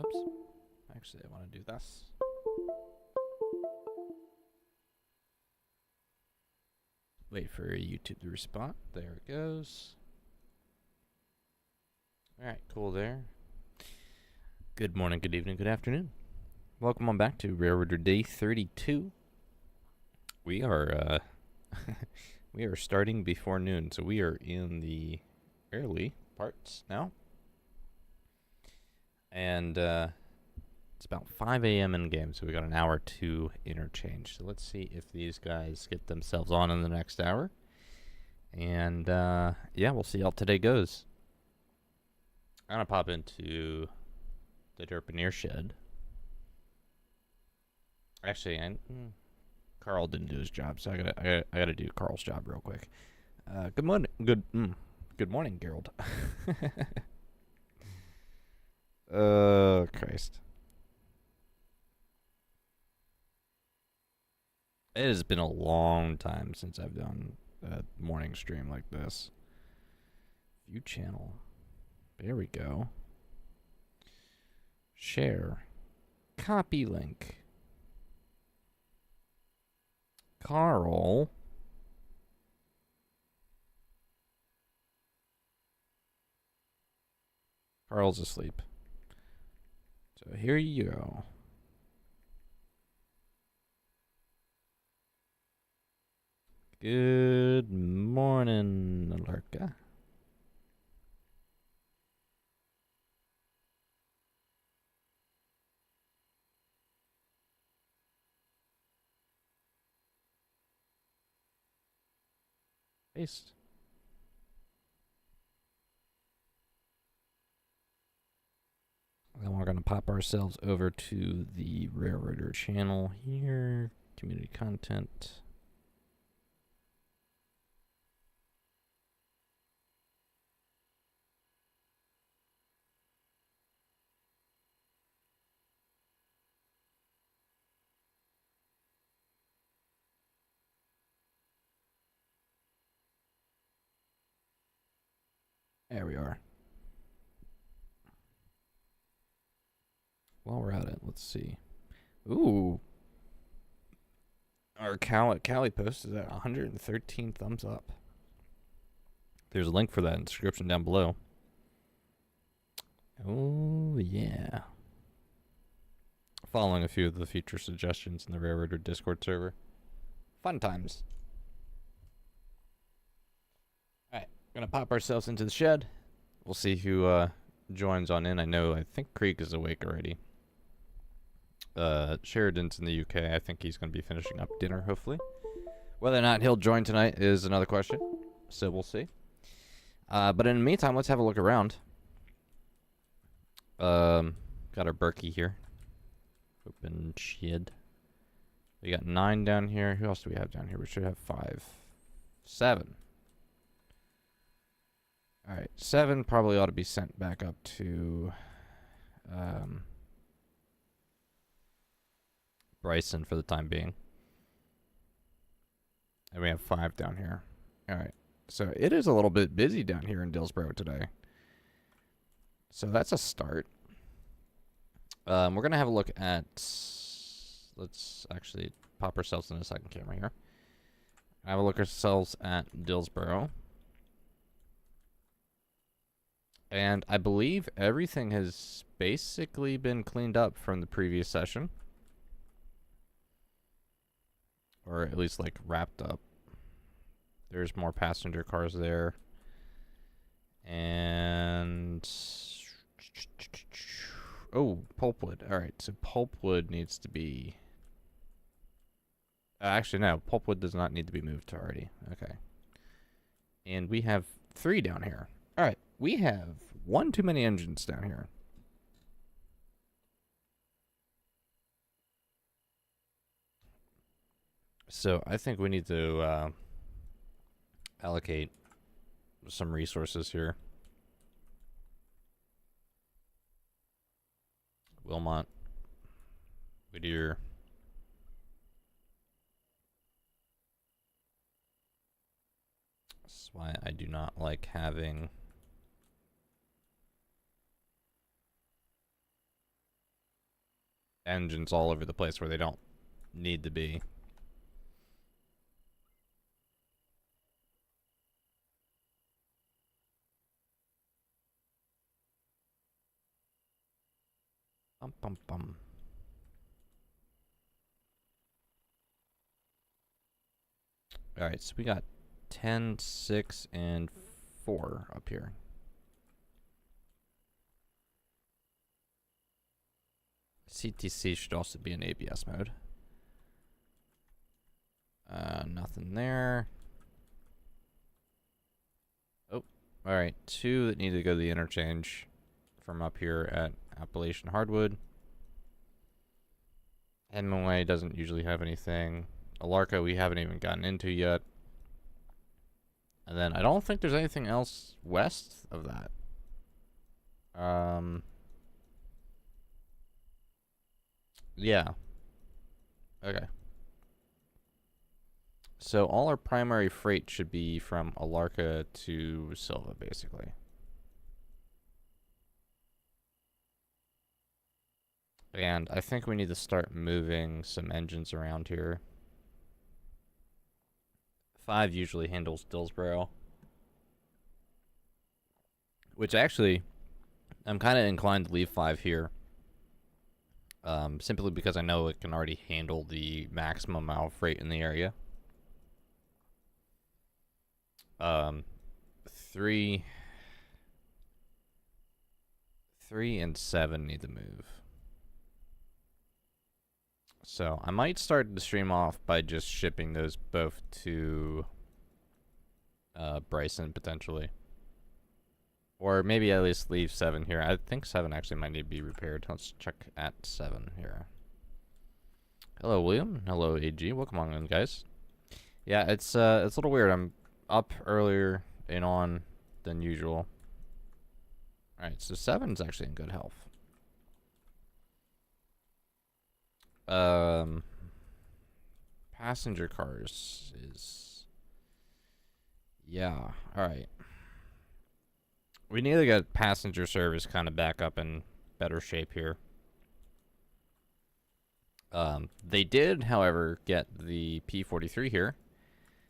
Oops. Actually, I want to do this. Wait for YouTube to respond. There it goes. Alright, cool there. Good morning, good evening, good afternoon. Welcome on back to Railroader Day 32. We are we are starting before noon, so we are in the early parts now. And it's about 5 a.m. in game, so we got an hour to interchange. So let's see if these guys get themselves on in the next hour. And yeah, we'll see how today goes. I'm gonna pop into the Derp shed. Actually, Carl didn't do his job, so I gotta do Carl's job real quick. Good morning, good morning, Gerald. Christ. It has been a long time since I've done a morning stream like this. View channel. There we go. Share. Copy link. Carl. Carl's asleep. So here you go. Good morning, ALARKA. Paste. Then we're going to pop ourselves over to the Railroader channel here. Community content. There we are. While we're at it, let's see. Ooh. Our Cali post is at 113 thumbs up. There's a link for that in the description down below. Oh, yeah. Following a few of the feature suggestions in the Railroader Discord server. Fun times. Alright, gonna pop ourselves into the shed. We'll see who joins on in. I think Creek is awake already. Sheridan's in the UK. I think he's gonna be finishing up dinner, hopefully. Whether or not he'll join tonight is another question. So we'll see. But in the meantime, let's have a look around. Got our Berkey here. Open shed. We got 9 down here. Who else do we have down here? We should have 5. 7. Alright, 7 probably ought to be sent back up to Bryson for the time being. And we have 5 down here. Alright, so it is a little bit busy down here in Dillsboro today. So that's a start. We're going to have a look at... Let's actually pop ourselves in a second camera here. Have a look ourselves at Dillsboro. And I believe everything has basically been cleaned up from the previous session. Or at least, like, wrapped up. There's more passenger cars there. And... Oh, pulpwood. Alright, so pulpwood needs to be... actually, no. Pulpwood does not need to be moved already. Okay. And we have 3 down here. Alright, we have 1 too many engines down here. So I think we need to allocate some resources here. Wilmot, Whittier. That's why I do not like having engines all over the place where they don't need to be. Bum, bum, bum. Alright, so we got 10, 6, and 4 up here. CTC should also be in ABS mode. Nothing there. Oh, alright. 2 that need to go to the interchange from up here at Appalachian Hardwood. Hemingway doesn't usually have anything. ALARKA we haven't even gotten into yet. And then I don't think there's anything else west of that. Yeah. Okay. So all our primary freight should be from ALARKA to Silva, basically. And I think we need to start moving some engines around here. 5 usually handles Dillsboro. Which actually, I'm kind of inclined to leave 5 here. Simply because I know it can already handle the maximum amount of freight in the area. 3 and 7 need to move. So I might start the stream off by just shipping those both to Bryson potentially. Or maybe at least leave 7 here. I think 7 actually might need to be repaired. Let's check at 7 here. Hello, William. Hello, AG. Welcome on in, guys. Yeah, it's a little weird. I'm up earlier and on than usual. Alright, so 7's actually in good health. Passenger cars is... Yeah, alright. We need to get passenger service kind of back up in better shape here. They did, however, get the P43 here,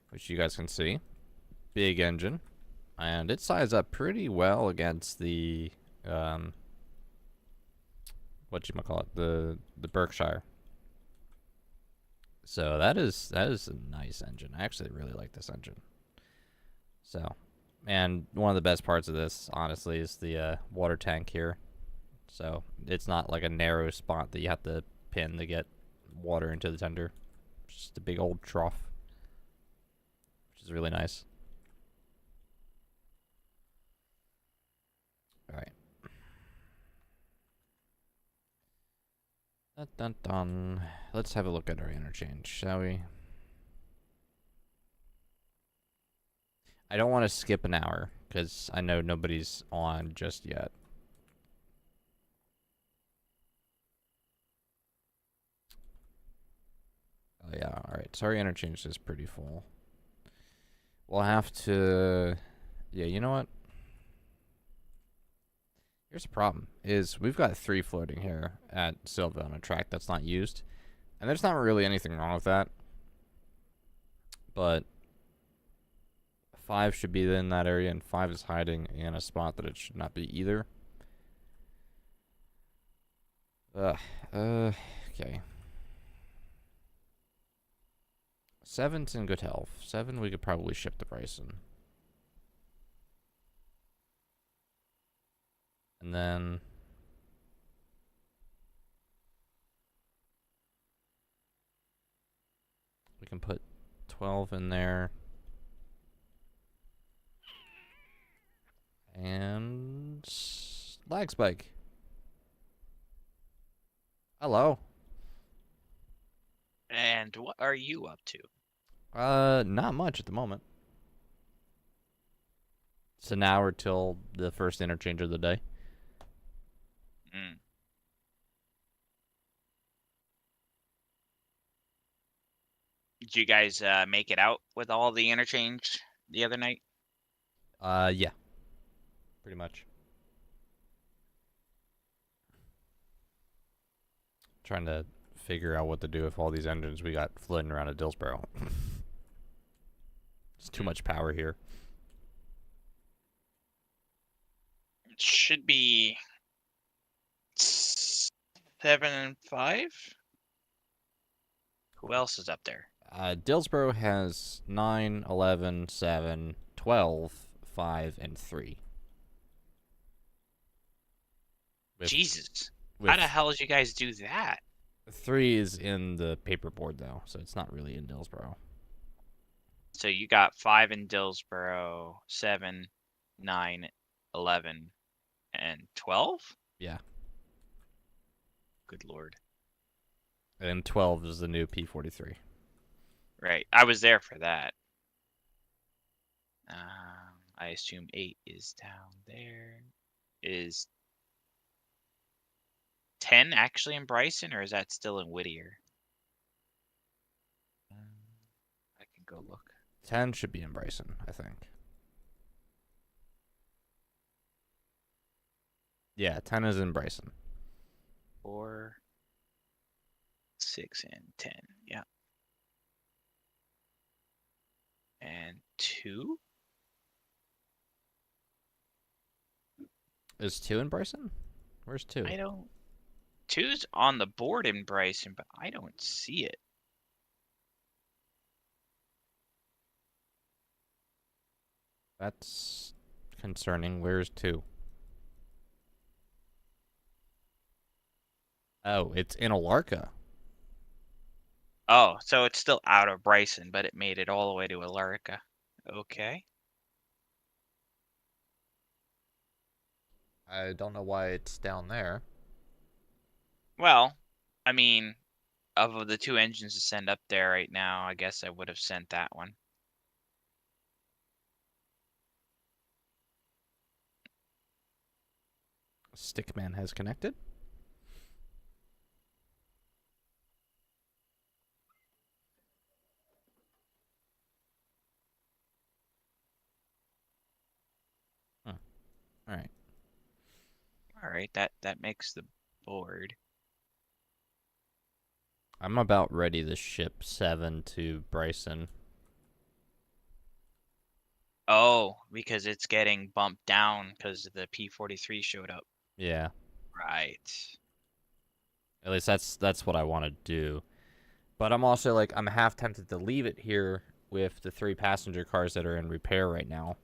which you guys can see. Big engine. And it sized up pretty well against the, whatchamacallit, the Berkshire. So that is a nice engine. I actually really like this engine. So, and one of the best parts of this, honestly, is the water tank here. So it's not like a narrow spot that you have to pin to get water into the tender. It's just a big old trough, which is really nice. All right. Dun, dun, dun. Let's have a look at our interchange, shall we? I don't want to skip an hour, because I know nobody's on just yet. Oh yeah, alright. Sorry, interchange is pretty full. We'll have to... Yeah, you know what? Here's the problem, is we've got 3 floating here at Silva on a track that's not used. And there's not really anything wrong with that. But 5 should be in that area, and 5 is hiding in a spot that it should not be either. Okay. 7's in good health. 7 we could probably ship to Bryson. And then... we can put 12 in there. And... lag spike. Hello. And what are you up to? Not much at the moment. It's an hour till the first interchange of the day. Did you guys make it out with all the interchange the other night? Yeah. Pretty much. Trying to figure out what to do with all these engines we got floating around at Dillsboro. It's too much power here. It should be 7 and 5. Who else is up there? Dillsboro has 9, 11, 7, 12, 5, and 3. Jesus. How the hell did you guys do that? 3 is in the paperboard, though, so it's not really in Dillsboro. So you got 5 in Dillsboro, 7, 9, 11, and 12? Yeah. Good lord. And 12 is the new P43. Right. I was there for that. I assume 8 is down there. Is 10 actually in Bryson, or is that still in Whittier? I can go look. 10 should be in Bryson, I think. Yeah, 10 is in Bryson. 4, 6, and 10. Yeah. And 2? Is 2 in Bryson? Where's 2? I don't. 2's on the board in Bryson, but I don't see it. That's concerning. Where's 2? Oh, it's in ALARKA. Oh, so it's still out of Bryson, but it made it all the way to ALARKA. Okay. I don't know why it's down there. Well, I mean, of the 2 engines to send up there right now, I guess I would have sent that one. Stickman has connected. Huh. All right. All right, that makes the board. I'm about ready to ship 7 to Bryson. Oh, because it's getting bumped down because the P43 showed up. Yeah. Right. At least that's what I want to do. But I'm also like, I'm half tempted to leave it here with the 3 passenger cars that are in repair right now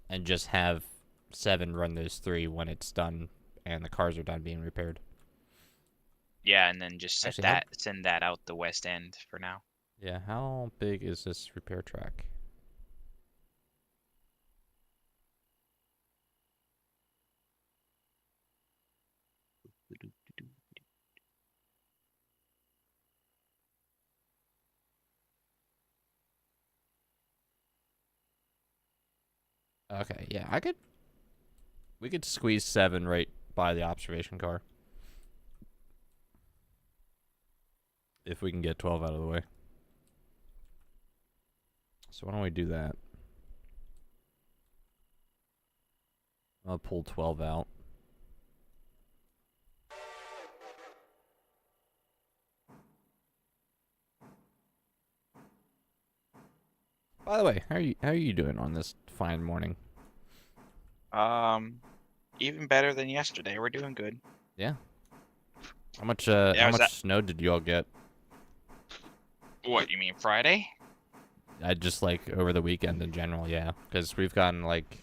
and just have 7 run those 3 when it's done and the cars are done being repaired. Yeah, and then just Actually, send that out the west end for now. Yeah, how big is this repair track? Okay, yeah, we could squeeze 7 right by the observation car. If we can get 12 out of the way. So why don't we do that? I'll pull 12 out. By the way, how are you doing on this fine morning? Even better than yesterday. We're doing good. Yeah. How much snow did you all get? What, you mean Friday? I just like over the weekend in general, yeah, because we've gotten like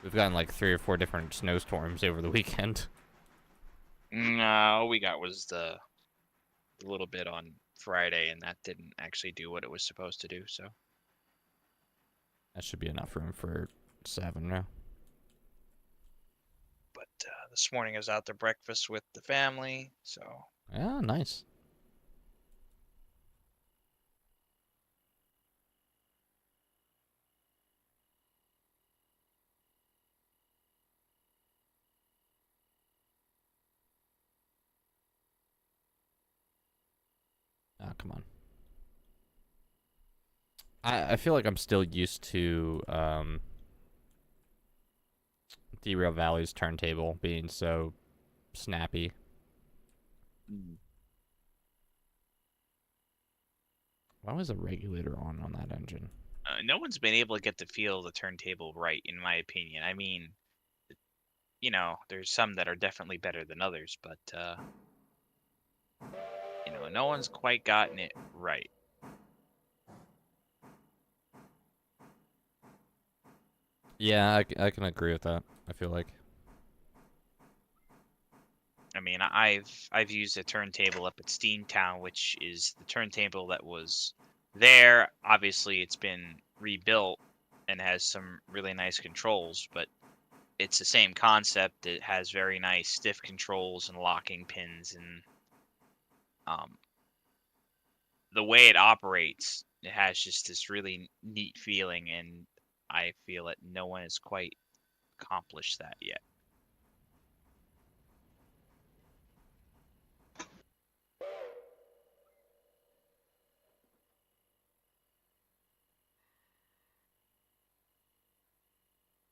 3 or 4 different snowstorms over the weekend. No, all we got was the little bit on Friday, and that didn't actually do what it was supposed to do. So That should be enough room for 7 now. But this morning I was out to breakfast with the family, so. Yeah, nice. Oh, come on. I feel like I'm still used to Derail Valley's turntable being so snappy. Mm. Why was the regulator on that engine? No one's been able to get the feel of the turntable right, in my opinion. I mean, there's some that are definitely better than others, but no one's quite gotten it right. Yeah, I can agree with that. I feel like. I mean, I've used a turntable up at Steamtown, which is the turntable that was there. Obviously, it's been rebuilt and has some really nice controls, but it's the same concept. It has very nice stiff controls and locking pins, and um, the way it operates, it has just this really neat feeling, and I feel that no one has quite accomplished that yet.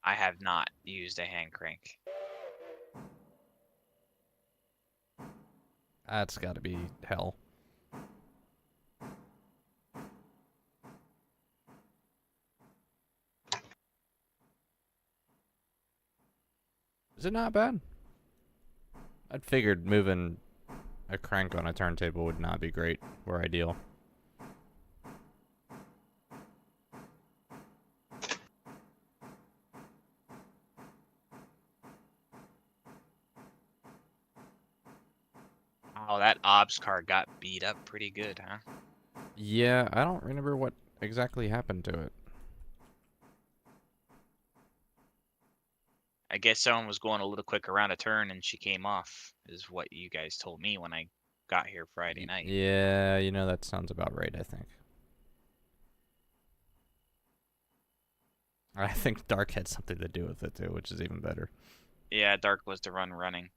I have not used a hand crank. That's got to be hell. Is it not bad? I'd figured moving a crank on a turntable would not be great or ideal. Oh, that OBS car got beat up pretty good, huh? Yeah, I don't remember what exactly happened to it. I guess someone was going a little quick around a turn and she came off, is what you guys told me when I got here Friday night. Yeah, that sounds about right, I think. I think Dark had something to do with it too, which is even better. Yeah, Dark was the run running.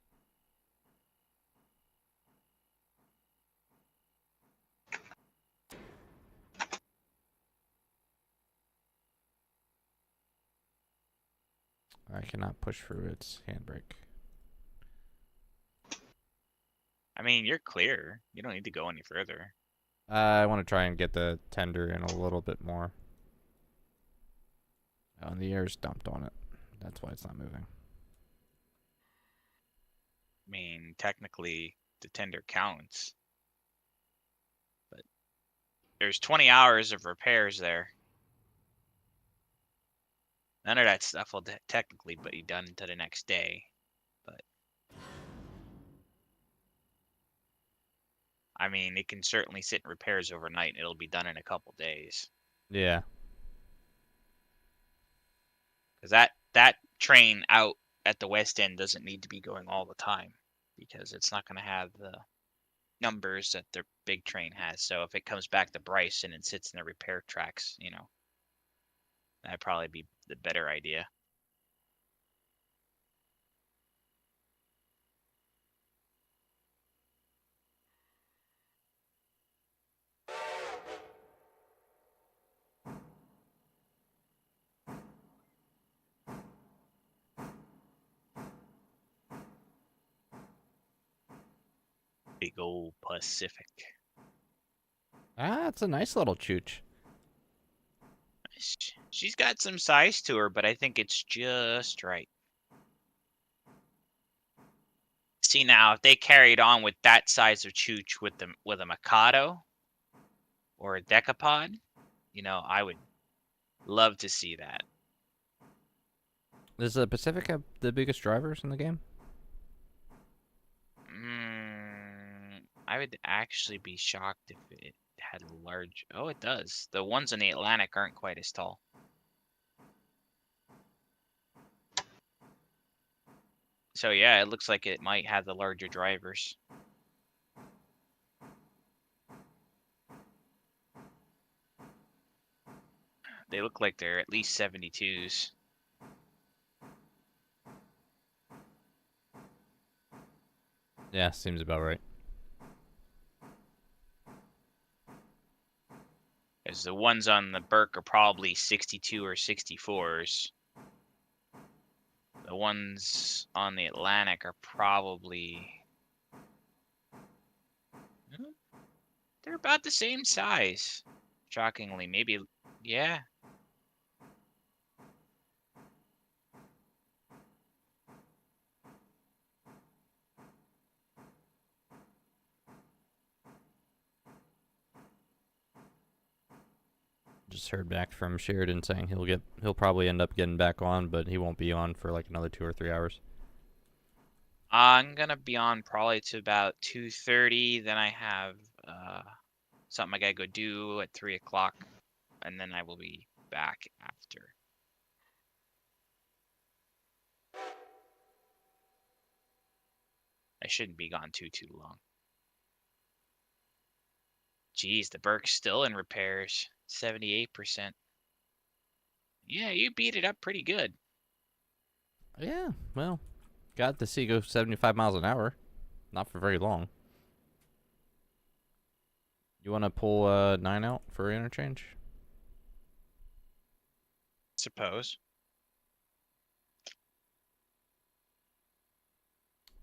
I cannot push through its handbrake. I mean, you're clear. You don't need to go any further. I want to try and get the tender in a little bit more. Oh, and the air's dumped on it. That's why it's not moving. I mean, technically, the tender counts. But there's 20 hours of repairs there. None of that stuff will technically be done until the next day. But I mean, it can certainly sit in repairs overnight. It'll be done in a couple days. Yeah. Because that train out at the west end doesn't need to be going all the time, because it's not going to have the numbers that the big train has. So if it comes back to Bryson and sits in the repair tracks, that'd probably be the better idea. Big old Pacific. Ah, it's a nice little chooch. She's got some size to her, but I think it's just right. See, now if they carried on with that size of chooch with a Mikado or a Decapod, I would love to see that. Does the Pacific have the biggest drivers in the game? I would actually be shocked if it had large. Oh, it does. The ones in the Atlantic aren't quite as tall. So yeah, it looks like it might have the larger drivers. They look like they're at least 72s. Yeah, seems about right. As the ones on the Burke are probably 62 or 64s. The ones on the Atlantic are probably They're about the same size. Shockingly, maybe. Yeah. Just heard back from Sheridan saying he'll probably end up getting back on, but he won't be on for like another 2 or 3 hours. I'm gonna be on probably to about 2:30. Then I have something I gotta go do at 3 o'clock, and then I will be back after. I shouldn't be gone too long. Geez, the Burke's still in repairs. 78%. Yeah, you beat it up pretty good. Yeah, well, got the sea go 75 miles an hour. Not for very long. You want to pull 9 out for interchange? Suppose.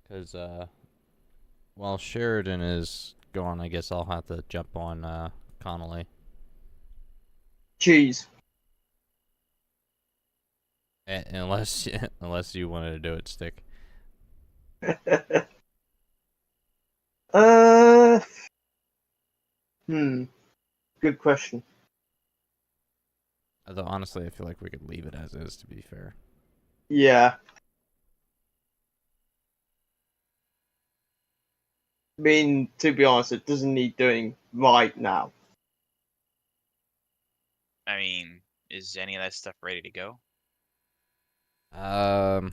Because while Sheridan is gone, I guess I'll have to jump on Connolly. Cheese. Unless unless you wanted to do it, Stick. uh. Good question. Although honestly, I feel like we could leave it as is. To be fair. Yeah. I mean, to be honest, it doesn't need doing right now. I mean, is any of that stuff ready to go? The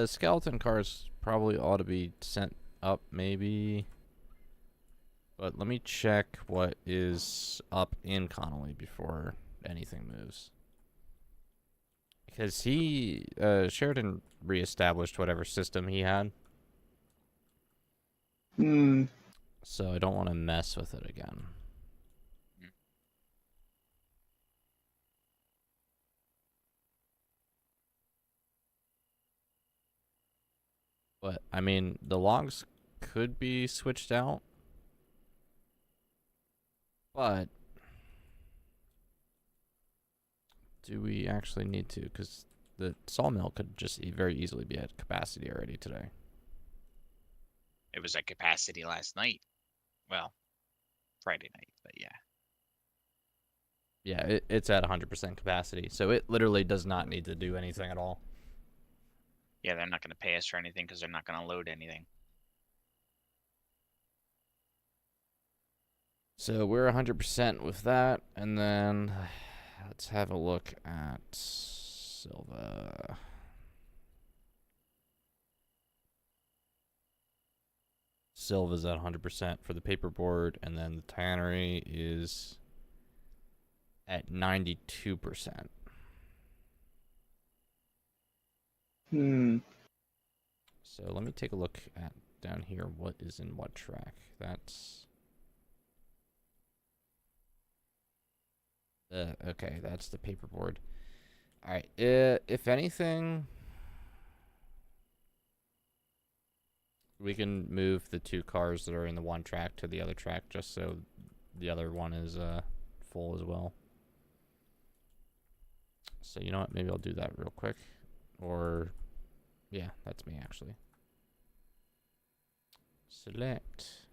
skeleton cars probably ought to be sent up, maybe. But let me check what is up in Connolly before anything moves. Because Sheridan reestablished whatever system he had. So I don't want to mess with it again. But, I mean, the logs could be switched out. But do we actually need to? Because the sawmill could just very easily be at capacity already today. It was at capacity last night. Well, Friday night, but yeah. Yeah, it's at 100% capacity. So it literally does not need to do anything at all. Yeah, they're not going to pay us for anything because they're not going to load anything. So we're 100% with that. And then let's have a look at Silva. Silva's at 100% for the paperboard. And then the tannery is at 92%. So let me take a look at down here what is in what track. That's okay, that's the paperboard. All right, if anything, we can move the 2 cars that are in the one track to the other track just so the other one is full as well. So you know what, maybe I'll do that real quick. Or yeah, that's me actually. Select.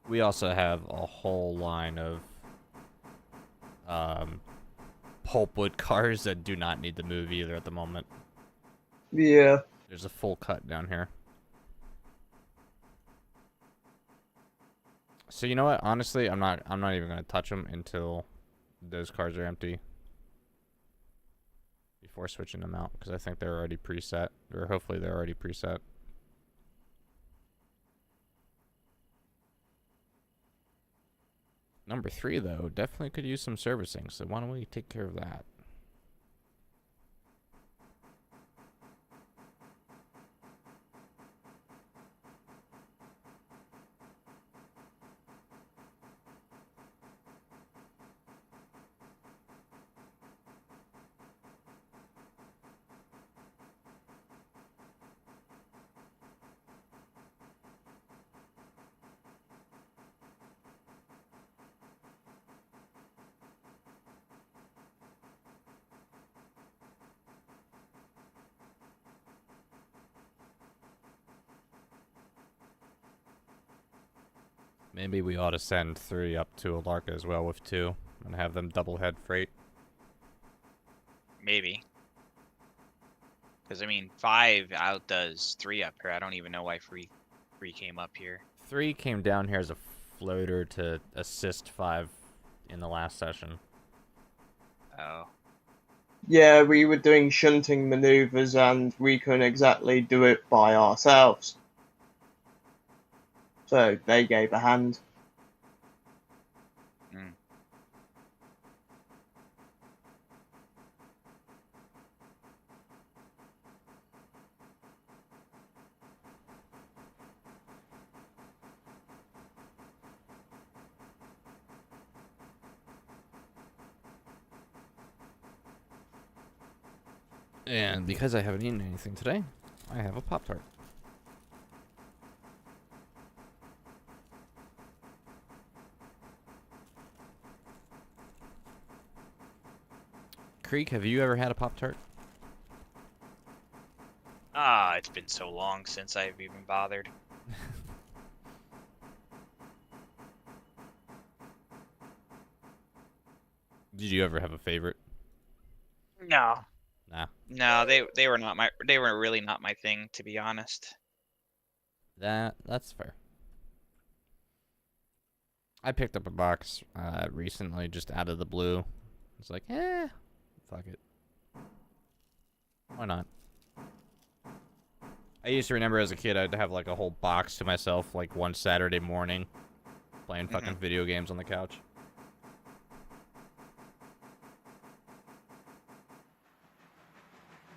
We also have a whole line of pulpwood cars that do not need to move either at the moment. Yeah. There's a full cut down here. So you know what? Honestly, I'm not even gonna touch them until those cars are empty. before switching them out because I think they're already preset, or hopefully they're already preset. Number 3, though, definitely could use some servicing, so why don't we take care of that? Maybe we ought to send 3 up to ALARKA as well with 2 and have them double head freight. Maybe. Because, I mean, 5 outdoes 3 up here. I don't even know why 3 came up here. 3 came down here as a floater to assist 5 in the last session. Oh. Yeah, we were doing shunting maneuvers and we couldn't exactly do it by ourselves. So they gave a hand. Mm. And because I haven't eaten anything today, I have a Pop-Tart. Creek, have you ever had a Pop-Tart? Ah, it's been so long since I've even bothered. Did you ever have a favorite? No. Nah. No, they were really not my thing, to be honest. That's fair. I picked up a box recently, just out of the blue. It's like, fuck it. Why not? I used to remember as a kid, I'd have like a whole box to myself, like one Saturday morning, playing fucking video games on the couch.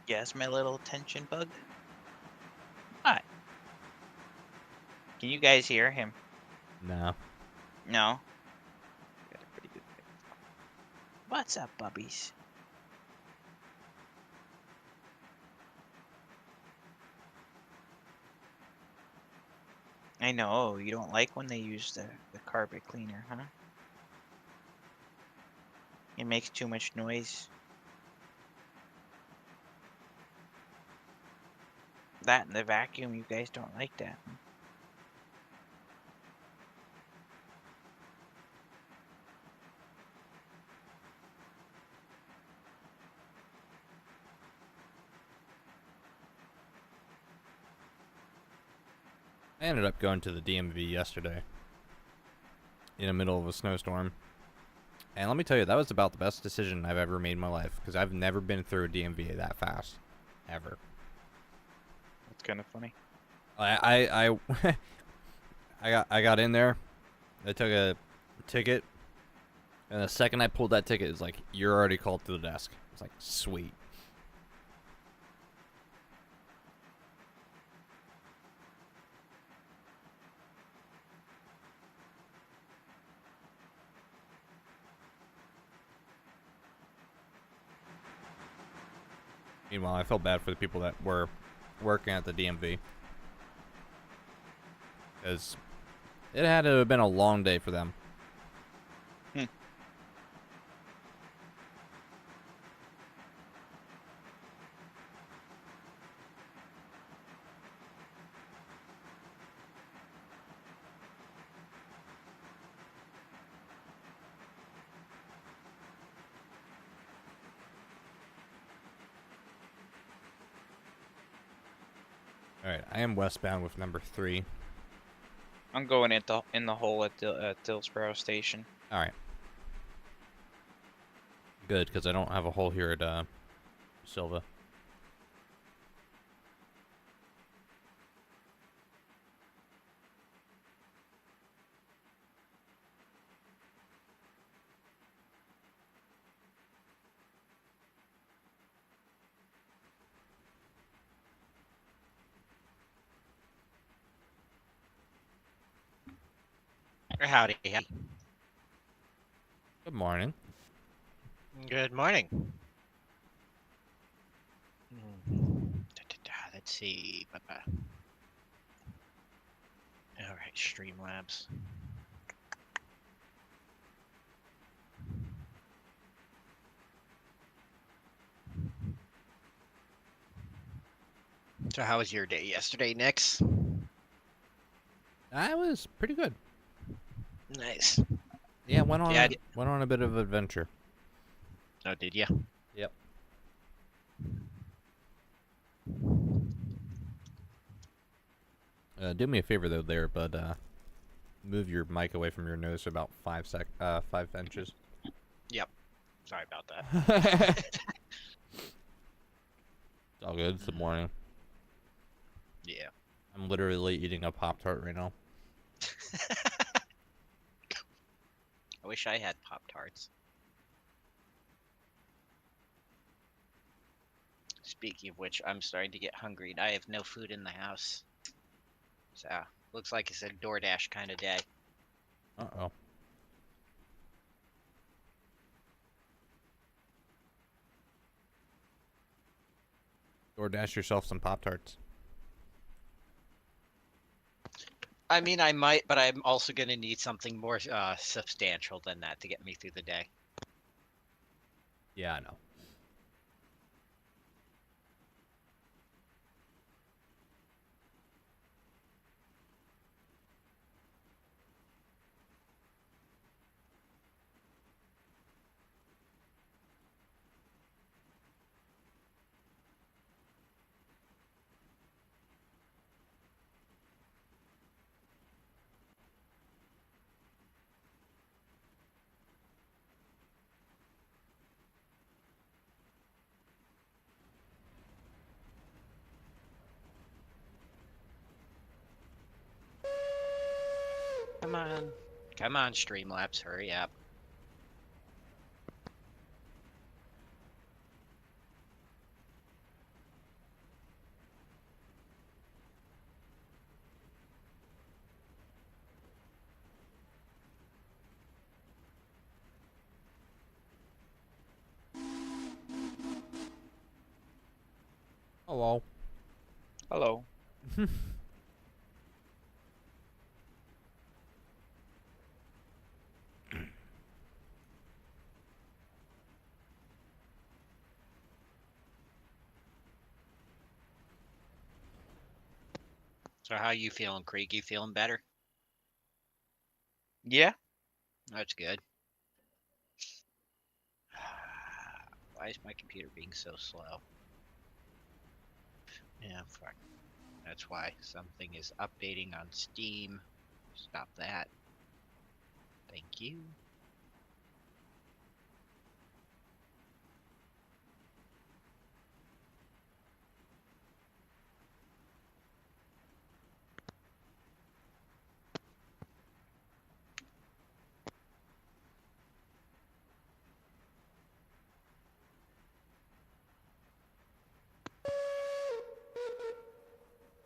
Yes, my little attention bug. What? Can you guys hear him? No. No. Got a pretty good pick. What's up, bubbies? I know, you don't like when they use the carpet cleaner, huh? It makes too much noise. That and the vacuum, you guys don't like that. Huh? I ended up going to the DMV yesterday in the middle of a snowstorm. And let me tell you, that was about the best decision I've ever made in my life, because I've never been through a DMV that fast. Ever. That's kind of funny. I got in there, I took a ticket, and the second I pulled that ticket, it's like, you're already called to the desk. It's like, sweet. Meanwhile, I felt bad for the people that were working at the DMV. Because it had to have been a long day for them. Alright, I am westbound with number 3. I'm going in the hole at Dillsborough Station. Alright. Good, because I don't have a hole here at Silva. Howdy. Good morning. Good morning. Let's see. All right, Streamlabs. So how was your day yesterday, Nix? That was pretty good. Nice. Yeah, went on Yeah, went on a bit of adventure. Oh, did you? Yep. Do me a favor though, there, but move your mic away from your nose about 5 inches. Yep. Sorry about that. It's all good. It's the morning. Yeah. I'm literally eating a Pop-Tart right now. I wish I had Pop-Tarts. Speaking of which, I'm starting to get hungry and I have no food in the house. So, looks like it's a DoorDash kind of day. Uh-oh. DoorDash yourself some Pop-Tarts. I mean, I might, but I'm also going to need something more substantial than that to get me through the day. Yeah, I know. Come on. Come on, Streamlabs, hurry up. Hello. Hello. So how you feeling, Creek? You feeling better? Yeah. That's good. Why is my computer being so slow? Yeah, fuck. That's why something is updating on Steam. Stop that. Thank you.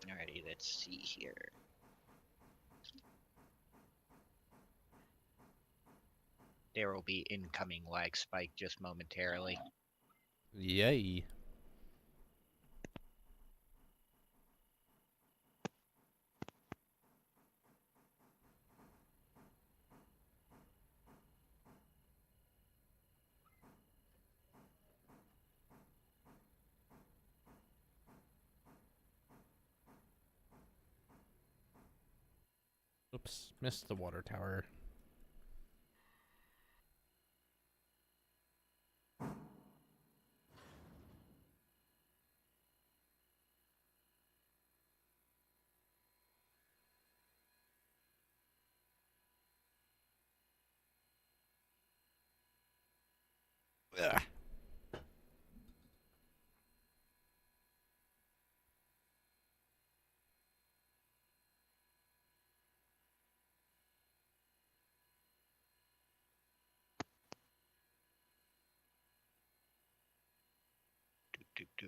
Alrighty, let's see here. There will be incoming lag spike just momentarily. Yay. Oops, missed the water tower. Ugh. I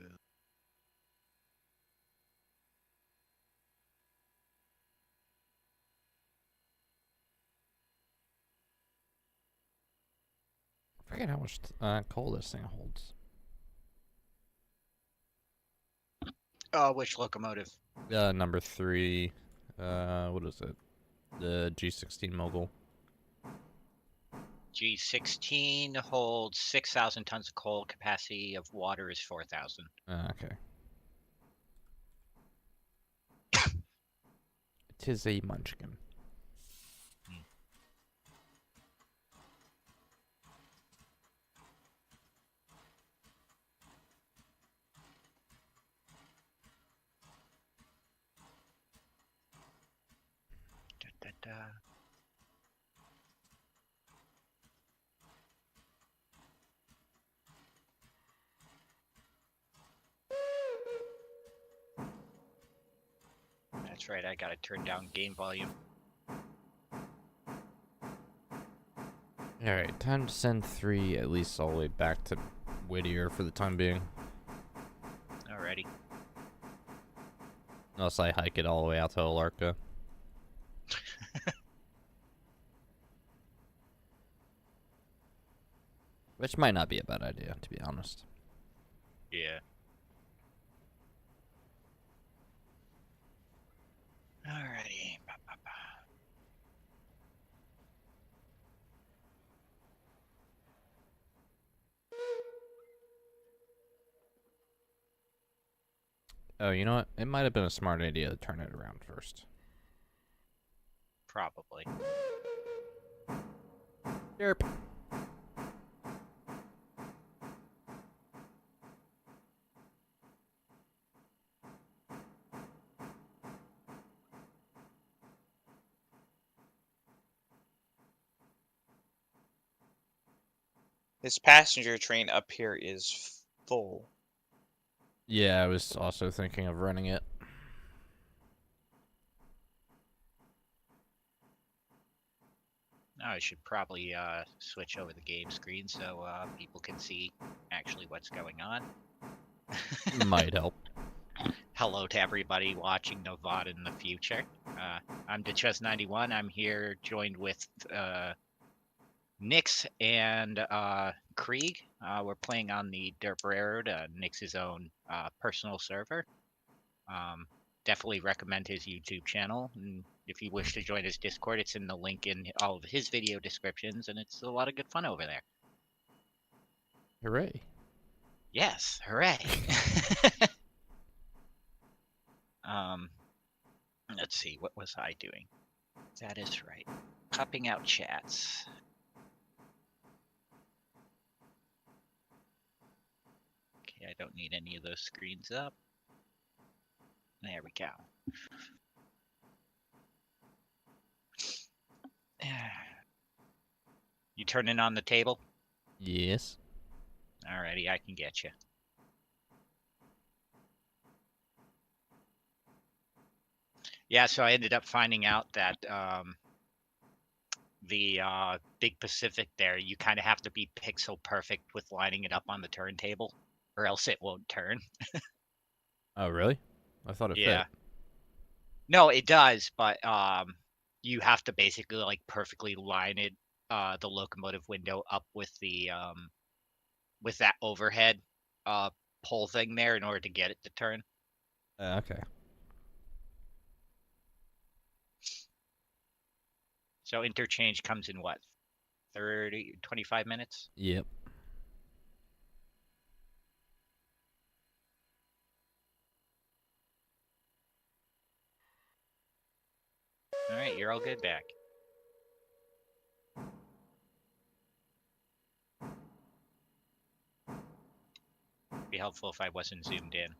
forget how much coal this thing holds. Which locomotive? Number 3. What is it? The G16 Mogul. G16 holds 6,000 tons of coal. Capacity of water is 4,000. Okay. Tis a munchkin. Da, da, da. That's right, I gotta turn down game volume. Alright, time to send 3 at least all the way back to Whittier for the time being. Alrighty. Unless I hike it all the way out to ALARKA. Which might not be a bad idea, to be honest. Yeah. Alrighty. Ba, ba, ba. Oh, you know what? It might have been a smart idea to turn it around first. Probably. Derp. This passenger train up here is full. Yeah, I was also thinking of running it. I should probably switch over the game screen so people can see actually what's going on. Might help. Hello to everybody watching Novada in the future. I'm DeChess91. I'm here joined with Nix and Krieg. We're playing on the Derp Railroad, Nix's own personal server. Definitely recommend his YouTube channel. And if you wish to join his Discord, it's in the link in all of his video descriptions, and it's a lot of good fun over there. Hooray. Yes, hooray. Let's see, what was I doing? That is right. Popping out chats. Okay, I don't need any of those screens up. There we go. You turning on the table? Yes. Alrighty, I can get you. Yeah, so I ended up finding out that the Big Pacific there, you kind of have to be pixel perfect with lining it up on the turntable, or else it won't turn. Oh, really? I thought it Yeah. fit. No, it does, but you have to basically like perfectly line it, the locomotive window up with the with that overhead pole thing there in order to get it to turn. Okay. So interchange comes in what? 25 minutes? Yep. Alright, you're all good back. Be helpful if I wasn't zoomed in.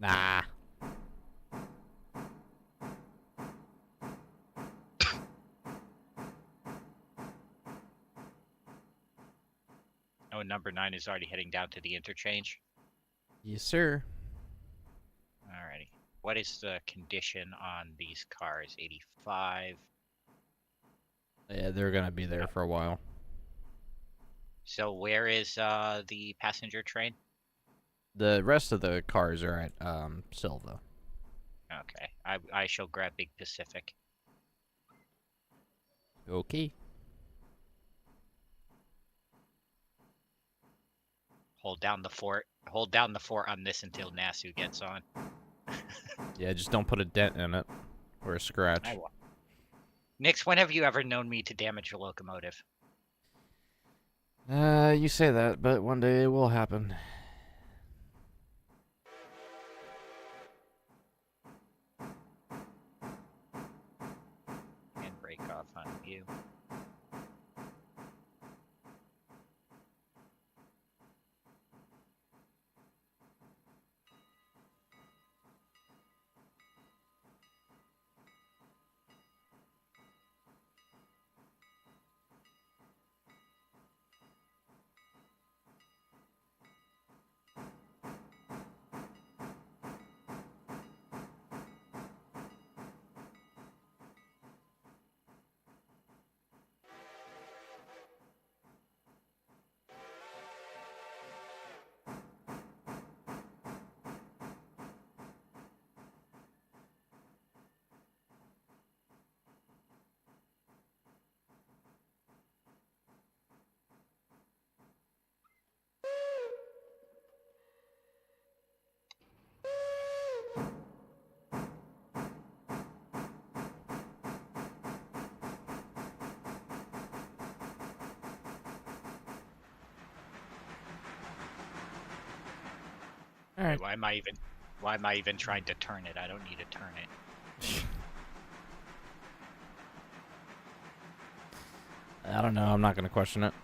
Nah. Oh, number 9 is already heading down to the interchange. Yes, sir. Alrighty. What is the condition on these cars? 85. Yeah, they're gonna be there for a while. So where is the passenger train? The rest of the cars are at Silva. Okay, I shall grab Big Pacific. Okay. Hold down the fort. Hold down the fort on this until Nasu gets on. Yeah, just don't put a dent in it or a scratch. I will. Nix, when have you ever known me to damage a locomotive? You say that, but one day it will happen. And break off on you. All right. Why am I even trying to turn it? I don't need to turn it. I don't know. I'm not gonna question it.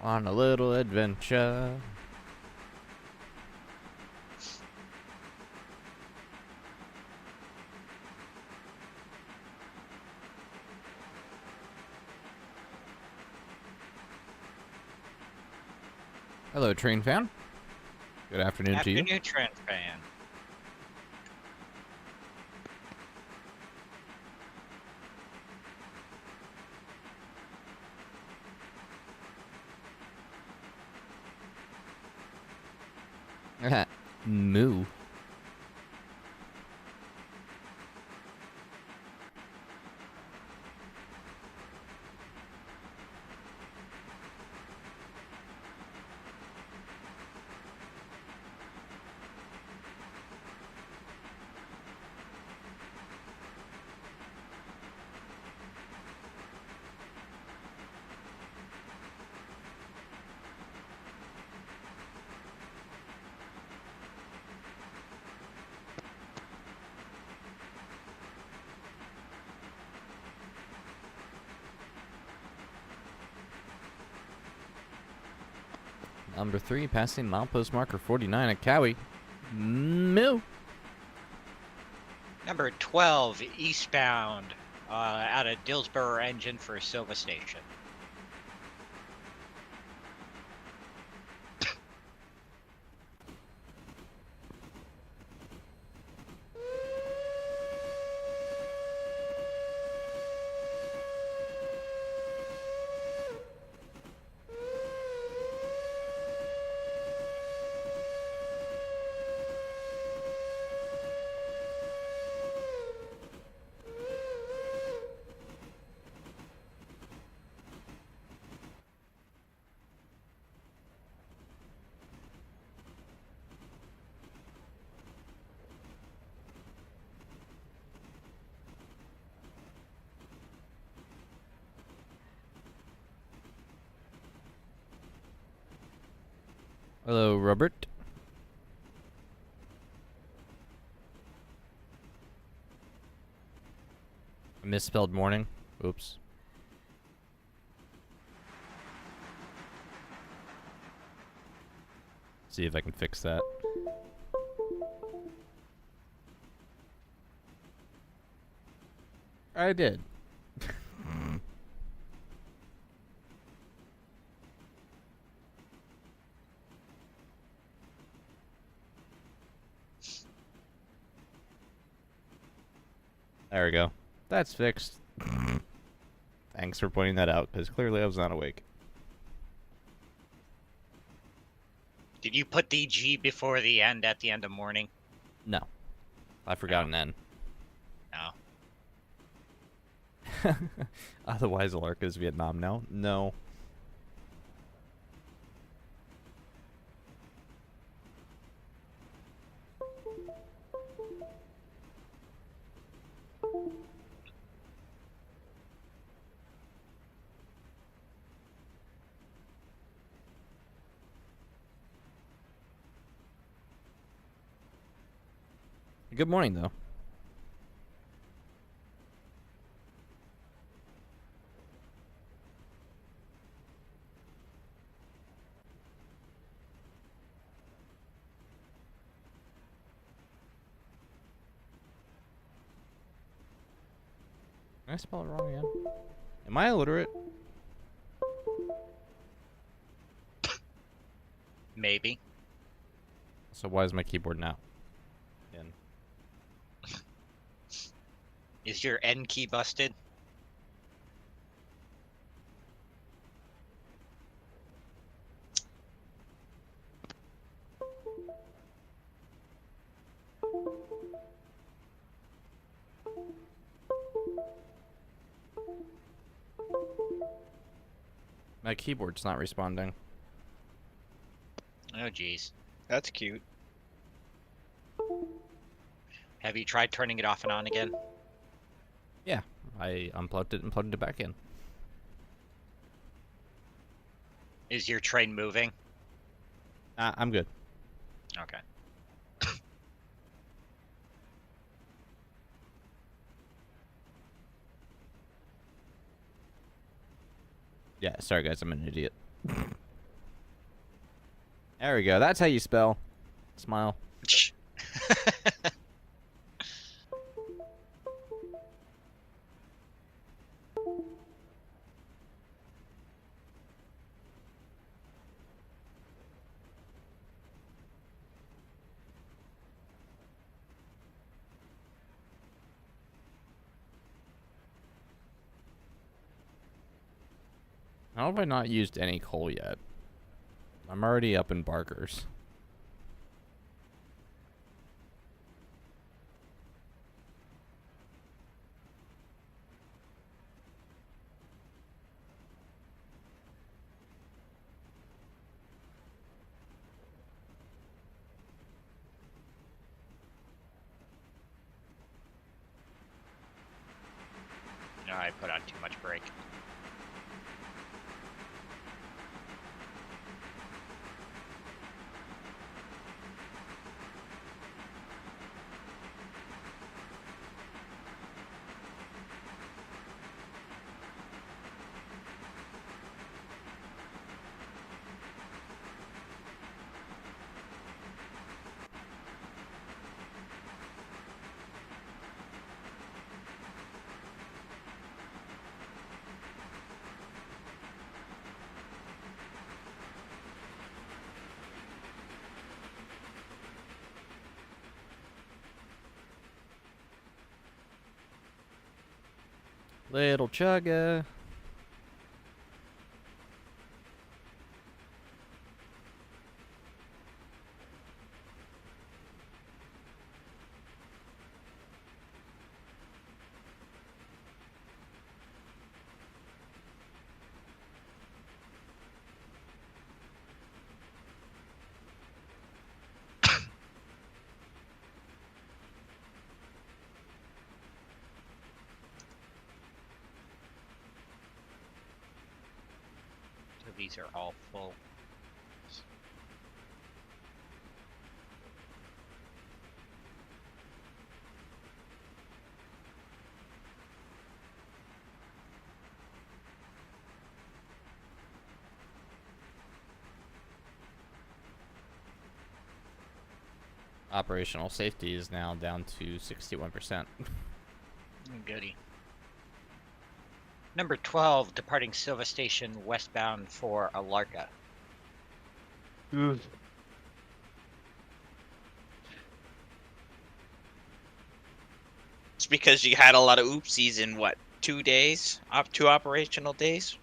On a little adventure. Hello, train fan. Good afternoon to you. Afternoon, Trent fan. Moo. Number 3, passing milepost marker 49 at Cowie. Moo. Number 12, eastbound, out of Dillsborough engine for Silva Station. Hello, Robert. Misspelled morning. Oops. See if I can fix that. I did. There we go. That's fixed. Thanks for pointing that out, because clearly I was not awake. Did you put the G before the end at the end of morning? No. I forgot an N. No. Otherwise, ALARKA is Vietnam now? No. Good morning, though. Did I spell it wrong again? Am I illiterate? Maybe. So why is my keyboard now? In. Is your N key busted? My keyboard's not responding. Oh, jeez. That's cute. Have you tried turning it off and on again? Yeah, I unplugged it and plugged it back in. Is your train moving? I'm good. Okay. Yeah, sorry guys, I'm an idiot. There we go. That's how you spell. Smile. How have I not used any coal yet? I'm already up in Barker's. No, I put on too much brake. Little chugga. So these are all full. operational safety is now down to 61%. Goody. Number 12, departing Silva Station westbound for Alarka. It's because you had a lot of oopsies in what, 2 days? 2 operational days?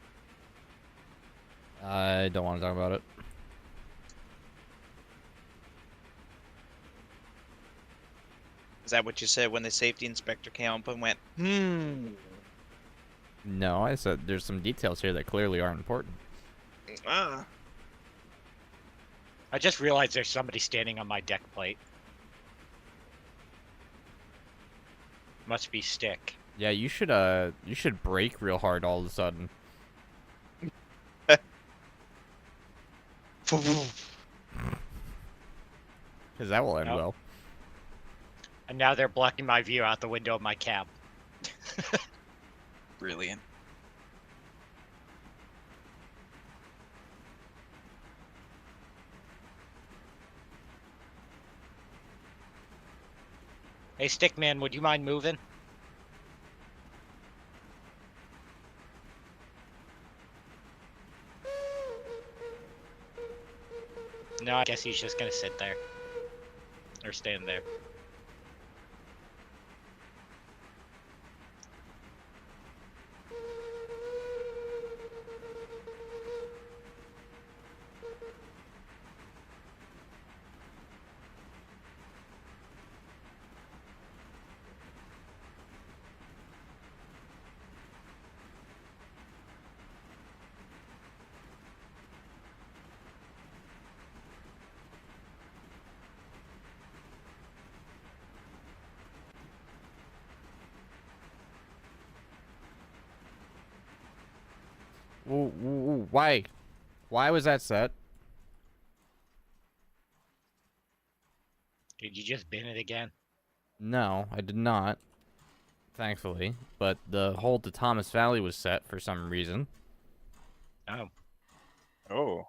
I don't want to talk about it. Is that what you said when the safety inspector came up and went, No, I said there's some details here that clearly aren't important. ah. I just realized there's somebody standing on my deck plate. Must be Stick. Yeah, you should brake real hard all of a sudden. Because that will end Nope. well. And now they're blocking my view out the window of my cab. Brilliant. Hey, Stickman, would you mind moving? No, I guess he's just gonna sit there. Or stand there. Why? Why was that set? Did you just bin it again? No, I did not. Thankfully. But the hold to Thomas Valley was set for some reason. Oh. Oh.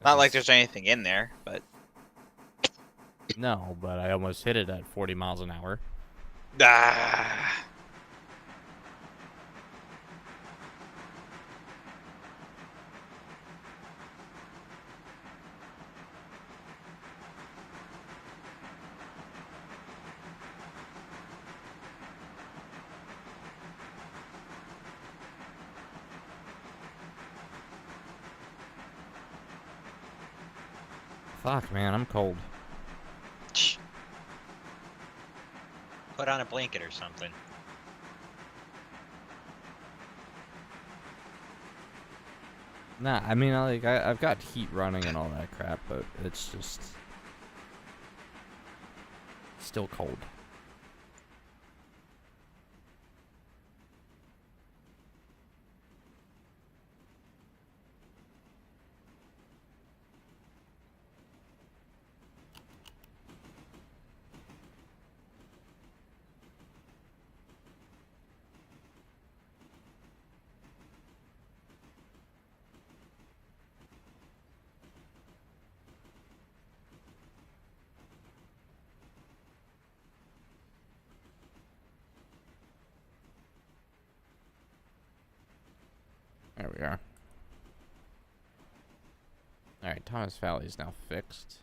Not like there's anything in there, but No, but I almost hit it at 40 miles an hour. ah. Fuck, man, I'm cold. Put on a blanket or something. Nah, I mean, I've got heat running and all that crap, but it's just still cold. There we are. Alright, Thomas Valley is now fixed.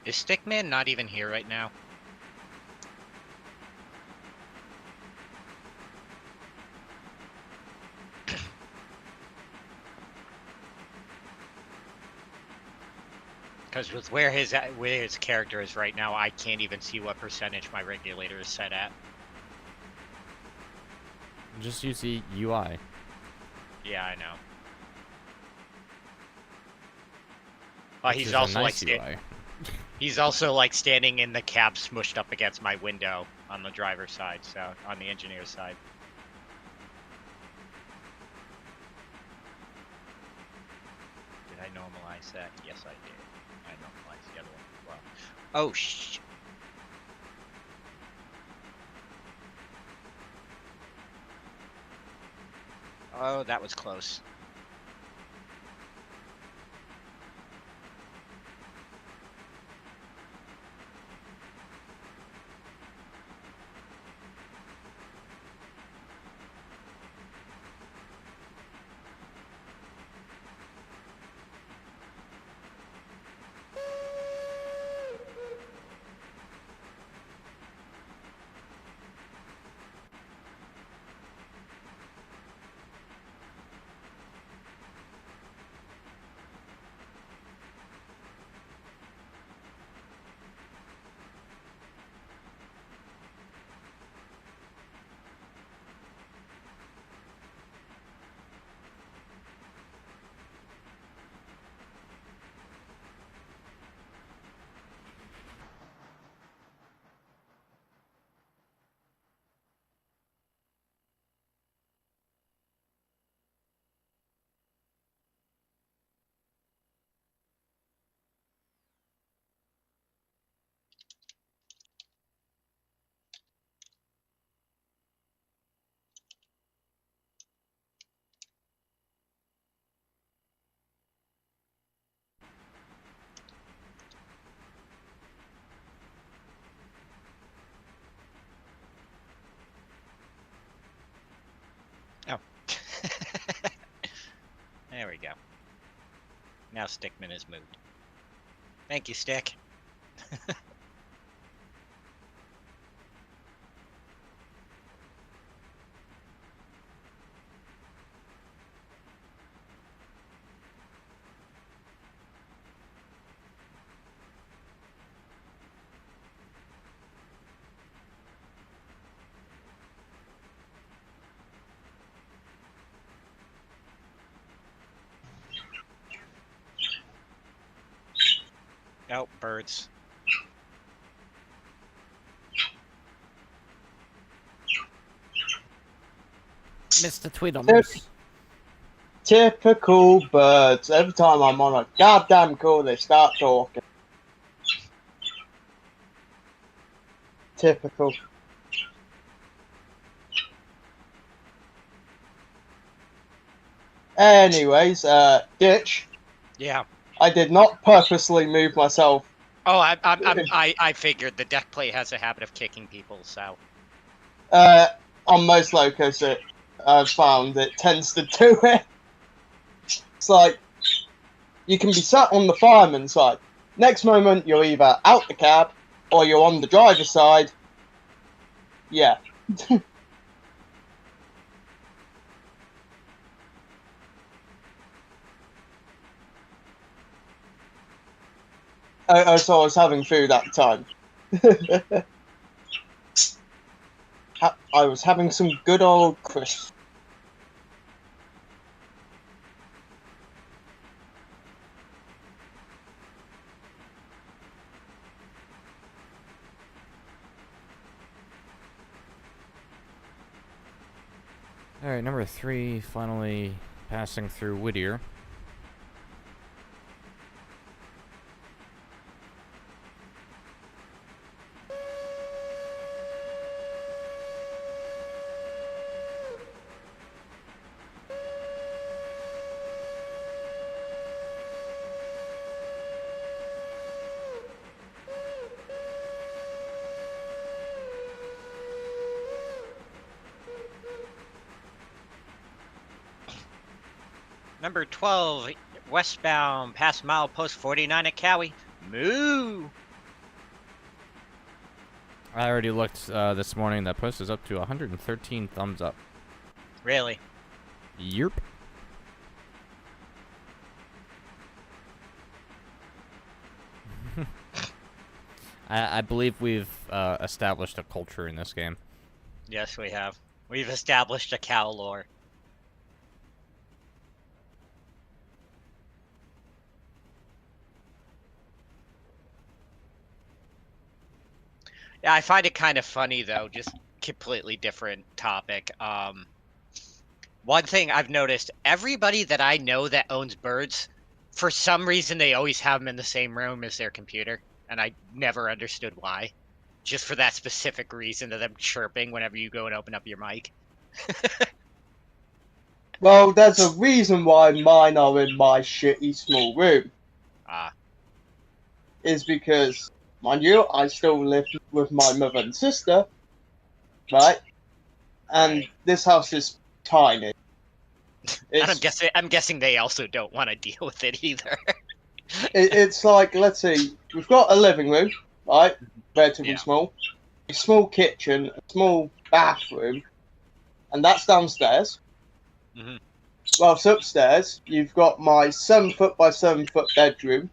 Is Stickman not even here right now? Because with where his character is right now, I can't even see what percentage my regulator is set at. Just use the UI. Yeah, I know. Which He's is also a like nice UI. he's also like standing in the cab, smushed up against my window on the driver's side, so on the engineer's side. Did I normalize that? Yes, I did. I normalized the other one as well. Oh shh. Oh, that was close. Oh. There we go. Now Stickman is moved. Thank you, Stick. Oh, birds. Mr. Tweedlemoose. Typical birds. Every time I'm on a goddamn call, they start talking. Typical. Anyways, Ditch. Yeah. I did not purposely move myself. Oh, I figured the deck plate has a habit of kicking people, so. On most locos, I've found it tends to do it. It's like you can be sat on the fireman's side. Next moment, you're either out the cab or you're on the driver's side. Yeah. So I was having food at the time. I was having some good old crisps. Alright, number 3, finally passing through Whittier. Number 12, westbound, past mile post 49 at Cowie. Moo! I already looked this morning. That post is up to 113 thumbs up. Really? Yerp. I believe we've established a culture in this game. Yes, we have. We've established a cow lore. Yeah, I find it kind of funny though, just completely different topic. One thing I've noticed, everybody that I know that owns birds, for some reason they always have them in the same room as their computer, and I never understood why. Just for that specific reason of them chirping whenever you go and open up your mic. Well, there's a reason why mine are in my shitty small room. Ah, Is because, mind you, I still live with my mother and sister, right? And right. this house is tiny. And It's I'm guessing they also don't want to deal with it either. it's like, let's see, we've got a living room, right? Relatively Yeah. small. A small kitchen, a small bathroom, and that's downstairs. Mhm. Whilst upstairs, you've got my 7 foot by 7 foot bedroom.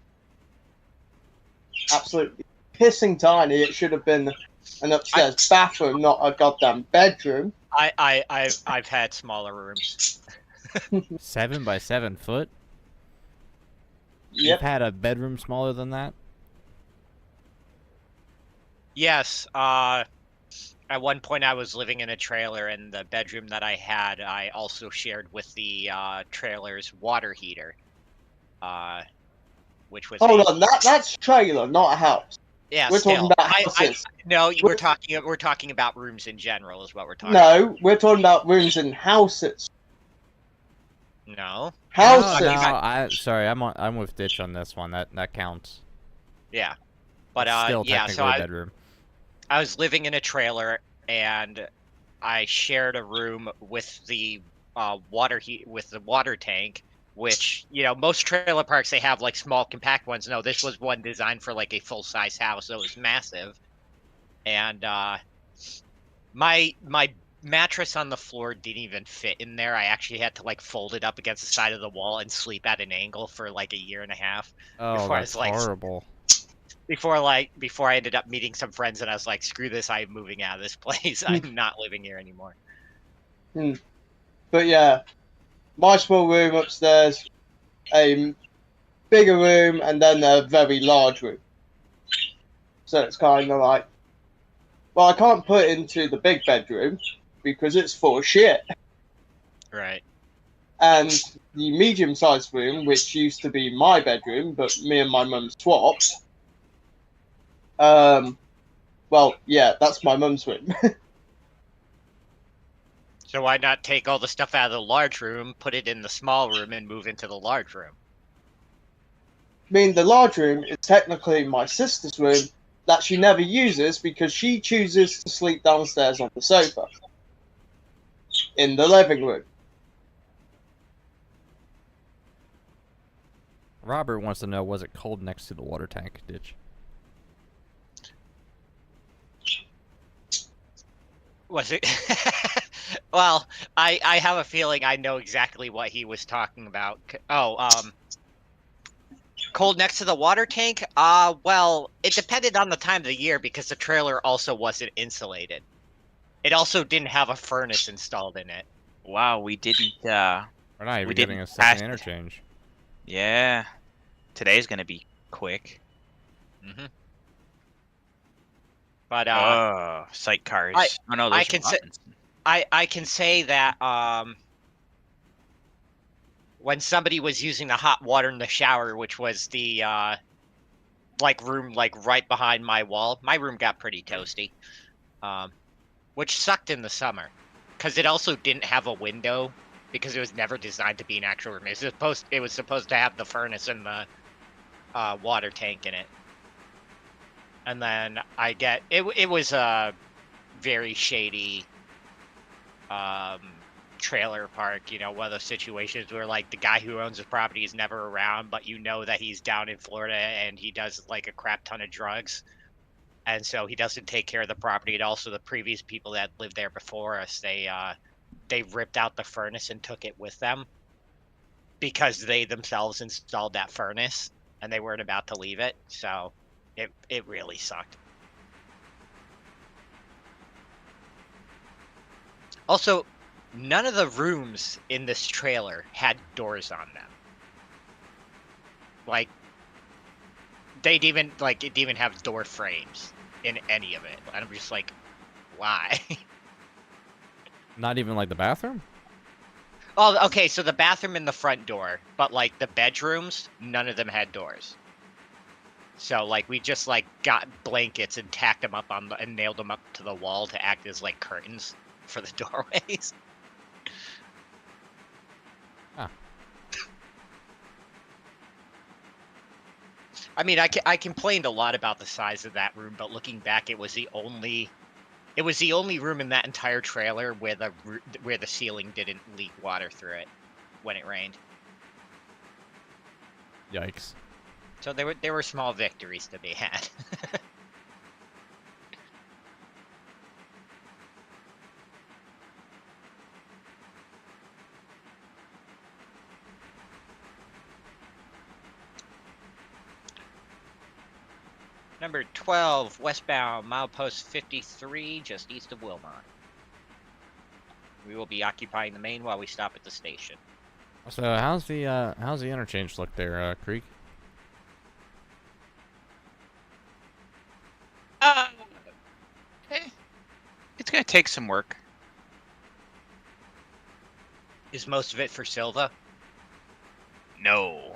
Absolutely pissing tiny. It should have been an upstairs bathroom, not a goddamn bedroom. I've had smaller rooms. 7 by 7 foot? You've Yep. had a bedroom smaller than that? Yes. At one point I was living in a trailer, and the bedroom that I had, I also shared with the trailer's water heater. Which was Hold on, that's trailer, not a house. yeah. We're Still, talking about houses. no. We're talking about rooms in general, is what we're talking. No, we're talking about rooms in houses. No. Houses. Sorry, I'm with Ditch on this one. That counts. Yeah. But It's still yeah. technically So a bedroom. I was living in a trailer, and I shared a room with the with the water tank, which, most trailer parks, they have like small compact ones. No, this was one designed for like a full size house, so it was massive. And my mattress on the floor didn't even fit in there. I actually had to like fold it up against the side of the wall and sleep at an angle for like a year and a half Oh, before I that's was like horrible. before I ended up meeting some friends, and I was like, screw this, I'm moving out of this place. I'm not living here anymore. But yeah, my small room upstairs, a bigger room, and then a very large room. So it's kind of like, well, I can't put it into the big bedroom because it's full of shit. Right. And the medium-sized room, which used to be my bedroom, but me and my mum swapped. Well, yeah, that's my mum's room. So why not take all the stuff out of the large room, put it in the small room, and move into the large room? I mean, the large room is technically my sister's room that she never uses because she chooses to sleep downstairs on the sofa in the living room. Robert wants to know, was it cold next to the water tank, Ditch? Was it? Well, I have a feeling I know exactly what he was talking about. Cold next to the water tank? Well, it depended on the time of the year because the trailer also wasn't insulated. It also didn't have a furnace installed in it. Wow, we didn't. We're not even We getting didn't a pass second it. interchange. Yeah, today's gonna be quick. Mm-hmm. But Oh, sight cars. Oh no, I those can are say buttons. I can say that when somebody was using the hot water in the shower, which was the room like right behind my wall, my room got pretty toasty, which sucked in the summer because it also didn't have a window because it was never designed to be an actual room. It was supposed to have the furnace and the water tank in it. And then it was a very shady trailer park, one of those situations where like the guy who owns the property is never around, but that he's down in Florida and he does like a crap ton of drugs, and so he doesn't take care of the property. And also the previous people that lived there before us, they ripped out the furnace and took it with them because they themselves installed that furnace and they weren't about to leave it. So it really sucked. Also, none of the rooms in this trailer had doors on them. Like, it didn't even have door frames. in any of it. And I'm just like, why? Not even like the bathroom? Oh, okay, so the bathroom and the front door, but like the bedrooms, none of them had doors. So like we just like got blankets and tacked them up and nailed them up to the wall to act as like curtains for the doorways. Ah. I mean, I complained a lot about the size of that room, but looking back, it was the only room in that entire trailer where the ceiling didn't leak water through it when it rained. Yikes. So there were small victories to be had. Number 12, westbound, milepost 53, just east of Wilmot. We will be occupying the main while we stop at the station. So how's the interchange look there, Creek? It's gonna take some work. Is most of it for Silva? No.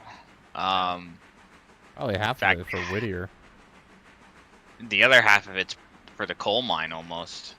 Probably half fact- of it for Whittier. The other half of it's for the coal mine almost.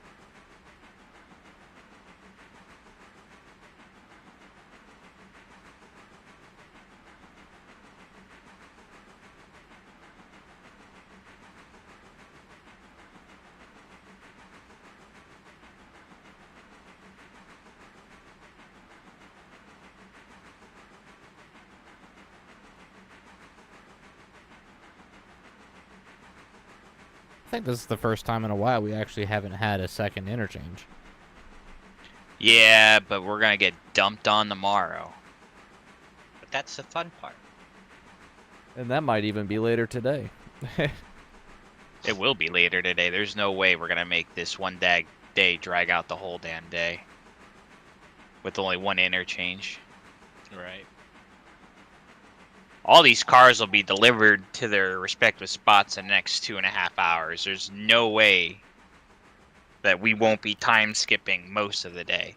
I think this is the first time in a while we actually haven't had a second interchange. Yeah, but we're gonna get dumped on tomorrow. But that's the fun part. And that might even be later today. It will be later today. There's no way we're gonna make this one day drag out the whole damn day. With only one interchange. Right. All these cars will be delivered to their respective spots in the next 2.5 hours. There's no way that we won't be time skipping most of the day.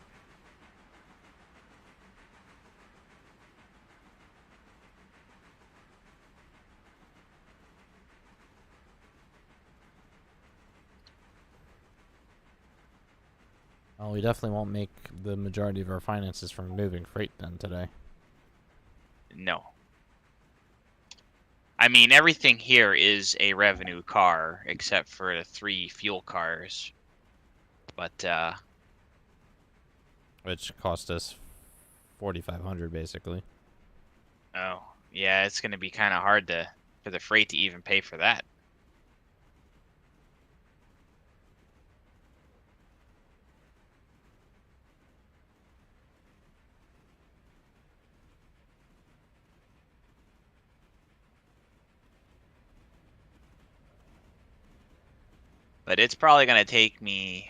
Well, we definitely won't make the majority of our finances from moving freight then today. No. I mean, everything here is a revenue car, except for the 3 fuel cars. But, Which cost us $4,500 basically. oh, yeah, it's going to be kind of hard for the freight to even pay for that. But it's probably going to take me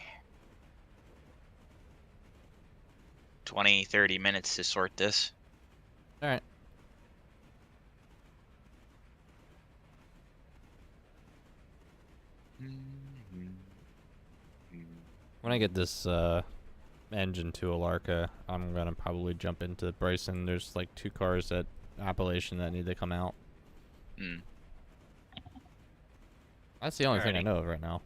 20, 30 minutes to sort this. Alright. When I get this engine to ALARKA, I'm gonna probably jump into Bryson. There's like 2 cars at Appalachian that need to come out. Hmm. That's the only thing I Alrighty. know of right now.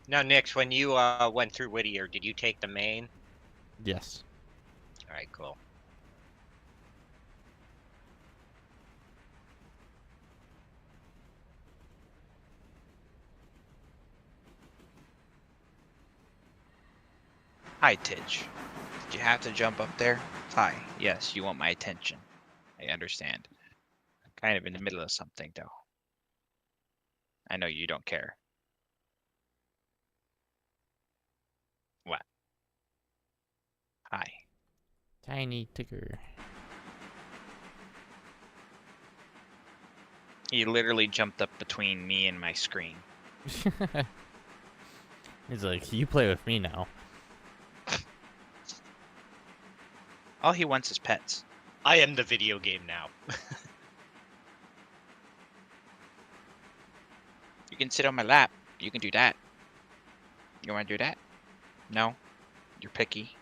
Now, Nix, when you went through Whittier, did you take the main? Yes. All right, cool. Hi, Tidge. Did you have to jump up there? Hi. Yes, you want my attention. I understand. I'm kind of in the middle of something, though. I know you don't care. What? Hi. Tiny ticker. He literally jumped up between me and my screen. He's like, you play with me now. All he wants is pets. I am the video game now. You can sit on my lap. You can do that. You want to do that? No? You're picky.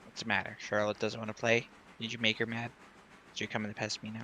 What's the matter? Charlotte doesn't want to play? Did you make her mad? Did you coming to pest me now?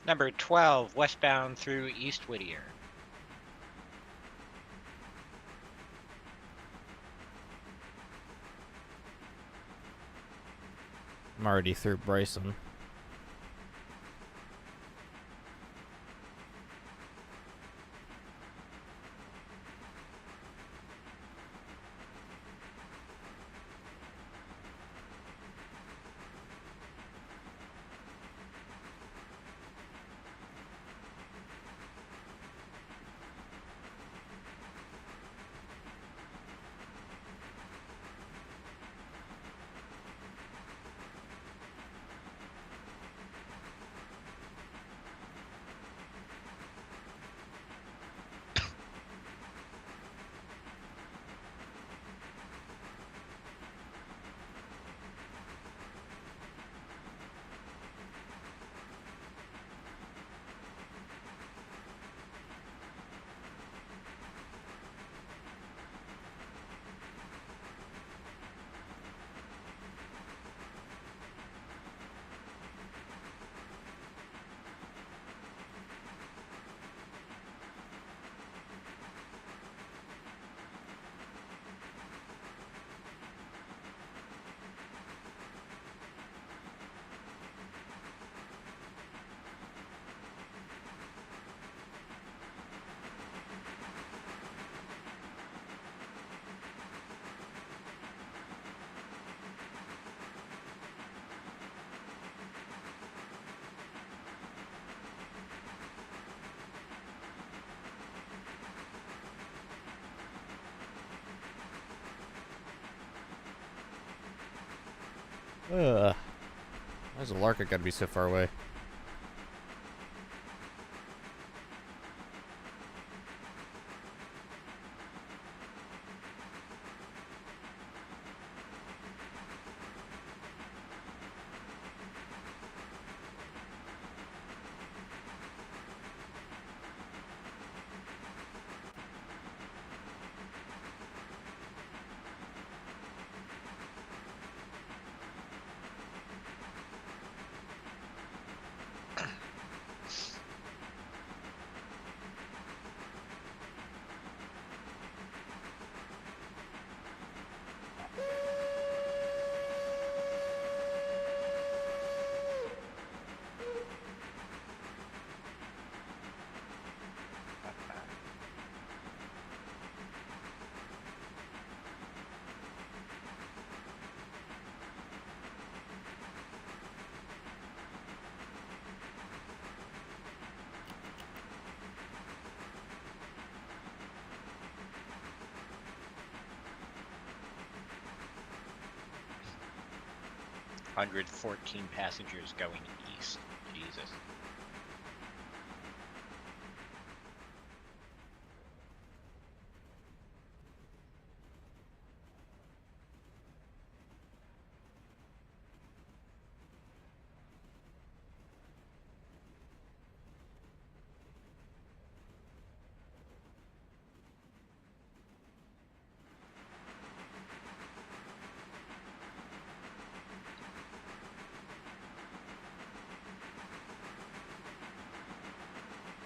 Number 12, westbound through East Whittier. I'm already through Bryson. Ugh. Why does ALARKA gotta be so far away? 414 passengers going east. Jesus.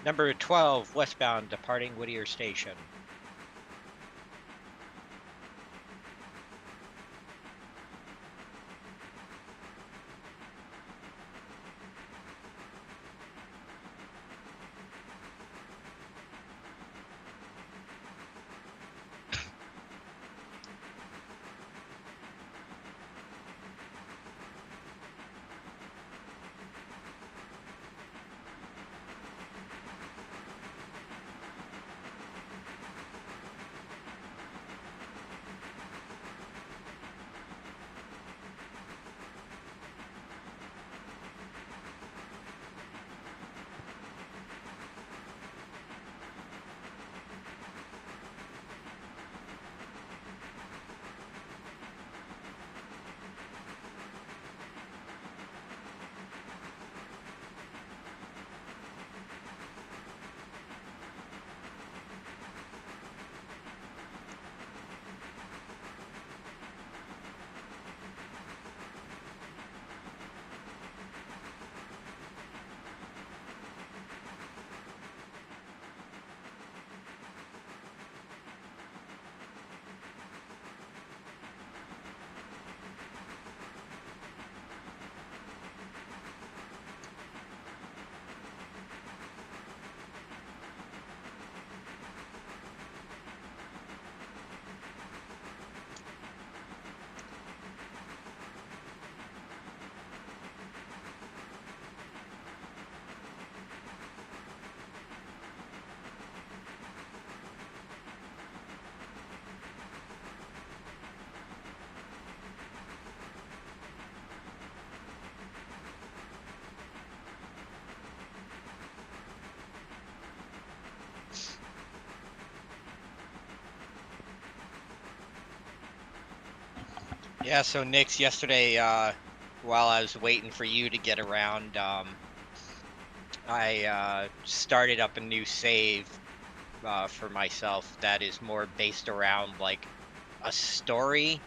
Number 12, westbound, departing Whittier Station. Yeah, so Nix, yesterday, while I was waiting for you to get around, I started up a new save for myself that is more based around like a story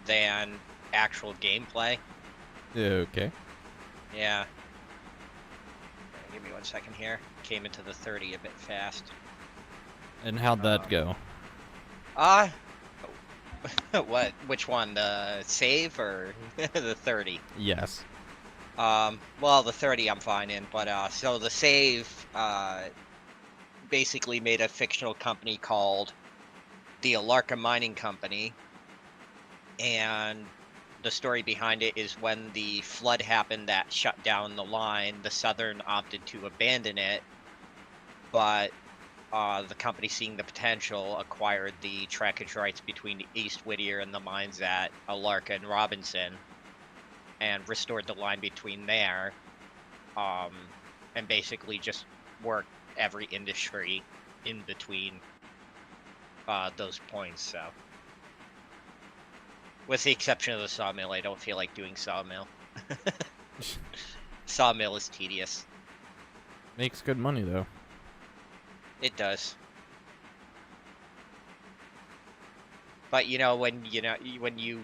than actual gameplay. Okay. Yeah. Give me 1 second here. Came into the 30 a bit fast. And how'd that go? What? Which one? The save or the 30? Yes. Well, the 30 I'm fine in, but so the save basically made a fictional company called the ALARKA Mining Company, and the story behind it is when the flood happened that shut down the line, the Southern opted to abandon it, but the company, seeing the potential, acquired the trackage rights between East Whittier and the mines at Alarka and Robinson, and restored the line between there, and basically just worked every industry in between those points. So, with the exception of the sawmill, I don't feel like doing sawmill. Sawmill is tedious. Makes good money though. It does. But when you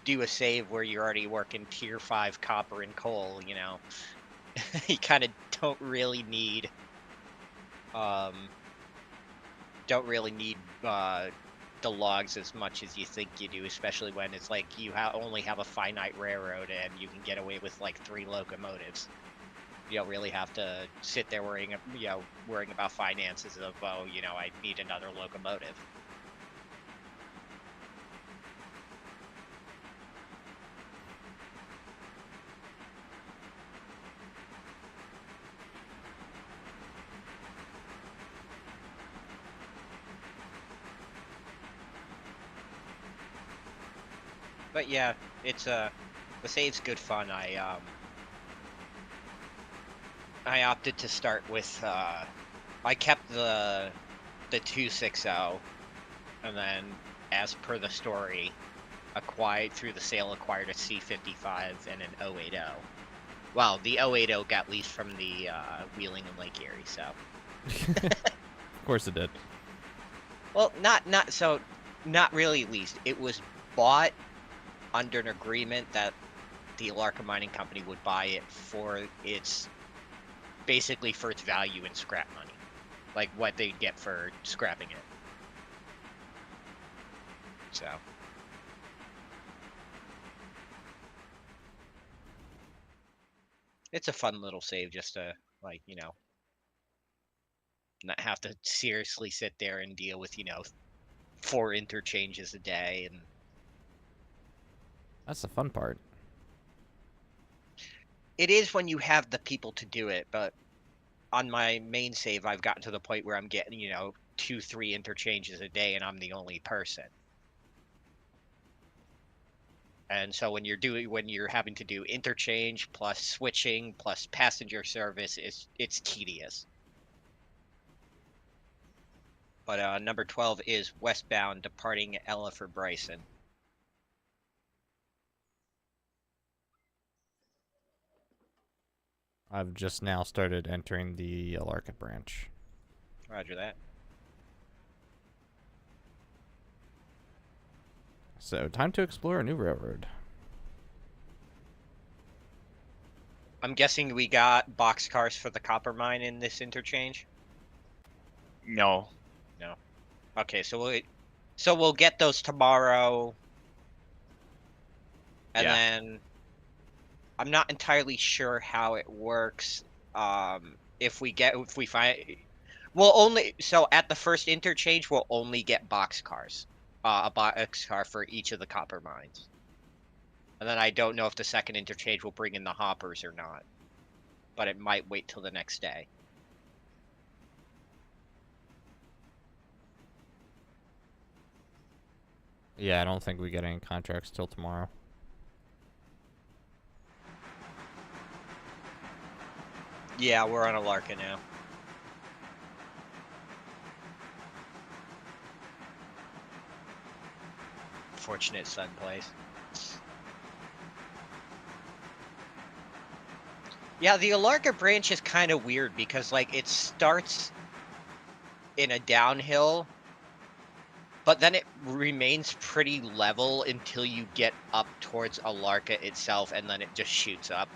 do a save where you're already working tier 5 copper and coal, you kind of don't really need the logs as much as you think you do, especially when it's like you only have a finite railroad and you can get away with like 3 locomotives. You don't really have to sit there worrying about finances of, I need another locomotive. But yeah, it's The save's good fun. I opted to start with I kept the 260, and then as per the story, through the sale acquired a C55 and an 080. Well, the 080 got leased from the Wheeling and Lake Erie, so. Of course it did. Well, not really leased. It was bought under an agreement that the ALARKA mining company would buy it for its value in scrap money, like what they'd get for scrapping it. So. It's a fun little save just to, like, not have to seriously sit there and deal with, 4 interchanges a day. And That's the fun part. it is when you have the people to do it, but on my main save, I've gotten to the point where I'm getting, 2-3 interchanges a day and I'm the only person. And so when you're having to do interchange plus switching plus passenger service, it's tedious. But number 12 is Westbound departing Ella for Bryson. I've just now started entering the ALARKA branch. Roger that. So, time to explore a new railroad. I'm guessing we got boxcars for the copper mine in this interchange? No. No. Okay, so we'll get those tomorrow. And Yeah. then I'm not entirely sure how it works. If we find so at the first interchange we'll only get boxcars. A boxcar for each of the copper mines. And then I don't know if the second interchange will bring in the hoppers or not. But it might wait till the next day. Yeah, I don't think we get any contracts till tomorrow. Yeah, we're on ALARKA now. Fortunate son place. Yeah, the ALARKA branch is kind of weird because, like, it starts in a downhill, but then it remains pretty level until you get up towards ALARKA itself, and then it just shoots up.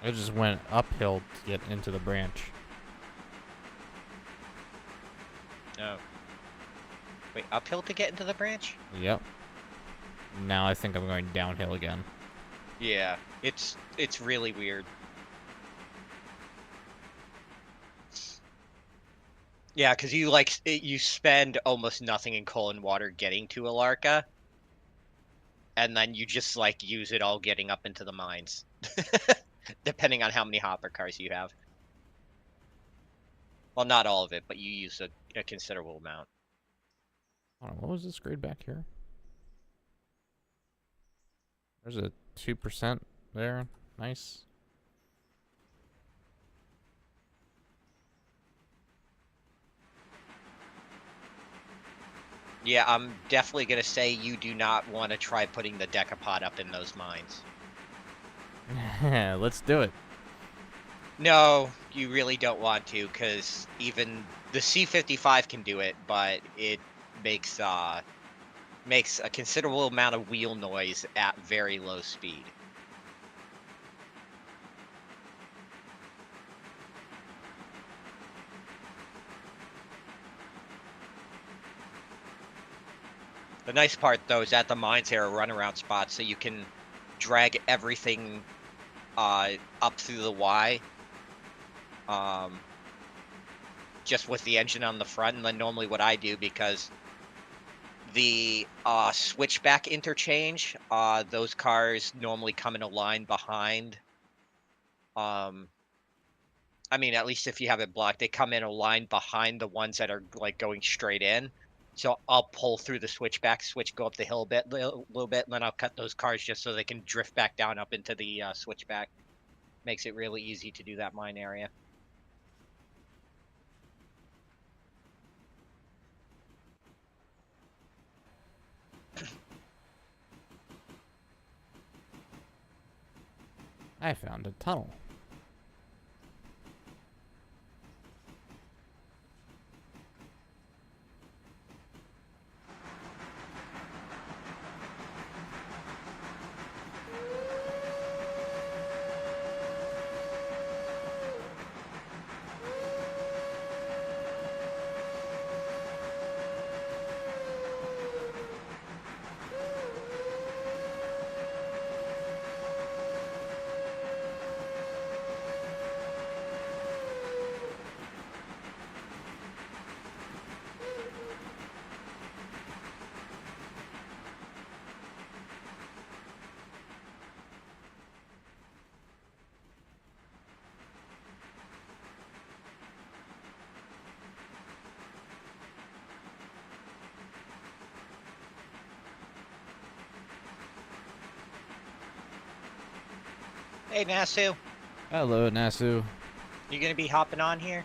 It just went uphill to get into the branch. Oh. Wait, uphill to get into the branch? Yep. Now I think I'm going downhill again. Yeah, it's really weird. Yeah, because you spend almost nothing in coal and water getting to ALARKA, and then you just use it all getting up into the mines, depending on how many hopper cars you have. Well, not all of it, but you use a considerable amount. Hold on, what was this grade back here? There's a 2% there. Nice. Yeah, I'm definitely going to say you do not want to try putting the decapod up in those mines. Let's do it. No, you really don't want to, because even the C55 can do it, but it makes a considerable amount of wheel noise at very low speed. The nice part, though, is at the mines there are runaround spots, so you can drag everything up through the Y, just with the engine on the front. And then normally what I do, because the switchback interchange, those cars normally come in a line behind I mean, at least if you have it blocked, they come in a line behind the ones that are like going straight in. So I'll pull through the switchback switch, go up the hill a bit, little bit, and then I'll cut those cars just so they can drift back down up into the switchback. Makes it really easy to do that mine area. I found a tunnel. Hey, Nasu, Hello, Nasu. you gonna be hopping on here?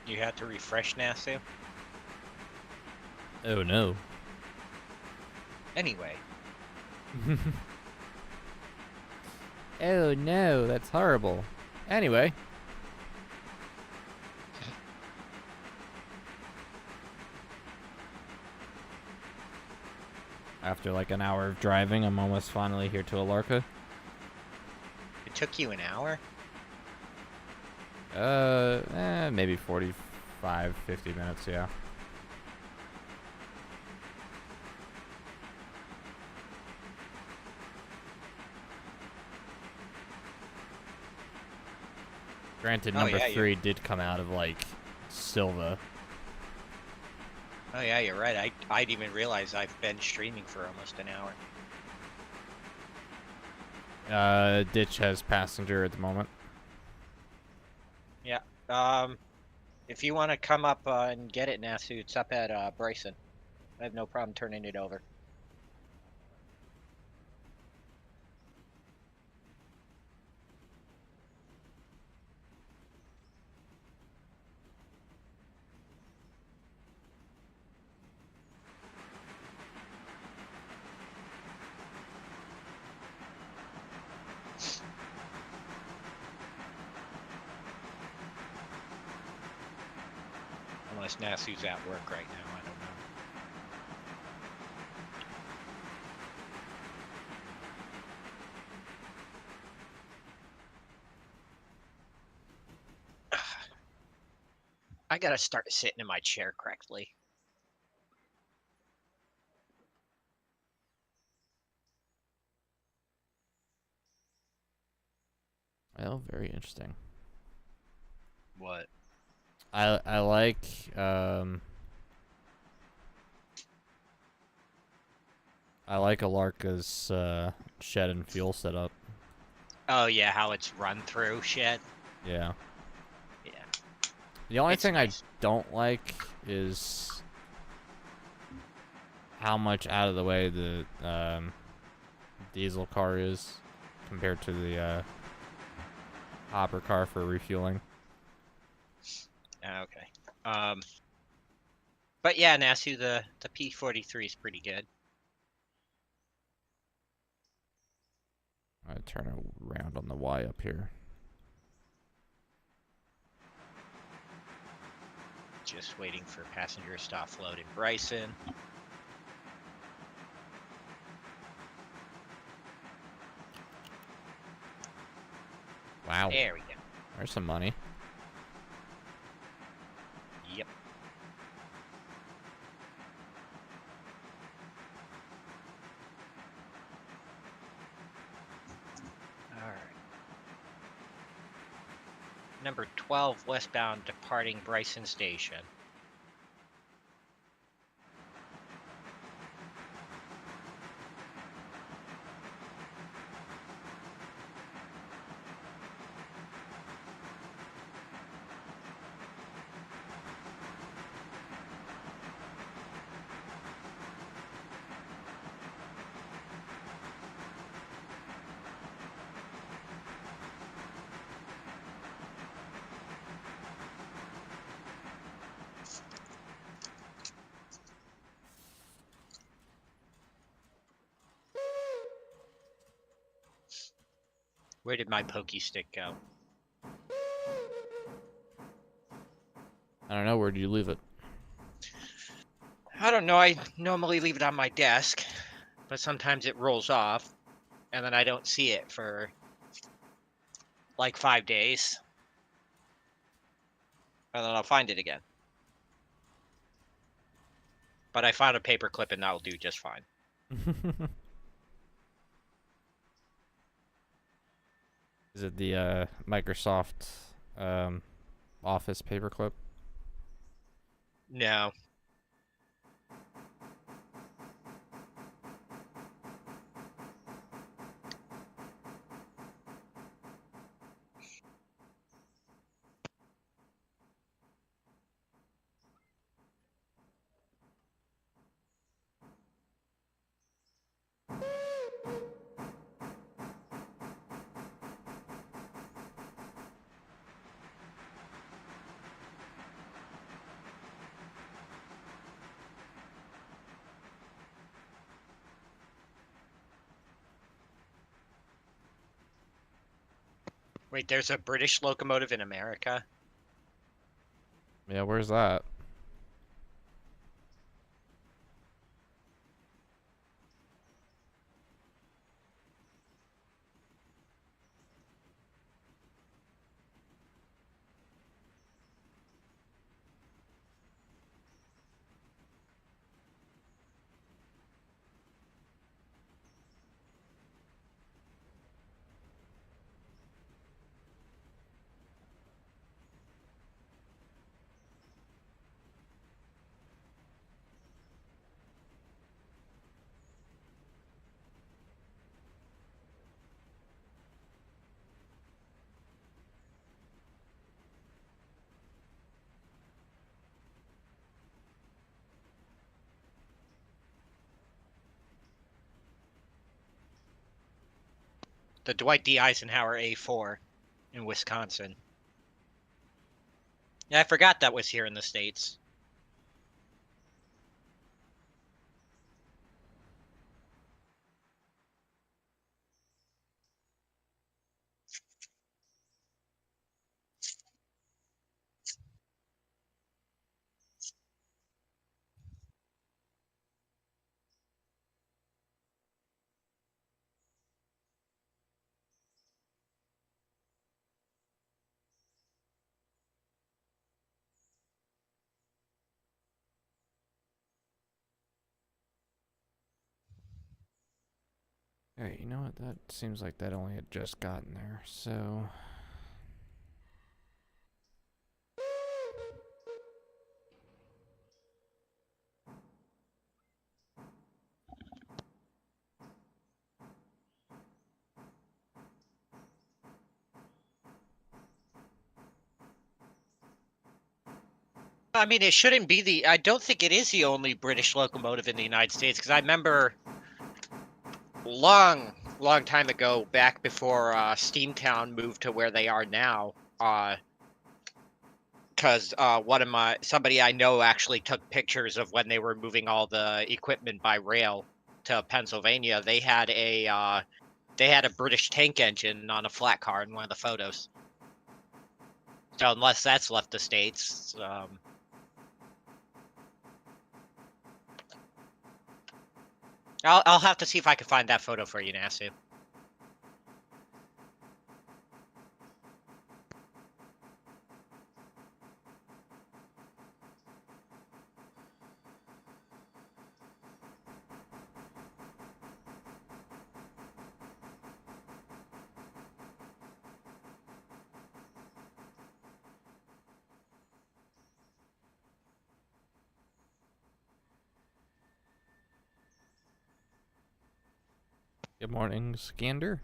You had to refresh Nasu? Oh no. Anyway, Oh no, that's horrible. Anyway. After like an hour of driving, I'm almost finally here to ALARKA. it took you an hour? Maybe 45, 50 minutes, yeah. Granted, Oh, number yeah, 3 did come out of, like, Silva. Oh yeah, you're right. I didn't even realize I've been streaming for almost an hour. Ditch has passenger at the moment. Yeah. If you want to come up and get it, Nasu, it's up at Bryson. I have no problem turning it over. Unless Nasu's at work right now, I don't know. I gotta start sitting in my chair correctly. Well, very interesting. What? I like, I like ALARKA's, shed and fuel setup. Oh yeah, how it's run through shit. Yeah. Yeah. The only It's thing nice. I don't like is how much out of the way the diesel car is compared to the hopper car for refueling. Okay. But yeah, Nasu, the P43 is pretty good. I turn around on the Y up here. Just waiting for passengers to offload in Bryson. Wow. There we go. There's some money. Yep. All right. Number 12, westbound, departing Bryson Station. Where did my pokey stick go? I don't know. Where did you leave it? I don't know. I normally leave it on my desk, but sometimes it rolls off, and then I don't see it for like 5 days. And then I'll find it again. But I found a paper clip, and that'll do just fine. Is it the Microsoft Office paperclip? No. Wait, there's a British locomotive in America? Yeah, where's that? The Dwight D. Eisenhower A4 in Wisconsin. Yeah, I forgot that was here in the States. Hey, you know what? That seems like that only had just gotten there, so... I mean, it shouldn't be the... I don't think it is the only British locomotive in the United States, because I remember long long time ago, back before Steamtown moved to where they are now, because somebody I know actually took pictures of when they were moving all the equipment by rail to Pennsylvania. They had a British tank engine on a flat car in one of the photos. So unless that's left the States, I'll have to see if I can find that photo for you, Nasu. Good morning, Scander.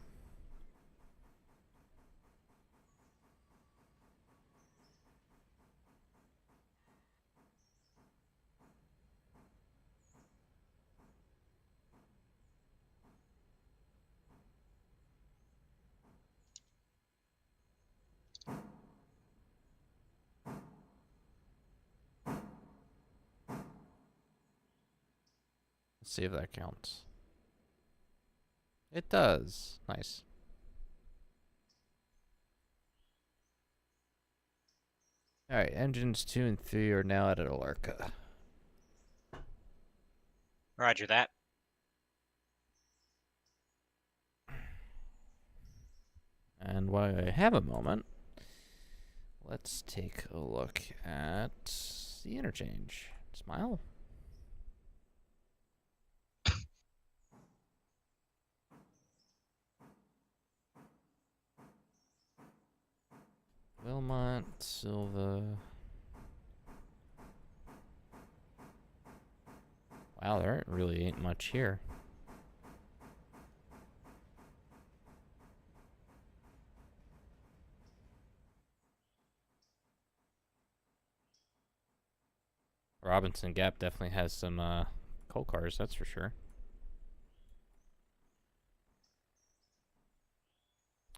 Let's see if that counts. It does. Nice. Alright, engines 2 and 3 are now at ALARKA. Roger that. And while I have a moment, let's take a look at the interchange. Smile. Wilmot, Silva. Wow, there really ain't much here. Robinson Gap definitely has some coal cars, that's for sure.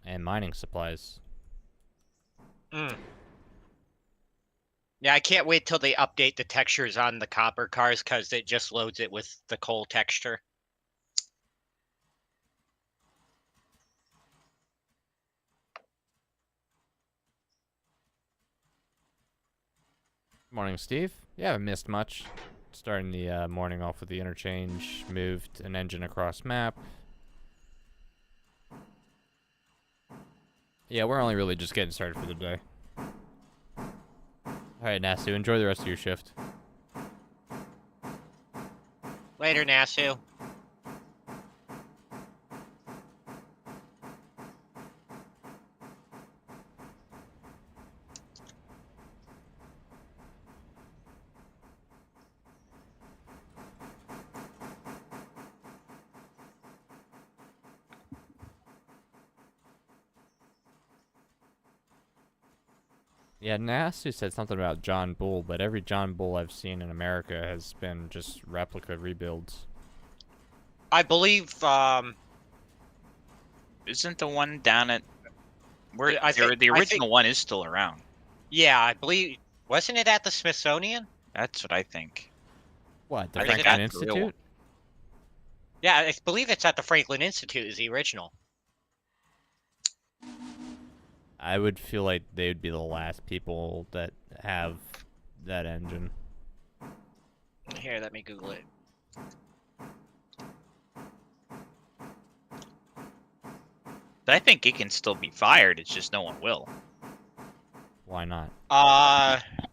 And mining supplies. Yeah, I can't wait till they update the textures on the copper cars because it just loads it with the coal texture. Morning, Steve. You haven't missed much. Starting the morning off with the interchange, moved an engine across map. Yeah, we're only really just getting started for the day. Alright, Nasu, enjoy the rest of your shift. Later, Nasu. Yeah, Nasu said something about John Bull, but every John Bull I've seen in America has been just replica rebuilds. I believe Isn't the one down at where I think- the I original think- one is still around? yeah, I believe wasn't it at the Smithsonian? That's what I think. What, the I think Franklin that's the real Institute? one. Yeah, I believe it's at the Franklin Institute is the original. I would feel like they would be the last people that have that engine. Here, let me Google it. But I think it can still be fired. It's just no one will Why not?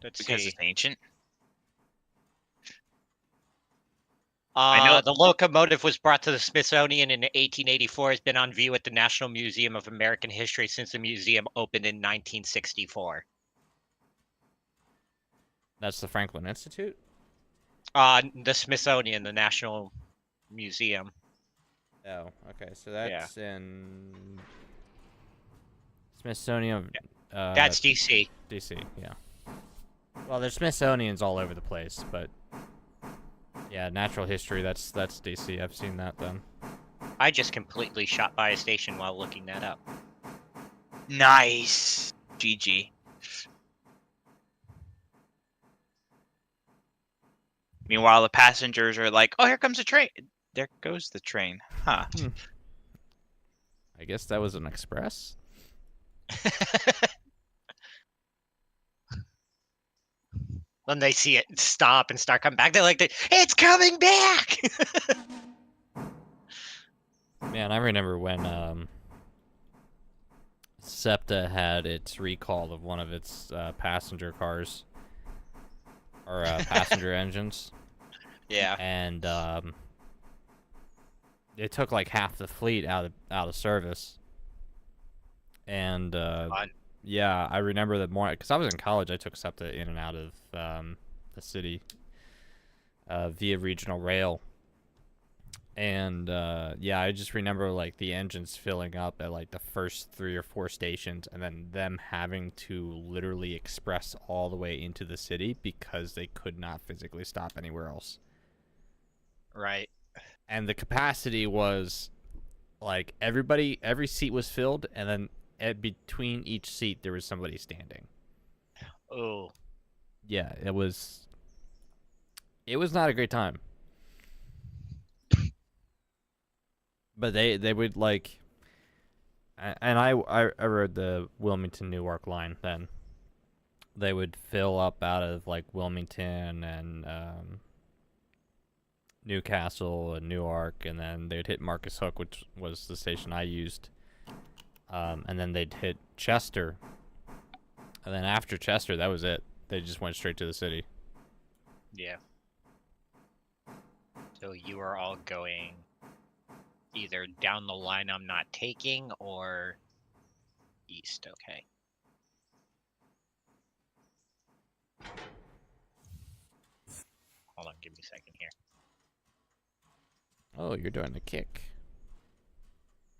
Let's because see. it's ancient. I know- The locomotive was brought to the Smithsonian in 1884. Has been on view at the National Museum of American History since the museum opened in 1964. That's the Franklin Institute? The Smithsonian, the National Museum. Oh, okay. So that's in Smithsonian. That's DC. DC, yeah. Well, there's Smithsonian's all over the place, but yeah, natural history. That's DC. I've seen that then. I just completely shot by a station while looking that up. Nice. GG. Meanwhile, the passengers are like, "Oh, here comes a train. There goes the train." Huh. I guess that was an express. Then they see it stop and start coming back. They're like, "It's coming back!" Man, I remember when SEPTA had its recall of one of its passenger cars or passenger engines, Yeah. and it took like half the fleet out of service. And Fun. yeah, I remember the morning because I was in college. I took SEPTA in and out of the city via regional rail. And yeah, I just remember like the engines filling up at like the first 3 or 4 stations, and then them having to literally express all the way into the city because they could not physically stop anywhere else. Right. And the capacity was like every seat was filled, and then between each seat there was somebody standing. Oh. Yeah, it was not a great time. But they would like, and I rode the Wilmington Newark line then. They would fill up out of like Wilmington and Newcastle and Newark, and then they'd hit Marcus Hook, which was the station I used, and then they'd hit Chester, and then after Chester, that was it. They just went straight to the city. Yeah. So you are all going either down the line I'm not taking or east. Okay. Hold on, give me a second here. Oh, you're doing a kick.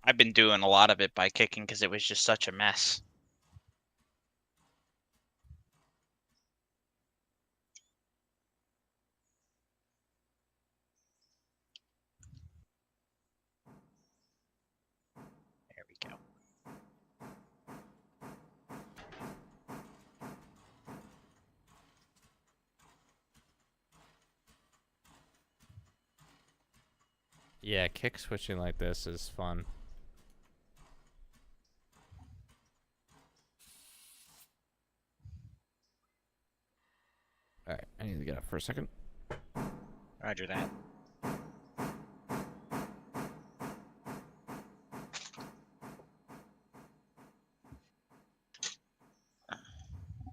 I've been doing a lot of it by kicking because it was just such a mess. There we go. Yeah, kick switching like this is fun. Alright, I need to get up for a second. Roger that.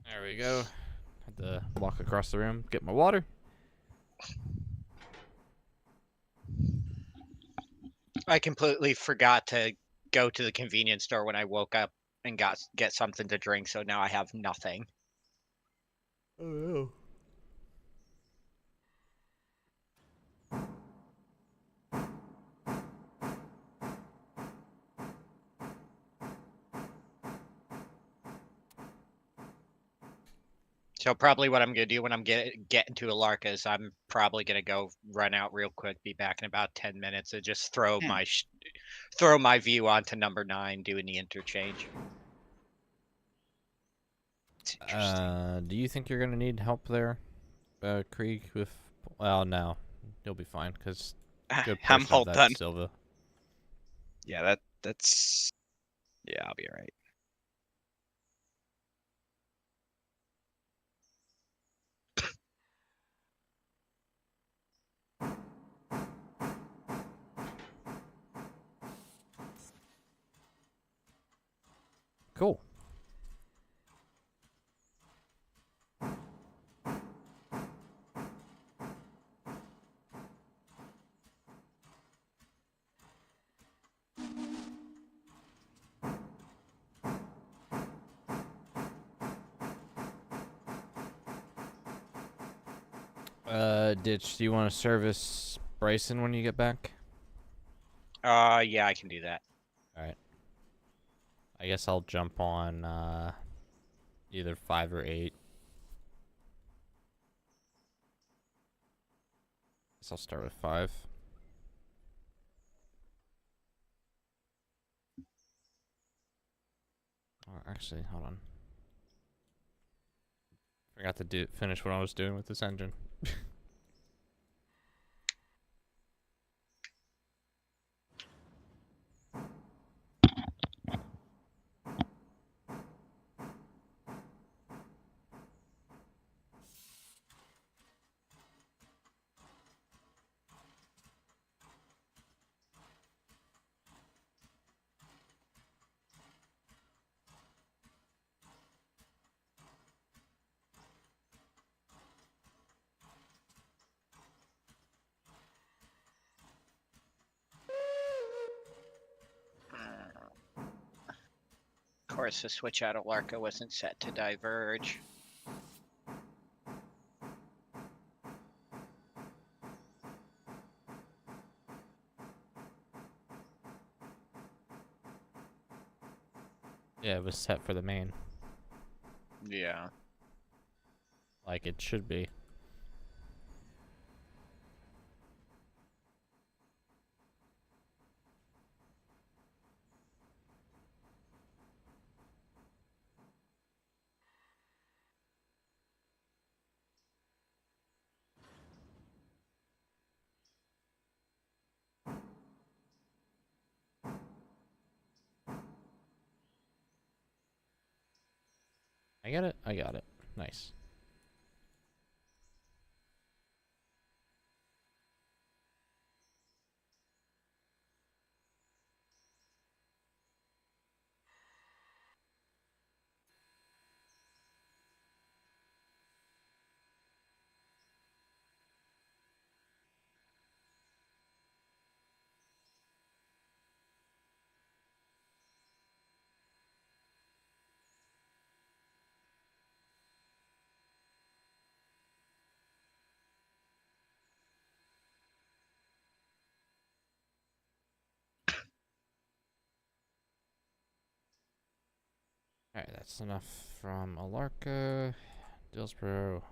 There we go. Had to walk across the room, get my water. I completely forgot to go to the convenience store when I woke up and get something to drink, so now I have nothing. Oh no. So probably what I'm gonna do when I'm getting to ALARKA is I'm probably gonna go run out real quick, be back in about 10 minutes, and just throw my view onto number 9, doing the interchange. It's interesting. Do you think you're gonna need help there, Krieg? With well, no, you'll be fine because good I'm portion all of that's done. Silva. Yeah, that's. Yeah, I'll be alright. Cool. Ditch, do you want to service Bryson when you get back? Yeah, I can do that. Alright. I guess I'll jump on either 5 or 8. Guess I'll start with 5. actually, hold on. Forgot to finish what I was doing with this engine. Of course, the switch out of ALARKA wasn't set to diverge. Yeah, it was set for the main. Yeah. Like it should be. I got it. I got it. Nice. Alright, that's enough from ALARKA. Dillsboro.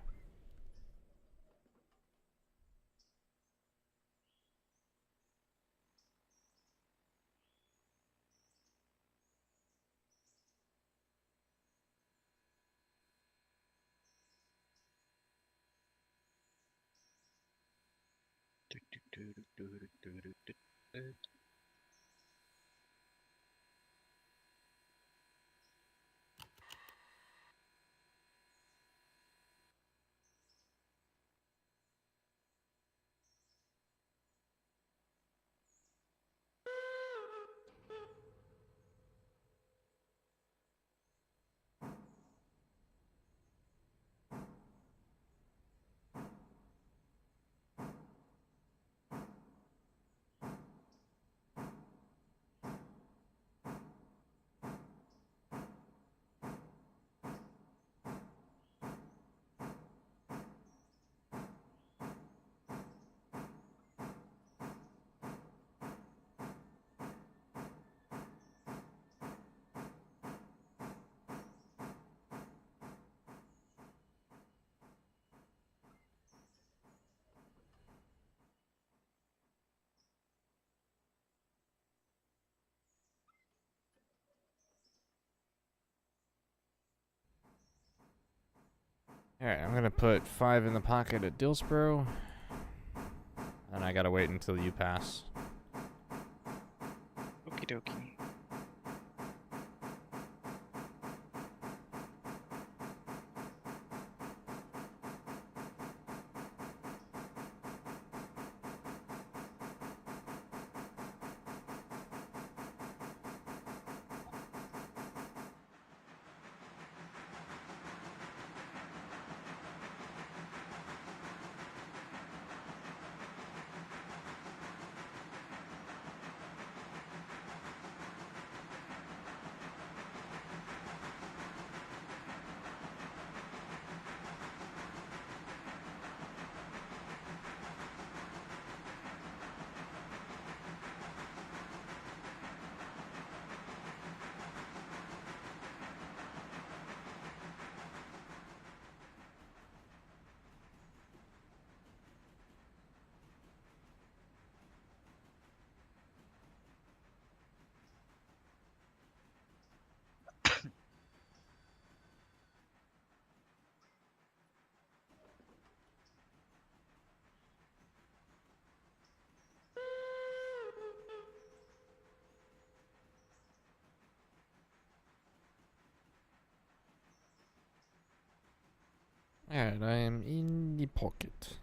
Alright, I'm gonna put 5 in the pocket at Dillsboro. And I gotta wait until you pass. Okie dokie. Alright, I am in the pocket.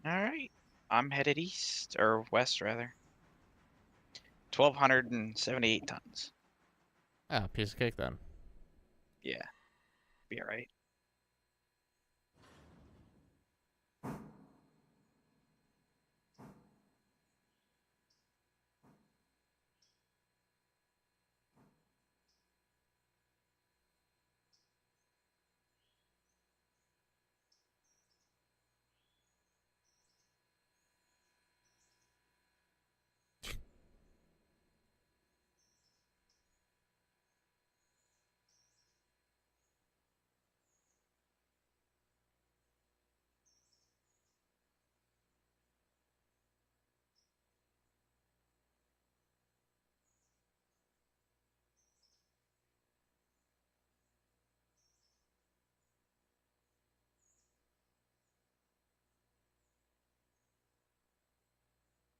All right. I'm headed east or west rather. 1,278 tons. Ah, piece of cake then. Yeah, be all right.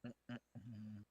Mhm.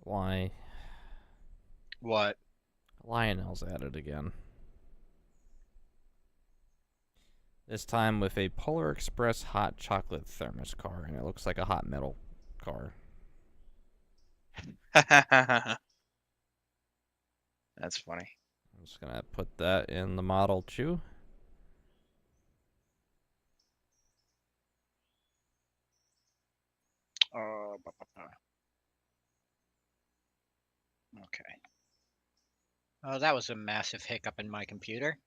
Why? What? Lionel's at it again. This time with a Polar Express hot chocolate thermos car, and it looks like a hot metal car. That's funny. I'm just gonna put that in the Model 2. Okay. Oh, that was a massive hiccup in my computer.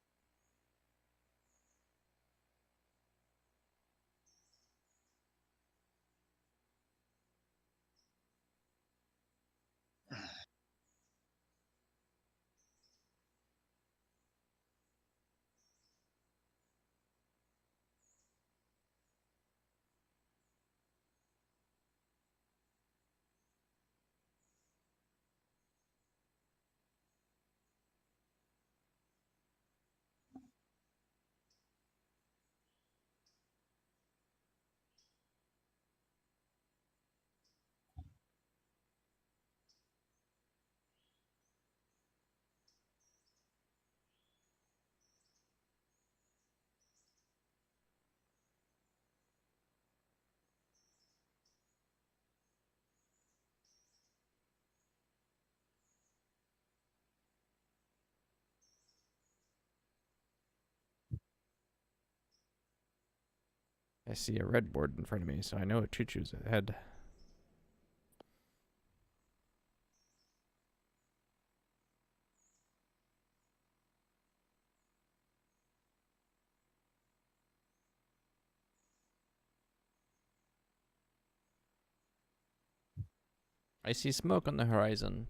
I see a red board in front of me, so I know a choo-choo's ahead. I see smoke on the horizon.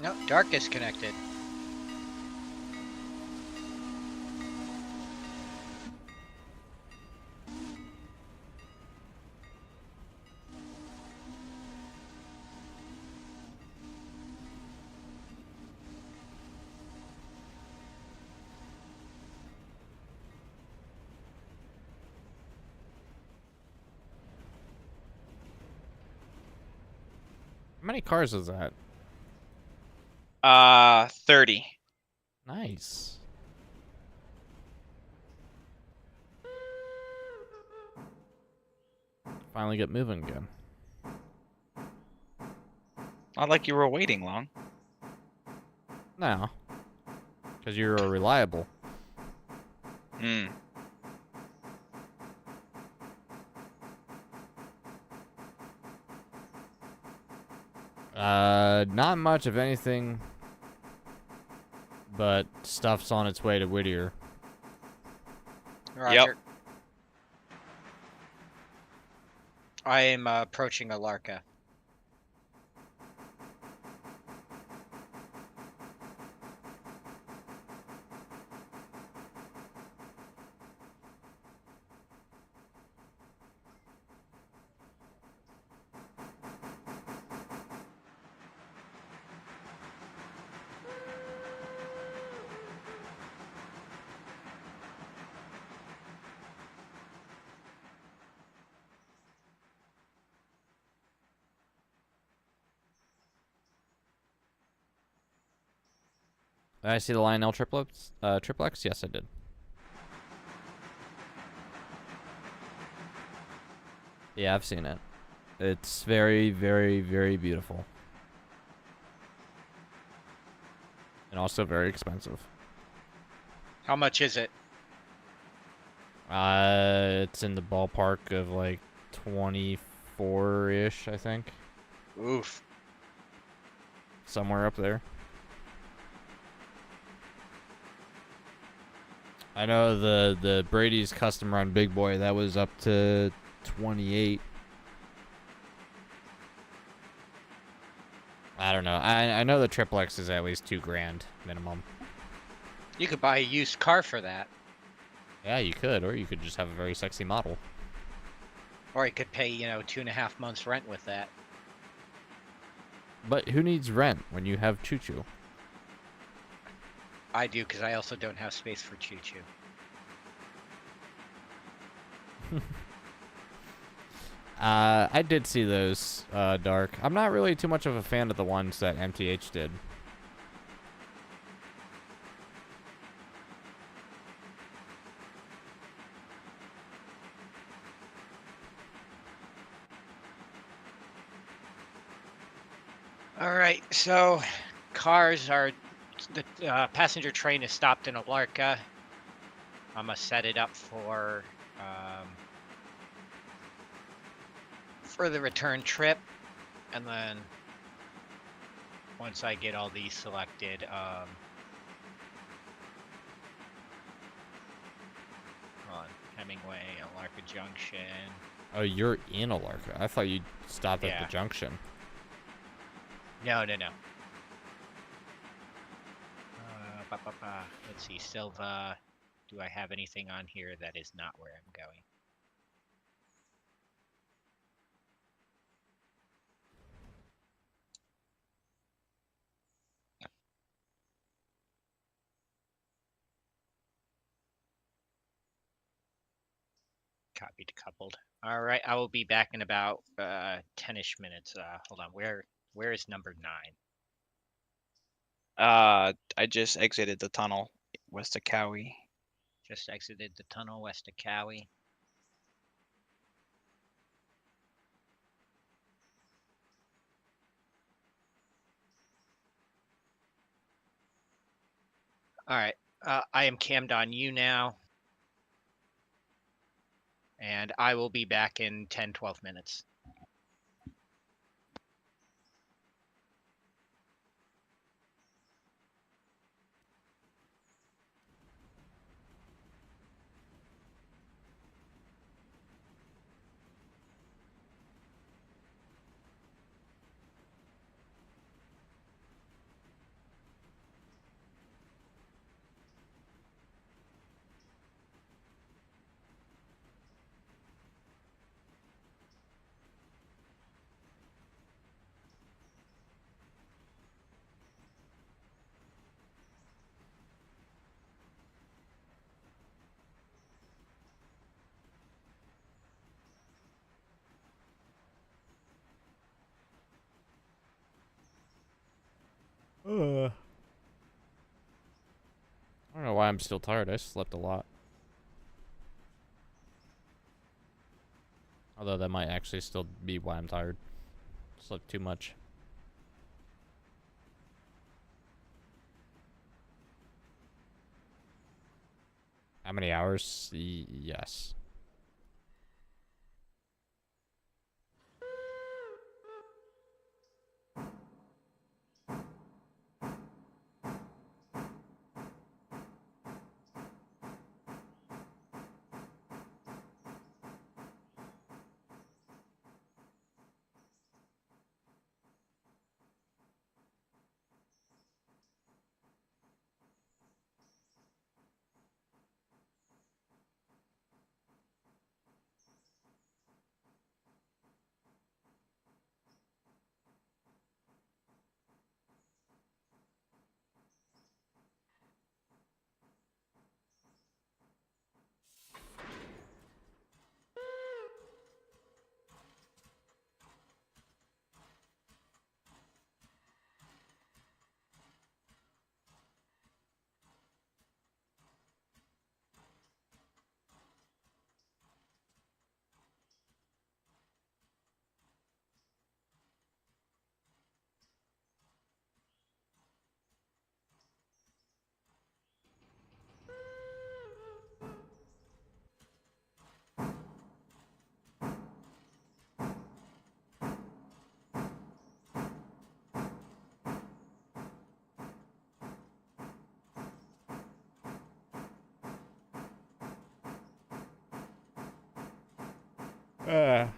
No, Dark is connected. How many cars is that? 30. Nice. Finally get moving again. Not like you were waiting long. No. Because you're reliable. Hmm. Not much of anything, but stuff's on its way to Whittier. Roger. I am approaching Alarka. Did I see the Lionel triplex? Triplex? Yes, I did. Yeah, I've seen it. It's very, very, very beautiful. And also very expensive. How much is it? It's in the ballpark of like 24-ish, I think. Oof. Somewhere up there. I know the Brady's custom run Big Boy, that was up to 28. I don't know. I know the triplex is at least $2,000 minimum. You could buy a used car for that. Yeah, you could, or you could just have a very sexy model. Or you could pay, 2.5 months rent with that. But who needs rent when you have Choo Choo? I do, because I also don't have space for Choo Choo. I did see those, Dark. I'm not really too much of a fan of the ones that MTH did. All right, so cars are... The passenger train is stopped in Alarka. I'm going to set it up for the return trip. And then once I get all these selected, hold on, Hemingway, Alarka Junction. Oh, you're in Alarka. I thought you stopped at Yeah. the junction. No. Let's see, Silva. Do I have anything on here that is not where I'm going? Copy decoupled. All right, I will be back in about 10-ish minutes. Hold on, where Where is number 9? I just exited the tunnel west of Cowie. Just exited the tunnel west of Cowie. All right. I am cammed on you now. And I will be back in 10, 12 minutes. I don't know why I'm still tired. I slept a lot. Although that might actually still be why I'm tired. Slept too much. How many hours? Yes. Yeah.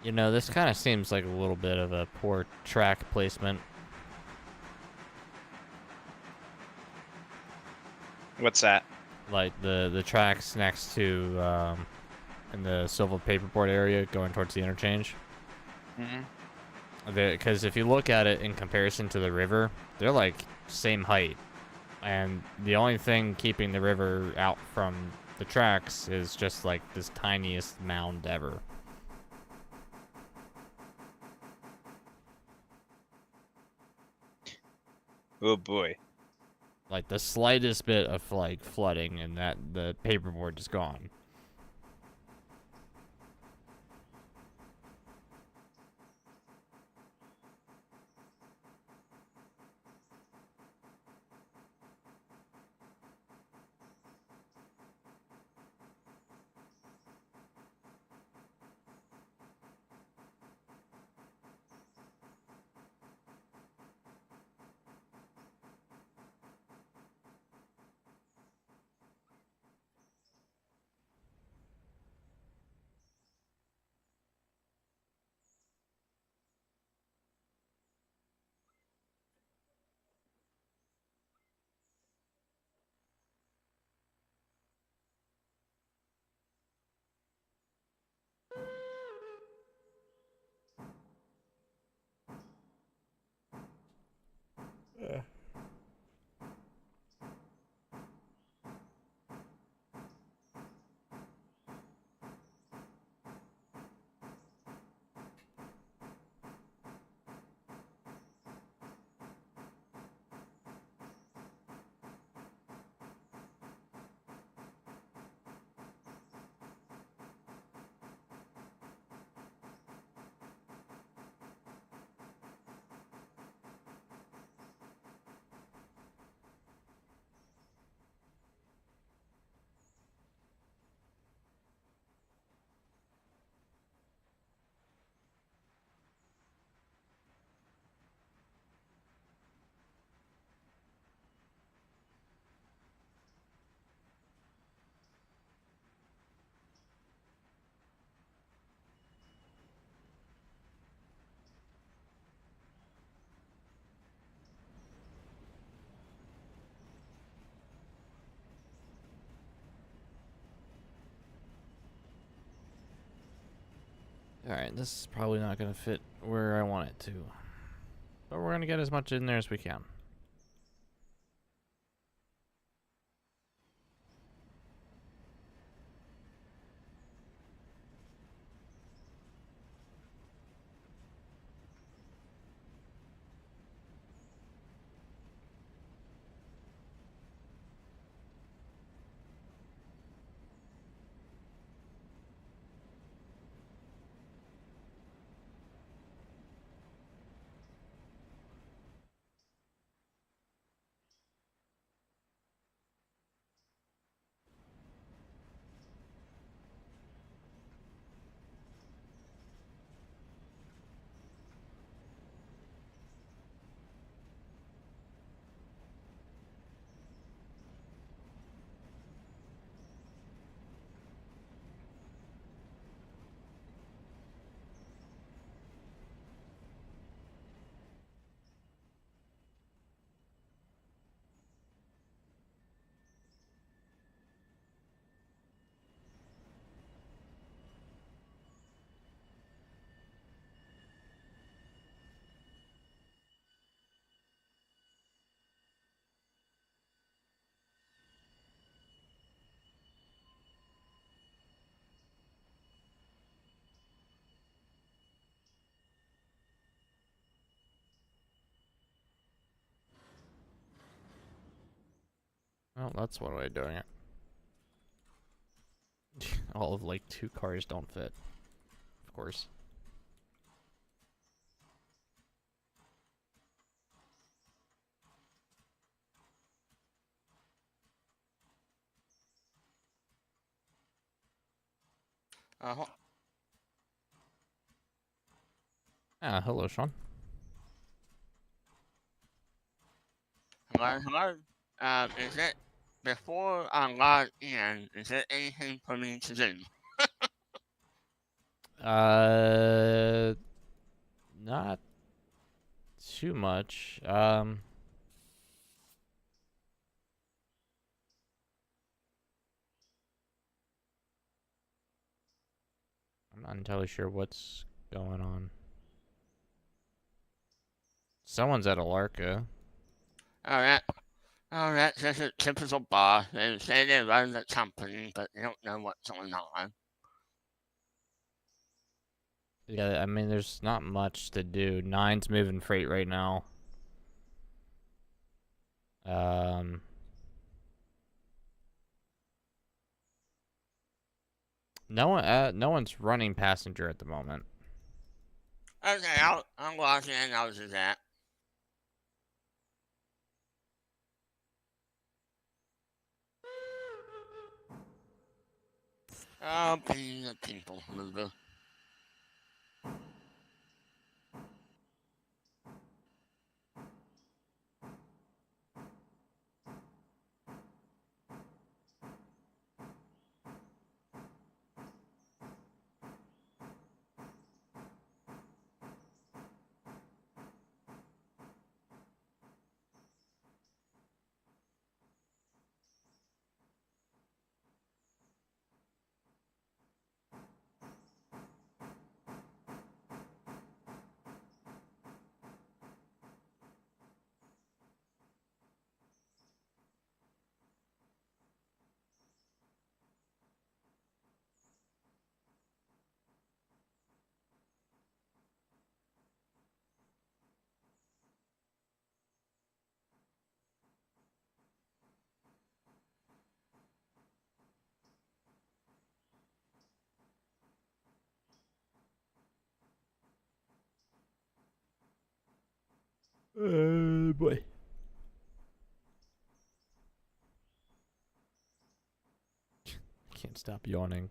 You know, this kind of seems like a little bit of a poor track placement. What's that? Like the tracks next to in the Silva paperboard area going towards the interchange. Mm-hmm. Because if you look at it in comparison to the river, they're like same height, and the only thing keeping the river out from the tracks is just like this tiniest mound ever. Oh boy. Like the slightest bit of like flooding, and that the paperboard is gone. Alright, this is probably not going to fit where I want it to. But we're going to get as much in there as we can. Well, that's one way of doing it. All of like 2 cars don't fit. Of course. Ah, hello, Sean. Hello, hello. Is it before I log in? Is there anything for me to do? Not too much. I'm not entirely sure what's going on. Someone's at ALARKA. Oh, that's just a typical bar. They say they run the company, but they don't know what's going on. Yeah, I mean, there's not much to do. 9's moving freight right now. No one's running passenger at the moment. Okay, I'll log in. I'll do that. Oh, be the people mover. Boy. Can't stop yawning.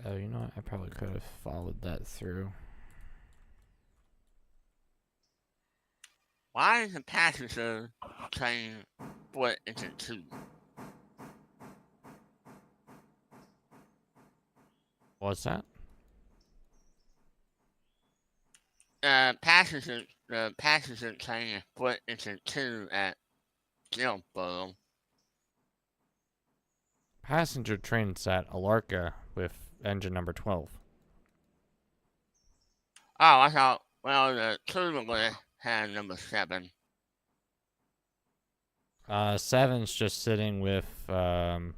Oh, you know what? I probably could have followed that through. Why is the passenger train split into two? What's that? The passenger train is split into two at Gilbert. Passenger train's at ALARKA with engine number 12. Oh, I thought, well, the two had number 7. 7's just sitting with some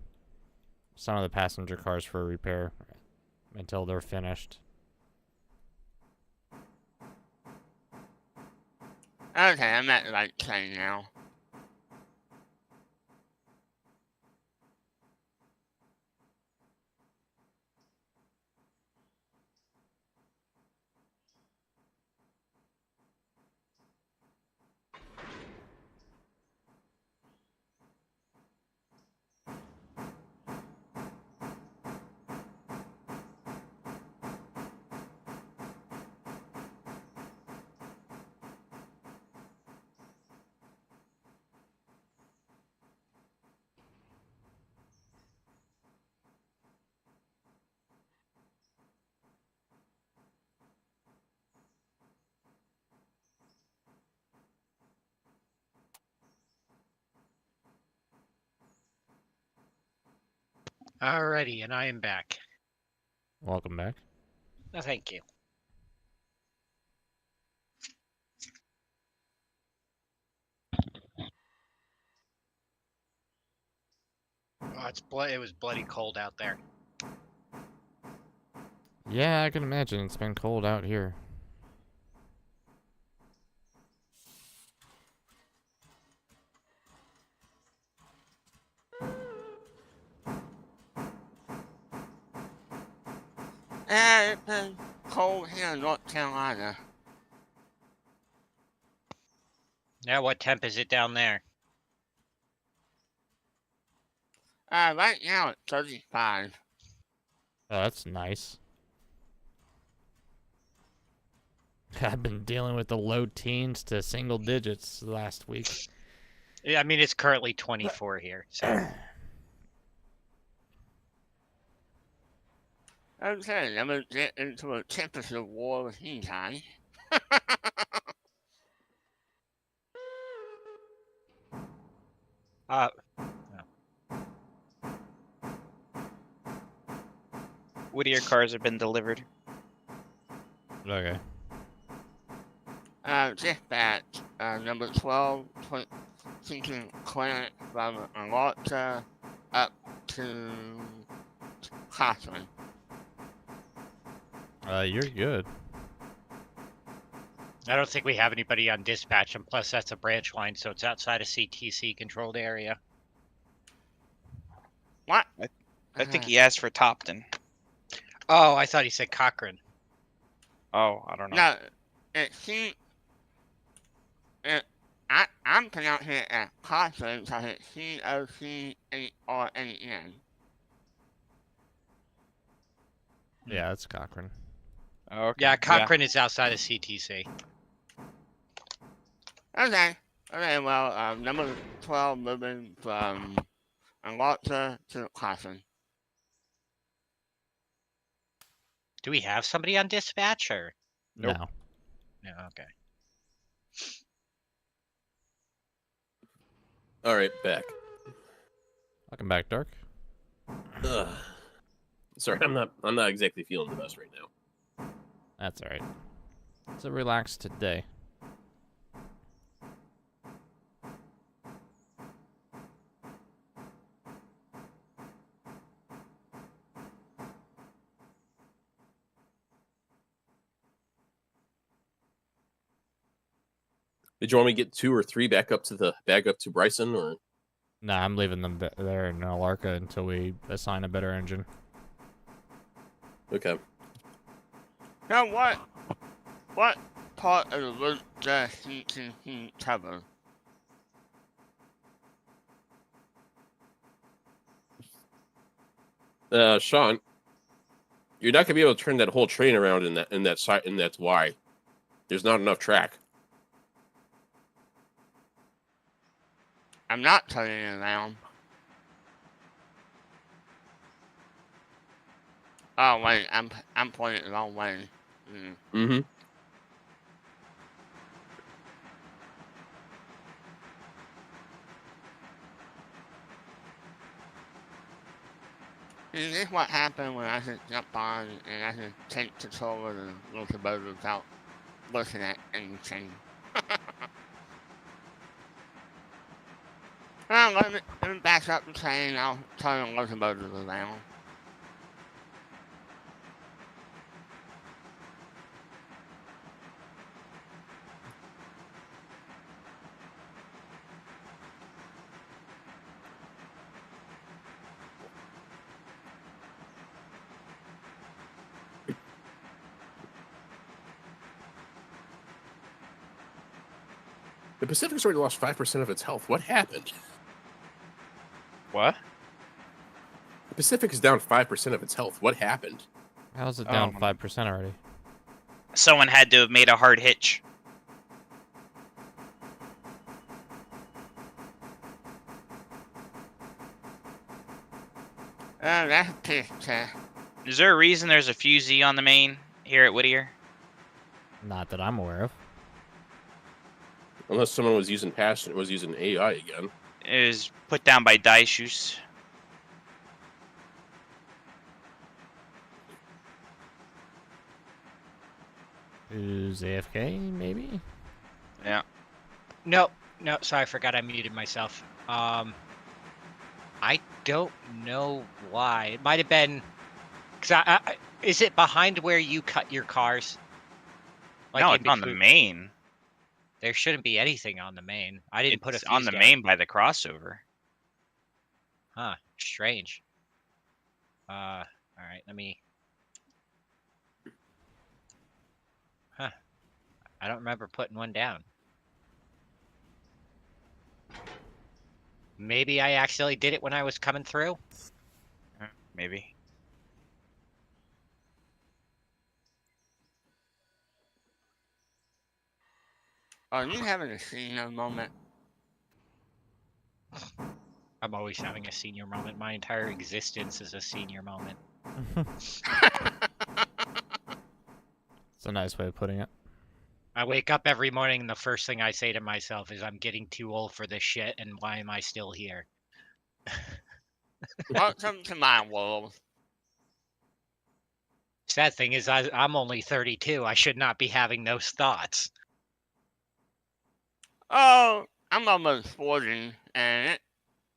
of the passenger cars for repair until they're finished. Okay, I'm at the right train now. Alrighty, and I am back. Welcome back. No, thank you. Oh, it was bloody cold out there. Yeah, I can imagine. It's been cold out here. It's been cold here in North Carolina. Now, what temp is it down there? Right now it's 35. Oh, that's nice. I've been dealing with the low teens to single digits last week. Yeah, I mean, it's currently 24 here, so. I'm saying, I'm gonna get into a temperature war with you guys. What of your cars have been delivered? Okay. Dispatch, number 12, seeking clearance from ALARKA up to Cochrane. You're good. I don't think we have anybody on dispatch, and plus that's a branch line, so it's outside of CTC controlled area. What? I think he asked for Topton. Oh, I thought he said Cochrane. Oh, I don't know. No, I'm pronouncing it as Cochrane because it's COCHRAN. Yeah, that's Cochrane. Oh, okay. Yeah, Cochrane is outside of CTC. Okay, well, number 12 moving from ALARKA to Cochrane. Do we have somebody on dispatch, or? Nope. No. No, okay. All right, back. Welcome back, Dark. Ugh. Sorry, I'm not exactly feeling the best right now. That's alright. It's a relaxed day. Did you want me to get 2 or 3 back up to Bryson, or? Nah, I'm leaving them there in ALARKA until we assign a better engine. Okay. Now what part of the route does CTC cover? Sean, You're not gonna be able to turn that whole train around in that side, and that's why. There's not enough track. I'm not turning it around. Oh wait, I'm pointing it the wrong way. Mm-hmm. See, this is what happened when I just jump on and I just take control of the locomotive without looking at anything. Well, let me back up the train. I'll turn the locomotive around. The Pacific's already lost 5% of its health. What happened? What? The Pacific is down 5% of its health. What happened? How's it down 5% already? Someone had to have made a hard hitch. That's a picture. Is there a reason there's a fusee on the main here at Whittier? Not that I'm aware of. Unless someone was using AI again. It was put down by Daishus. Who's AFK, maybe? Yeah. No, sorry, I forgot I muted myself. I don't know why. It might have been... Cause is it behind where you cut your cars? Like no, in it's on the between- main. There shouldn't be anything on the main. I didn't put a It's fuse on the down. main by the crossover. Huh, strange. All right, let me... Huh. I don't remember putting one down. Maybe I accidentally did it when I was coming through? Maybe. Are you having a senior moment? I'm always having a senior moment. My entire existence is a senior moment. It's a nice way of putting it. I wake up every morning and the first thing I say to myself is I'm getting too old for this shit and why am I still here? Welcome to my world. Sad thing is I'm only 32. I should not be having those thoughts. Oh, I'm almost 40, and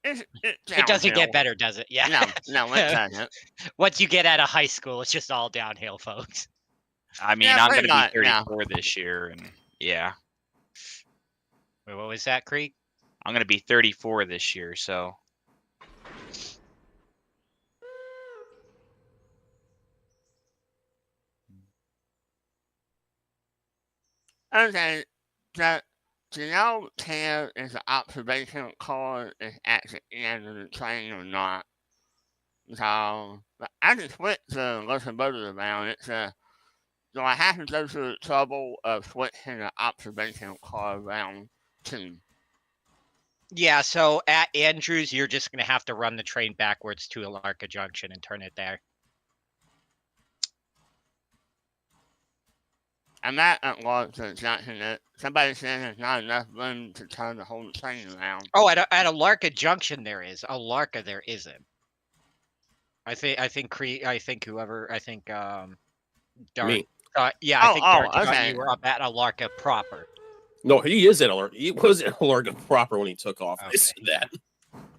it doesn't downhill. get better, does it? Yeah. No, it doesn't. Once you get out of high school, it's just all downhill, folks. I mean, Yeah, I'm pretty going to be much, 34 this year, and yeah. Wait, what was that, Krieg? I'm going to be 34 this year, so. Okay, so do y'all care if the observation car is at the end of the train or not? So, I just switched the locomotive around. So I have to go through the trouble of switching the observation car around too. Yeah, so at Andrews, you're just going to have to run the train backwards to ALARKA Junction and turn it there. I'm at ALARKA Junction. Somebody said there's not enough room to turn the whole train around. Oh, at ALARKA Junction there is. ALARKA there isn't. I think Dark. Me. Yeah, I think Dark thought okay. you were up at ALARKA proper. No, he is at ALARKA. He was at ALARKA proper when he took off. Okay. I said that.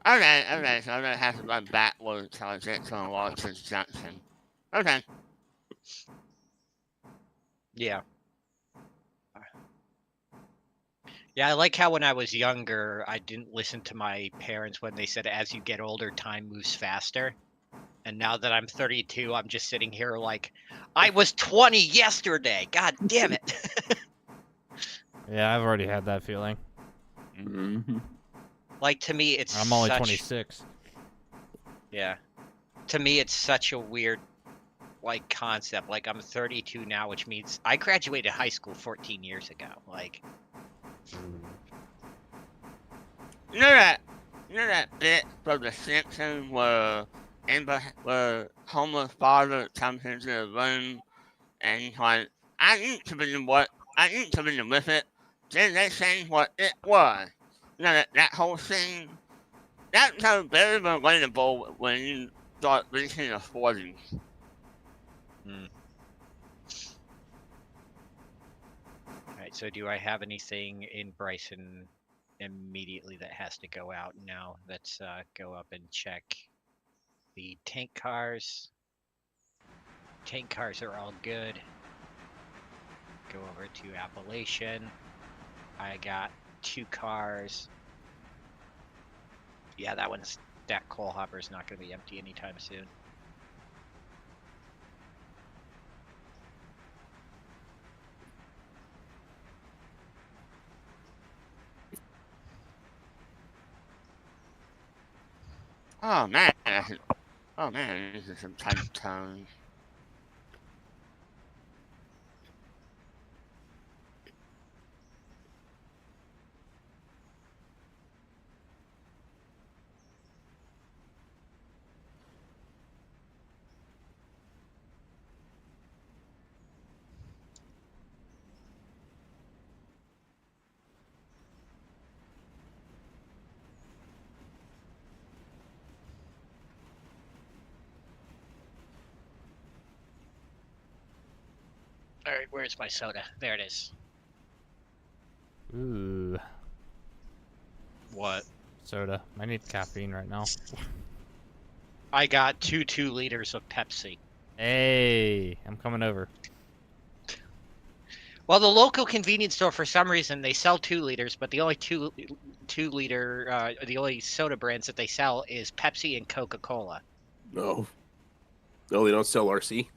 Okay, so I'm gonna have to run backwards till I get to ALARKA Junction. Okay. Yeah. Yeah, I like how when I was younger, I didn't listen to my parents when they said as you get older, time moves faster. And now that I'm 32, I'm just sitting here like, I was 20 yesterday. God damn it. Yeah, I've already had that feeling. Mm-hmm. Like, to me, it's I'm only such... 26. Yeah. To me, it's such a weird like concept. Like I'm 32 now, which means I graduated high school 14 years ago. Like, You know that bit from The Simpsons where homeless father comes into the room and he's like, I need to be with it. Then they say what it was. You know that whole scene. That's so very relatable when you start reaching the 40s. all right. So do I have anything in Bryson immediately that has to go out? No. Let's go up and check the tank cars. Tank cars are all good. Go over to Appalachian. I got 2 cars. Yeah, that coal hopper is not going to be empty anytime soon. Oh man, these are some tight tones. All right, where's my soda? There it is. Ooh, What? soda. I need caffeine right now. I got 2 liters of Pepsi. Hey, I'm coming over. Well, the local convenience store, for some reason, they sell 2 liters, but the only two liter, the only soda brands that they sell is Pepsi and Coca-Cola. No, they don't sell RC.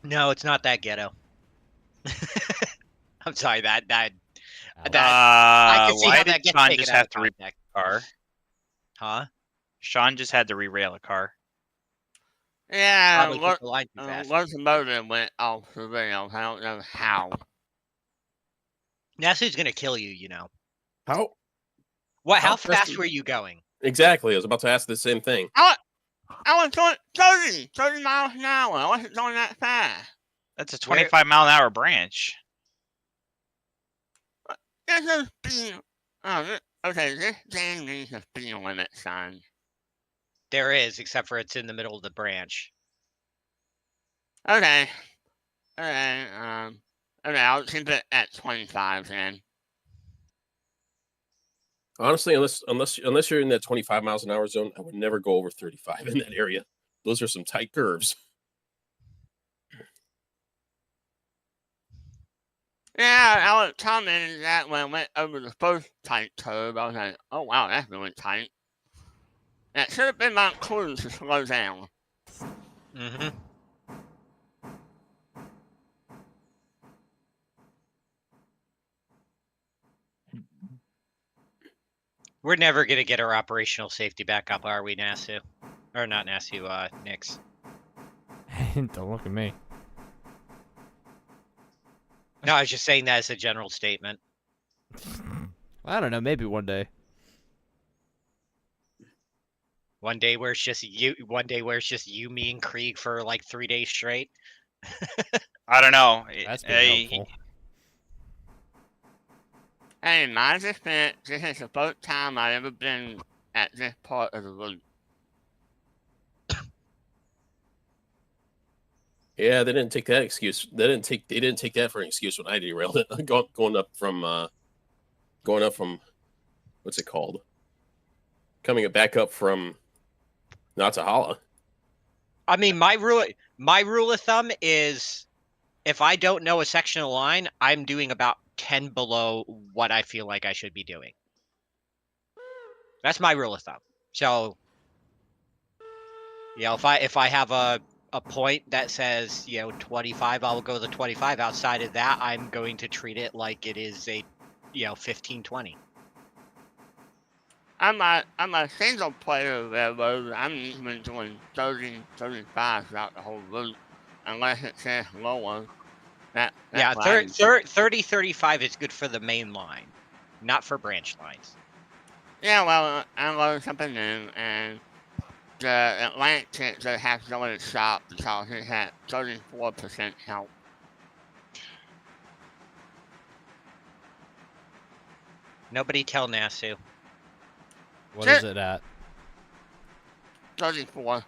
No, it's not that ghetto. I'm sorry, that I can see Why how did that gets Sean taken just out have of to re-rail context. a car? Huh? Sean just had to re-rail a car. Yeah, Probably took the line too fast. locomotive went off the rails. I don't know how. That's who's gonna kill you, you know. How? What? How How fast fast- were you going? Exactly. I was about to ask the same thing. I was going 30 miles an hour. I wasn't going that fast. That's a Where- 25-mile-an-hour branch. There's no speed. Okay, this game needs a speed limit sign. There is, except for it's in the middle of the branch. Okay, I'll keep it at 25 then. Honestly, unless you're in that 25 miles an hour zone, I would never go over 35 in that area. Those are some tight curves. Yeah, I was commenting that when I went over the first tight curve, I was like, oh wow, that's really tight. That should have been my clue to slow down. Mm-hmm. We're never gonna get our operational safety back up, are we, Nasu? Or not Nasu, Nix. Don't look at me. No, I was just saying that as a general statement. I don't know. Maybe one day. One day where it's just you, me, and Krieg for like 3 days straight. I don't know. That's been helpful. Hey, my defense, this is the first time I've ever been at this part of the route. Yeah, they didn't take that excuse. They didn't take that for an excuse when I derailed it. going up from what's it called? Coming back up from Natahala. I mean, my rule of thumb is if I don't know a sectional line, I'm doing about 10 below what I feel like I should be doing. That's my rule of thumb. So, you know, if I have a point that says, 25, I'll go the 25. Outside of that, I'm going to treat it like it is a, 15, 20. I'm a single player railroad. I'm usually doing 30, 35 throughout the whole route, unless it says lower. That's Yeah, what I use. 30, 35 is good for the main line, not for branch lines. Yeah, well, I learned something new, and the Atlantic that has to go in the shop because it had 34% help. Nobody tell Nasu. What is it at? 34.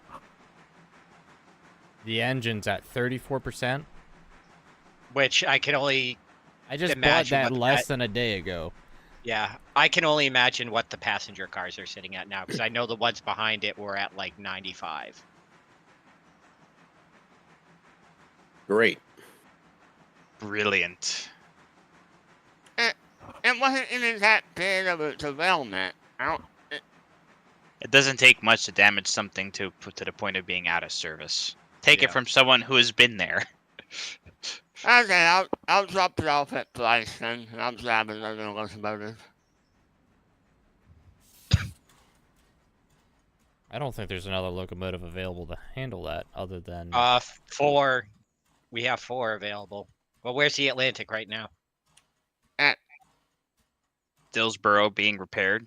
The engine's at 34%. Which I can only I just bought imagine that what less than a day ago. Yeah, I can only imagine what the passenger cars are sitting at now, because I know the ones behind it were at like 95. Great. Brilliant. It wasn't even that big of a derailment. It doesn't take much to damage something to put to the point of being out of service. Take Yeah. it from someone who has been there. Okay, I'll drop it off at Bryson, and I'll grab another locomotive. I don't think there's another locomotive available to handle that other than... 4. We have 4 available. Well, where's the Atlantic right now? Dillsboro being repaired.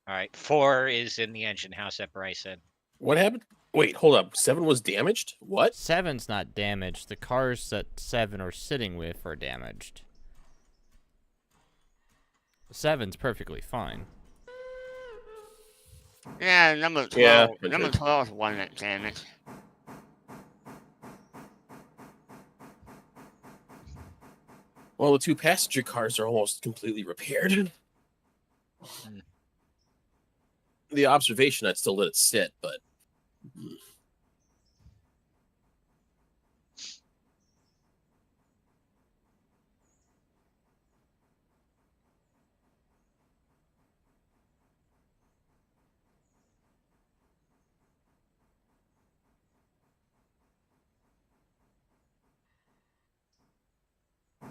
All right, 4 is in the engine house at Bryson. What happened? Wait, hold up. 7 was damaged? What? 7's not damaged. The cars that 7 are sitting with are damaged. 7's perfectly fine. Yeah, number 12. Yeah, Number okay. 12 is one that damaged. Well, the 2 passenger cars are almost completely repaired. The observation, I'd still let it sit, but...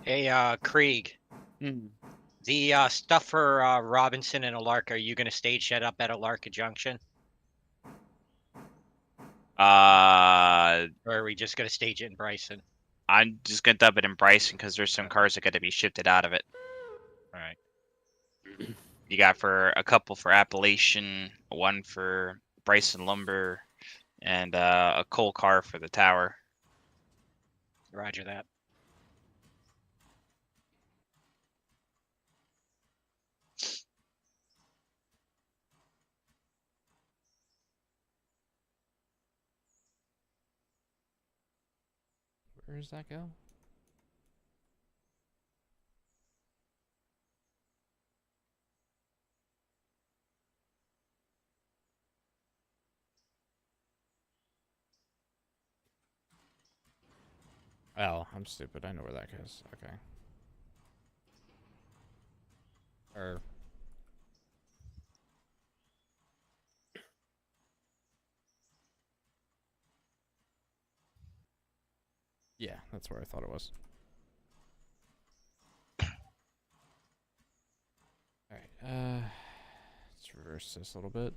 Hey, Krieg. The stuff for Robinson and Alarka, are you going to stage that up at Alarka Junction? Or are we just going to stage it in Bryson? I'm just gonna dump it in Bryson because there's some cars that got to be shifted out of it. All right. You got for a couple for Appalachian, one for Bryson Lumber, and a coal car for the tower. Roger that. Where does that go? Oh, I'm stupid. I know where that goes. Okay. Yeah, that's where I thought it was. Alright, let's reverse this a little bit.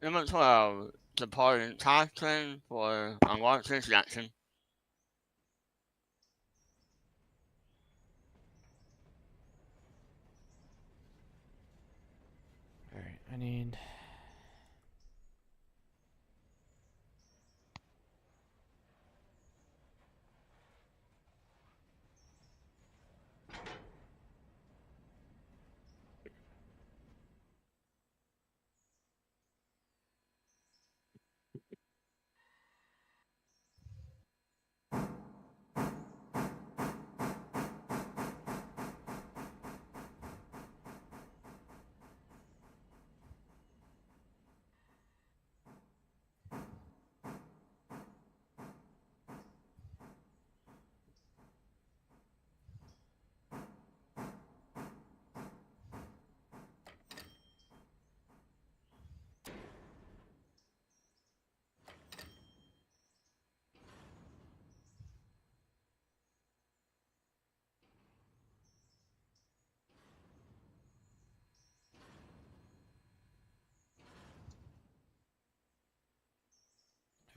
Number 12, departing task train for unlocked section. Alright, I need...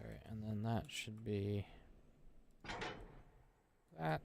Alright, and then that should be... that.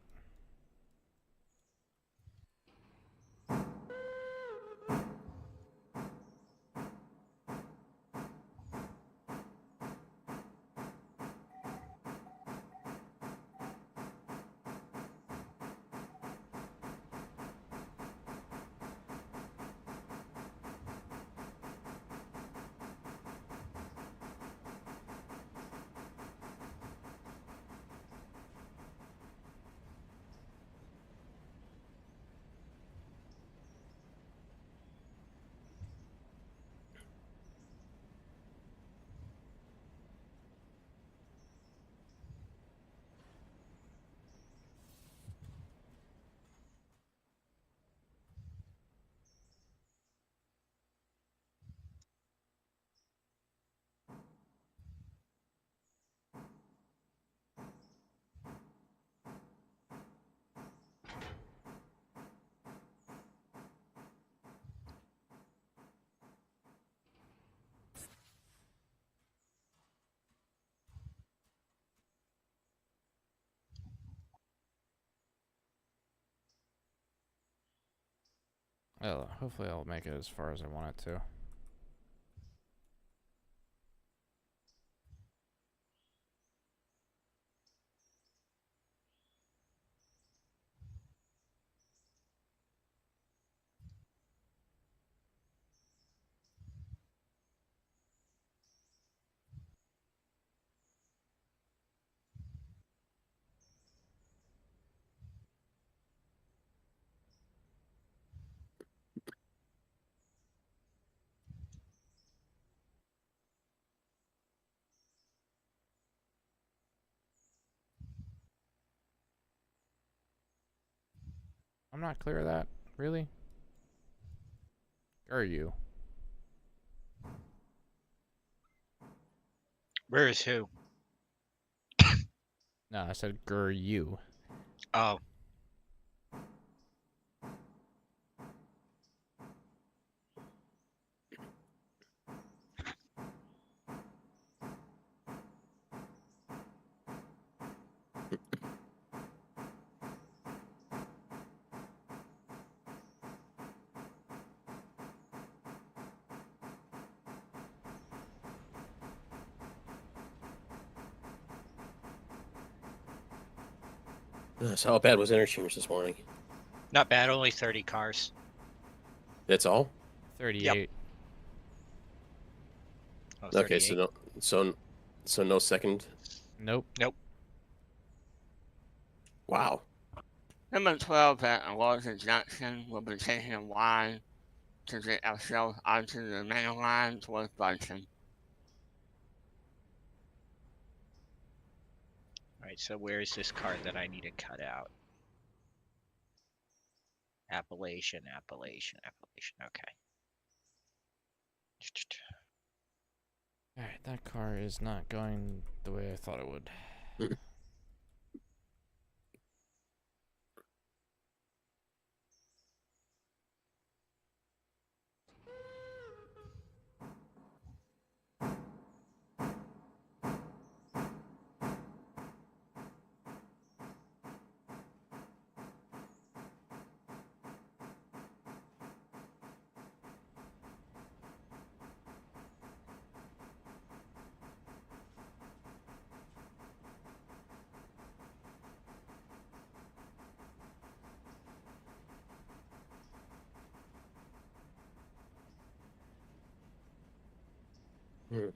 Well, hopefully I'll make it as far as I want it to. I'm not clear of that. Really? Or are you? Where is who? No, I said gur you. Oh, So how bad was Interchange this morning? not bad. Only 30 cars. That's all? 38. Oh, Okay, 38. so no second. Nope. Nope. Wow. Number 12 at Alara Junction will be taking a line to get ourselves onto the main line towards Bryson. All right, so where is this car that I need to cut out? Appellation. Okay. Alright, that car is not going the way I thought it would. Hmm.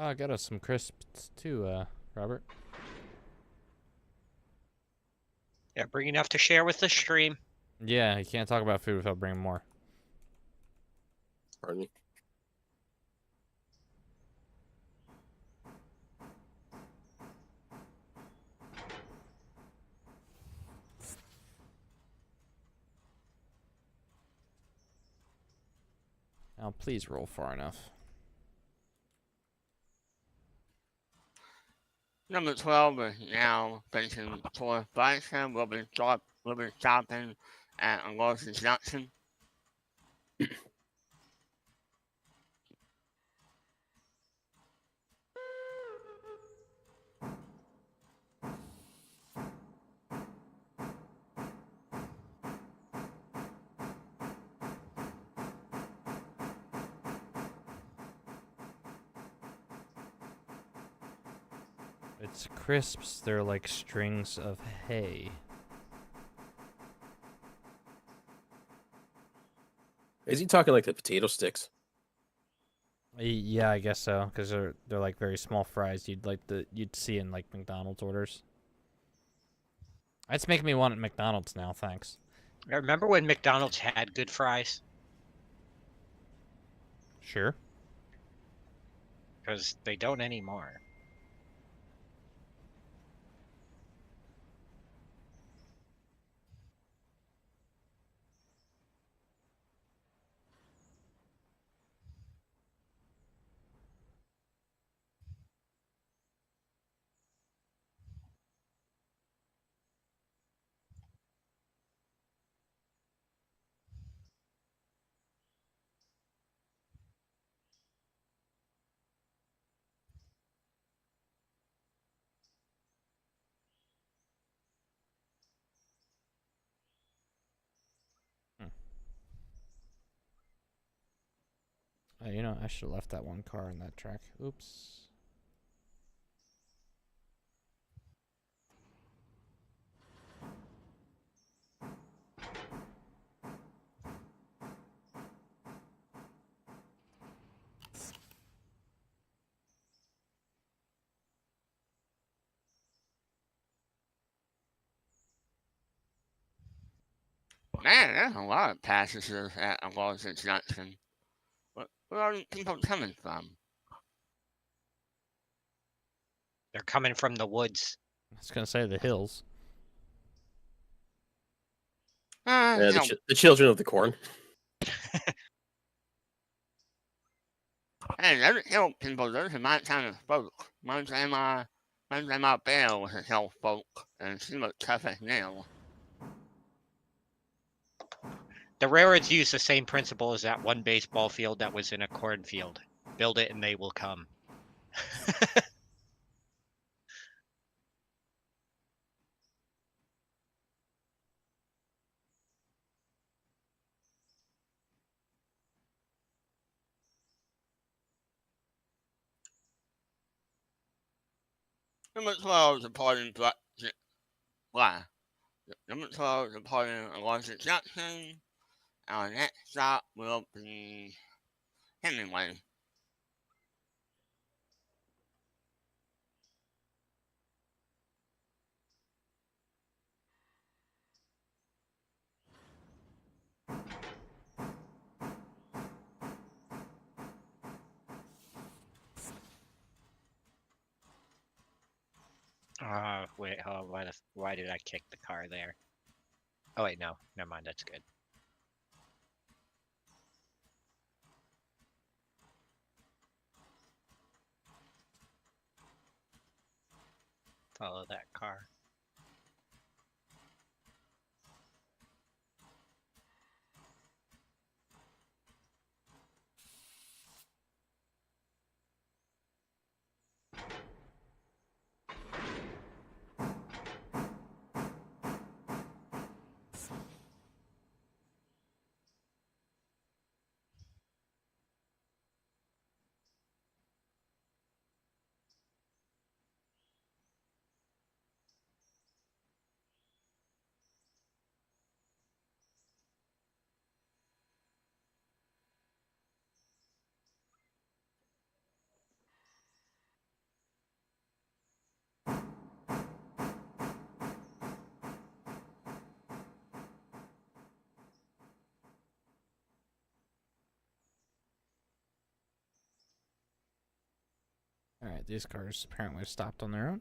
Oh, I got us some crisps too, Robert. Yeah, bring enough to share with the stream. Yeah, you can't talk about food without bringing more. Pardon me. Now, please roll far enough. Number 12 is now facing for Bison. Will be stopping at Larson Junction. It's crisps. They're like strings of hay. Is he talking like the potato sticks? Yeah, I guess so, because they're like very small fries. You'd see in like McDonald's orders. That's making me want McDonald's now. Thanks. I remember when McDonald's had good fries? Sure. Because they don't anymore. You know, I should have left that one car in that track. Oops. Man, there's a lot of passengers at Larson Junction. Where are these people coming from? They're coming from the woods. I was gonna say the hills. You know, The children of the corn. hey, there's hill people. Those are my kind of folk. My grandma Bear was a hill folk, and she looked tough as nails. The railroads use the same principle as that one baseball field that was in a cornfield. Build it and they will come. Number 12, departing Blah. Number 12, departing Alarka Junction. Our next stop will be Hemingway. Wait, oh, why did I kick the car there? Oh wait, no, never mind. That's good. Follow that car. Alright, these cars apparently stopped on their own.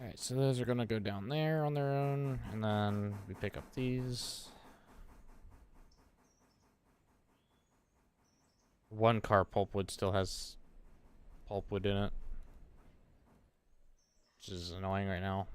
Alright, so those are gonna go down there on their own, and then we pick up these. One car, pulpwood, still has pulpwood in it, which is annoying right now.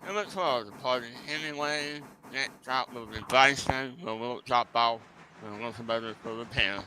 Number 12, departing Hemingway. Next stop will be Bryson, where we'll drop off and look better for repair.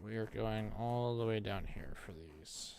we are going all the way down here for these.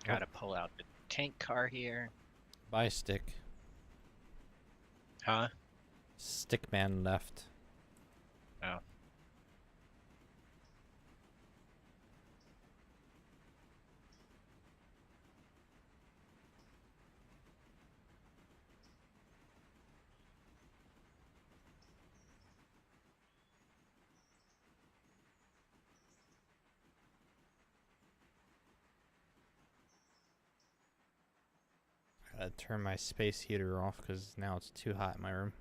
Gotta pull out the tank car here. Buy stick. Huh? Stickman left. Oh. Gotta turn my space heater off because now it's too hot in my room.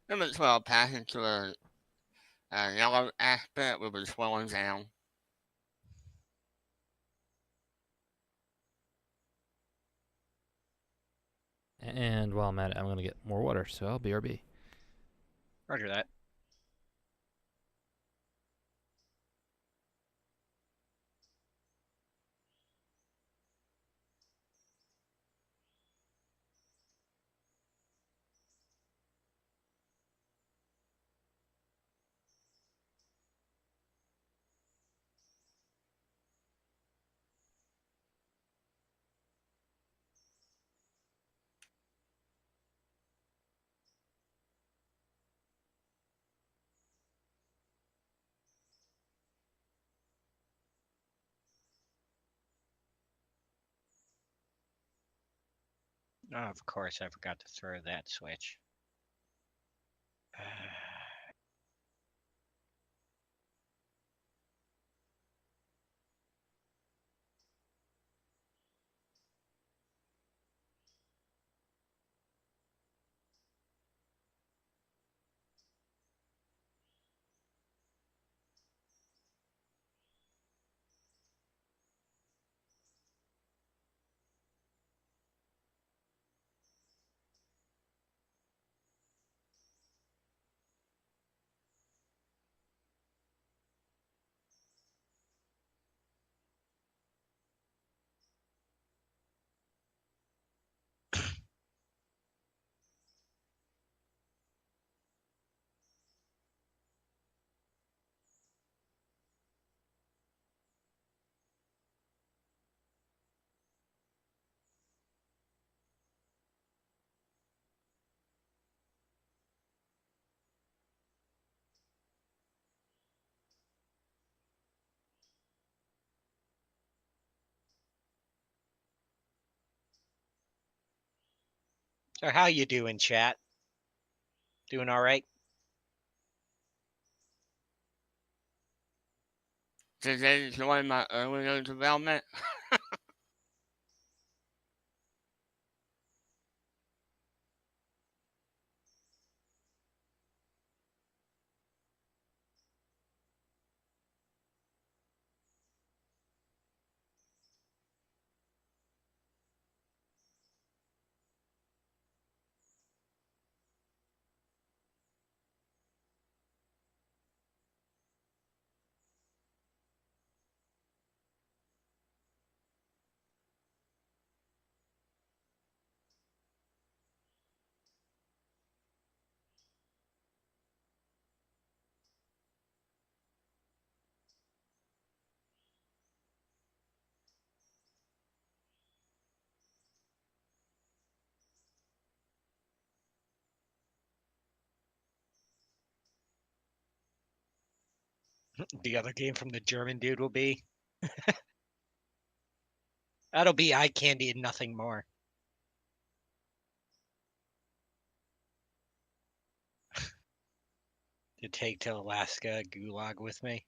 Limit 12 passing to a yellow aspect will be slowing down. And while I'm at it, I'm gonna get more water, so I'll BRB. Roger that. Oh, of course, I forgot to throw that switch. So how you doing, chat? Doing all right? Did they enjoy my earlier development? The other game from the German dude will be. That'll be eye candy and nothing more. To take to Alaska gulag with me.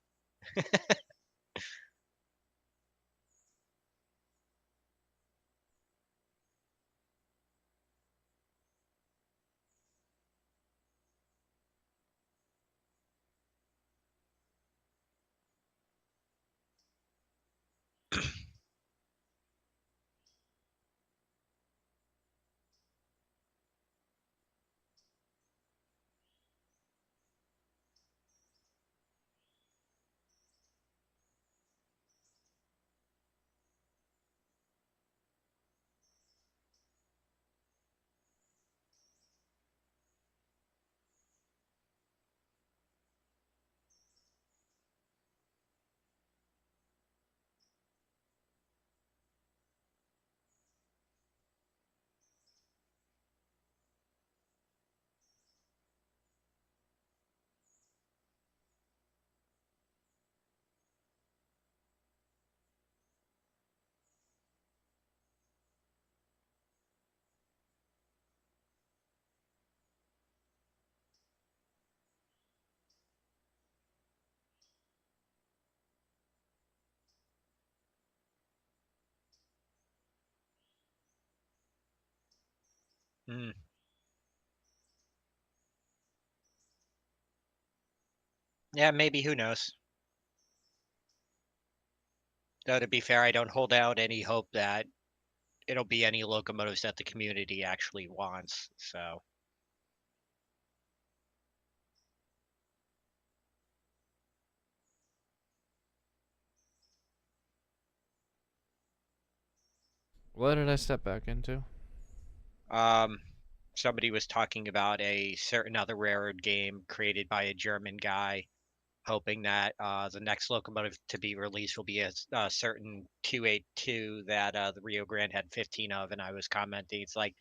Hmm. Yeah, maybe. Who knows? Though to be fair, I don't hold out any hope that it'll be any locomotives that the community actually wants. So What did I step back into? somebody was talking about a certain other railroad game created by a German guy, hoping that the next locomotive to be released will be a certain 282 that the Rio Grande had 15 of. And I was commenting, it's like,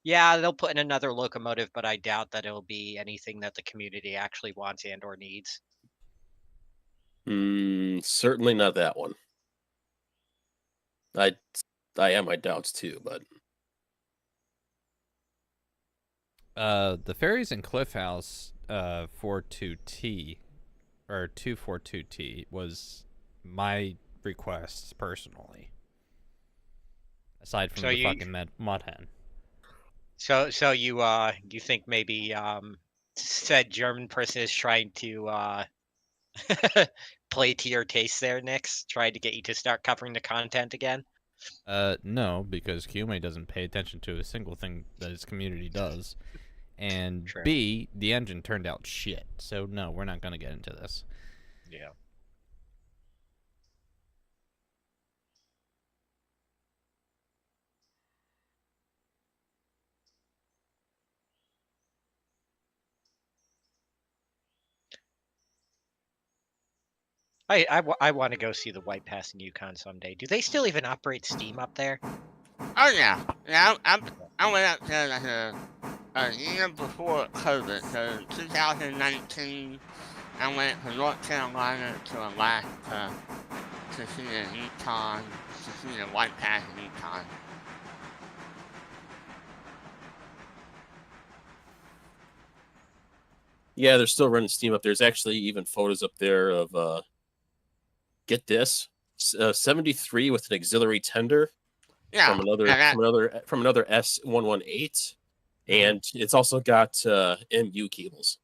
yeah, they'll put in another locomotive, but I doubt that it'll be anything that the community actually wants and or needs. Certainly not that one. I have my doubts too, but The ferries in Cliff House 42T or 242T was my request personally. Aside from So the you- fucking mud hen. So you think maybe said German person is trying to play to your taste there, Nix? Trying to get you to start covering the content again? No, because Kyume doesn't pay attention to a single thing that his community does. And True. B, the engine turned out shit. So no, we're not gonna get into this. Yeah. I want to go see the White Pass in Yukon someday. Do they still even operate Steam up there? Oh yeah, yeah. I went up there like a year before COVID, so 2019. I went from North Carolina to Alaska to see the Yukon, to see the White Pass in Yukon. yeah, they're still running Steam up there. There's actually even photos up there of get this 73 with an auxiliary tender Yeah, from another yeah, from another S118, and it's also got MU cables.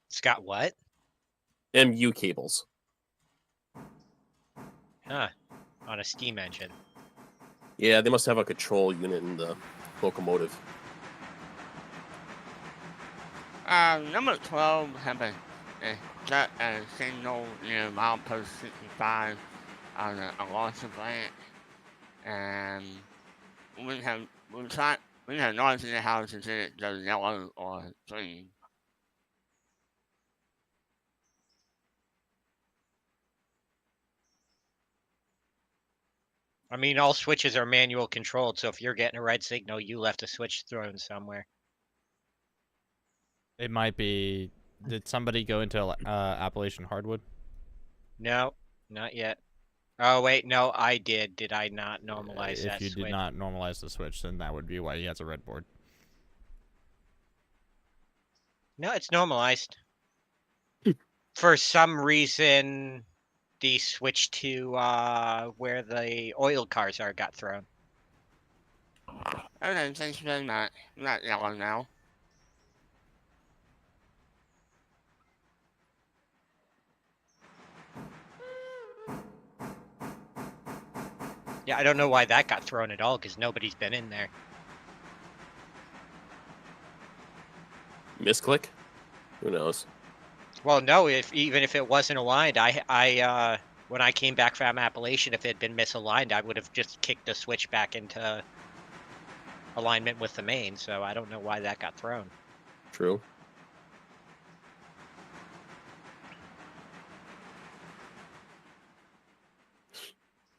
It's got what? MU cables. Huh. On a steam engine. Yeah, they must have a control unit in the locomotive. Number 12 have a got a signal near milepost 65 on the ALARKA plant, and we have noise in the house and it goes yellow or green. I mean, all switches are manual controlled, so if you're getting a red signal, you left a switch thrown somewhere. It might be Did somebody go into Appalachian hardwood? No, not yet. Oh wait, no, I did. Did I not normalize If that you switch? did not normalize the switch, then that would be why he has a red board. No, it's normalized. For some reason, the switch to where the oil cars are got thrown. Okay, thanks very much. Not yellow now. Yeah, I don't know why that got thrown at all, because nobody's been in there. Misclick? Who knows? Well, no, even if it wasn't aligned, I when I came back from Appalachian, if it had been misaligned, I would have just kicked the switch back into alignment with the main. So I don't know why that got thrown. True.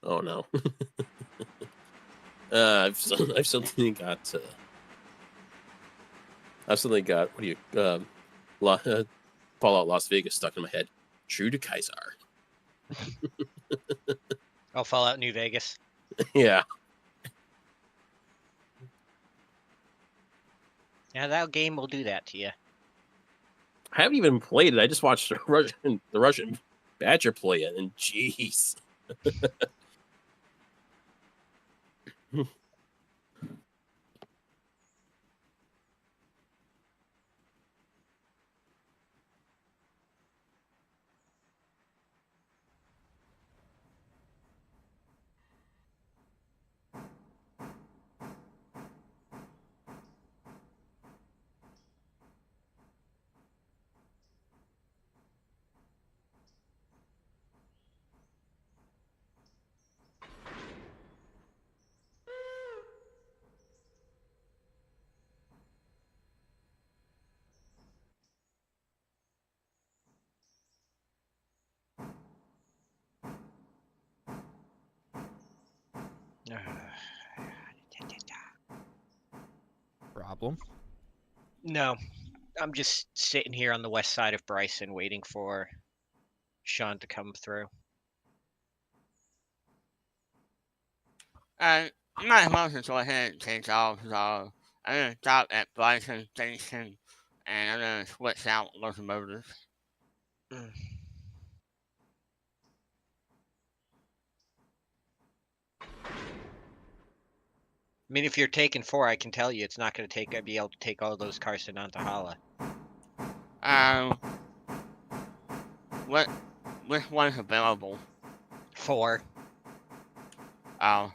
Oh no. I've suddenly got. I've suddenly got. What do you? Fallout Las Vegas stuck in my head. True to Kaiser. Oh, Fallout New Vegas. Yeah. Yeah, that game will do that to you. I haven't even played it. I just watched the Russian Badger play it, and jeez. Problem? No, I'm just sitting here on the west side of Bryson waiting for Sean to come through. You might as well just go ahead and take off. So I'm gonna stop at Bryson Station, and I'm gonna switch out locomotives. I mean, if you're taking 4, I can tell you it's not going to be able to take all those cars to Nantahala. Which one's available? 4. Oh,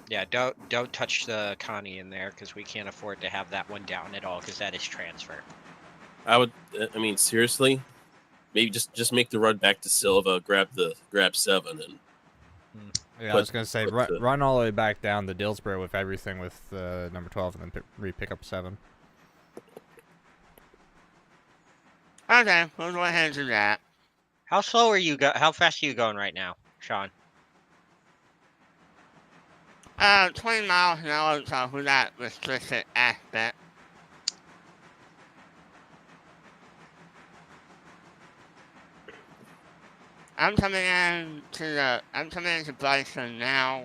Yeah, don't touch the Connie in there, because we can't afford to have that one down at all, because that is transfer. I would. I mean, seriously, maybe just make the run back to Silva, grab 7, and Yeah, I was gonna say run all the way back down to Dillsboro with everything with number 12, and then re-pick up 7. okay, we'll go ahead and do that. How slow are you how fast are you going right now, Sean? 20 miles an hour, so with that restricted aspect. I'm coming into Bryson now.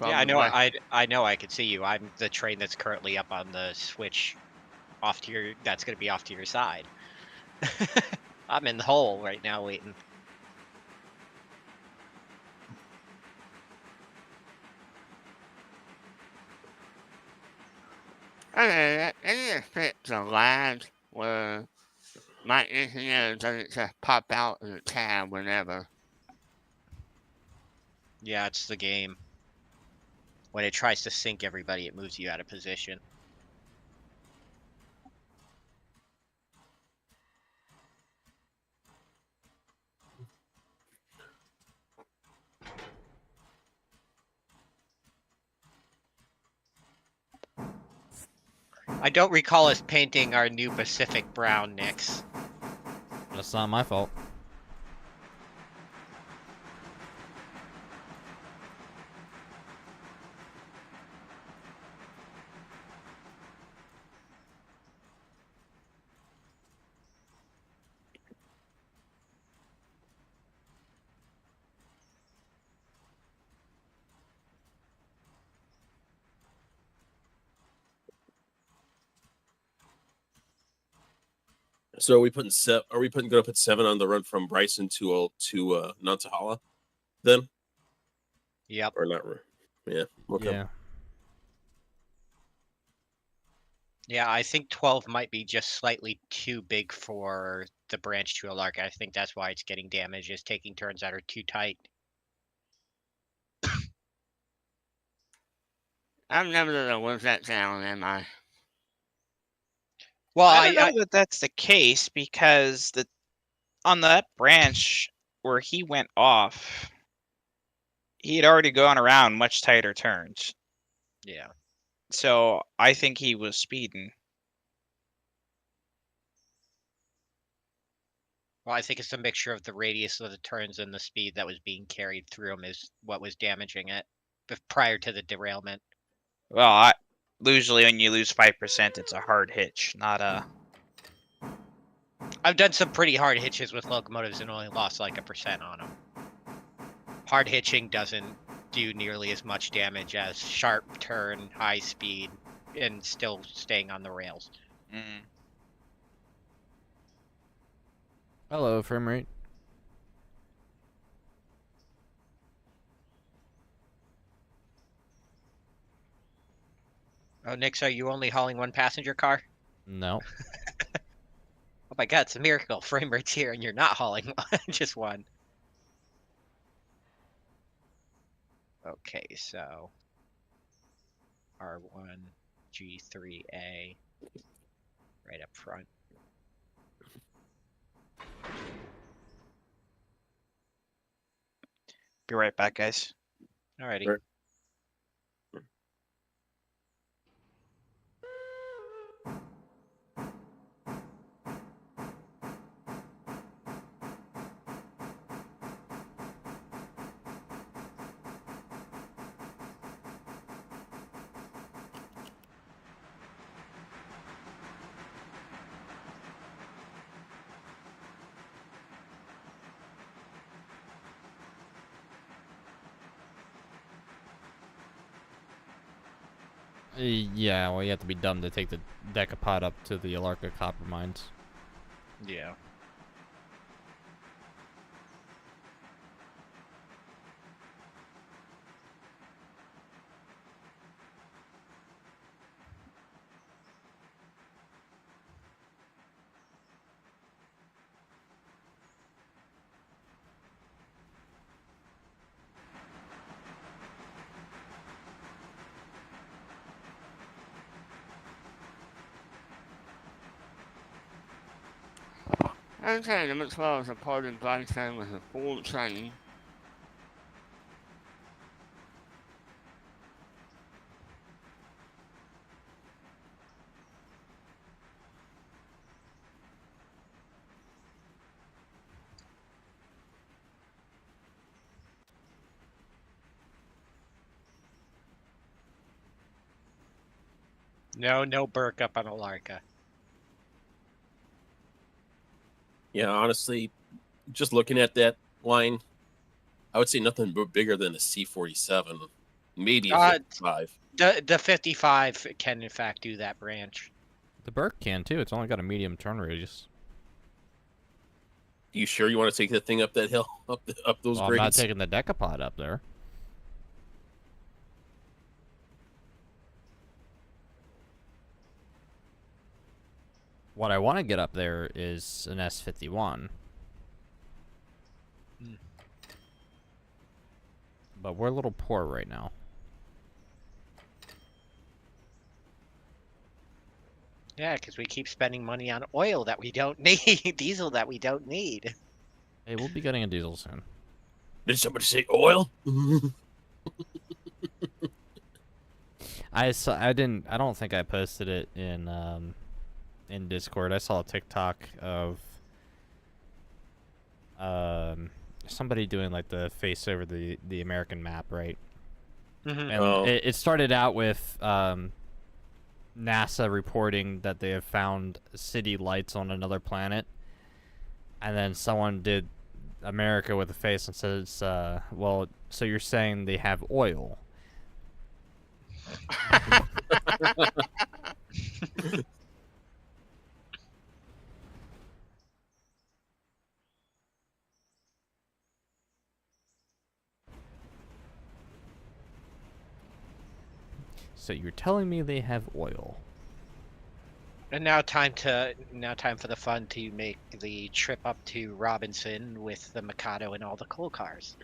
Yeah, I from know. west- I know. I could see you. I'm the train that's currently up on the switch, off to your. That's gonna be off to your side. I'm in the hole right now, waiting. Okay, I need to fix the lag where my engineer doesn't just pop out of the tab whenever. Yeah, it's the game. When it tries to sync everybody, it moves you out of position. I don't recall us painting our new Pacific brown, Nix. That's not my fault. So are we putting going to put 7 on the run from Bryson to Nantahala, then? Yep. Or not? Yeah. Okay. Yeah. Yeah, I think 12 might be just slightly too big for the branch to Alarka. I think that's why it's getting damaged, is taking turns that are too tight. I'm never gonna live that down, am I? Well, I don't know that that's the case because on that branch where he went off, he had already gone around much tighter turns. Yeah. So I think he was speeding. Well, I think it's a mixture of the radius of the turns and the speed that was being carried through him is what was damaging it prior to the derailment. Well, usually when you lose 5%, it's a hard hitch, not a. I've done some pretty hard hitches with locomotives and only lost like 1% on them. Hard hitching doesn't do nearly as much damage as sharp turn, high speed, and still staying on the rails. Mm. Hello, frame rate. Oh, Nix, are you only hauling one passenger car? No. Oh my god, it's a miracle. Frame rate's here and you're not hauling one, just one. Okay, so R1, G3A, right up front. Be right back, guys. Alrighty. Right. Yeah, well, you have to be dumb to take the decapod up to the ALARKA copper mines. Yeah. Okay, number 12 is a part of Bryson with a full train. No Burke up on Alarka. Yeah, honestly, just looking at that line, I would say nothing bigger than a C-47, maybe a 55. The 55 can in fact do that branch. The Burke can too. It's only got a medium turn radius. You sure you want to take that thing up that hill, up those Well, grades? I'm not taking the decapod up there. What I want to get up there is an S51. But we're a little poor right now. Yeah, because we keep spending money on oil that we don't need, diesel that we don't need. Hey, we'll be getting a diesel soon. Did somebody say oil? I don't think I posted it in Discord. I saw a TikTok of somebody doing like the face over the American map, right? Mm-hmm. And it started out with NASA reporting that they have found city lights on another planet, and then someone did America with a face and says, well, so you're saying they have oil? So you're telling me they have oil? And now time for the fun to make the trip up to Robinson with the Mikado and all the coal cars.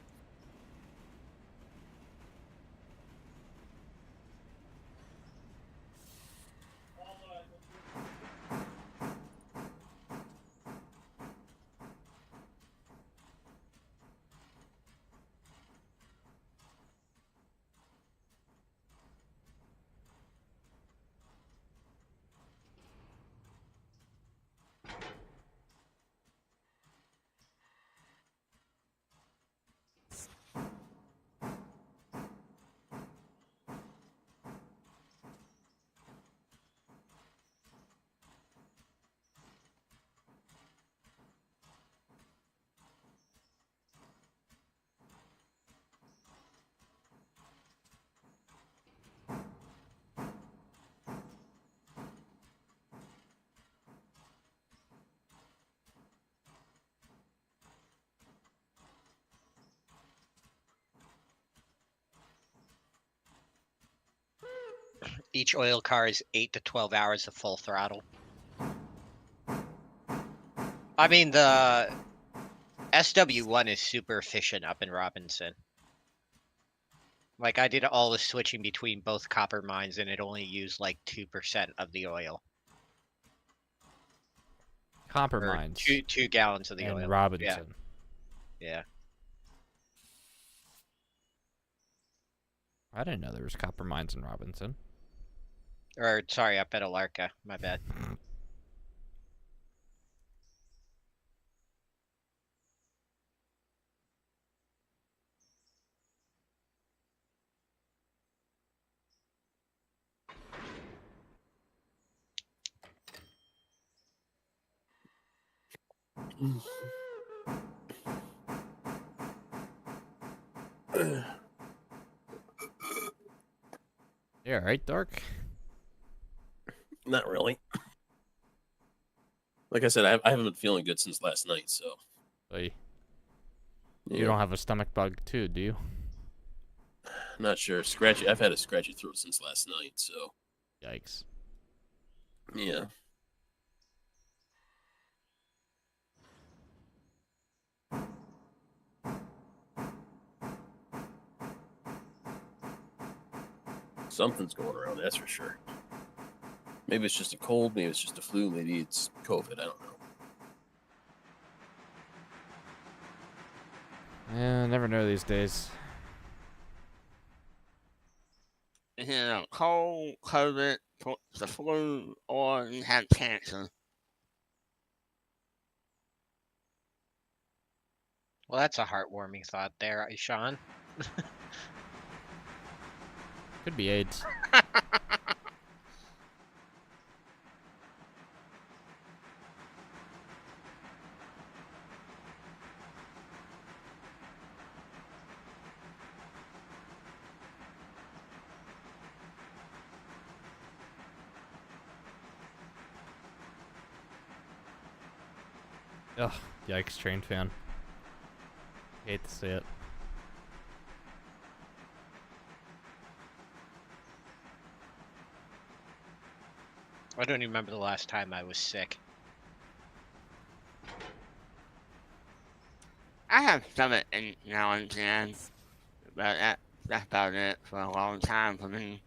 Each oil car is 8 to 12 hours of full throttle. I mean, the SW1 is super efficient up in Robinson. Like, I did all the switching between both copper mines, and it only used like 2% of the oil. Copper Or mines. 2 gallons of the and oil. Robinson. Yeah. I didn't know there was copper mines in Robinson. Or, sorry, up at ALARKA. My bad. Yeah, right, Dark? Not really. Like I said, I haven't been feeling good since last night, so. Hey, Yeah. you don't have a stomach bug too, do you? Not sure. Scratchy. I've had a scratchy throat since last night, so. Yikes. Yeah. Something's going around, that's for sure. Maybe it's just a cold, maybe it's just a flu, maybe it's COVID, I don't know. Yeah, never know these days. You know, cold, COVID, the flu, or you have cancer. Well, that's a heartwarming thought there, Sean. Could be AIDS. Ugh, yikes, train fan. Hate to see it. I don't even remember the last time I was sick. I have stomach ache now and then, but that's about it for a long time for me.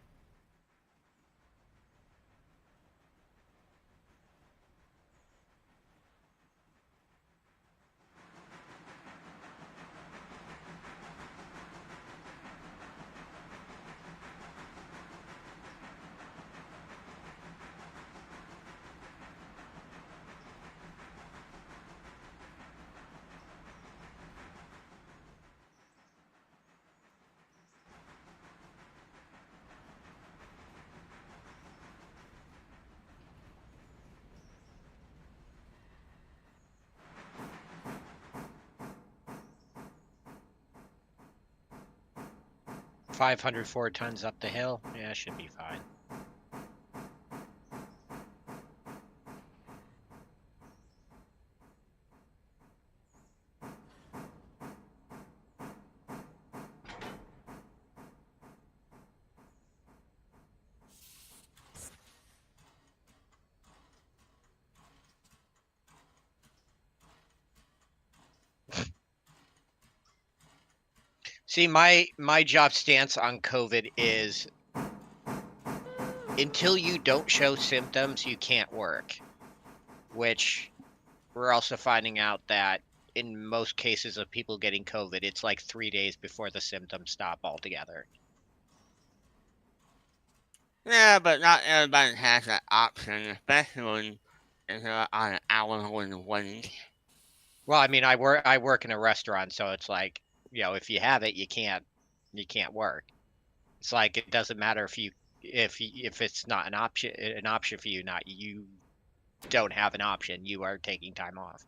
$504 tons up the hill. Yeah, should be fine. See, my job stance on COVID is until you don't show symptoms, you can't work. Which we're also finding out that in most cases of people getting COVID, it's like 3 days before the symptoms stop altogether. Yeah, but not everybody has that option, especially if you're on an hourly wage. Well, I mean, I work in a restaurant, so it's like, if you have it, you can't work. It's like it doesn't matter if it's not an option for you, you don't have an option. You are taking time off.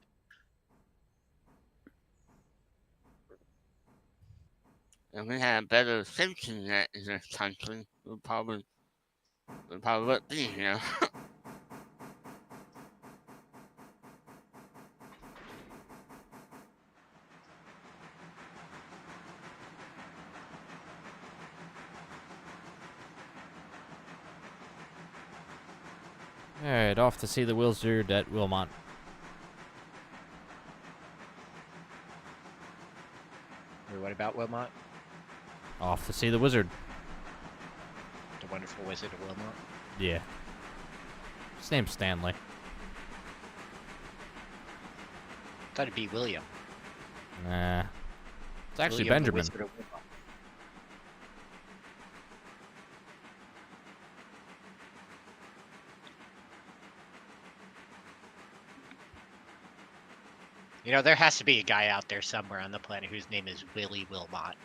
If we had a better safety net in this country, we probably would be here. Alright, off to see the wizard at Wilmot. Wait, what about Wilmot? Off to see the wizard. The wonderful wizard of Wilmot? Yeah. His name's Stanley. Thought it'd be William. Nah. It's actually William the Benjamin. Wizard of Wilmot. There has to be a guy out there somewhere on the planet whose name is Willie Wilmot.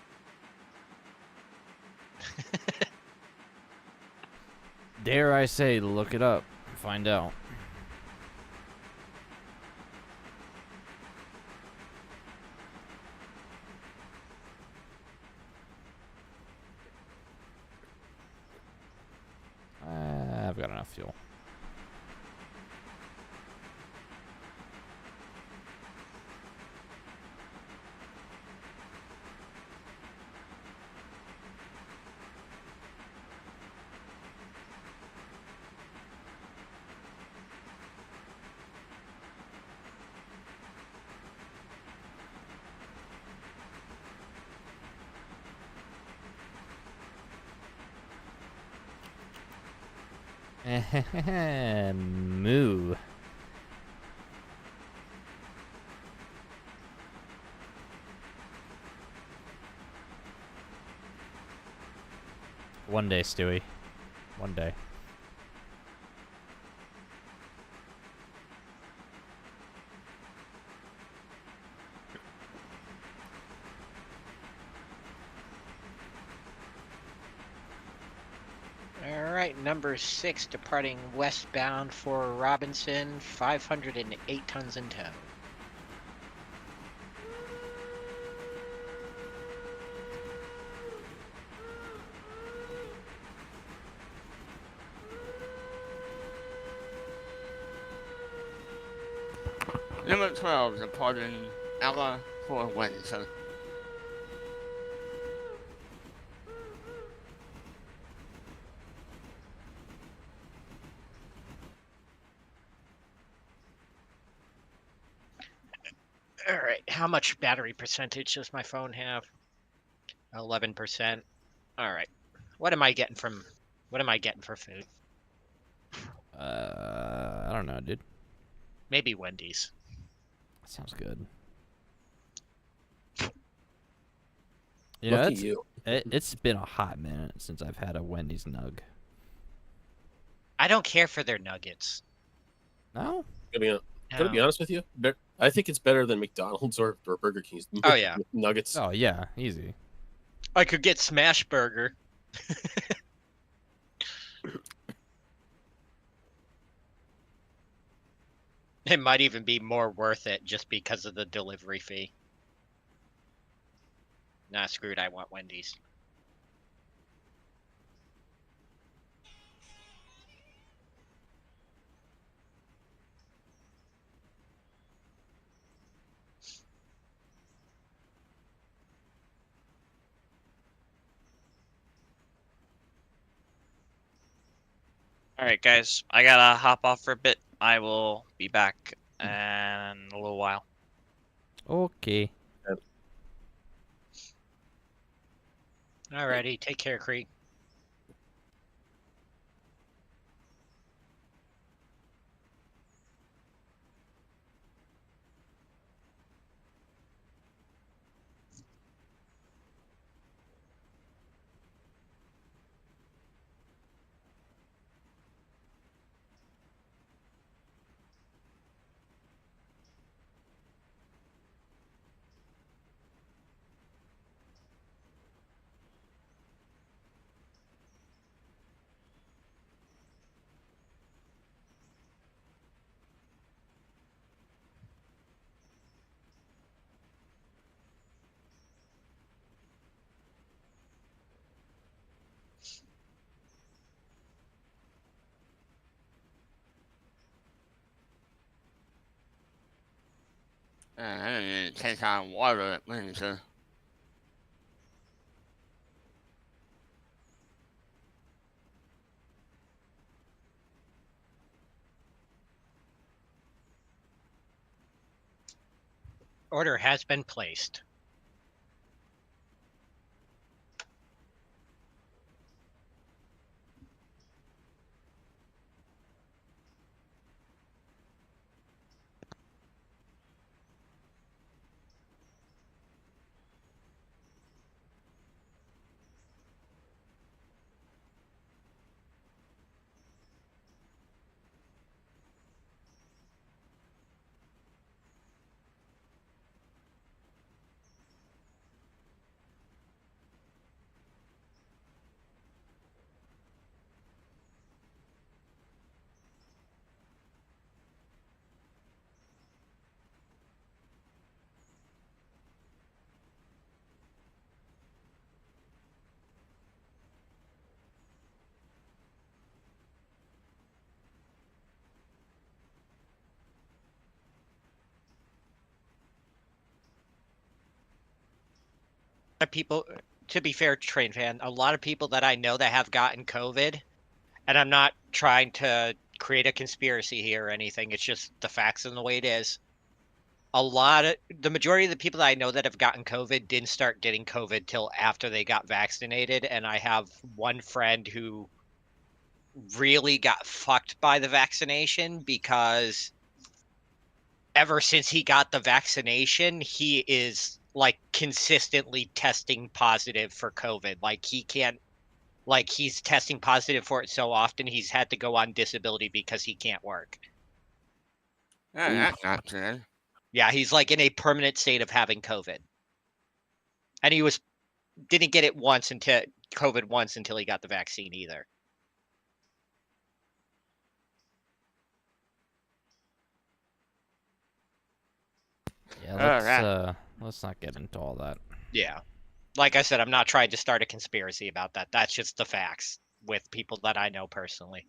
Dare I say, look it up. Find out. I've got enough fuel. Moo. One day, Stewie. One day. Alright, number 6 departing westbound for Robinson, 508 tons in tow. Number 12 departing Alara for Wednesday. Alright, how much battery percentage does my phone have? 11%. Alright. What am I getting for food? I don't know, dude. Maybe Wendy's. That sounds good. Lucky you. It's been a hot minute since I've had a Wendy's nug. I don't care for their nuggets. No? Gonna be honest with you, I think it's better than McDonald's or Burger King's. Oh, yeah. Nuggets. Oh, yeah. Easy. I could get Smash Burger. It might even be more worth it just because of the delivery fee. Nah, screwed. I want Wendy's. All right, guys, I gotta hop off for a bit. I will be back in a little while. Okay. Alrighty, take care, Krieg. I need to take on water at Windsor. Order has been placed. People, to be fair, train fan, a lot of people that I know that have gotten COVID, and I'm not trying to create a conspiracy here or anything. It's just the facts and the way it is. The majority of the people that I know that have gotten COVID didn't start getting COVID till after they got vaccinated. And I have one friend who really got fucked by the vaccination because ever since he got the vaccination, he is like consistently testing positive for COVID. Like he's testing positive for it so often he's had to go on disability because he can't work. That's not good. Yeah, he's like in a permanent state of having COVID. And he didn't get it COVID once until he got the vaccine either. Yeah, let's not get into all that. Yeah. Like I said, I'm not trying to start a conspiracy about that. That's just the facts with people that I know personally.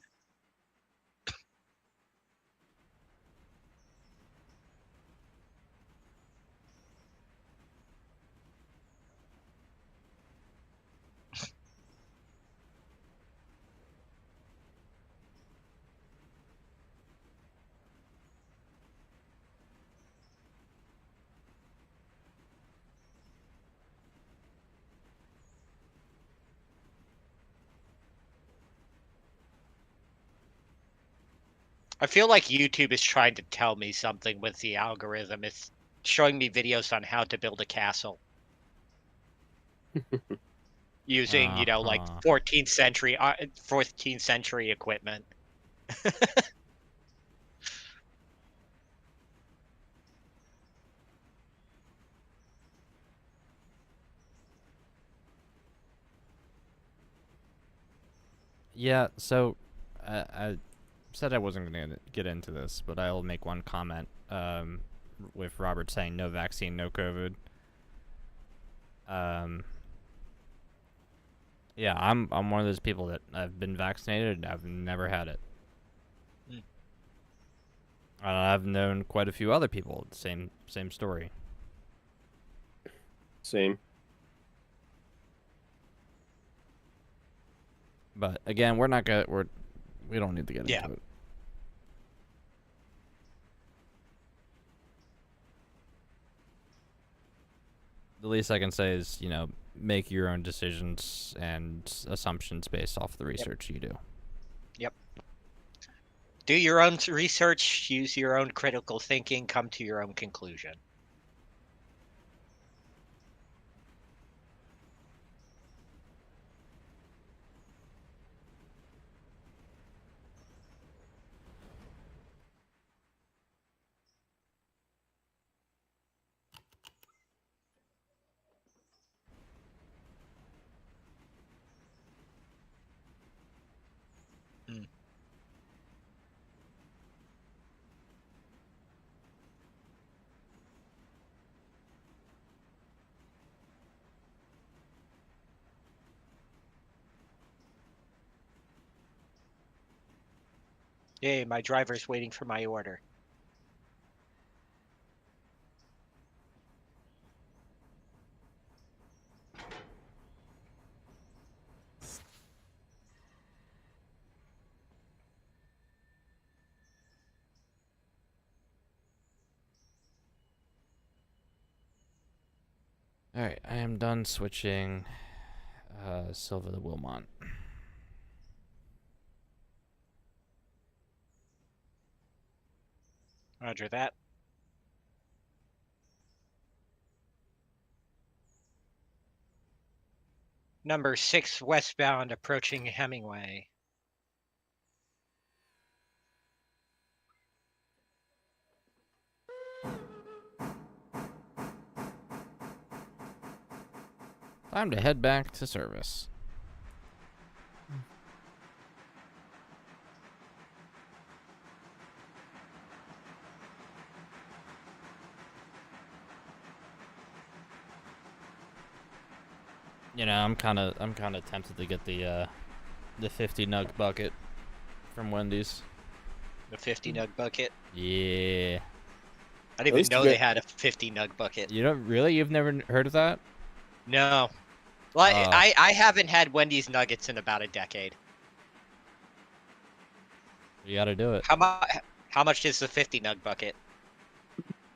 I feel like YouTube is trying to tell me something with the algorithm. It's showing me videos on how to build a castle. Using, like 14th century equipment. Yeah, so I said I wasn't going to get into this, but I'll make one comment with Robert saying no vaccine, no COVID. Yeah, I'm one of those people that I've been vaccinated and I've never had it. I've known quite a few other people, same story. Same. But again, we don't need to get into it. The least I can say is, make your own decisions and assumptions based off the research you do. Do your own research, use your own critical thinking, come to your own conclusion. Yay, my driver's waiting for my order. Alright, I am done switching Silva to Wilmot. Roger that. Number 6 westbound approaching Hemingway. Time to head back to service. You know, I'm kind of tempted to get the 50 nug bucket from Wendy's. The 50 nug bucket. Yeah. I didn't even know they had a 50 nug bucket. You don't really? You've never heard of that? No. Well, I haven't had Wendy's nuggets in about a decade. You got to do it. How much is the 50 nug bucket?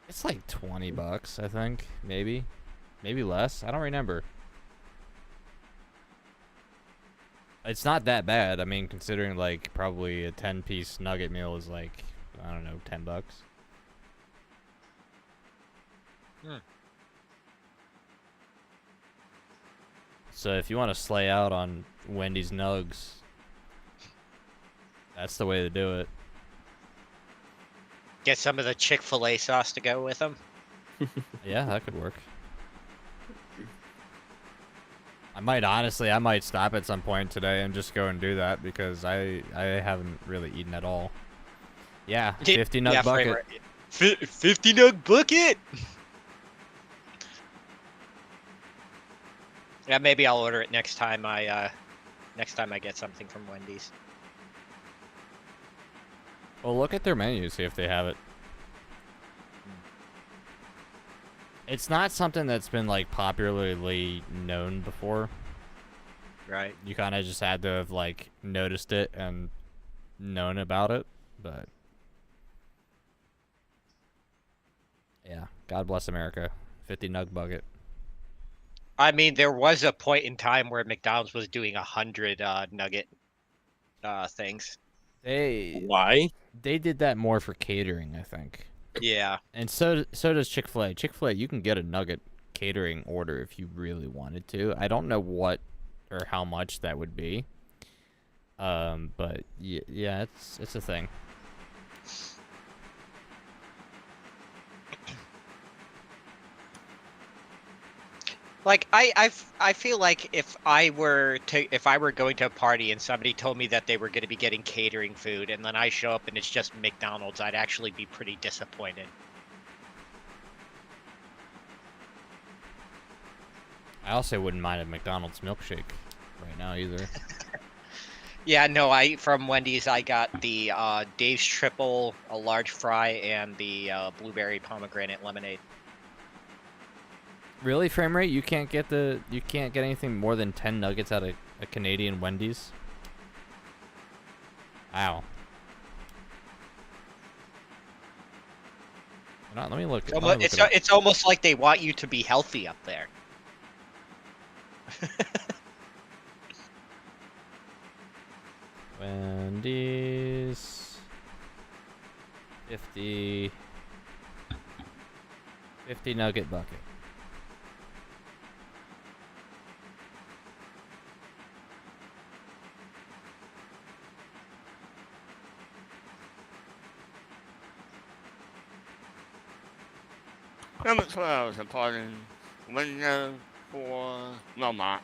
It's like $20, I think. Maybe less. I don't remember. It's not that bad. I mean, considering like probably a 10-piece nugget meal is like, I don't know, $10. So if you want to slay out on Wendy's nugs, that's the way to do it. Get some of the Chick-fil-A sauce to go with them. Yeah, that could work. I might stop at some point today and just go and do that because I haven't really eaten at all. Yeah, 50 nug bucket. 50 nug bucket. Yeah, maybe I'll order it next time I get something from Wendy's. Well, look at their menu, see if they have it. It's not something that's been like popularly known before. Right. You kind of just had to have like noticed it and known about it, but yeah, God bless America. 50 nug bucket. I mean, there was a point in time where McDonald's was doing 100 nugget things. Why? They did that more for catering, I think. Yeah. And so does Chick-fil-A. Chick-fil-A, you can get a nugget catering order if you really wanted to. I don't know what or how much that would be. But yeah, it's a thing. Like I feel like if I were going to a party and somebody told me that they were going to be getting catering food and then I show up and it's just McDonald's, I'd actually be pretty disappointed. I also wouldn't mind a McDonald's milkshake right now either. Yeah, no, from Wendy's I got the Dave's Triple, a large fry, and the blueberry pomegranate lemonade. Really, frame rate? You can't get anything more than 10 nuggets out of a Canadian Wendy's? Wow. Let me look. It's almost like they want you to be healthy up there. Wendy's 50 nugget bucket. Number 12 is a pardon window for Wilmot.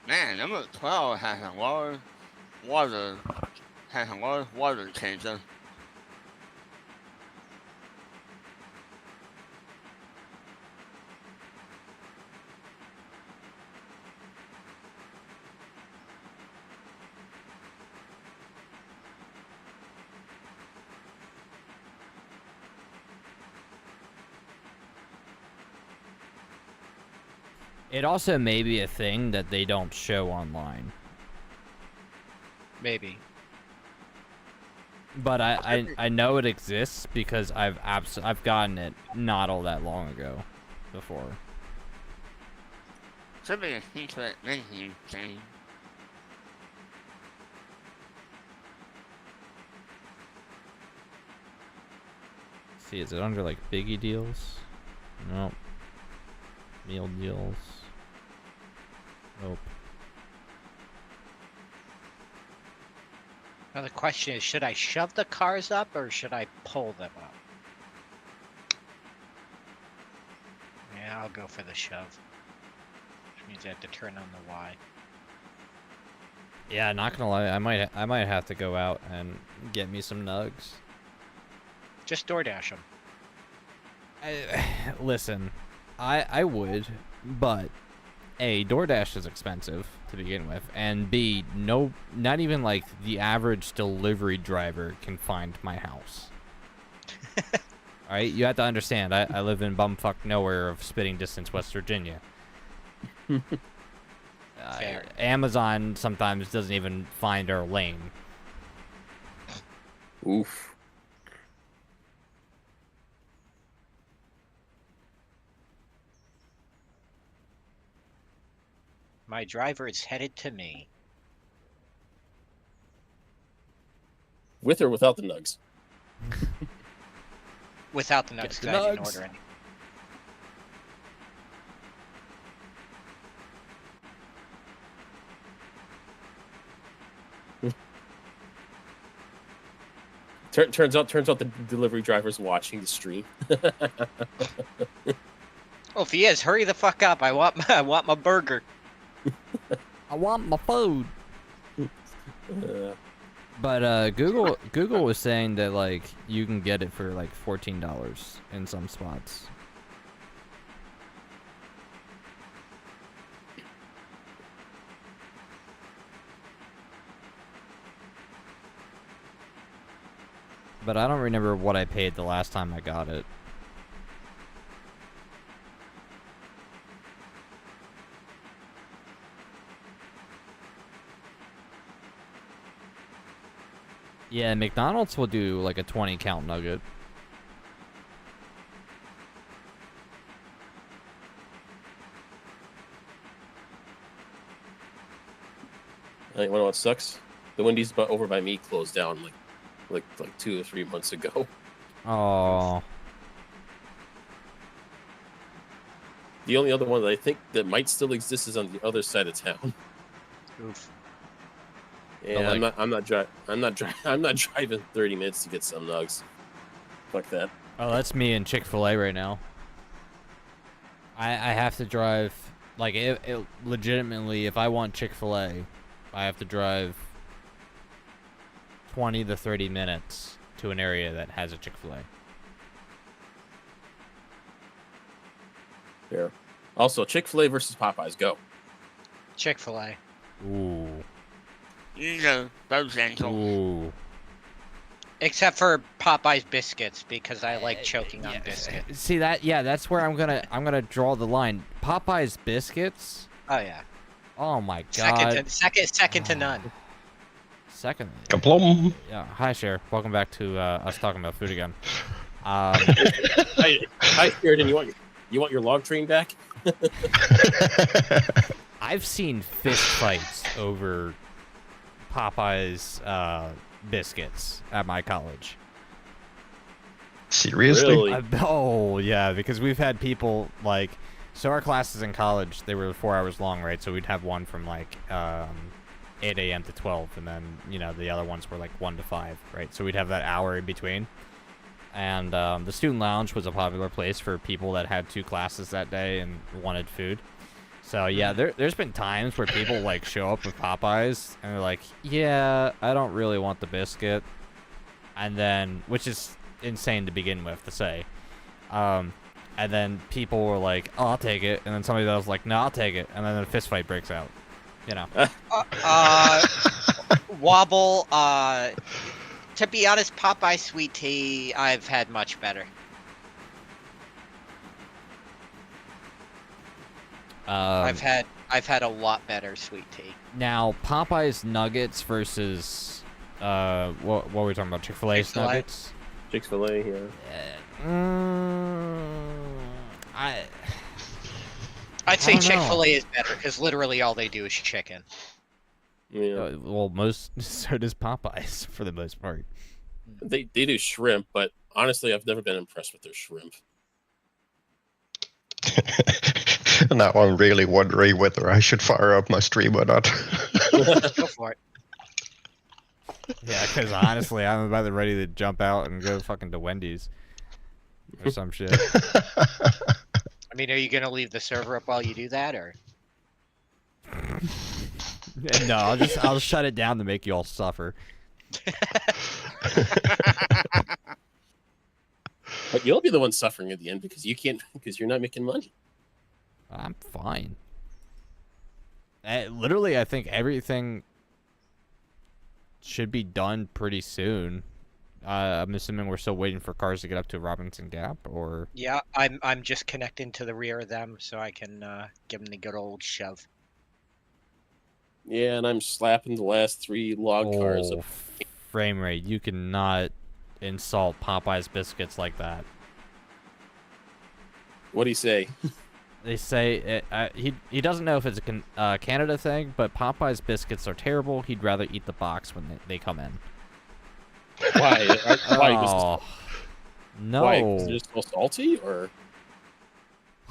Man, number 12 has a large water changer. It also may be a thing that they don't show online. Maybe. But I know it exists because I've gotten it not all that long ago before. Should be a secret menu thing. See, is it under like biggie deals? Nope. Meal deals. Nope. Now the question is, should I shove the cars up or should I pull them up? Yeah, I'll go for the shove. Which means I have to turn on the Y. Yeah, not gonna lie, I might have to go out and get me some nugs. Just DoorDash them. Listen, I would, but A, DoorDash is expensive to begin with, and B, not even like the average delivery driver can find my house. Alright, you have to understand, I live in bumfuck nowhere of spitting distance, West Virginia. Fair. Amazon sometimes doesn't even find our lane. Oof. My driver is headed to me. With or without the nugs? Without the nugs, the 'cause I didn't nugs. order any. Turns out the delivery driver's watching the stream. Oh, if he is, hurry the fuck up. I want my burger. I want my food. Uh, But Google was saying that like you can get it for like $14 in some spots. But I don't remember what I paid the last time I got it. Yeah, McDonald's will do like a 20 count nugget. I think, you know what sucks? The Wendy's over by me closed down like 2 or 3 months ago. Oh, The only other one that I think that might still exist is on the other side of town. Oof. Yeah, like- I'm not driving 30 minutes to get some nugs. Fuck that. oh, that's me in Chick-fil-A right now. I have to drive like it legitimately. If I want Chick-fil-A, I have to drive 20 to 30 minutes to an area that has a Chick-fil-A. Fair. Also, Chick-fil-A versus Popeyes. Go. Chick-fil-A. Ooh. You know, those angels. Ooh. Except for Popeye's biscuits, because I like choking on Yeah, biscuits. See that? Yeah, that's where I'm gonna draw the line. Popeye's biscuits. Oh yeah. Oh my god. Second to none. Secondly, Kaplum. yeah. Hi, Cher. Welcome back to us talking about food again. Hi, Sheridan. You want your log train back? I've seen fist fights over Popeye's biscuits at my college. Seriously? Really? Oh, yeah, because we've had people, like... So our classes in college, they were 4 hours long, right? So we'd have one from, like, 8 a.m. to 12, and then, you know, the other ones were, like, 1 to 5, right? So we'd have that hour in between. And the student lounge was a popular place for people that had 2 classes that day and wanted food. So, yeah, there's been times where people, like, show up with Popeyes, and they're like, yeah, I don't really want the biscuit. And then, which is insane to begin with to say. And then people were like, oh, I'll take it. And then somebody else was like, no, I'll take it. And then a fist fight breaks out. You know. Wobble, to be honest, Popeye sweet tea, I've had much better. I've had a lot better sweet tea. Now, Popeye's nuggets versus what were we talking about? Chick-fil-A's Chick-fil-A. nuggets? Chick-fil-A, yeah. I'd say don't know. Chick-fil-A is better because literally all they do is chicken. Yeah. Well, so does Popeye's for the most part. They do shrimp, but honestly, I've never been impressed with their shrimp. Now I'm really wondering whether I should fire up my stream or not. Go for it. Yeah, because honestly, I'm about ready to jump out and go fucking to Wendy's or some shit. I mean, are you gonna leave the server up while you do that, or? No, I'll shut it down to make you all suffer. But you'll be the one suffering at the end because you're not making money. I'm fine. Literally, I think everything should be done pretty soon. I'm assuming we're still waiting for cars to get up to Robinson Gap, or... Yeah, I'm just connecting to the rear of them so I can give them the good old shove. Yeah, and I'm slapping the last 3 log cars up. Frame rate, you cannot insult Popeye's biscuits like that. What do you say? They say he doesn't know if it's a Canada thing, but Popeye's biscuits are terrible. He'd rather eat the box when they come in. Why? Why? Oh, no. Why? Because they're so salty, or?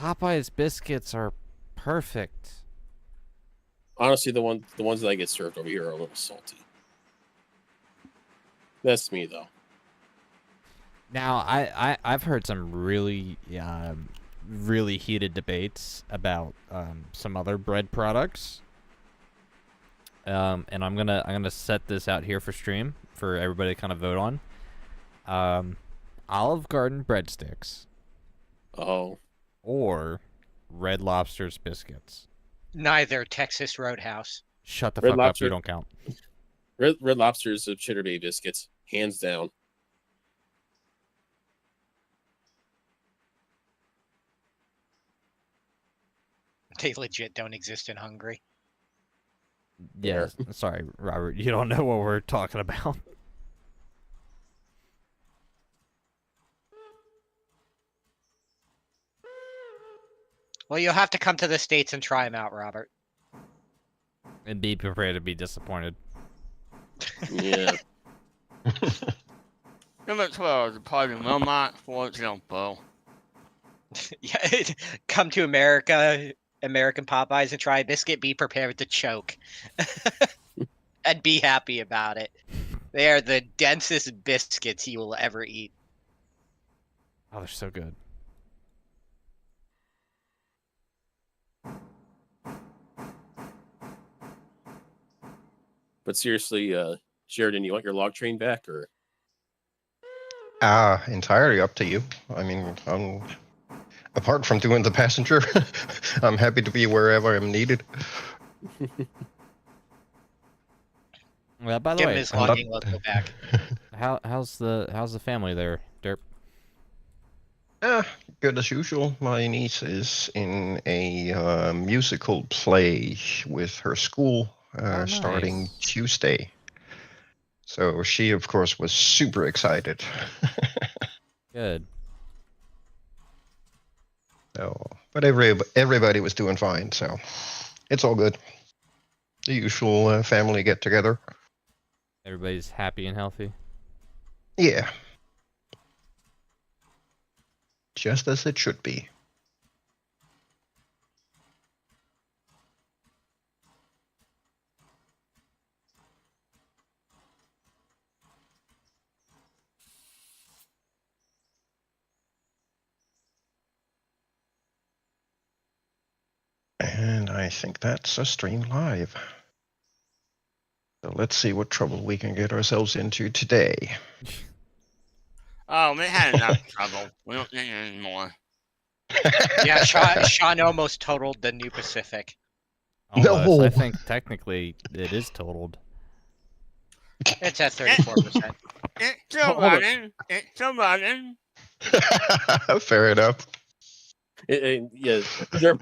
Popeye's biscuits are perfect. Honestly, the ones that I get served over here are a little salty. That's me, though. Now, I've heard some really really heated debates about some other bread products. And I'm gonna set this out here for stream for everybody to kind of vote on. Olive Garden breadsticks. Oh. Or Red Lobster's biscuits. Neither. Texas Roadhouse. Shut the Red fuck Lobster. up, you don't count. Red Lobster's of Cheddar Bay biscuits, hands down. They legit don't exist in Hungary. Yeah, sorry, Robert, you don't know what we're talking about. Well, you'll have to come to the States and try them out, Robert. And be prepared to be disappointed. Yeah. Number 12, the party Wilmot, for example. Yeah, come to America, American Popeyes, and try a biscuit. Be prepared to choke. And be happy about it. They are the densest biscuits you will ever eat. Oh, they're so good. But seriously, Sheridan, you want your log train back, or? Entirely up to you. I mean, apart from doing the passenger, I'm happy to be wherever I'm needed. Well, by the Give him way, his logging logo back. how's the family there, Derp? Good as usual. My niece is in a musical play with her school starting nice. Tuesday. So she, of course, was super excited. Good. So, but everybody was doing fine, so it's all good. The usual family get together. Everybody's happy and healthy. Yeah. Just as it should be. And I think that's a stream live. So let's see what trouble we can get ourselves into today. Oh, we had enough trouble. We don't need any more. Yeah, Sean almost totaled the New Pacific. Almost. No. I think technically it is totaled. It's at 34%. It's still Hold on. running. It's still running. Fair enough. Yeah, Derp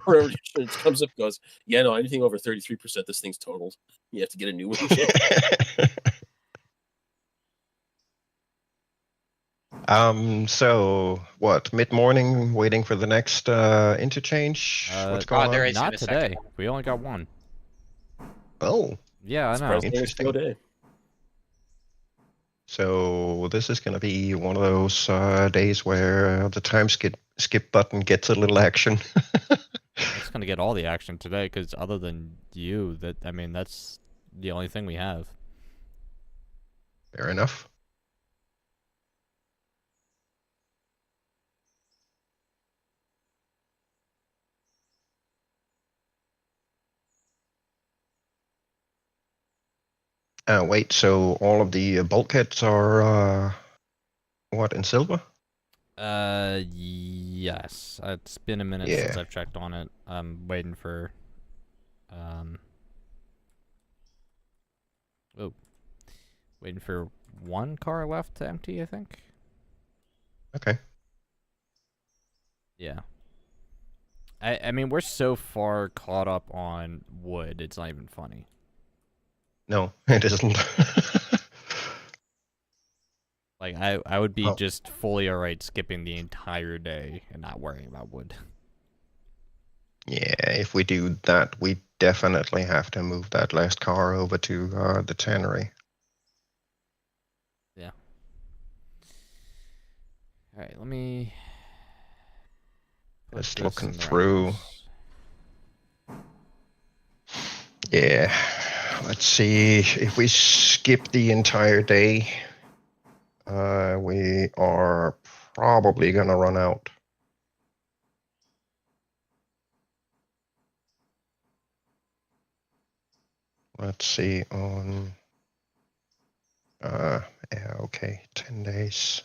comes up and goes, yeah, no, anything over 33%, this thing's totaled. You have to get a new one. So what? Mid-morning, waiting for the next interchange. What's going there on? is Not a second today. one. We only got one. Oh, Yeah, I know. Surprisingly, it's Interesting. slow day. so this is gonna be one of those days where the time skip button gets a little action. It's gonna get all the action today, because other than you, that's the only thing we have. Fair enough. Wait, so all of the bulkheads are what, in silver? Yes. It's been a minute since Yeah. I've checked on it. I'm waiting for, waiting for one car left to empty, I think. Okay. Yeah. I mean, we're so far caught up on wood, it's not even funny. No, it isn't. Like, I would be Oh. just fully alright skipping the entire day and not worrying about wood. Yeah, if we do that, we definitely have to move that last car over to the tannery. Yeah. Alright, let me... put Just this looking in the through. renders. Yeah, let's see. If we skip the entire day, we are probably gonna run out. Let's see on. Yeah, okay, 10 days.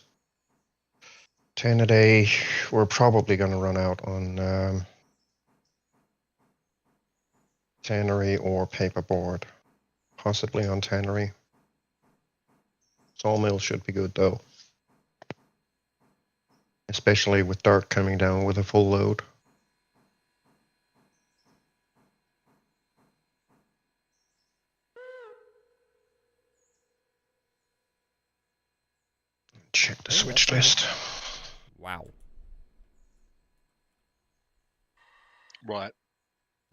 10 a day. We're probably gonna run out on tannery or paperboard. Possibly on tannery. Sawmill should be good though. Especially with Dark coming down with a full load. Check the Hey, switch that's list. Wow. What?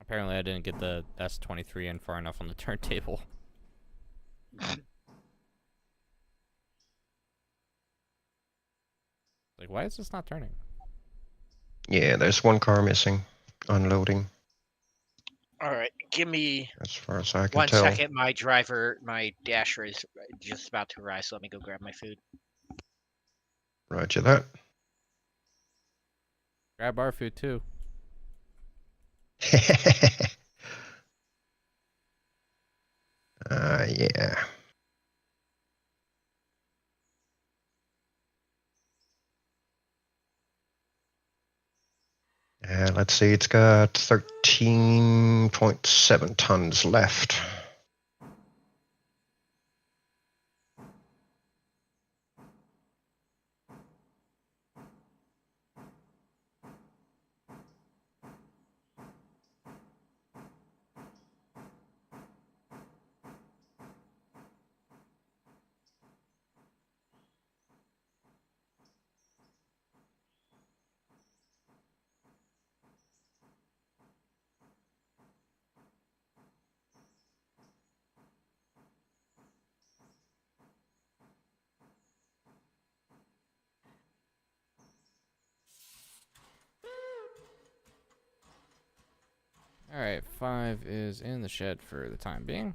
Apparently I didn't get the S23 in far enough on the turntable. Like, why is this not turning? Yeah, there's one car missing. Unloading, All right, give me as far as I can 1 tell. second. My dasher is just about to arrive, so let me go grab my food. Roger that. Grab our food too. Yeah. Let's see, it's got 13.7 tons left. Alright, 5 is in the shed for the time being.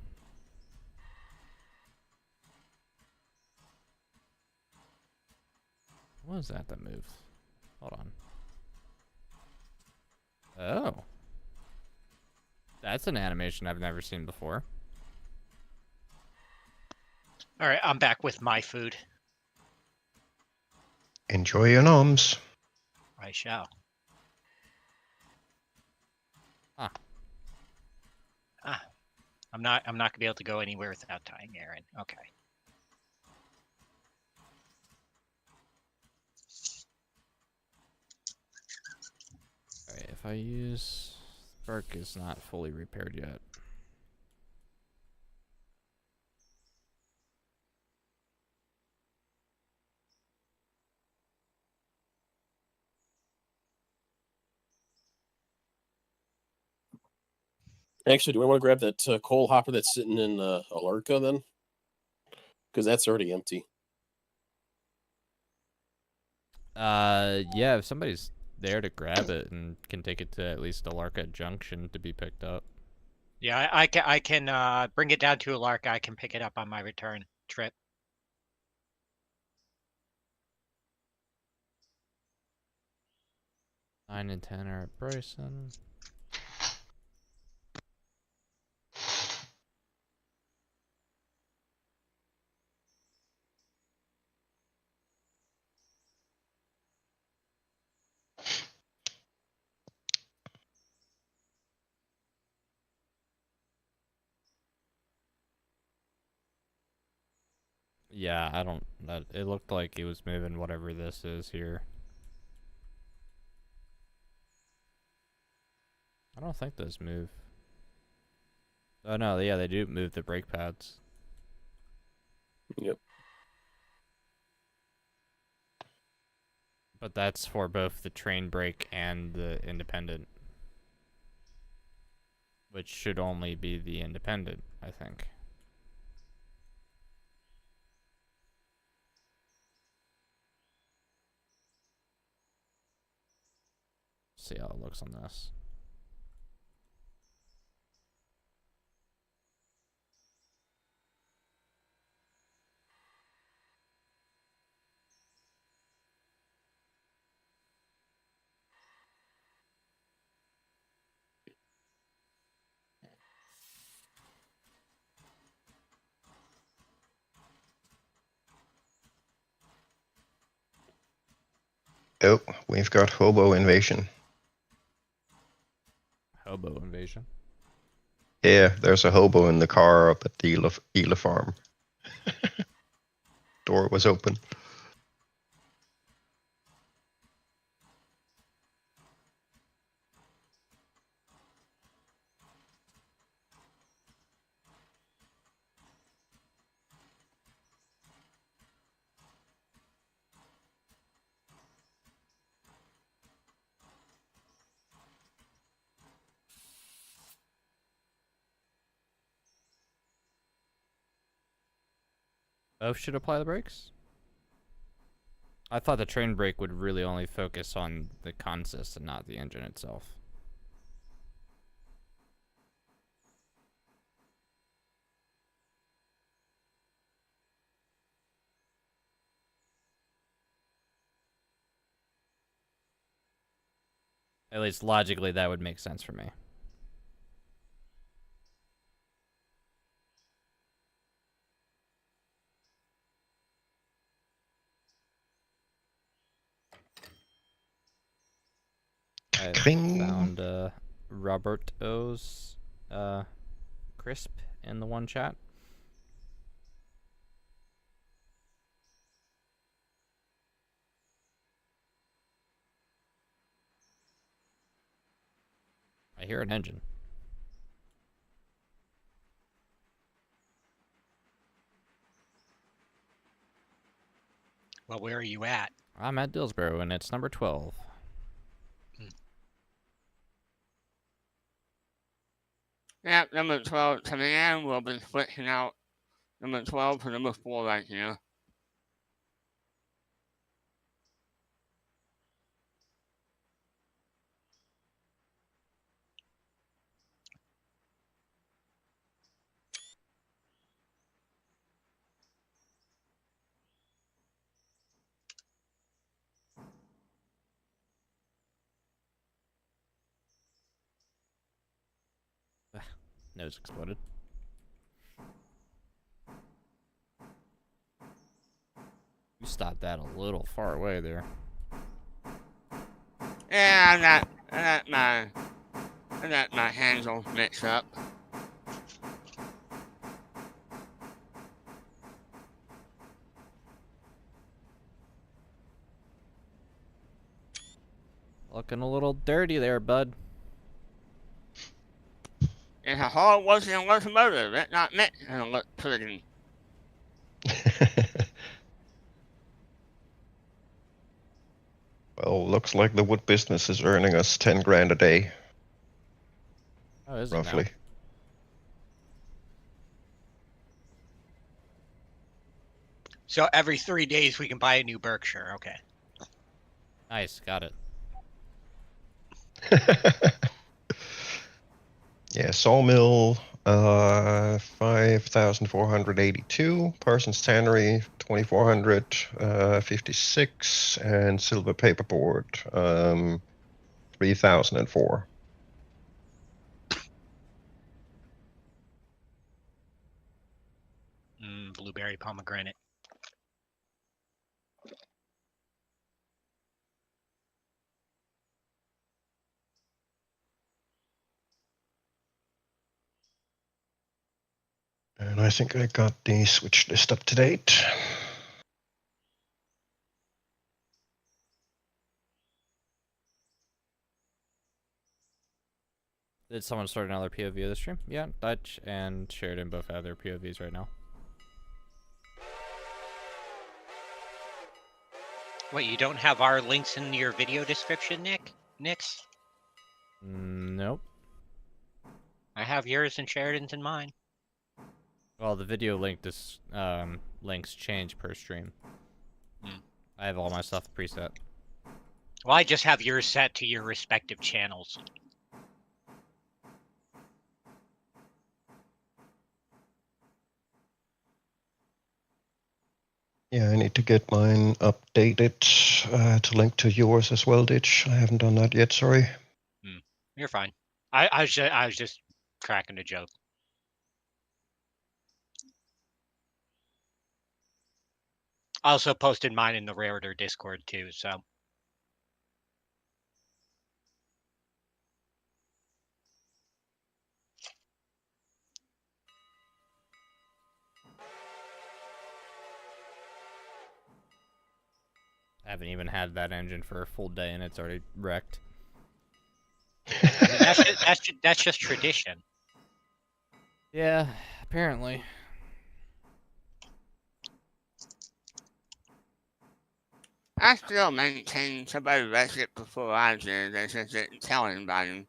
What was that moved? Hold on. Oh. That's an animation I've never seen before. All right, I'm back with my food. Enjoy your noms. I shall. I'm not gonna be able to go anywhere without tying Aaron. Okay. Alright, if I use... Burke is not fully repaired yet. Actually, do we want to grab that coal hopper that's sitting in ALARKA then? Because that's already empty. Yeah, if somebody's there to grab it and can take it to at least ALARKA Junction to be picked up. Yeah, I can bring it down to ALARKA. I can pick it up on my return trip. Nine and 10 are at Bryson. Yeah, I don't... it looked like he was moving whatever this is here. I don't think those move. Oh no, yeah, they do move the brake pads. Yep. But that's for both the train brake and the independent. Which should only be the independent, I think. See how it looks on this. Oh, we've got hobo invasion. Hobo invasion. Yeah, there's a hobo in the car up at the Ela farm. Door was open. Both should apply the brakes? I thought the train brake would really only focus on the consist and not the engine itself. At least logically, that would make sense for me. I Kring. found Robert O's crisp in the one chat. I hear an engine. Well, where are you at? I'm at Dillsboro, and it's number 12. Yep, number 12 coming in. We'll be switching out number 12 for number 4 right here. Nose exploded. You stopped that a little far away there. Yeah, I got my hands all mixed up. Looking a little dirty there, bud. It's a hard working locomotive. It's not meant to look pretty. Well, looks like the wood business is earning us 10 grand a day, Oh, is it now? roughly. So every 3 days we can buy a new Berkshire. Okay. Nice, got it. Yeah, sawmill, 5,482. Parsons Tannery, 2,456, and silver paperboard, 3,004. Blueberry pomegranate. And I think I got the switch list up to date. Did someone start another POV of the stream? Yeah, Dutch and Sheridan both have their POVs right now. Wait, you don't have our links in your video description, Nix? Nope. I have yours and Sheridan's in mine. Well, the video links change per stream. I have all my stuff preset. Well, I just have yours set to your respective channels. Yeah, I need to get mine updated to link to yours as well, Ditch. I haven't done that yet, sorry. You're fine. I was just cracking a joke. I also posted mine in the Raretor Discord too, so. I haven't even had that engine for a full day and it's already wrecked. I mean, that's just tradition. Yeah, apparently. I still maintain somebody wrecked it before I did. They just didn't tell anybody.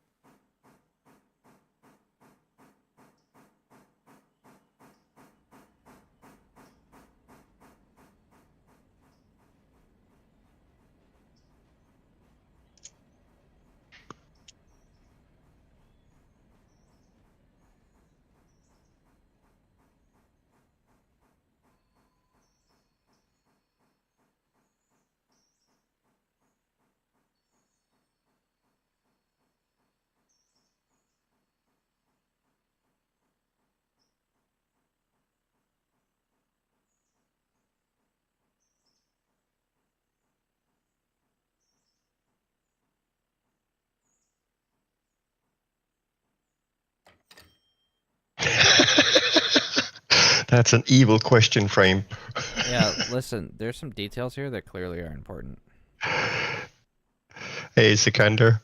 That's an evil question frame. Yeah, listen, there's some details here that clearly are important. Hey, Sikander.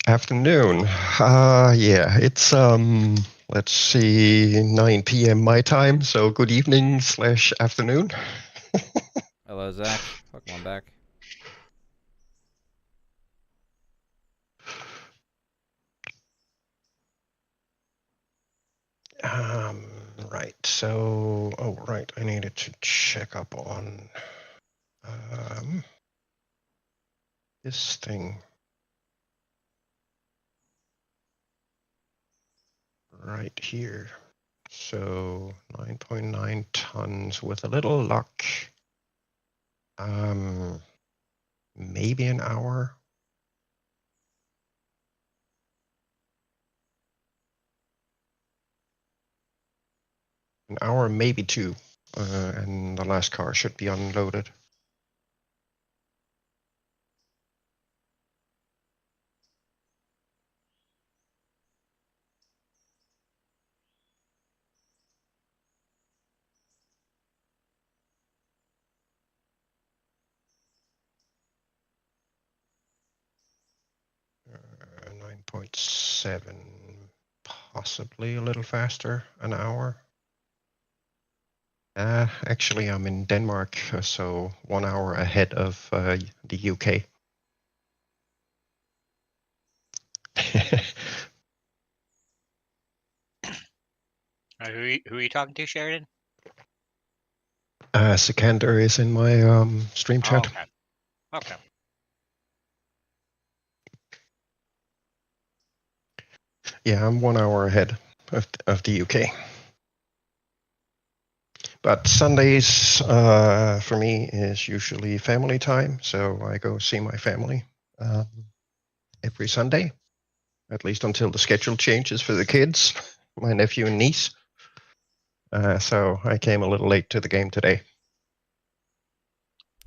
Afternoon. Yeah, it's let's see, 9 p.m. my time, so good evening / afternoon. Hello, Zach. Welcome on back. Right, so, oh, right, I needed to check up on this thing. Right here. So 9.9 tons with a little luck. Maybe an hour. An hour, maybe 2. And the last car should be unloaded. Uh, 9.7, possibly a little faster, an hour. Actually, I'm in Denmark, so 1 hour ahead of the UK. Who are you talking to, Sheridan? Sikander is in my stream Oh, chat. okay. Okay. Yeah, I'm 1 hour ahead of the UK. But Sundays for me is usually family time, so I go see my family every Sunday, at least until the schedule changes for the kids, my nephew and niece. So I came a little late to the game today.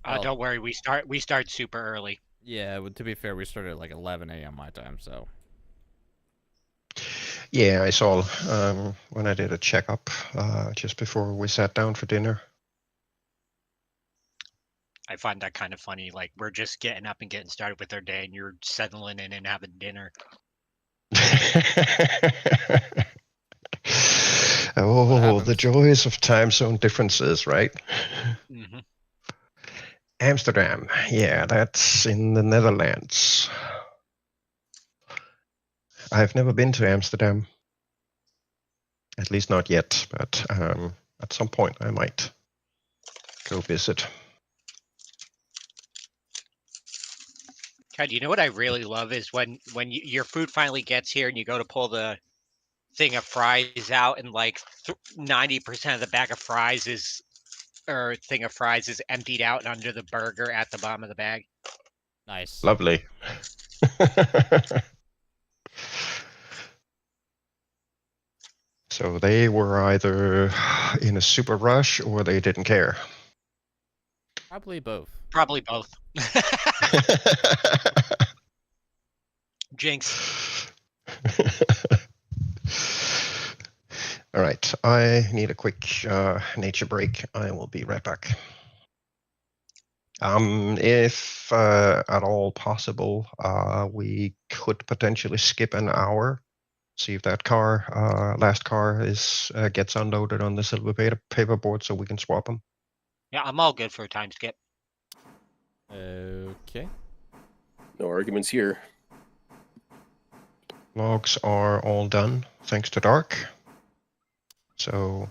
Well- Don't worry, we start super early. Yeah, well, to be fair, we started at like 11 a.m. my time, so. Yeah, I saw when I did a checkup just before we sat down for dinner. I find that kind of funny. Like, we're just getting up and getting started with our day, and you're settling in and having dinner. Oh, the joys of time zone differences, right? Mm-hmm. Amsterdam, yeah, that's in the Netherlands. I've never been to Amsterdam, at least not yet, but at some point I might go visit. God, you know what I really love is when your food finally gets here and you go to pull the thing of fries out, and like 90% of the bag of fries is, or thing of fries is emptied out under the burger at the bottom of the bag. Nice. Lovely. So they were either in a super rush or they didn't care. Probably both. Probably both. Jinx. All right, I need a quick nature break. I will be right back. If at all possible, we could potentially skip an hour, see if that car, last car, gets unloaded on the silver paperboard, so we can swap them. Yeah, I'm all good for a time skip. Okay. No arguments here. Logs are all done, thanks to Dark. So,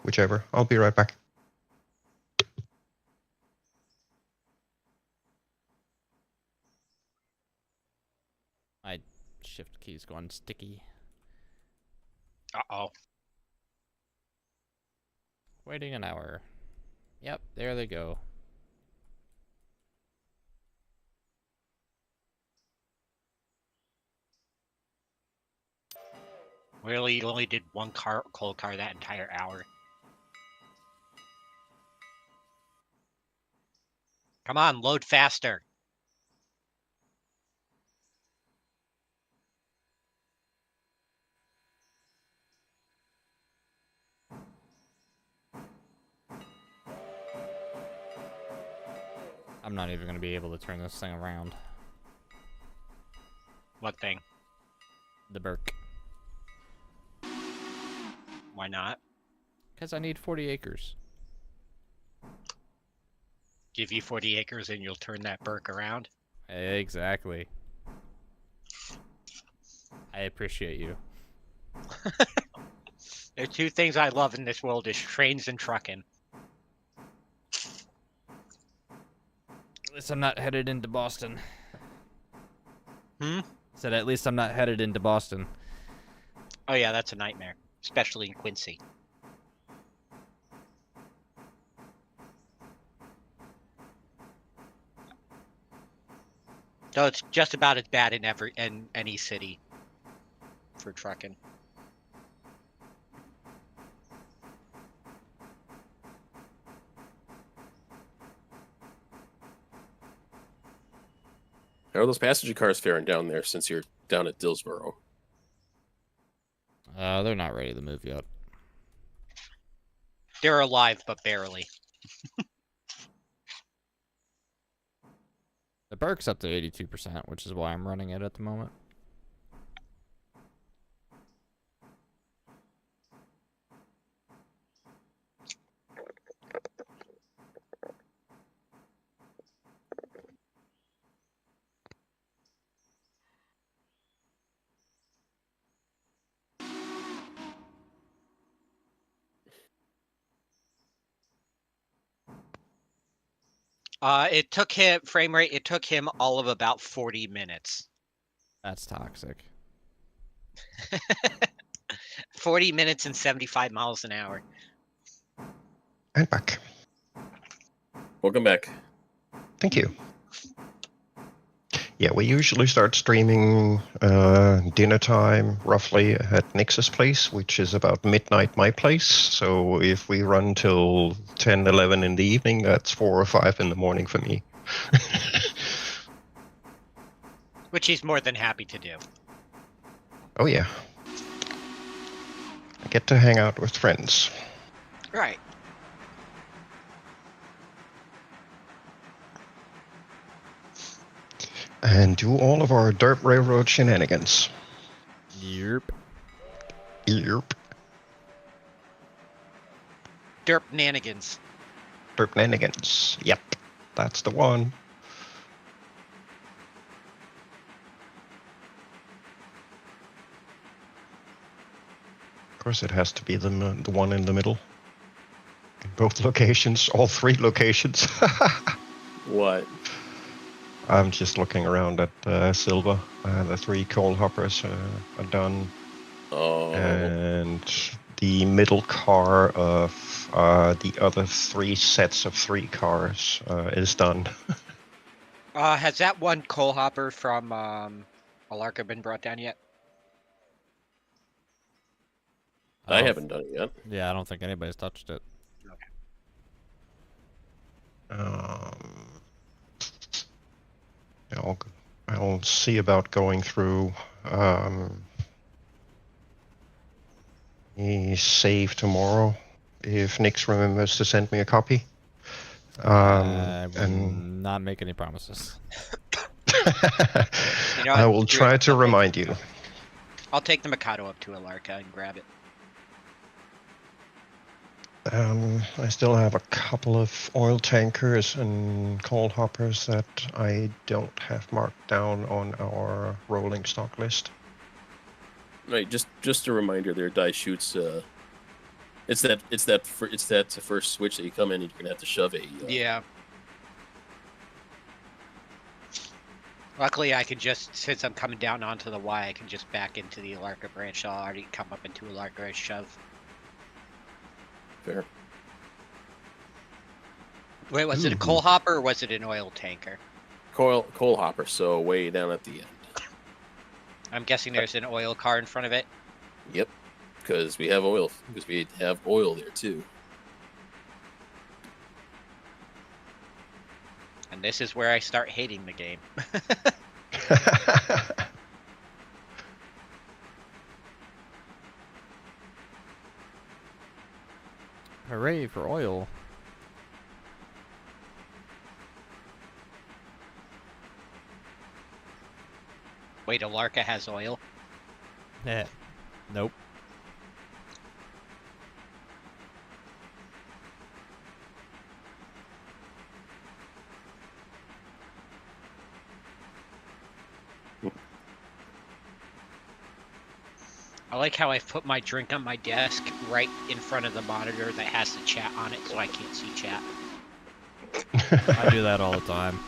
whichever. I'll be right back. My shift key's going sticky. Uh-oh. Waiting an hour. Yep, there they go. Really, you only did one cold car that entire hour. Come on, load faster. I'm not even going to be able to turn this thing around. What thing? The Burke. Why not? Because I need 40 acres. Give you 40 acres and you'll turn that Burke around? Exactly. I appreciate you. There are two things I love in this world, is trains and trucking. At least I'm not headed into Boston. Hmm? Said at least I'm not headed into Boston. Oh yeah, that's a nightmare. Especially in Quincy. So it's just about as bad in any city for trucking. How are those passenger cars faring down there since you're down at Dillsboro? They're not ready to move yet. They're alive, but barely. The perk's up to 82%, which is why I'm running it at the moment. It took him frame rate. It took him all of about 40 minutes. That's toxic. 40 minutes and 75 miles an hour. And back. Welcome back. Thank you. Yeah, we usually start streaming dinner time roughly at Nix's place, which is about midnight my place. So if we run till 10, 11 in the evening, that's 4 or 5 in the morning for me. Which he's more than happy to do. Oh yeah. I get to hang out with friends. Right. And do all of our Derp Railroad shenanigans. Yerp. Yep. Derp nanigans. Derp shenanigans. Yep. That's the one. Of course, it has to be the one in the middle. In both locations, all 3 locations. What? I'm just looking around at Silva. The 3 coal hoppers are done. Oh. And the middle car of the other 3 sets of 3 cars is done. Has that one coal hopper from Alarka been brought down yet? I haven't done it yet. Yeah, I don't think anybody's touched it. I'll see about going through a save tomorrow if Nix remembers to send me a copy. I will And not make any promises. You know I what? will try to remind you. I'll take the Mikado up to Alarka and grab it. I still have a couple of oil tankers and coal hoppers that I don't have marked down on our rolling stock list. Right, just a reminder there, die shoots. It's that first switch that you come in and you're gonna have to shove a. Yeah. Luckily, I can just, since I'm coming down onto the Y, I can just back into the Alarka branch. I'll already come up into Alarka and shove. Fair. Wait, was it a coal hopper or was it an oil tanker? Coal hopper, so way down at the end. I'm guessing there's an oil car in front of it. Yep, because we have oil. Because we have oil there too. And this is where I start hating the game. Hooray for oil. Wait, Alarka has oil? Yeah. Nope. I like how I've put my drink on my desk right in front of the monitor that has the chat on it, so I can't see chat. I do that all the time.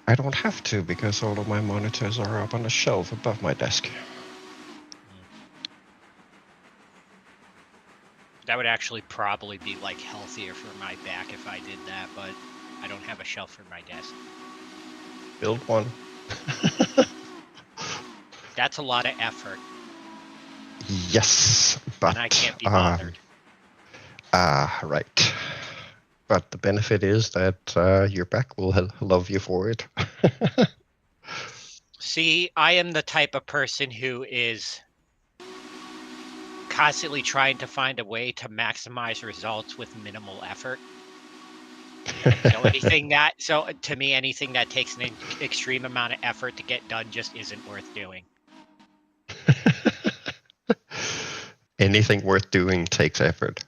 I don't have to because all of my monitors are up on a shelf above my desk. That would actually probably be like healthier for my back if I did that, but I don't have a shelf for my desk. Build one. That's a lot of effort. Yes, but And I can't be bothered. right. But the benefit is that your back will love you for it. See, I am the type of person who is constantly trying to find a way to maximize results with minimal effort. So to me, anything that takes an extreme amount of effort to get done just isn't worth doing. Anything worth doing takes effort.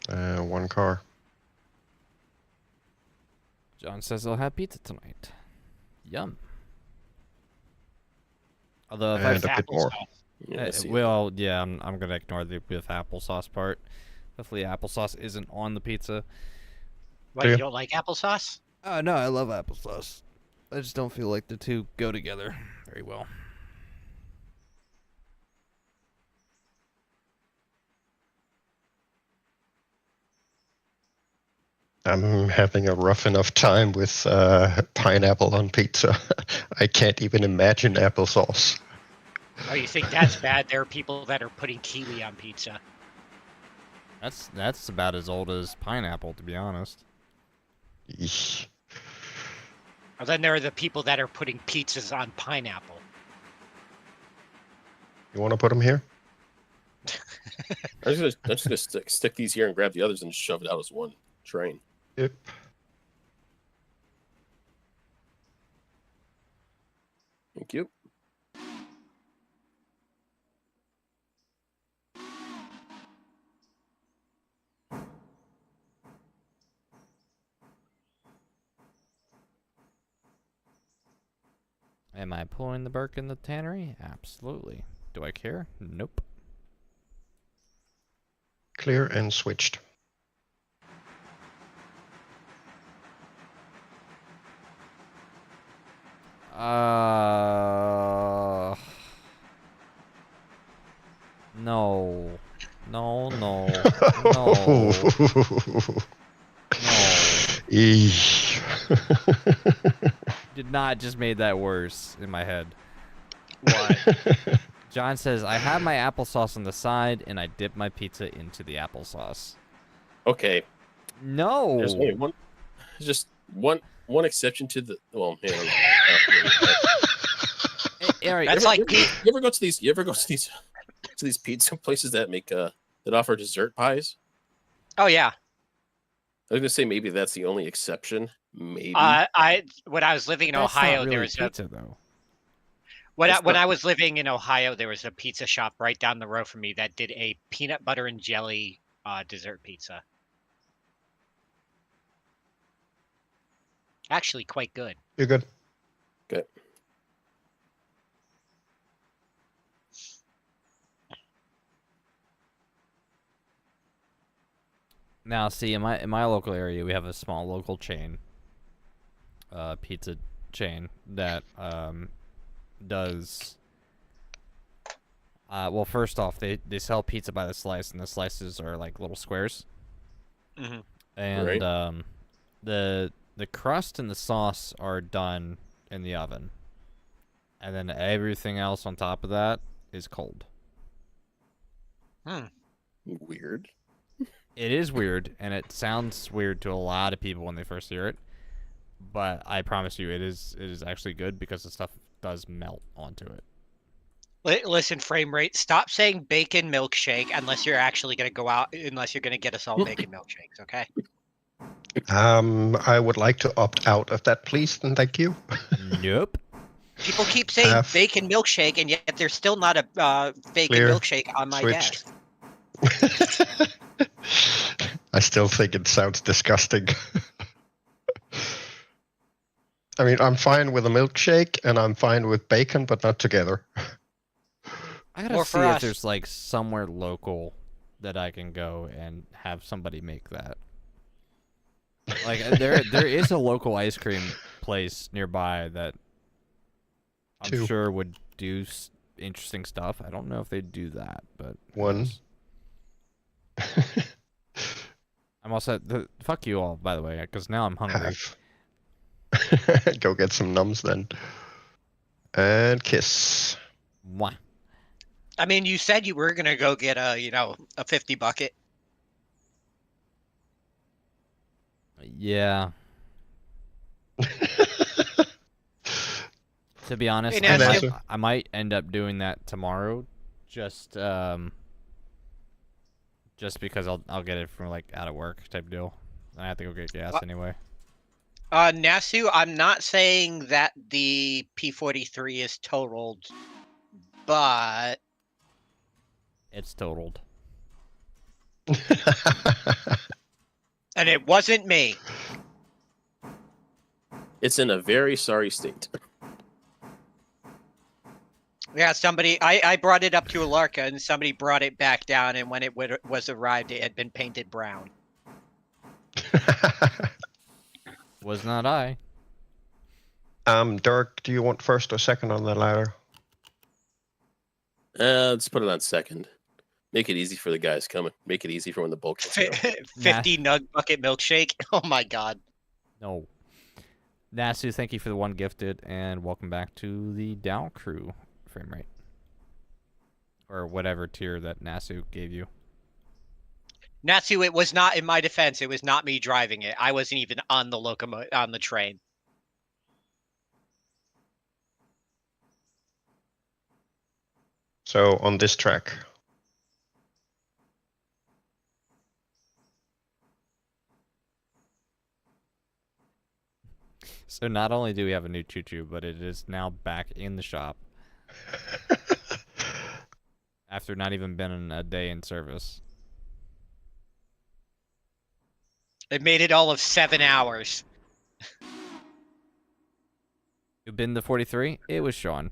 One car. John says they'll have pizza tonight. Yum. Although if And a bit more. Yeah, I see. well, yeah, I'm gonna ignore the with applesauce part. Hopefully, applesauce isn't on the pizza. What, Do you you? don't like applesauce? No, I love applesauce. I just don't feel like the two go together very well. I'm having a rough enough time with pineapple on pizza. I can't even imagine applesauce. Oh, you think that's bad? There are people that are putting kiwi on pizza. That's about as old as pineapple, to be honest. Eesh. Well, then there are the people that are putting pizzas on pineapple. You want to put them here? I'm just gonna stick these here and grab the others and shove it out as one train. Yep. Thank you. Am I pulling the Burke in the tannery? Absolutely. Do I care? Nope. Clear and switched. No. No, no. No. Eesh. Did not just made that worse in my head. What? John says, I have my applesauce on the side, and I dip my pizza into the applesauce. Okay. No. There's only one. Just one exception to the. Well, yeah. Eric, That's You ever go to these pizza places that make that offer dessert pies? Oh yeah. I was gonna say maybe that's the only exception. Maybe. When I was living in that's Ohio, not really there was pizza, though. when That's not- I was living in Ohio, there was a pizza shop right down the road from me that did a peanut butter and jelly dessert pizza. Actually, quite good. You're good. Good. Now, see, in my local area, we have a small local chain, pizza chain that does. Well, first off, they sell pizza by the slice, and the slices are like little squares. Mm-hmm. And Right. the crust and the sauce are done in the oven, and then everything else on top of that is cold. Weird. It is weird, and it sounds weird to a lot of people when they first hear it. But I promise you, it is actually good because the stuff does melt onto it. Listen, frame rate. Stop saying bacon milkshake unless you're actually going to go out. Unless you're going to get us all bacon milkshakes, okay? I would like to opt out of that, please, and thank you. Nope. People keep saying Half. bacon milkshake, and yet there's still not a bacon Clear. milkshake on my Switched. desk. I still think it sounds disgusting. I mean, I'm fine with a milkshake, and I'm fine with bacon, but not together. I gotta Or see for if us. there's like somewhere local that I can go and have somebody make that. Like there is a local ice cream place nearby that I'm Two. sure would do interesting stuff. I don't know if they'd do that, but who One. knows? I'm also fuck you all, by the way, because now I'm hungry. Half. Go get some nums then. and kiss. Mwah. I mean, you said you were gonna go get a, a 50 bucket. Yeah. To be honest, Hey, Nancy. I might end up doing that tomorrow, just because I'll get it from like out of work type deal. I have to go get gas anyway. Nasu, I'm not saying that the P43 is totaled, but It's totaled. and it wasn't me. It's in a very sorry state. Yeah, I brought it up to ALARKA, and somebody brought it back down, and when it was arrived, it had been painted brown. Was not I. Dirk, do you want first or second on the ladder? Let's put it on second. Make it easy for the guys coming. Make it easy for when the bulk gets there. 50 nug bucket milkshake. Oh my god. No. Nasu, thank you for the one gifted, and welcome back to the Dow crew frame rate. Or whatever tier that Nasu gave you. Natsu, it was not, in my defense, it was not me driving it. I wasn't even on the on the train. So on this track. So not only do we have a new choo-choo, but it is now back in the shop. After not even been a day in service. It made it all of 7 hours. You've been to 43? It was Sean.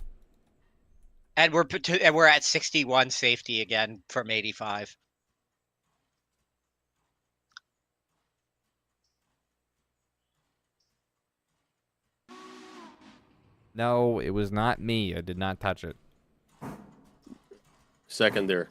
And we're at 61 safety again from 85. No, it was not me. I did not touch it. Second there.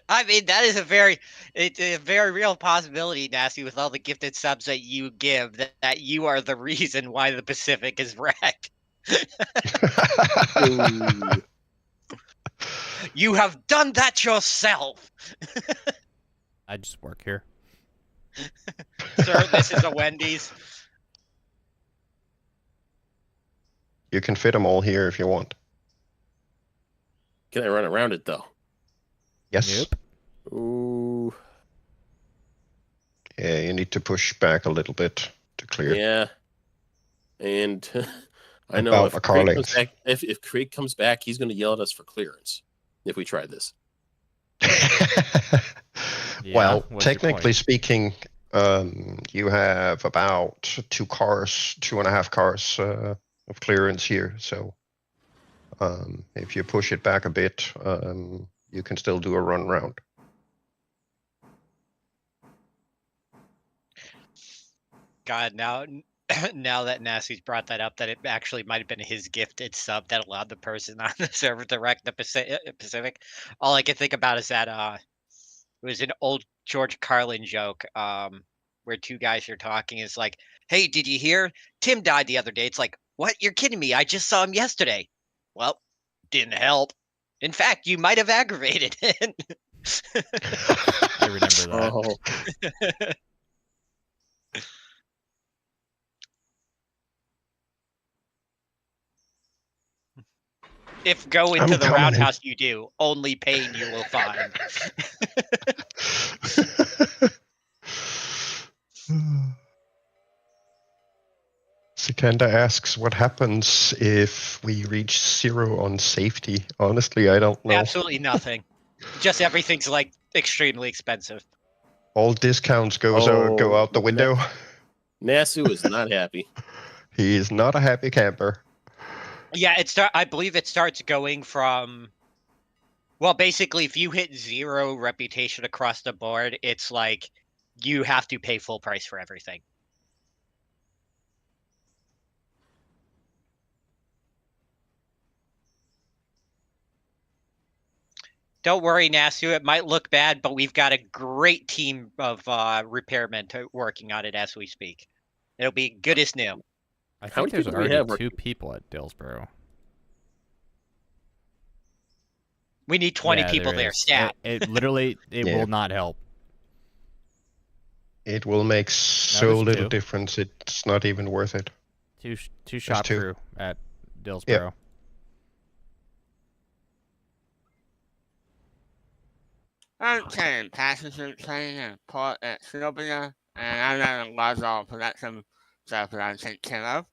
I mean, that is a very real possibility, Nasty, with all the gifted subs that you give, that you are the reason why the Pacific is wrecked. You have done that yourself. I just work here. Sir, this is a Wendy's. You can fit them all here if you want. Can I run around it though? Yes. Yep. Ooh. Yeah, you need to push back a little bit to clear. Yeah. And I know About if a car Craig length. comes back, if Craig comes back, he's going to yell at us for clearance if we try this. Well, what's your technically point? speaking, you have about 2.5 cars of clearance here. So if you push it back a bit, you can still do a run round. God, now that Nasty's brought that up, that it actually might have been his gifted sub that allowed the person on the server to wreck the Pacific. All I can think about is that it was an old George Carlin joke where two guys are talking. It's like, hey, did you hear? Tim died the other day. It's like, what? You're kidding me. I just saw him yesterday. Well, didn't help. In fact, you might have aggravated it. I remember that. Oh, If go into I'm the coming. roundhouse you do, only pain you will find. Sikanda asks, what happens if we reach 0 on safety? Honestly, I don't know. Absolutely nothing. Just everything's like extremely expensive. All discounts go out the window. Nasu is not happy. He is not a happy camper. Yeah, I believe it starts going from Well, basically, if you hit 0 reputation across the board, it's like you have to pay full price for everything. Don't worry, Nasu. It might look bad, but we've got a great team of repairmen working on it as we speak. It'll be good as new. I How think many there's people do we already have 2 people at Dillsboro. We need 20 Yeah, people there. is. Stat. It literally, it Yeah. will not help. It will make so there's little 2. difference. It's not even worth it. Two shop 2. crew at Dillsboro. Okay, passenger train and port at Sylvia, and I'm gonna log all production stuff that I take care of.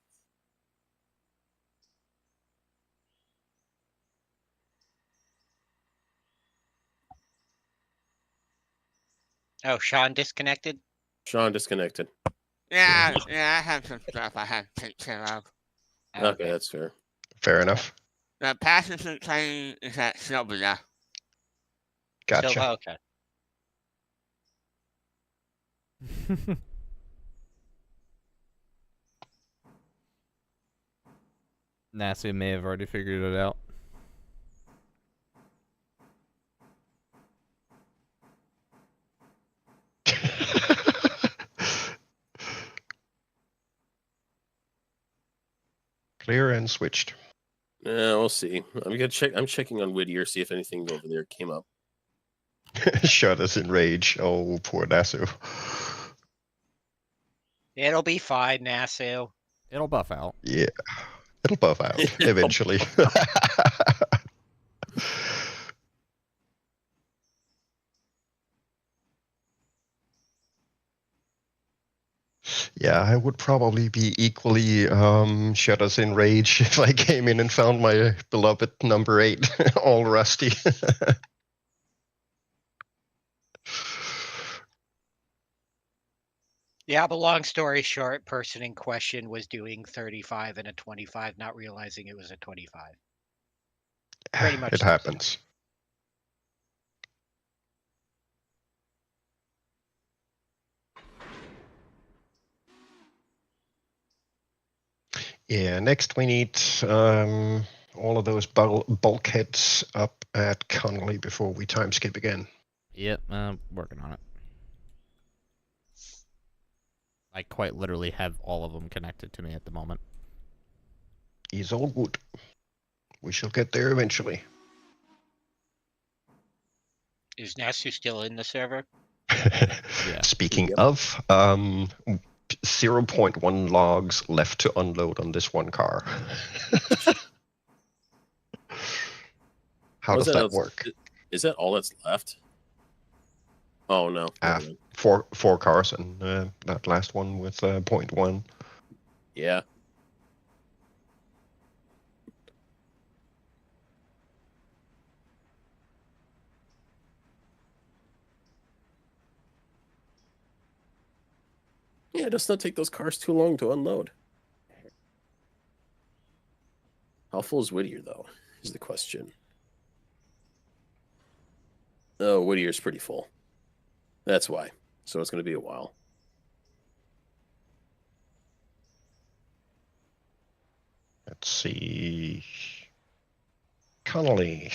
Oh, Sean disconnected? Sean disconnected. Yeah, I have some stuff I have to take care of. Okay, that's fair. Fair enough. The passenger train is at Sylvia. Gotcha. Still, okay. Nasu may have already figured it out. Clear and switched. Yeah, we'll see. I'm gonna check. I'm checking on Whittier, see if anything over there came up. Shut us in rage. Oh, poor Nasu. It'll be fine, Nasu. It'll buff out. Yeah. It'll buff out eventually. Yeah, I would probably be equally shut us in rage if I came in and found my beloved number 8 all rusty. Yeah, but long story short, person in question was doing 35 and a 25, not realizing it was a 25. Pretty much. It happens. Yeah, next we need all of those bulkheads up at Connolly before we time skip again. Yep, working on it. I quite literally have all of them connected to me at the moment. Is all good. We shall get there eventually. Is Nasu still in the server? Yeah. Speaking Yep. of, 0.1 logs left to unload on this one car. How does that work? Is that all that's left? Oh no. never mind. Four cars and that last one with 0.1. Yeah. Yeah, it does not take those cars too long to unload. How full is Whittier, though, is the question. Oh, Whittier's pretty full. That's why. So it's going to be a while. Let's see. Connolly,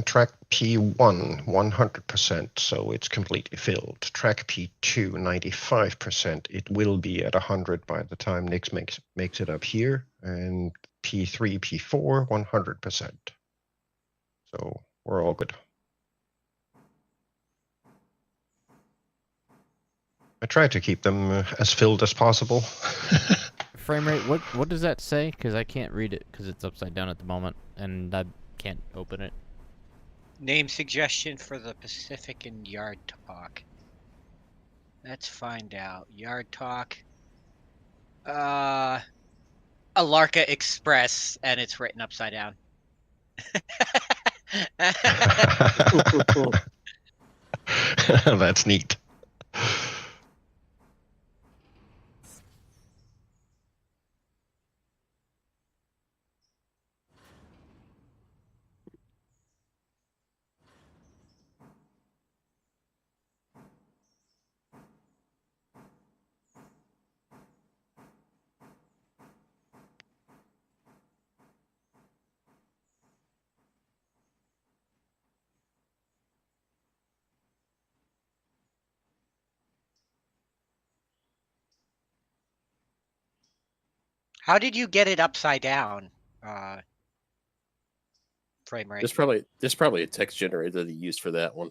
track P1, 100%, so it's completely filled. Track P2, 95%. It will be at 100 by the time Nix makes it up here. And P3, P4, 100%. So we're all good. I try to keep them as filled as possible. Frame rate, what does that say? Because I can't read it because it's upside down at the moment, and I can't open it. Name suggestion for the Pacific and Yard Talk. Let's find out. Yard Talk. ALARKA Express, and it's written upside down. That's neat. How did you get it upside down? Frame rate. There's probably a text generator that he used for that one.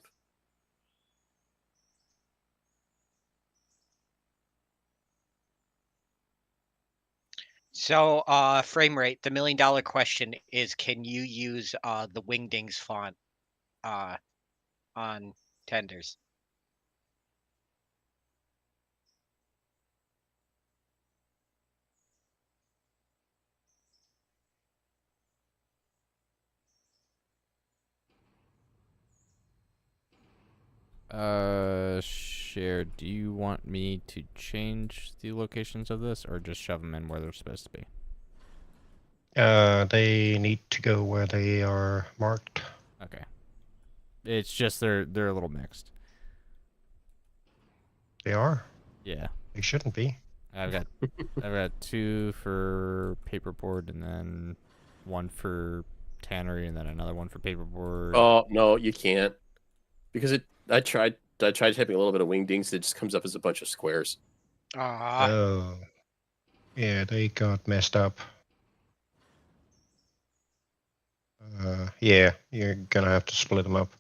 So, frame rate. The $1 million question is: can you use the Wingdings font on tenders? Share, do you want me to change the locations of this or just shove them in where they're supposed to be? They need to go where they are marked. Okay. It's just they're a little mixed. They are? Yeah. They shouldn't be. I've got 2 for paperboard and then 1 for tannery and then another 1 for paperboard. Oh no, you can't. Because I tried typing a little bit of Wingdings, it just comes up as a bunch of squares. Oh. Yeah, they got messed up. Yeah, you're gonna have to split them up.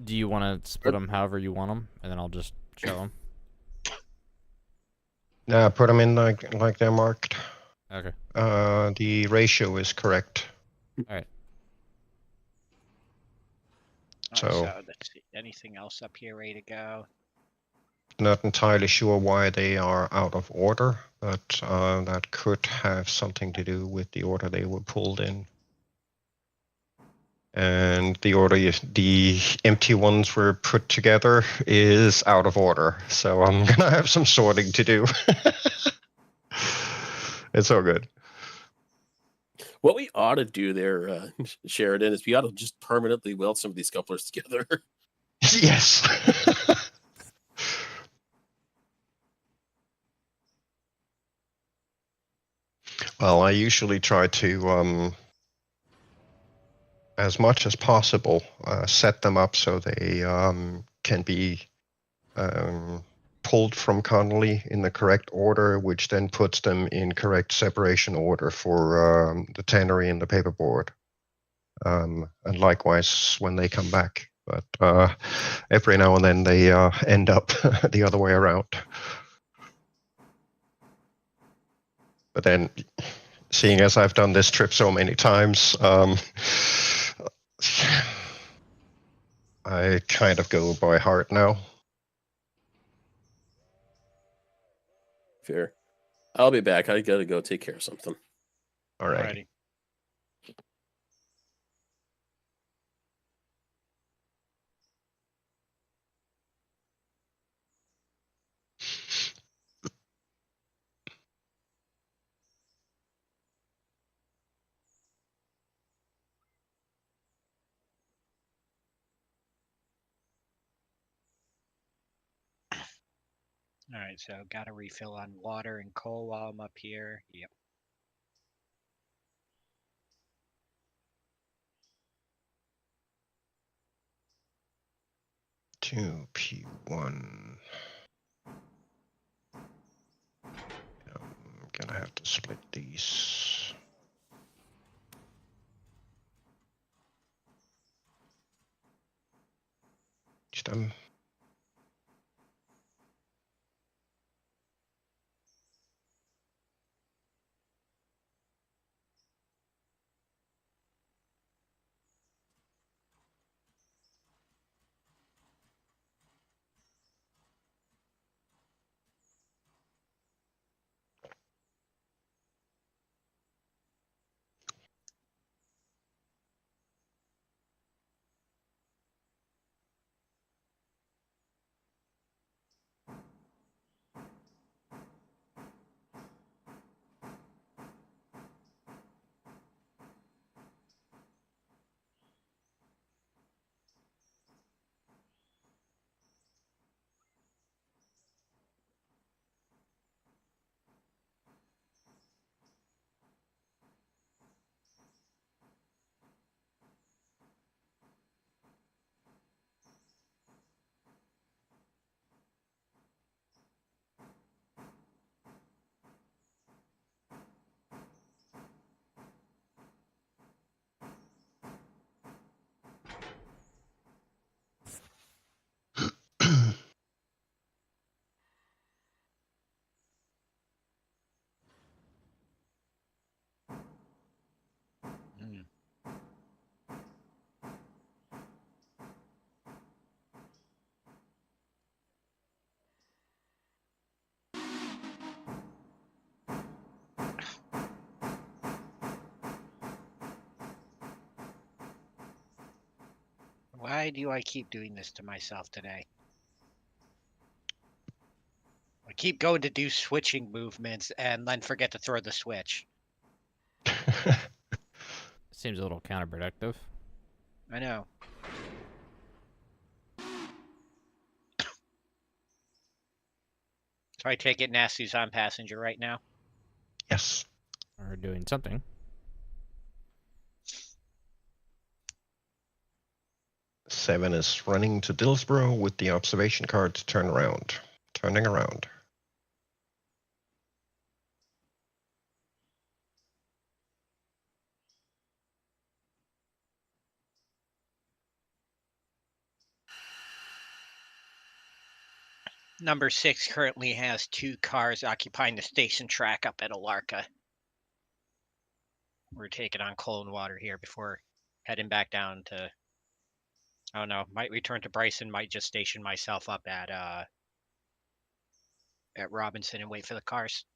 Do you want to split them however you want them, and then I'll just show them? Nah, put them in like they're marked. Okay. The ratio is correct. All right. So let's see. Anything else up here ready to go? Not entirely sure why they are out of order, but that could have something to do with the order they were pulled in. And the order the empty ones were put together is out of order, so I'm gonna have some sorting to do. It's all good. What we ought to do there, Sheridan, is we ought to just permanently weld some of these couplers together. Yes. Well, I usually try to, as much as possible, set them up so they can be pulled from Connolly in the correct order, which then puts them in correct separation order for the tannery and the paperboard. And likewise when they come back. But every now and then they end up the other way around. But then, seeing as I've done this trip so many times, I kind of go by heart now. Fair. I'll be back. I gotta go take care of something. All right. Alrighty. All right, so got a refill on water and coal while I'm up here. Yep. Two P1. I'm gonna have to split these. Them. Why do I keep doing this to myself today? I keep going to do switching movements and then forget to throw the switch. Seems a little counterproductive. I know. So I take it Nasty's on passenger right now? Yes. Or doing something. Seven is running to Dillsborough with the observation card to turn around. Turning around. Number 6 currently has 2 cars occupying the station track up at ALARKA. We're taking on coal and water here before heading back down to, I don't know, might return to Bryson, might just station myself up at Robinson and wait for the cars.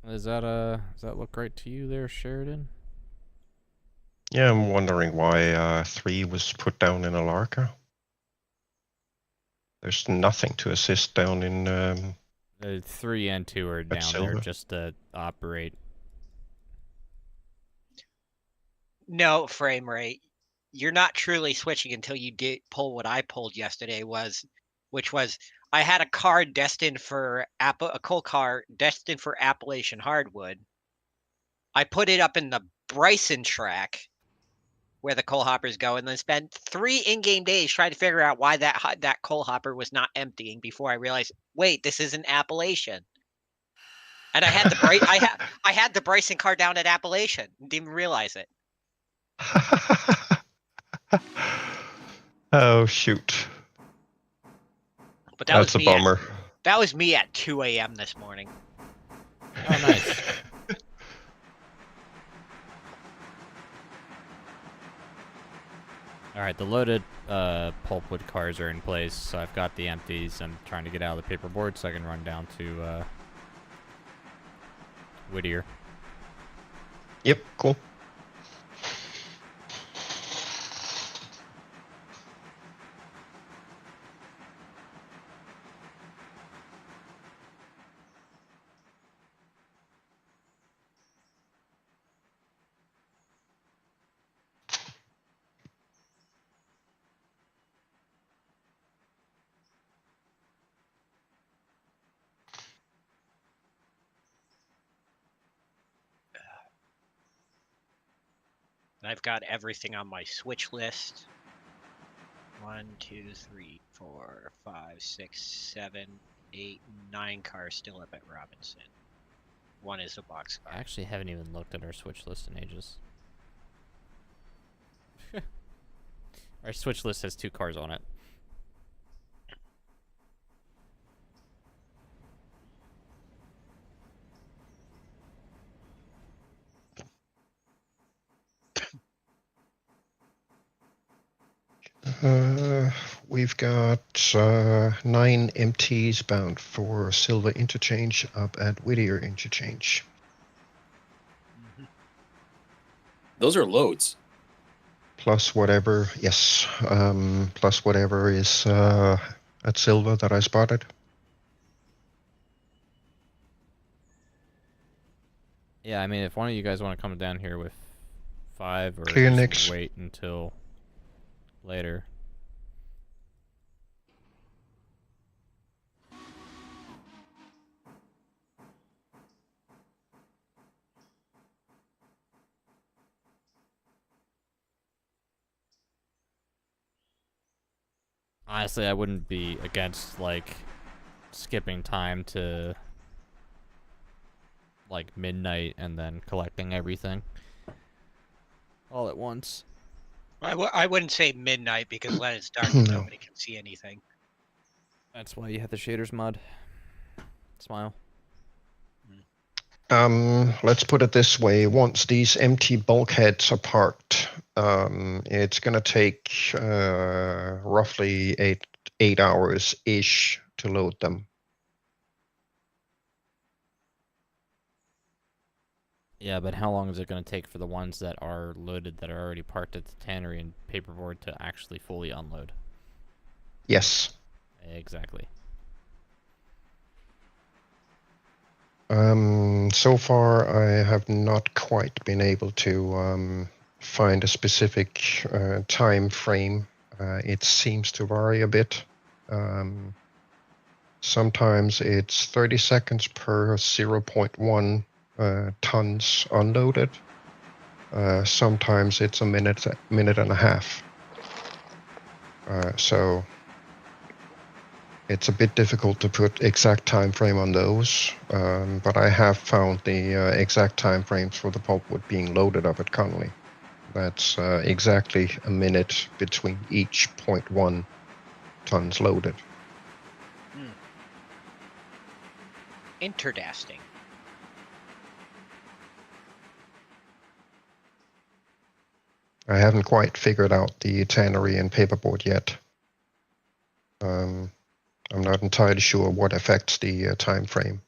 Does that look right to you there, Sheridan? Yeah, I'm wondering why 3 was put down in ALARKA. There's nothing to assist down in 3 and 2 are down there Silver. just to operate. No, frame rate. You're not truly switching until you pull what I pulled yesterday, which was I had a car destined for a coal car destined for Appalachian hardwood. I put it up in the Bryson track where the coal hoppers go, and then spent 3 in-game days trying to figure out why that coal hopper was not emptying before I realized, wait, this isn't Appalachian. And I had the I had the Bryson car down at Appalachian. Didn't even realize it. Oh shoot. But that That's a was me bummer. That was me at 2 a.m. this morning. Oh, nice. All right, the loaded pulpwood cars are in place, so I've got the empties. I'm trying to get out of the paperboard so I can run down to Whittier. Yep, cool. And I've got everything on my switch list. 1, 2, 3, 4, 5, 6, 7, 8, 9 cars still up at Robinson. 1 is a box car. I actually haven't even looked at our switch list in ages. Our switch list has 2 cars on it. We've got 9 MTs bound for Silver Interchange up at Whittier Interchange. Those are loads. Plus whatever, yes, plus whatever is at Silver that I spotted. Yeah, I mean, if one of you guys want to come down here with 5 or Clear, just Nix. wait until later. Honestly, I wouldn't be against, like, skipping time to, like, midnight and then collecting everything all at once. I wouldn't say midnight because when it's dark, No. nobody can see anything. That's why you have the shaders mod. Smile. Let's put it this way. Once these empty bulkheads are parked, it's gonna take roughly 8 hours-ish to load them. Yeah, but how long is it going to take for the ones that are loaded that are already parked at the tannery and paperboard to actually fully unload? Yes. Exactly. So far, I have not quite been able to find a specific time frame. It seems to vary a bit. Sometimes it's 30 seconds per 0.1 tons unloaded. Sometimes it's a minute and a half. So it's a bit difficult to put exact time frame on those, but I have found the exact time frames for the pulpwood being loaded up at Connolly. That's exactly a minute between each 0.1 tons loaded. Interdasting. I haven't quite figured out the tannery and paperboard yet. I'm not entirely sure what affects the time frame.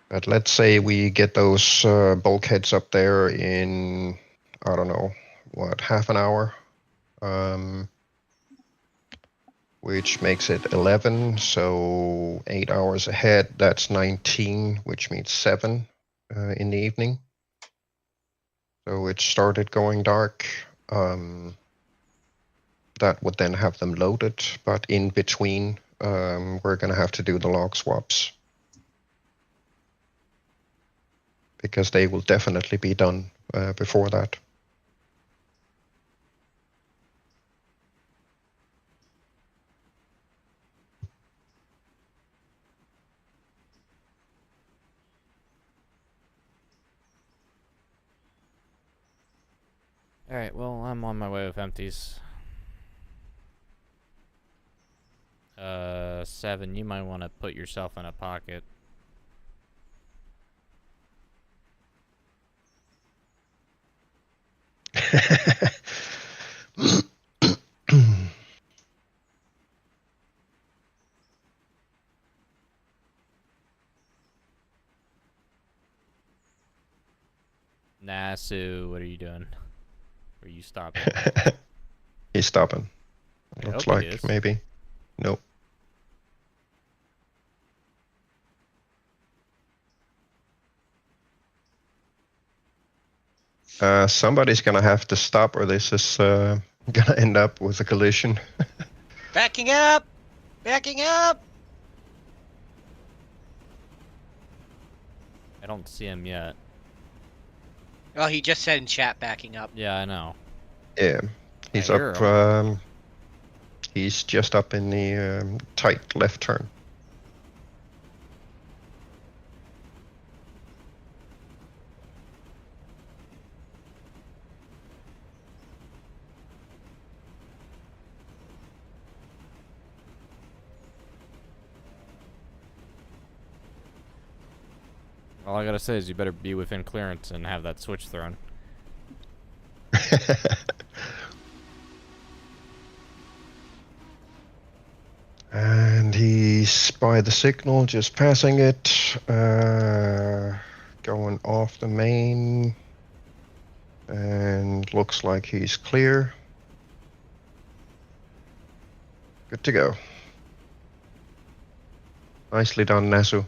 But let's say we get those bulkheads up there in, I don't know, what, half an hour? Which makes it 11, so 8 hours ahead, that's 19, which means 7 in the evening. So it started going dark. That would then have them loaded, but in between, we're going to have to do the log swaps. Because they will definitely be done before that. Alright, well, I'm on my way with empties. 7, you might want to put yourself in a pocket. Nah, Sue, what are you doing? Are you stopping? He's stopping. I Looks hope he like is. maybe. Nope. Somebody's gonna have to stop, or this is gonna end up with a collision. Backing up! Backing up! I don't see him yet. Oh, he just said in chat backing up. Yeah, I know. Yeah, he's I hear up. He's just up in the tight left turn. All I gotta say is you better be within clearance and have that switch thrown. And he's by the signal, just passing it. Going off the main. And looks like he's clear. Good to go. Nicely done, Nasu.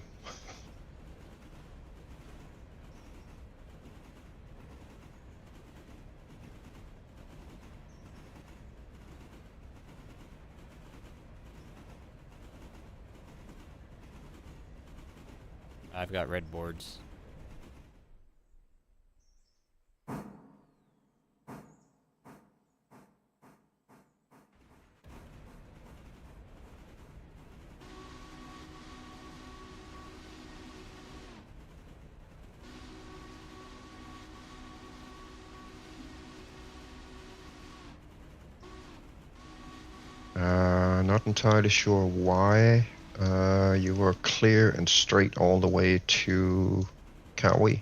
I've got red boards. Not entirely sure why. You were clear and straight all the way to Kawi.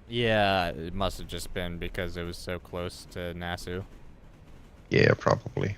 Yeah, it must have just been because it was so close to Nasu. Yeah, probably.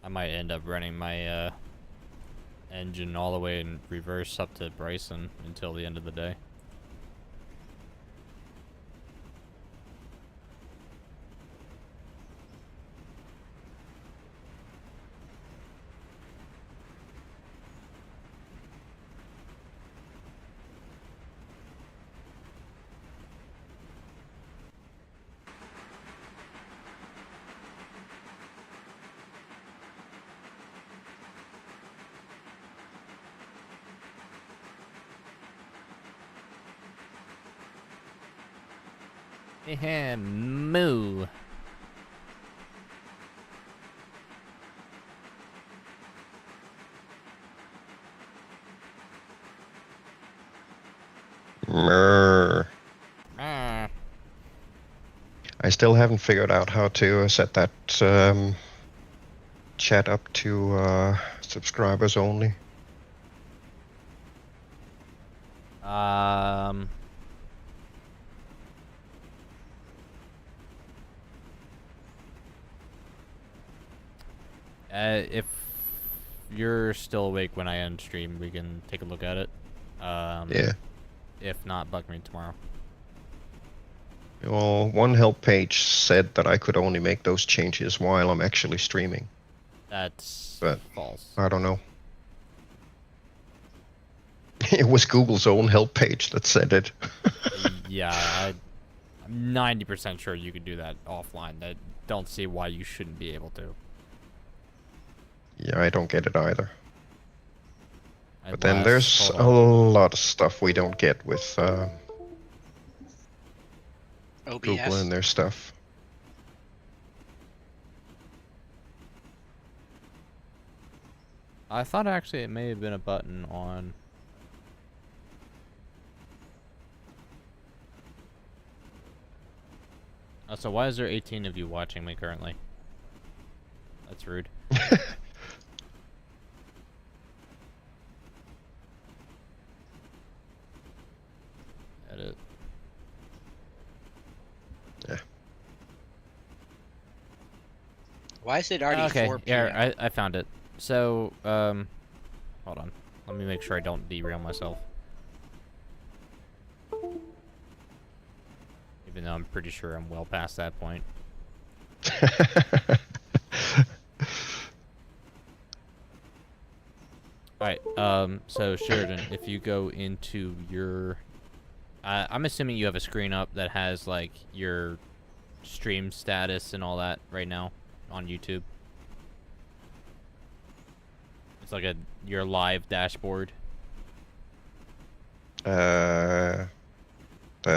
I might end up running my engine all the way in reverse up to Bryson until the end of the day. Moo. Mrrr. Ah. I still haven't figured out how to set that chat up to subscribers only. If you're still awake when I end stream, we can take a look at it. Yeah. If not, bug me tomorrow. Well, one help page said that I could only make those changes while I'm actually streaming. That's But false. I don't know. It was Google's own help page that said it. Yeah, I'm 90% sure you could do that offline. I don't see why you shouldn't be able to. Yeah, I don't get it either. But then Unless- there's hold a on. lot of stuff we don't get with Google OBS. and their stuff. I thought actually it may have been a button on. So why is there 18 of you watching me currently? That's rude. Edit. Why is it already Okay, 4 p.m.? yeah, I found it. So, hold on. Let me make sure I don't derail myself. Even though I'm pretty sure I'm well past that point. Alright, so Sheridan, if you go into your... I'm assuming you have a screen up that has, like, your stream status and all that right now on YouTube. It's like your live dashboard. That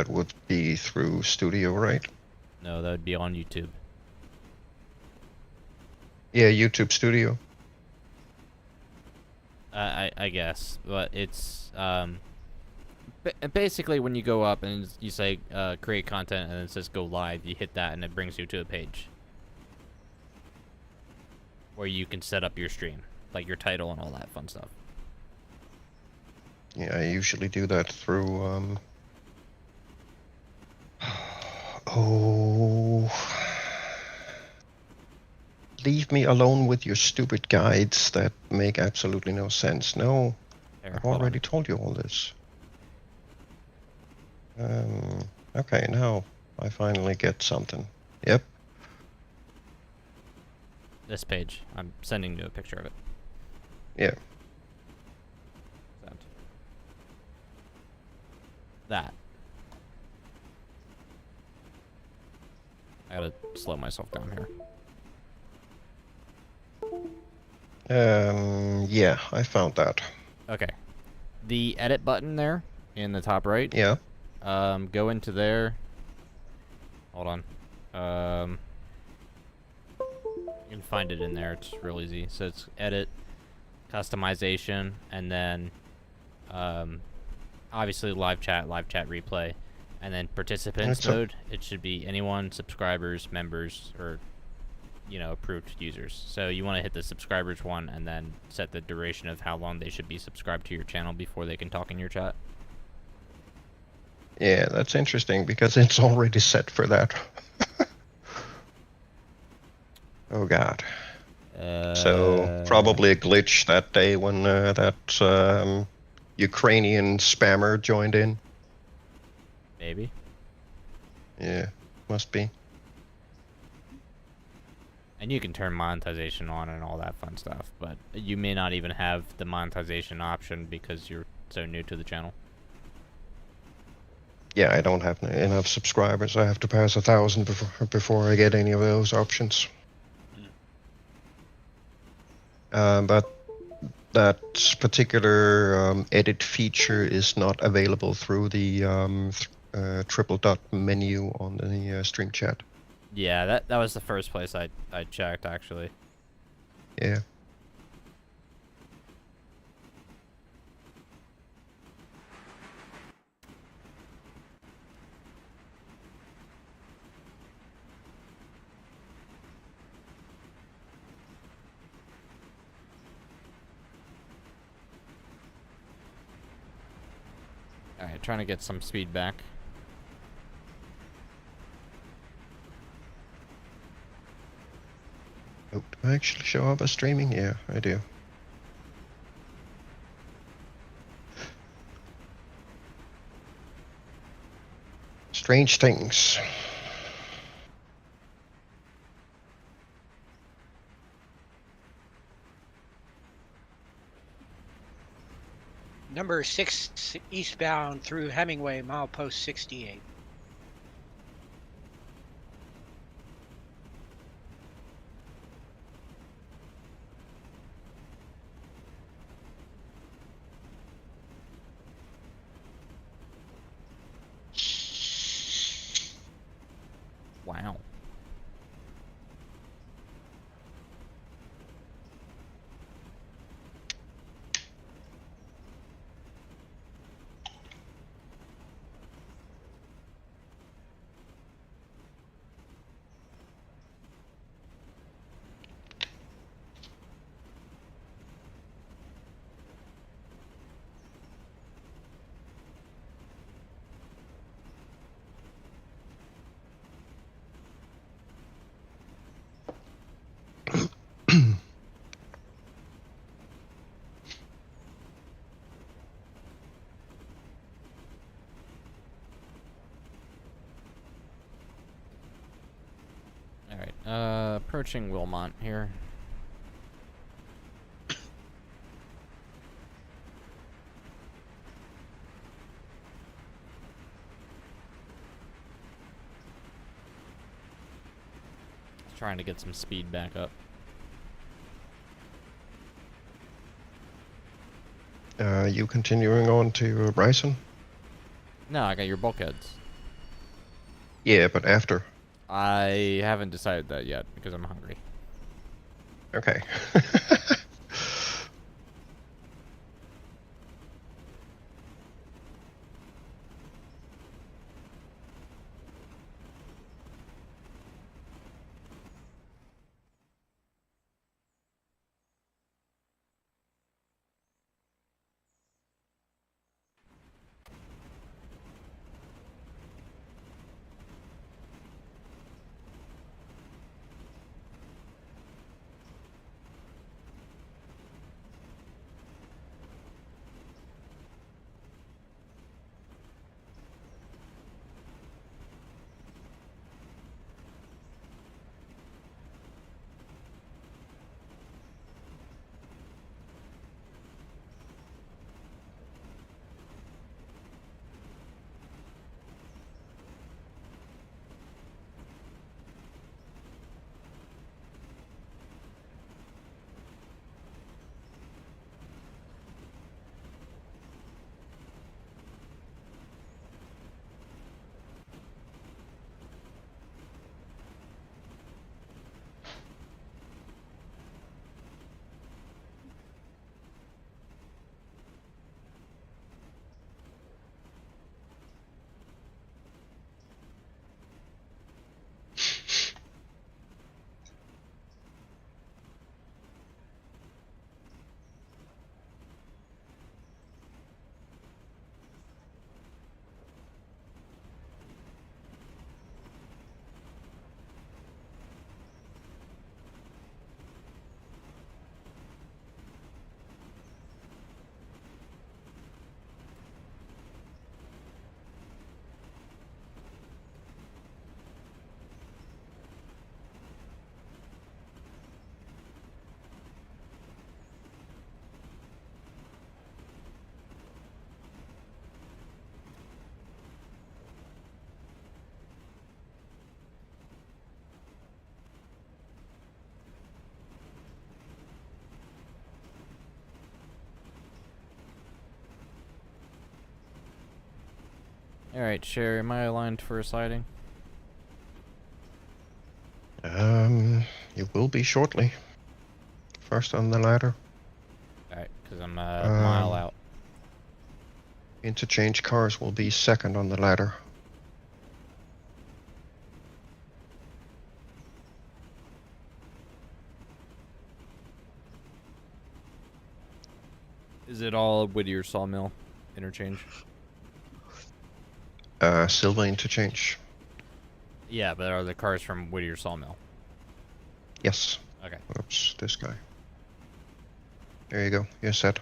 would be through Studio, right? No, that would be on YouTube. Yeah, YouTube Studio. I guess, but it's basically when you go up and you say create content and it says go live, you hit that and it brings you to a page where you can set up your stream, like your title and all that fun stuff. Yeah, I usually do that through oh, leave me alone with your stupid guides that make absolutely no sense. No, There, I've hold on. already told you all this. Okay, now I finally get something. Yep. This page. I'm sending you a picture of it. Yeah. Send. That. I gotta slow myself down here. Yeah, I found that. Okay. The edit button there in the top right. Yeah. Go into there. Hold on. You can find it in there. It's real easy. So it's edit, customization, and then obviously live chat replay, and then participants That's a- mode. It should be anyone, subscribers, members, or approved users. So you want to hit the subscribers one and then set the duration of how long they should be subscribed to your channel before they can talk in your chat. Yeah, that's interesting because it's already set for that. Oh god. So probably a glitch that day when that Ukrainian spammer joined in. Maybe. Yeah, must be. And you can turn monetization on and all that fun stuff, but you may not even have the monetization option because you're so new to the channel. Yeah, I don't have enough subscribers. I have to pass 1,000 before I get any of those options. But that particular edit feature is not available through the triple dot menu on the stream chat. Yeah, that was the first place I checked, actually. Yeah. Alright, trying to get some speed back. Oh, do I actually show up as streaming? Yeah, I do. Strange things. Number 6 eastbound through Hemingway, milepost 68. Wow. Alright, approaching Wilmont here. Trying to get some speed back up. You continuing on to Bryson? No, I got your bulkheads. Yeah, but after. I haven't decided that yet because I'm hungry. Okay. Alright, Sherry, am I aligned for a sighting? You will be shortly. First on the ladder. Alright, because I'm a mile out. Interchange cars will be second on the ladder. Is it all Whittier Sawmill interchange? Silva Interchange. Yeah, but are the cars from Whittier Sawmill? Yes. Okay. Oops, this guy. There you go. You're set.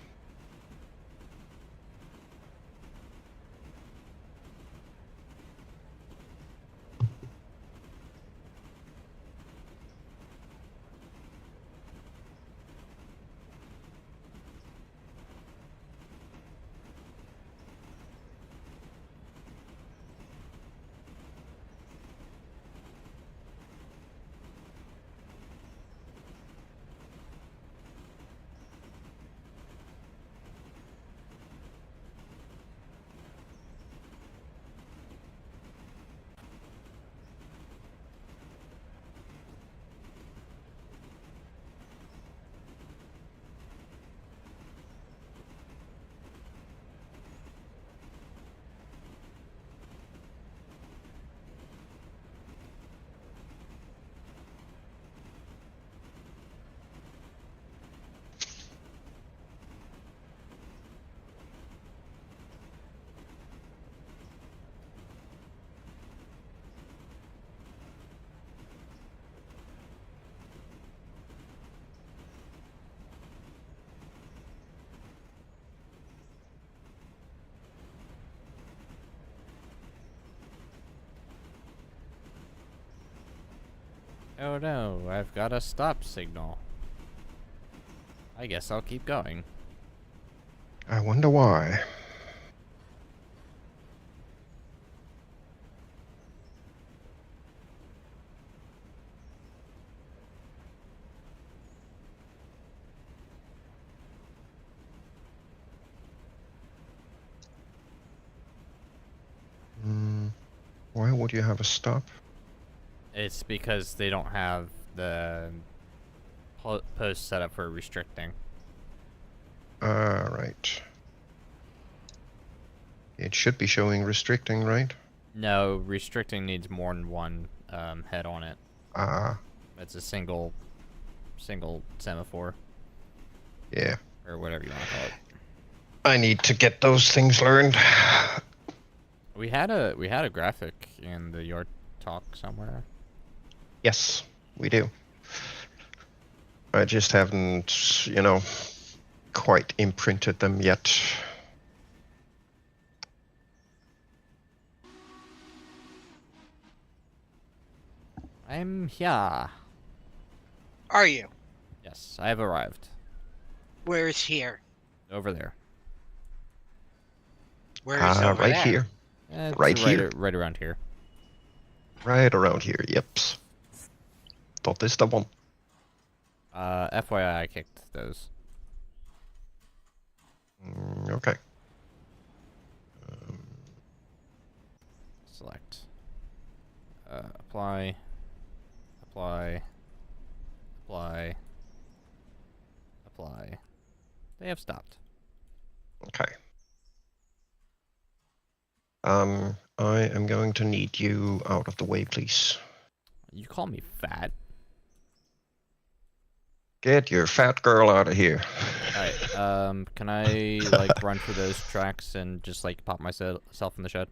Oh no, I've got a stop signal. I guess I'll keep going. I wonder why. Why would you have a stop? It's because they don't have the post set up for restricting. Right. It should be showing restricting, right? No, restricting needs more than one head on it. It's a single semaphore. Yeah. Or whatever you want to call it. I need to get those things learned. We had a graphic in the yard talk somewhere. Yes, we do. I just haven't, quite imprinted them yet. I'm here. Are you? Yes, I have arrived. Where is here? Over there. Where is over right there? It's right here. Right around here. Right around here, yep. That is the one. FYI, I kicked those. Okay. Select. Apply. Apply. Apply. Apply. They have stopped. Okay. I am going to need you out of the way, please. You call me fat? Get your fat girl out of here. Alright, can I, like, run through those tracks and just, like, pop myself in the shed?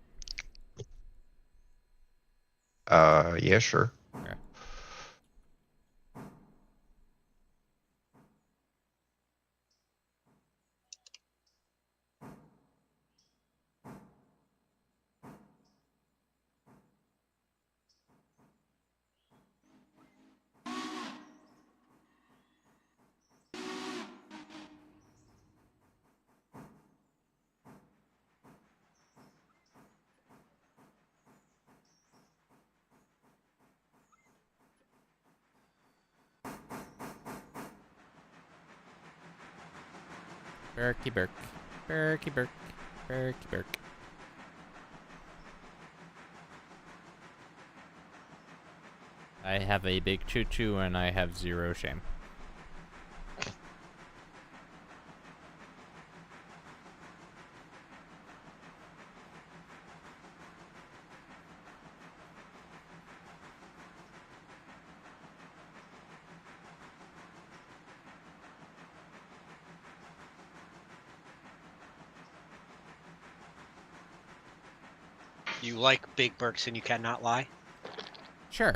Yeah, sure. Okay. Berkey Berk. Berkey Berk. Berkey Berk. I have a big choo-choo and I have 0 shame. You like big Berks and you cannot lie? Sure.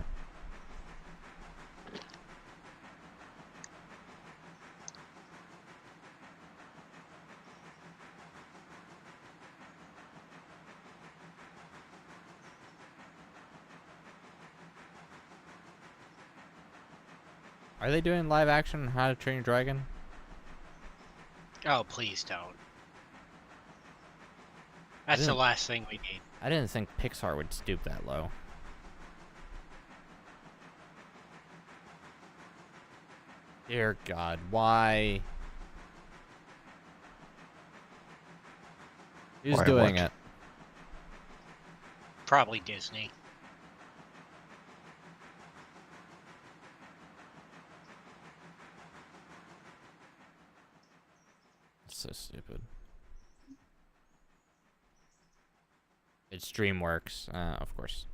Are they doing live action on How to Train Your Dragon? Oh, please don't. That's the last thing we need. I didn't think Pixar would stoop that low. Dear God, why? Who's Why doing what? it? Probably Disney. It's so stupid. It's DreamWorks, of course.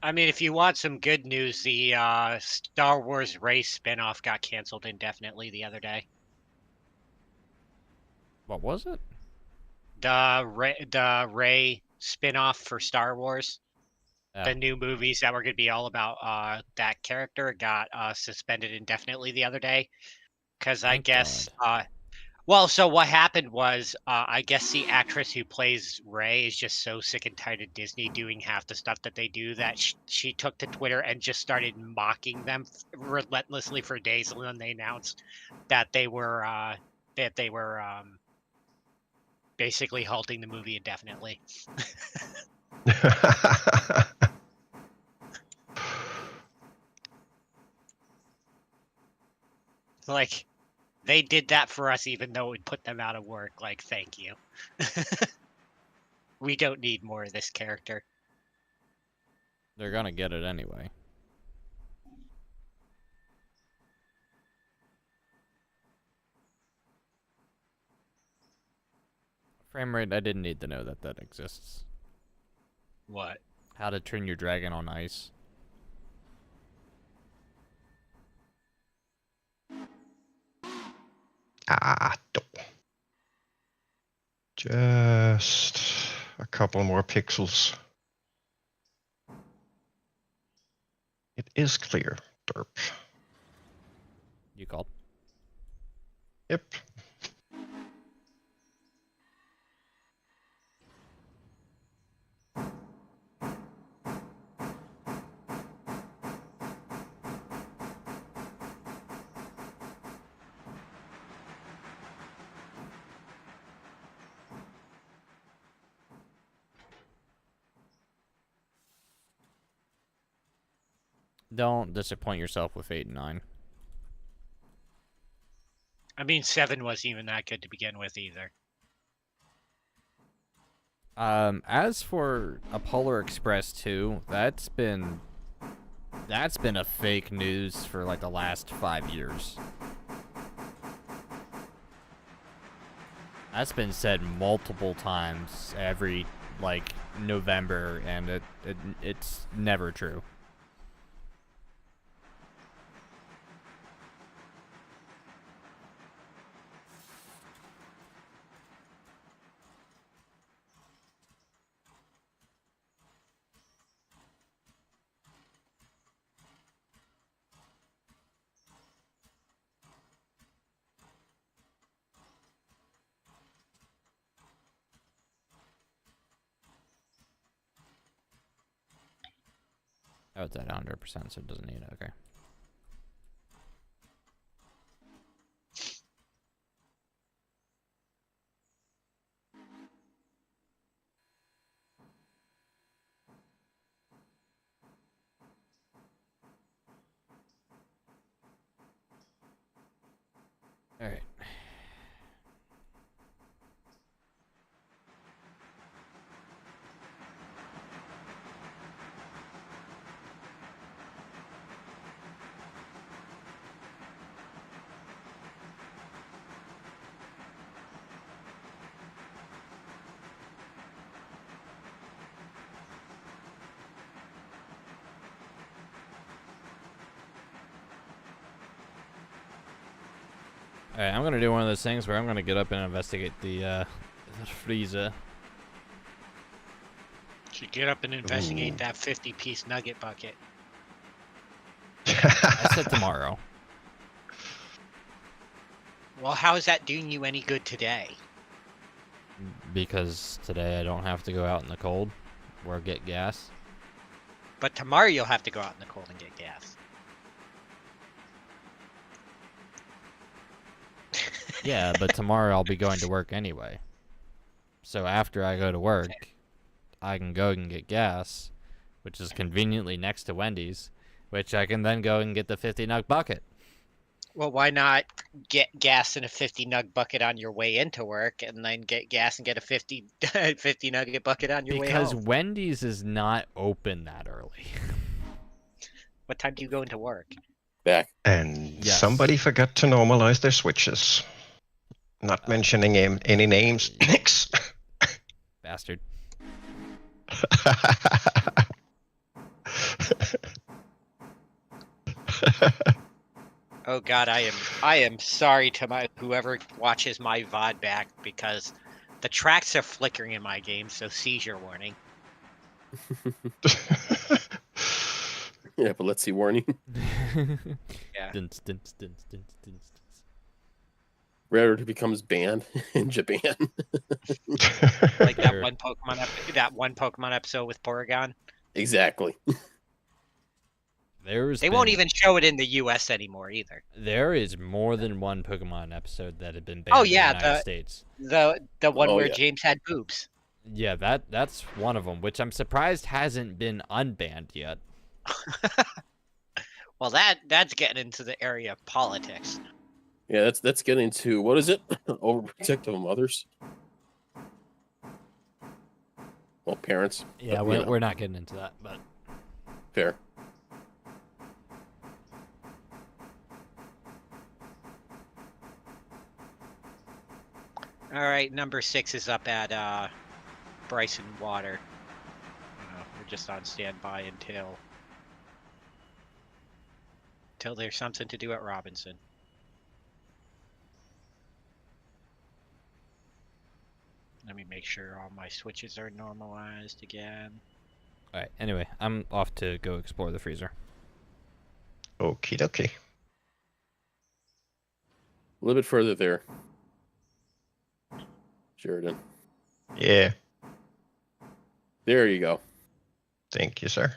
I mean, if you want some good news, the Star Wars Rey spinoff got canceled indefinitely the other day. What was it? The Rey spinoff for Star Wars, Oh. the new movies that were going to be all about that character got suspended indefinitely the other day. Because I Thank guess, God. well, so what happened was, I guess the actress who plays Rey is just so sick and tired of Disney doing half the stuff that they do that she took to Twitter and just started mocking them relentlessly for days. And then they announced that they were basically halting the movie indefinitely. Like, they did that for us, even though it would put them out of work. Like, thank you. We don't need more of this character. They're gonna get it anyway. Frame rate, I didn't need to know that that exists. What? How to Train Your Dragon on Ice. Just a couple more pixels. It is clear, Derp. You called. Yep. Don't disappoint yourself with 8 and 9. I mean, 7 wasn't even that good to begin with either. As for a Polar Express 2, that's been a fake news for like the last 5 years. That's been said multiple times every like November, and it's never true. Oh, it's at 100%, so it doesn't need it. Okay. All right. Alright, I'm gonna do one of those things where I'm gonna get up and investigate the freezer. Should get up and investigate Ooh. that 50-piece nugget bucket. I said tomorrow. Well, how is that doing you any good today? Because today I don't have to go out in the cold or get gas. But tomorrow you'll have to go out in the cold and get gas. Yeah, but tomorrow I'll be going to work anyway. So after I go to work, I can go and get gas, which is conveniently next to Wendy's, which I can then go and get the 50 nug bucket. Well, why not get gas in a 50 nug bucket on your way into work, and then get gas and get a 50 nugget bucket on your way Because home? Wendy's is not open that early. What time do you go into work? Back. And Yes. somebody forgot to normalize their switches. Not mentioning any names. Nix. Bastard. Oh God, I am sorry to whoever watches my VOD back, because the tracks are flickering in my game, so seizure warning. Epilepsy warning. Yeah. Dins, dins, dins, dins, dins. Rarity becomes banned in Japan. Like that Sure. one Pokemon episode with Porygon. Exactly. They won't even show it in the US anymore either. There is more than one Pokemon episode that had been banned Oh in yeah, the United States. the one Oh, where yeah. James had boobs. Yeah, that's one of them, which I'm surprised hasn't been unbanned yet. Well, that's getting into the area of politics. Yeah, that's getting to, what is it? Overprotective mothers. Well, parents. Yeah, but, we're not getting into that, but fair. All right, number 6 is up at Bryson Water. We're just on standby until there's something to do at Robinson. Let me make sure all my switches are normalized again. all right. Anyway, I'm off to go explore the freezer. Okie dokie. A little bit further there. Sheridan. Yeah. There you go. Thank you, sir.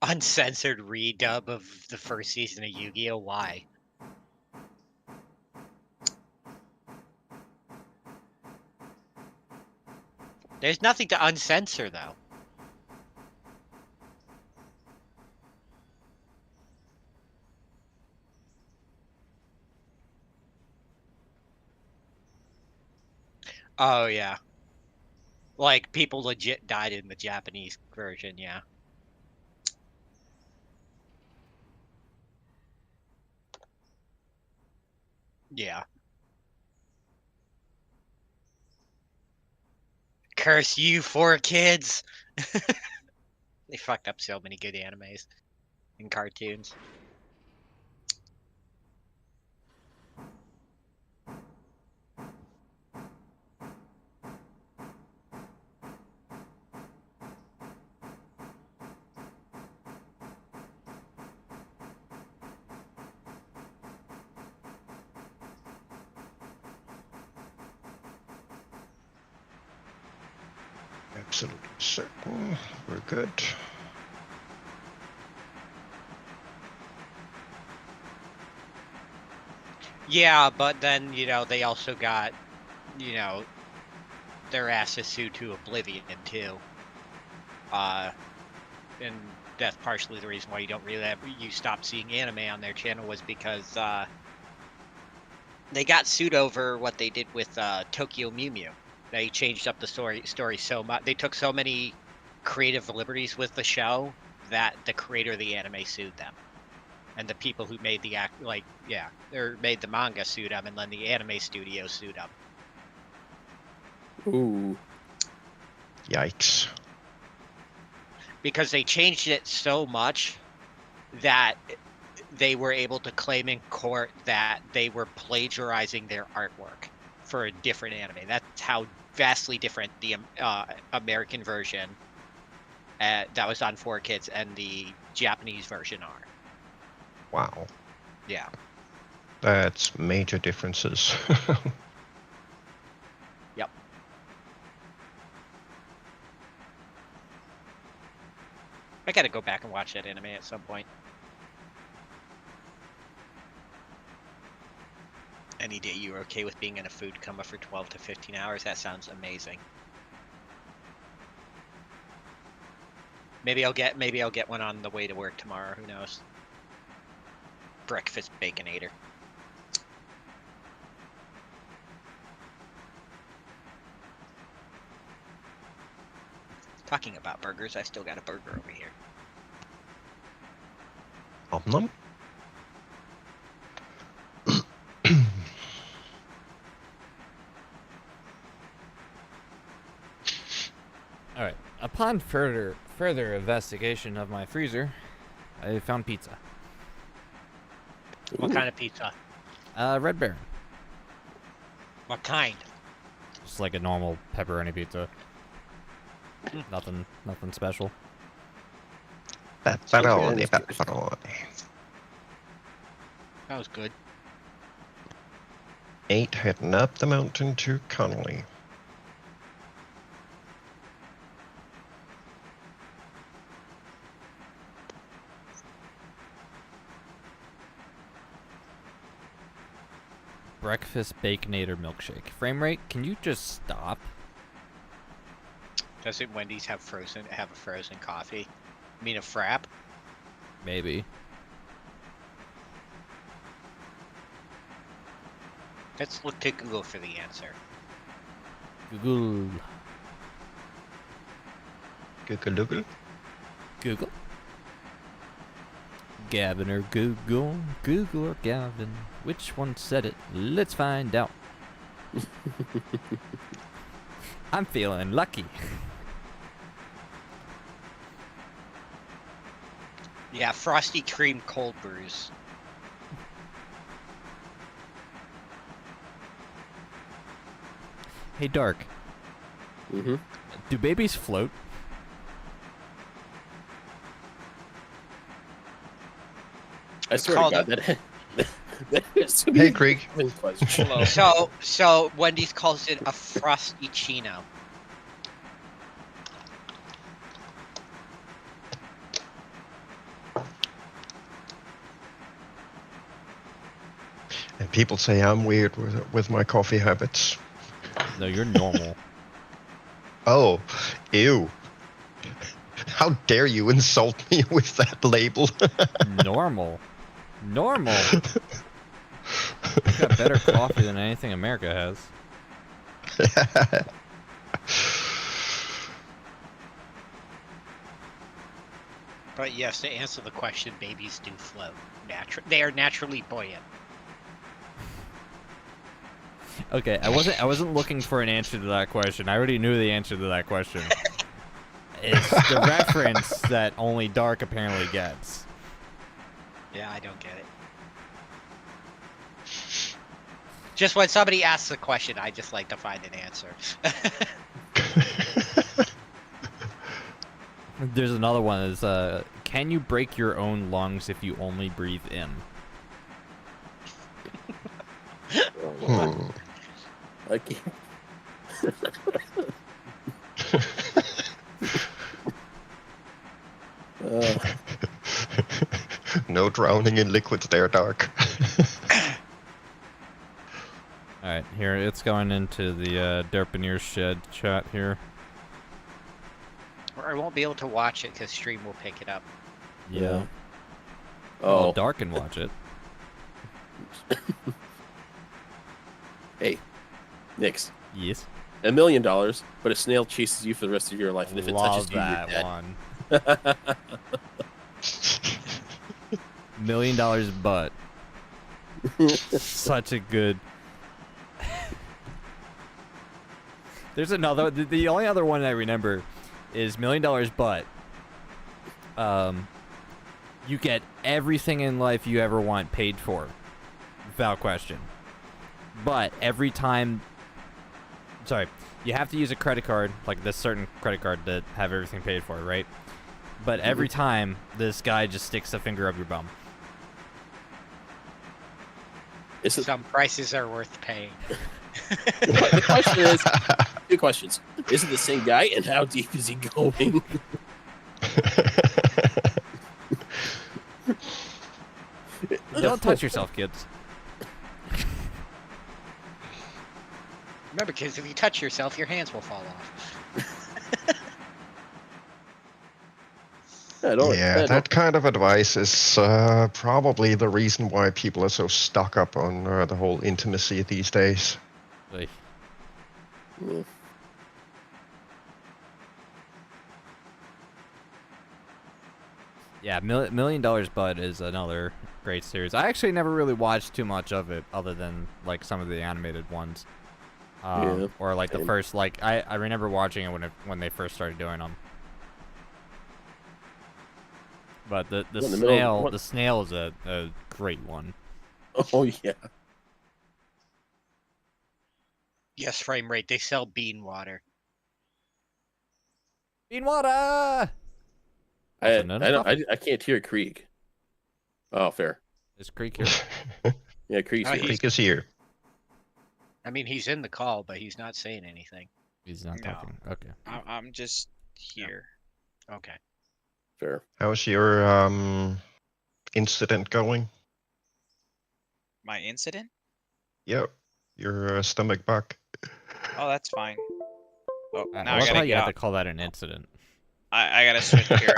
Uncensored redub of the first season of Yu-Gi-Oh! Why? There's nothing to uncensor, though. Oh, yeah. Like, people legit died in the Japanese version, yeah. Yeah. Curse you, 4Kids! They fucked up so many good animes and cartoons. Absolutely certain. We're good. Yeah, but then, they also got, their asses sued to oblivion, too. And that's partially the reason why you stopped seeing anime on their channel, was because, they got sued over what they did with, Tokyo Mew Mew. They changed up the story so much. They took so many creative liberties with the show that the creator of the anime sued them. And the people who made made the manga sued them, and then the anime studio sued them. Ooh. Yikes. Because they changed it so much that they were able to claim in court that they were plagiarizing their artwork for a different anime. That's how vastly different the American version that was on 4Kids and the Japanese version are. Wow. Yeah. That's major differences. Yep. I gotta go back and watch that anime at some point. Any day you're okay with being in a food coma for 12 to 15 hours, that sounds amazing. Maybe I'll get one on the way to work tomorrow, who knows. Breakfast Baconator. Talking about burgers, I still got a burger over here. Nom nom. All right. Upon further investigation of my freezer, I found pizza. What kind of pizza? Red Baron. What kind? Just like a normal pepperoni pizza. Nothing special. Pepperoni, pepperoni. That was good. 8 heading up the mountain to Connolly. Breakfast Baconator milkshake. Frame rate, can you just stop? Doesn't Wendy's have a frozen coffee? I mean a frap? Maybe. Let's look to Google for the answer. Google. Google. Google. Gavin or Google? Google or Gavin? Which one said it? Let's find out. I'm feeling lucky. Yeah, Frosty Cream Cold Brews. Hey, Dark. Mm-hmm. Do babies float? I swear to God, that is to be Hey, Krieg. a question. So Wendy's calls it a Frosty Chino. And people say I'm weird with my coffee habits. No, you're normal. Oh, ew. How dare you insult me with that label? Normal. Normal. You've got better coffee than anything America has. But yes, to answer the question, babies do float. They are naturally buoyant. Okay, I wasn't looking for an answer to that question. I already knew the answer to that question. It's the reference that only Dark apparently gets. Yeah, I don't get it. Just when somebody asks a question, I just like to find an answer. There's another one. Is can you break your own lungs if you only breathe in? Okay. No drowning in liquids there, Dark. Alright, here, it's going into the Derpineer Shed chat here. Or I won't be able to watch it because stream will pick it up. Yeah. Oh, Well, Dark can watch it. hey, Nix. Yes. $1 million, but a snail chases you for the rest of your life, and if it Love touches you, that you're dead. one. $1 million butt. Such a good. There's another. The only other one I remember is $1 million butt. you get everything in life you ever want paid for, without question. But every time, sorry, you have to use a credit card, like this certain credit card, to have everything paid for, right? But every time, this guy just sticks a finger up your bum. Some prices are worth paying. The question is, 2 questions. Is it the same guy, and how deep is he going? Don't touch yourself, kids. Remember, kids, if you touch yourself, your hands will fall off. Yeah, that kind of advice is probably the reason why people are so stuck up on the whole intimacy these days. Like, yeah, $1 Million Bud is another great series. I actually never really watched too much of it, other than like some of the animated ones, or like the first. Like I remember watching it when they first started doing them. But the snail is a great one. Oh yeah. Yes, frame rate. They sell bean water. Bean water. I can't hear Krieg. Oh, fair. Is Krieg here? Yeah, Krieg's here. Krieg is here. I mean, he's in the call, but he's not saying anything. He's not talking. Okay. I'm just here. Okay. Fair. How's your incident going? My incident? Yep, your stomach bug. Oh, that's fine. Oh, now I I gotta you get have up. to call that an incident. I gotta switch here.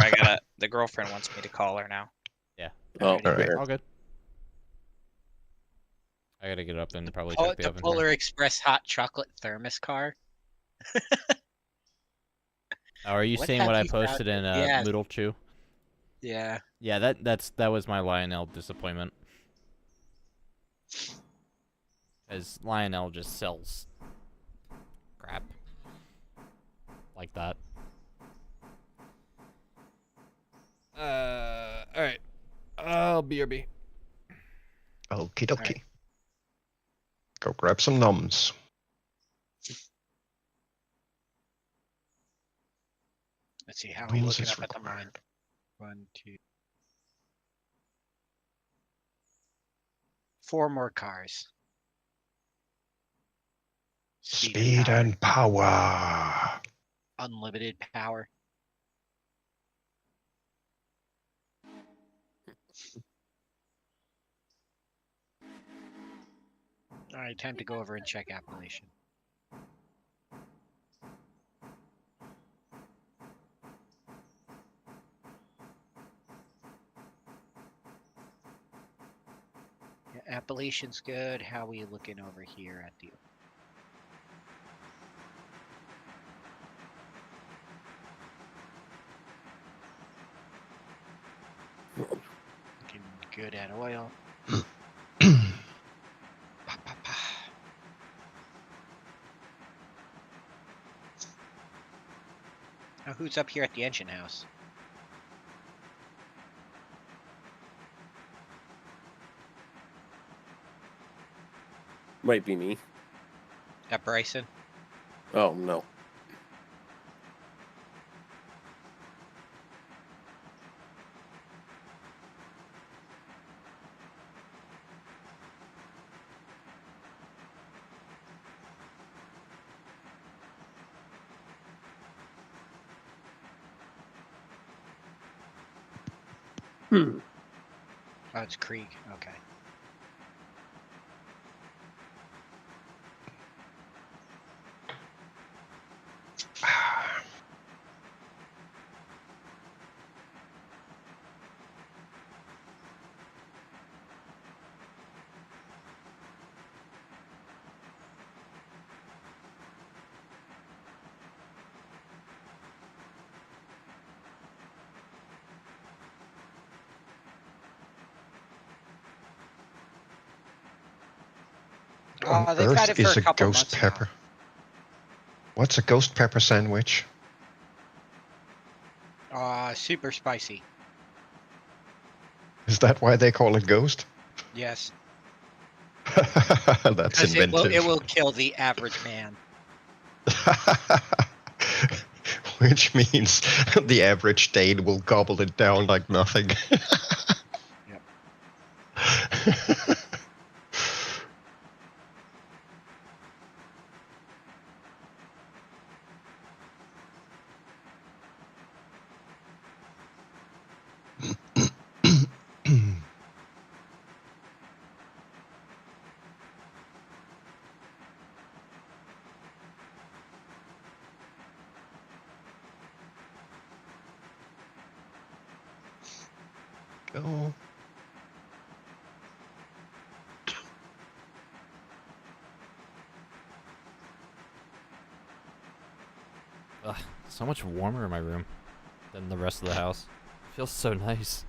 The girlfriend wants me to call her now. Yeah. Oh, all right. All good. I gotta get up and probably Oh, check the the oven. Polar Express hot chocolate thermos car. Oh, are you What seeing have what I you found? posted in Yeah. Moodle Chew? Yeah. Yeah, that was my Lionel disappointment. As Lionel just sells crap like that. All right. I'll BRB. Okie dokie. Right. Go grab some nums. Let's see, how are we looking up at the mine? 1, 2. 4 more cars. Speed and power. Unlimited power. All right, time to go over and check Appalachian. Yeah, Appalachian's good. How are we looking over here at the... Looking good at oil. Now, who's up here at the engine house? Might be me. That Bryson? Oh, no. Oh, it's Krieg. Okay. They've had it for a couple ghost months pepper? What's a ghost pepper sandwich? Super spicy. Is that why they call it Ghost? Yes. That's Because inventive. it will kill the average man. Which means the average Dane will gobble it down like nothing. Yep. Go. Ugh, so much warmer in my room than the rest of the house. Feels so nice.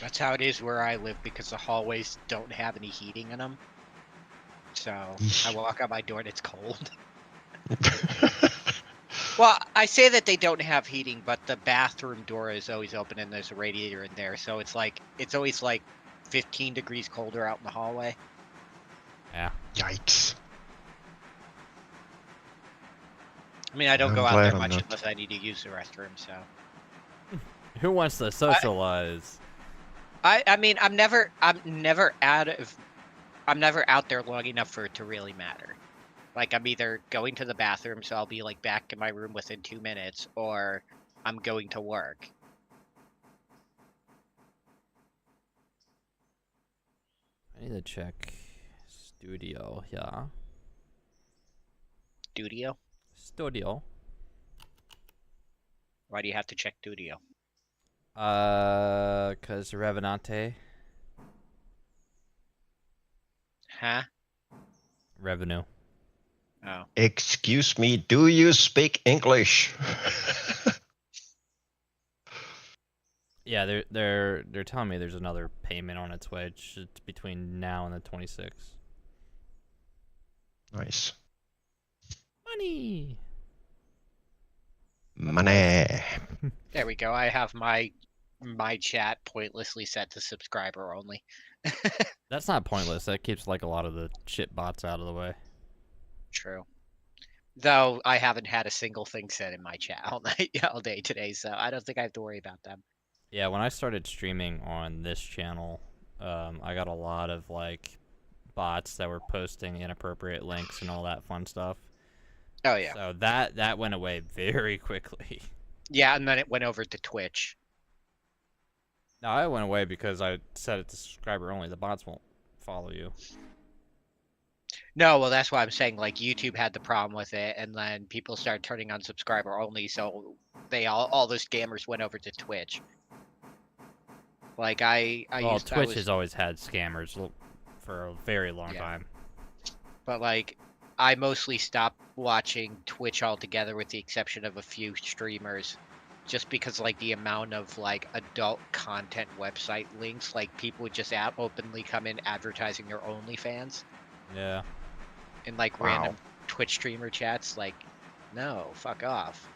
That's how it is where I live because the hallways don't have any heating in them. So I walk out my door and it's cold. Well, I say that they don't have heating, but the bathroom door is always open and there's a radiator in there. So it's always like 15 degrees colder out in the hallway. Yeah. Yikes. I mean, I don't I'm go out glad there I'm much not. unless I need to use the restroom. So Who wants to socialize? I mean, I'm never out there long enough for it to really matter. Like I'm either going to the bathroom, so I'll be like back in my room within 2 minutes, or I'm going to work. I need to check studio. Yeah. Studio? Studio. Why do you have to check studio? Cause Revenante. Huh? Revenue. Oh. Excuse me, do you speak English? Yeah, they're telling me there's another payment on its way. It's between now and the 26th. Nice. Money. Money. There we go. I have my chat pointlessly set to subscriber only. That's not pointless. That keeps like a lot of the shit bots out of the way. True. Though I haven't had a single thing said in my chat all day today, so I don't think I have to worry about them. Yeah, when I started streaming on this channel, I got a lot of like bots that were posting inappropriate links and all that fun stuff. Oh yeah. So that went away very quickly. Yeah, and then it went over to Twitch. No, I went away because I set it to subscriber only. The bots won't follow you. No, well, that's why I'm saying like YouTube had the problem with it, and then people started turning on subscriber only, so they all the scammers went over to Twitch. Like Twitch has always had scammers for a very long time. But like, I mostly stopped watching Twitch altogether, with the exception of a few streamers, just because like the amount of like adult content website links, like people would just openly come in advertising their OnlyFans. Yeah. In like random Twitch streamer chats, like, no, fuck off.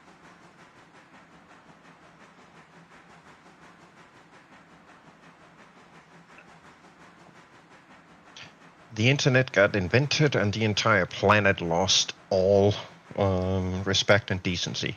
The internet got invented and the entire planet lost all respect and decency.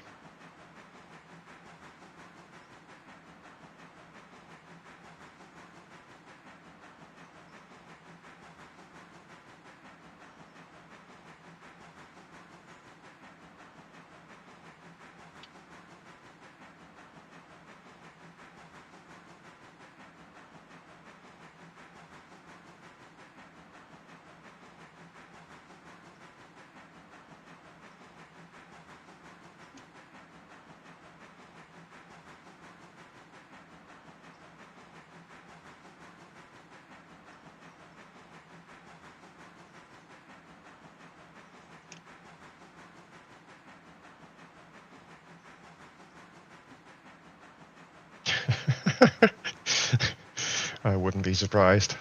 I wouldn't be surprised.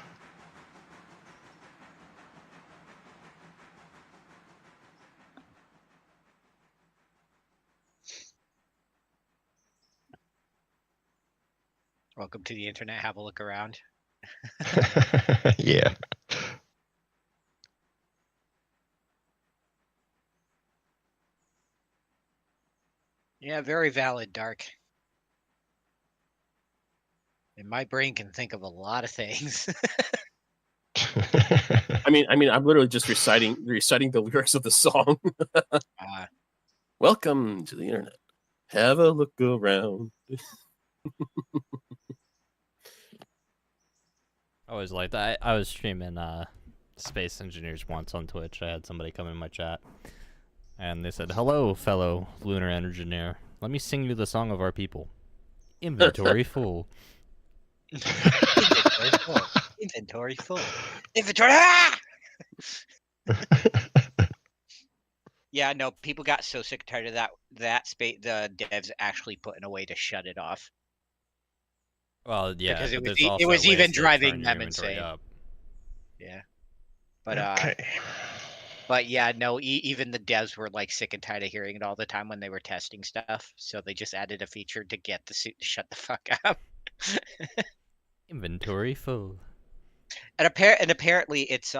Welcome to the internet. Have a look around. Yeah. Yeah, very valid, Dark. And my brain can think of a lot of things. I mean, I'm literally just reciting the lyrics of the song. Welcome to the internet. Have a look around. I always liked that. I was streaming Space Engineers once on Twitch. I had somebody come in my chat, and they said, "Hello, fellow lunar engineer. Let me sing you the song of our people. Inventory full." Inventory full. Inventory full. Inventory. Ah! Yeah, no, people got so sick and tired of that space. The devs actually put in a way to shut it off. Well, yeah, because but there's it also was ways even to driving turn your them inventory insane. up. Yeah, but Okay. but yeah, no, even the devs were like sick and tired of hearing it all the time when they were testing stuff. So they just added a feature to get the suit to shut the fuck up. Inventory full. And apparently it's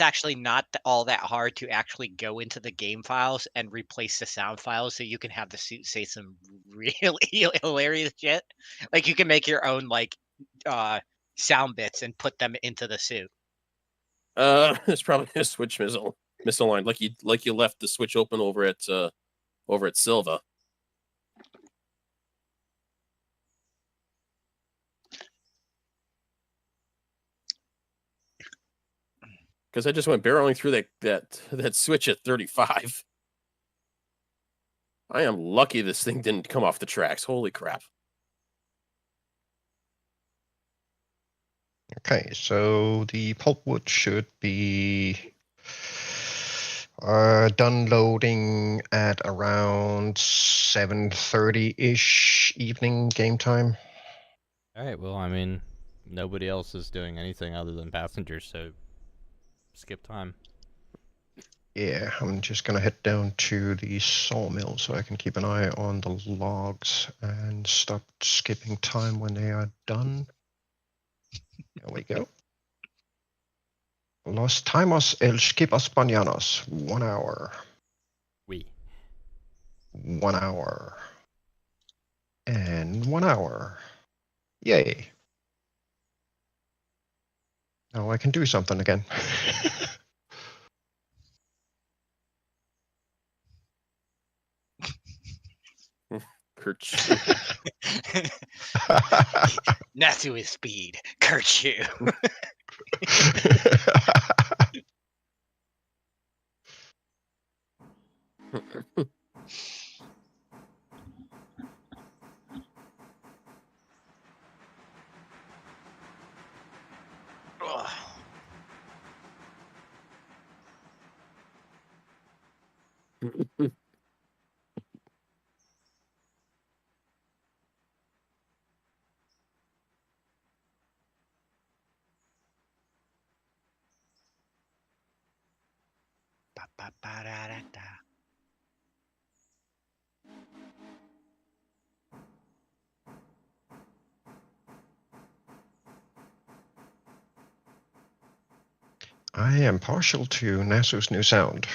actually not all that hard to actually go into the game files and replace the sound files so you can have the suit say some really hilarious shit. Like you can make your own like sound bits and put them into the suit. It's probably a switch misaligned, like you left the switch open over at Silva. Because I just went barreling through that switch at 35. I am lucky this thing didn't come off the tracks. Holy crap. Okay, so the pulpwood should be done loading at around 7:30-ish evening game time. All right. Well, I mean, nobody else is doing anything other than passengers, so skip time. Yeah, I'm just gonna head down to the sawmill so I can keep an eye on the logs and stop skipping time when they are done. There we go. Los timos el skipas mañanas. 1 hour. We. 1 hour. And 1 hour. Yay. Now I can do something again. Kerchoo. Not to his speed. Kerchoo. Ba-ba-ba-da-da-da. I am partial to Nasu's new sound.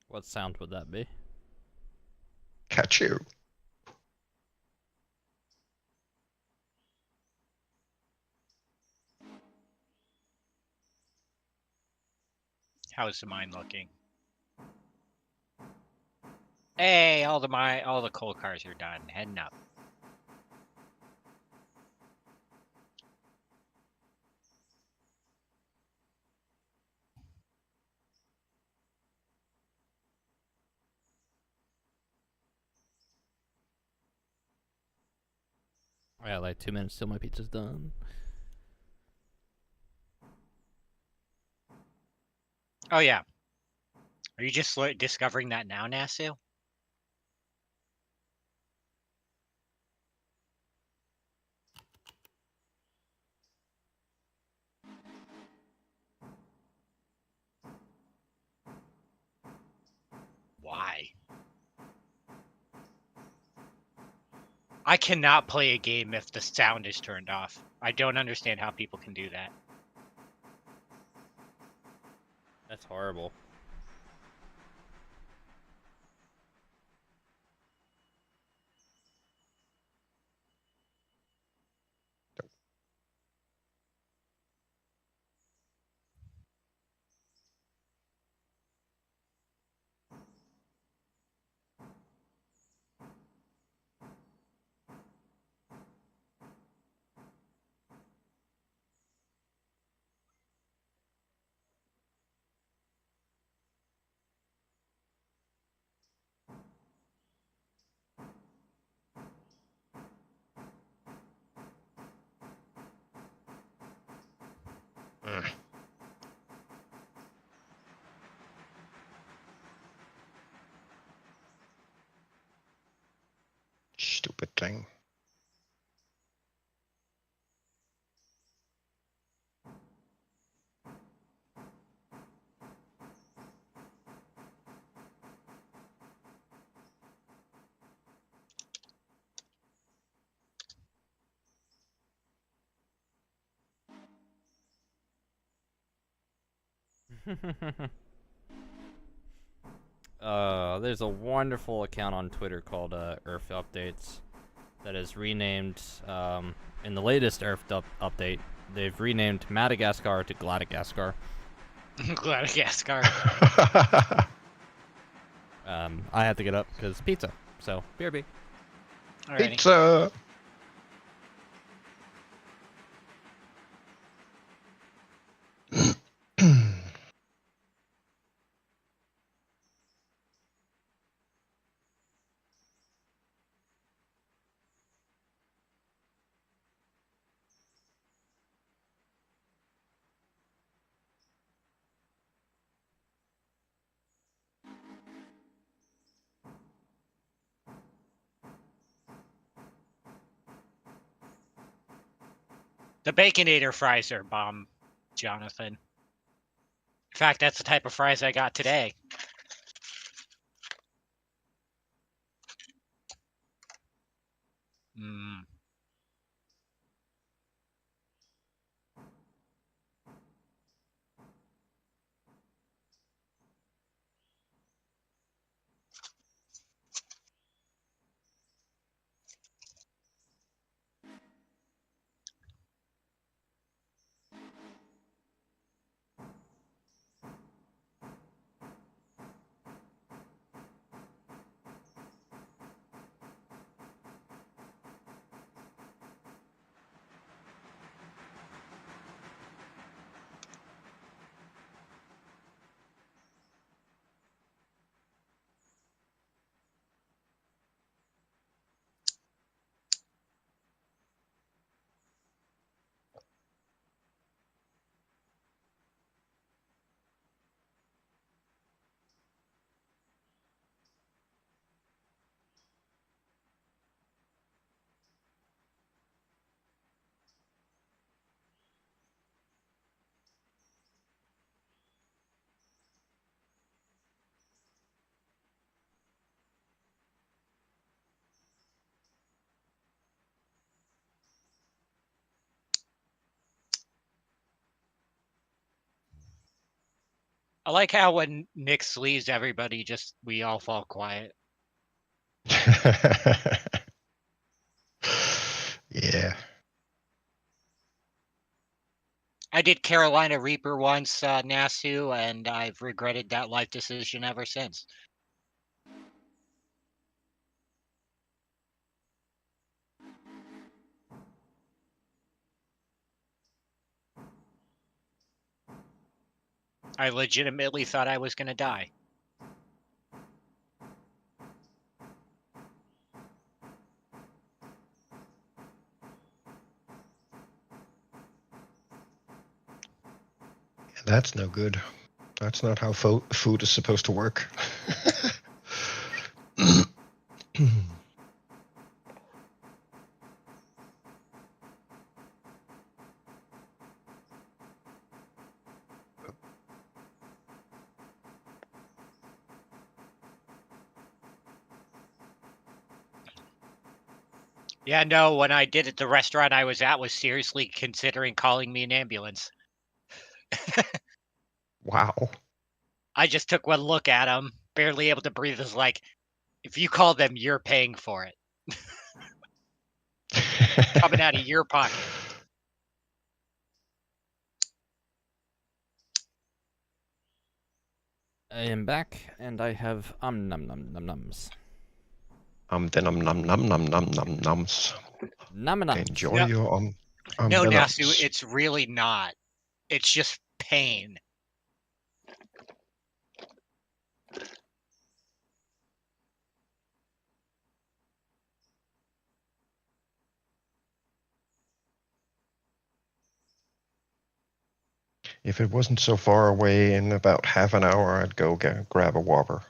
What sound would that be? Catch you. How's the mine looking? Hey, all the coal cars are done. Heading up. I got like 2 minutes till my pizza's done. Oh yeah. Are you just discovering that now, Nasu? Why? I cannot play a game if the sound is turned off. I don't understand how people can do that. That's horrible. Mm. Stupid thing. There's a wonderful account on Twitter called Earth Updates that is renamed in the latest Earth update. They've renamed Madagascar to Gladagaskar. Gladagaskar. I had to get up because pizza. So BRB. Alrighty. Pizza. The Baconator fries are bomb, Jonathan. In fact, that's the type of fries I got today. Mm. I like how when Nick leaves, we all fall quiet. Yeah. I did Carolina Reaper once, Nasu, and I've regretted that life decision ever since. I legitimately thought I was going to die. That's no good. That's not how food is supposed to work. Yeah, no, when I did it, the restaurant I was at was seriously considering calling me an ambulance. Wow. I just took one look at him, barely able to breathe. Is like, if you call them, you're paying for it. Coming out of your pocket. I am back, and I have num num num nums. The num num num num num num nums. Num nums. Enjoy No. your No, the Nasu, nums. it's really not. It's just pain. If it wasn't so far away, in about half an hour, I'd go grab a Whopper.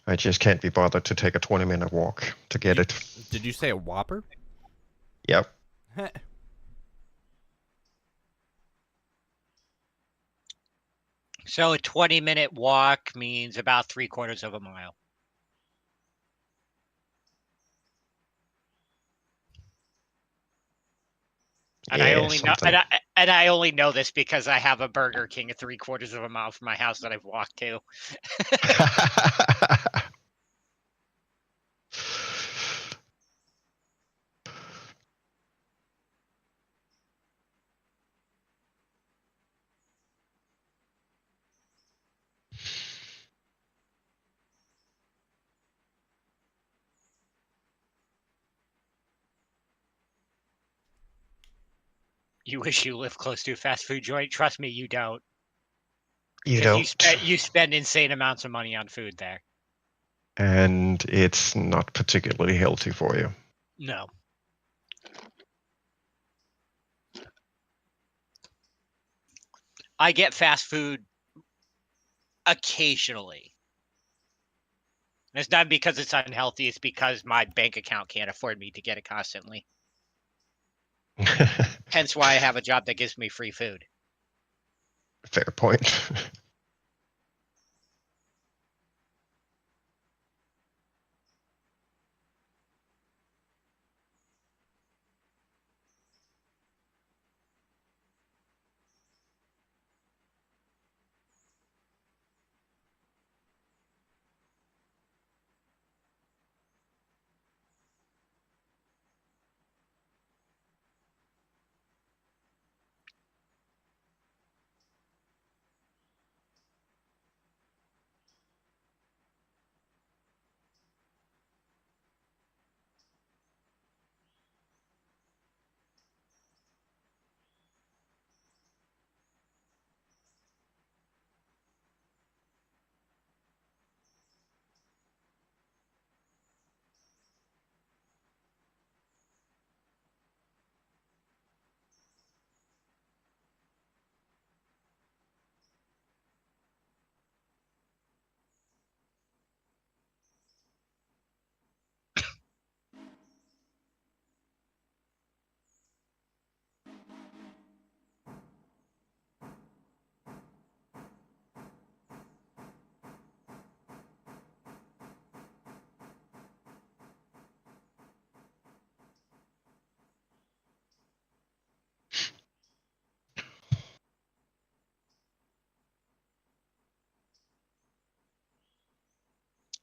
I just can't be bothered to take a 20-minute walk to get it. Did you say a Whopper? Yep. So a 20-minute walk means about 3/4 of a mile. And I Yeah, only know, something. and I only know this because I have a Burger King 3/4 of a mile from my house that I've walked to. You wish you lived close to a fast food joint. Trust me, you don't. You 'Cause don't. you spend insane amounts of money on food there. And it's not particularly healthy for you. No. I get fast food occasionally. And it's not because it's unhealthy. It's because my bank account can't afford me to get it constantly. Hence why I have a job that gives me free food. Fair point.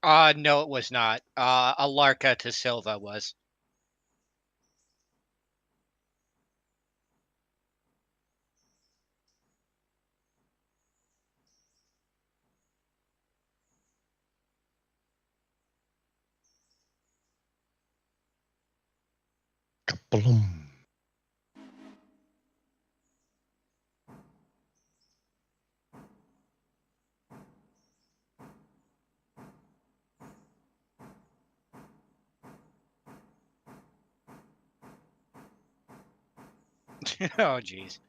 No, it was not. Alarka to Silva was. Kablum. Oh, jeez.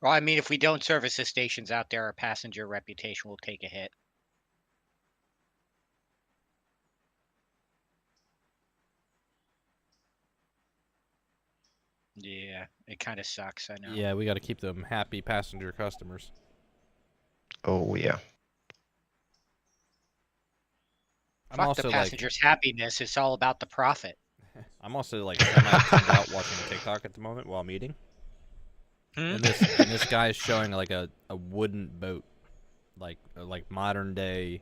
Well, I mean, if we don't service the stations out there, our passenger reputation will take a hit. Yeah, it kind of sucks, I know. Yeah, we got to keep them happy passenger customers. Oh yeah. I'm Fuck also the like, passenger's happiness. It's all about the profit. I'm also like semi-tuned out watching TikTok at the moment while I'm eating. Hmm? And this guy is showing like a wooden boat, like modern day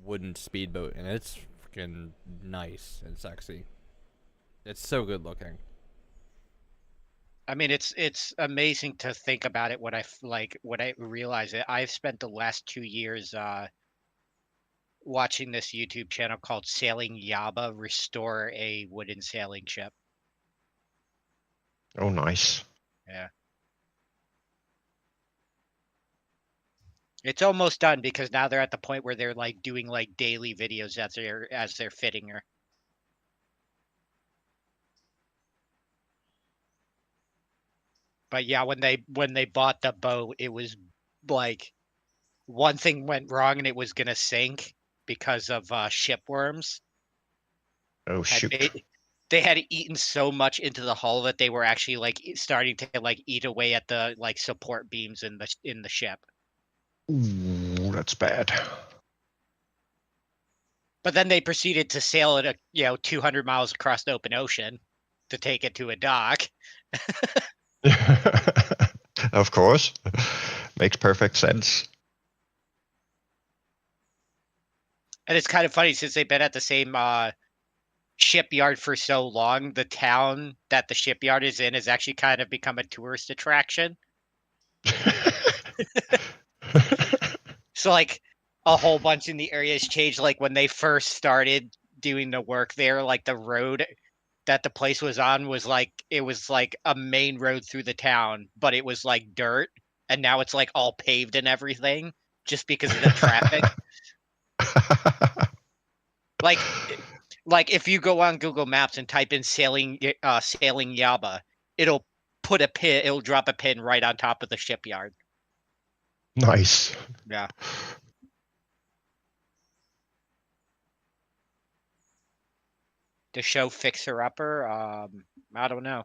wooden speedboat, and it's freaking nice and sexy. It's so good looking. I mean, it's amazing to think about it. When I realize it, I've spent the last 2 years watching this YouTube channel called Sailing Yaba restore a wooden sailing ship. Oh, nice. Yeah. It's almost done because now they're at the point where they're like doing like daily videos as they're fitting her. But yeah, when they bought the boat, it was like one thing went wrong and it was gonna sink because of shipworms. Oh Had shoot. they had eaten so much into the hull that they were actually like starting to like eat away at the like support beams in the ship. Ooh, that's bad. But then they proceeded to sail it 200 miles across the open ocean to take it to a dock. Of course. Makes perfect sense. And it's kind of funny since they've been at the same shipyard for so long, the town that the shipyard is in has actually kind of become a tourist attraction. So like a whole bunch in the area has changed. Like when they first started doing the work there, like the road that the place was on was like it was like a main road through the town, but it was like dirt, and now it's like all paved and everything just because of the traffic. Like if you go on Google Maps and type in sailing Yaba, it'll it'll drop a pin right on top of the shipyard. Nice. Yeah. The show Fixer Upper, I don't know.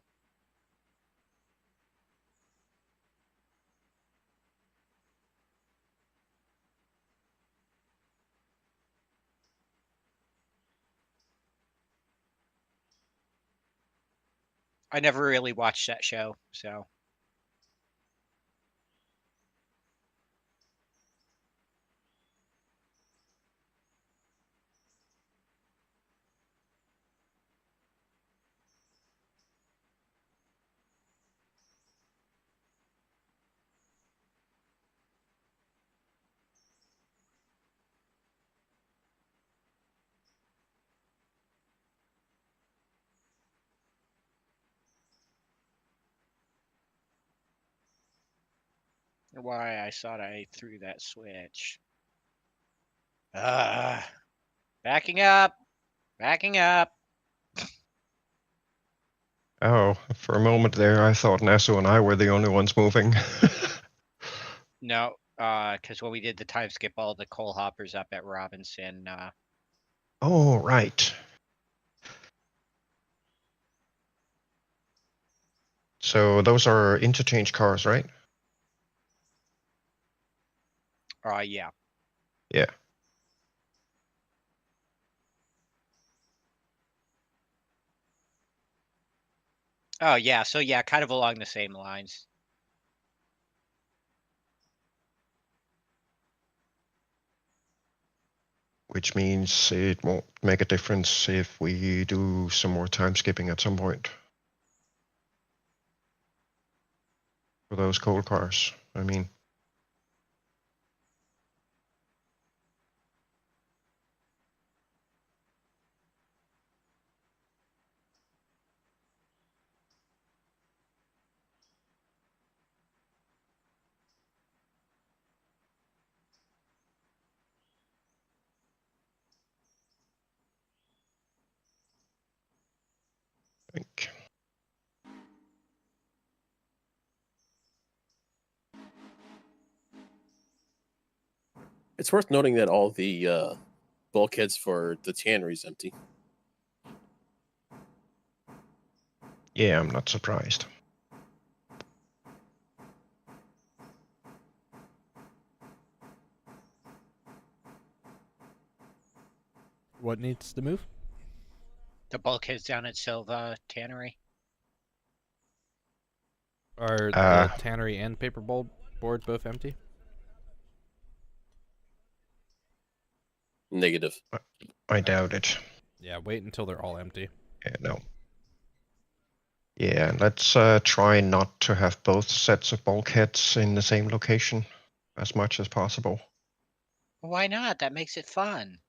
I never really watched that show, so why I thought I threw that switch. Backing up. Backing up. Oh, for a moment there, I thought Nasu and I were the only ones moving. No, because when we did the time skip, all the coal hoppers up at Robinson. Oh, right. So those are interchange cars, right? Yeah. Yeah. Oh, yeah. So yeah, kind of along the same lines. Which means it won't make a difference if we do some more time skipping at some point. For those coal cars, I mean. I think. It's worth noting that all the bulkheads for the tannery is empty. Yeah, I'm not surprised. What needs to move? The bulkheads down at Silva Tannery. Are the tannery and paper board both empty? Negative. I doubt it. Yeah, wait until they're all empty. Yeah, no. Yeah, let's try not to have both sets of bulkheads in the same location as much as possible. Why not? That makes it fun.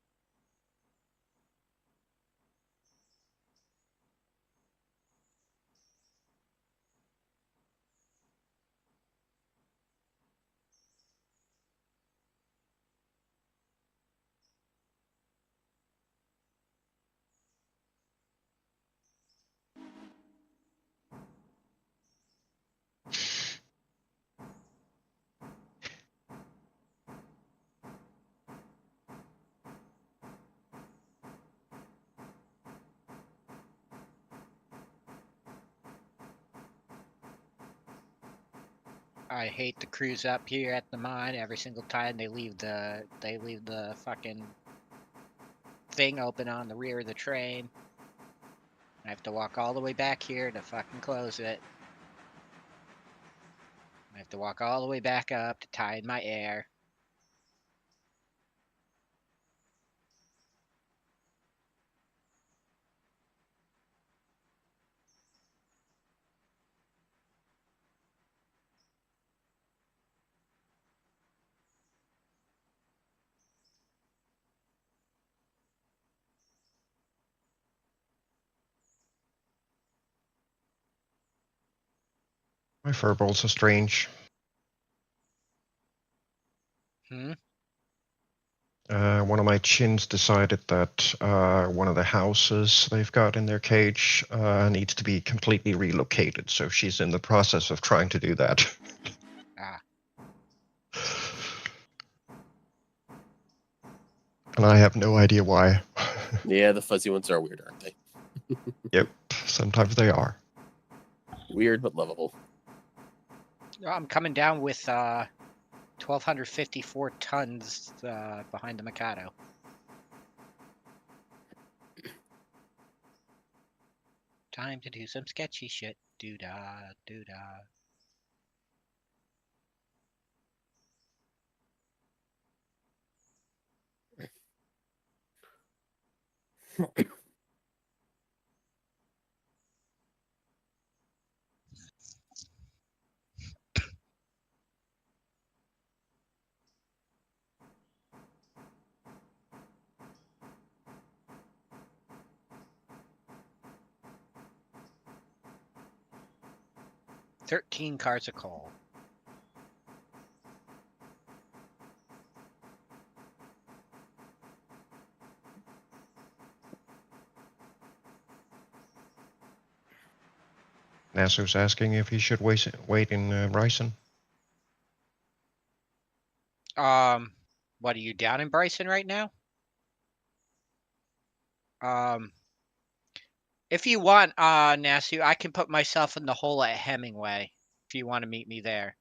I hate the crews up here at the mine. Every single time they leave the fucking thing open on the rear of the train. I have to walk all the way back here to fucking close it. I have to walk all the way back up to tie in my air. My furballs are strange. Hmm? One of my chins decided that one of the houses they've got in their cage needs to be completely relocated, so she's in the process of trying to do that. Ah. And I have no idea why. Yeah, the fuzzy ones are weird, aren't they? Yep, sometimes they are. Weird but lovable. I'm coming down with 1,254 tons behind the Mikado. Time to do some sketchy shit. Doo-dah, doo-dah. $13 cars of coal. Nassu's asking if he should wait in Bryson. What are you down in Bryson right now? If you want, Nassu, I can put myself in the hole at Hemingway if you want to meet me there.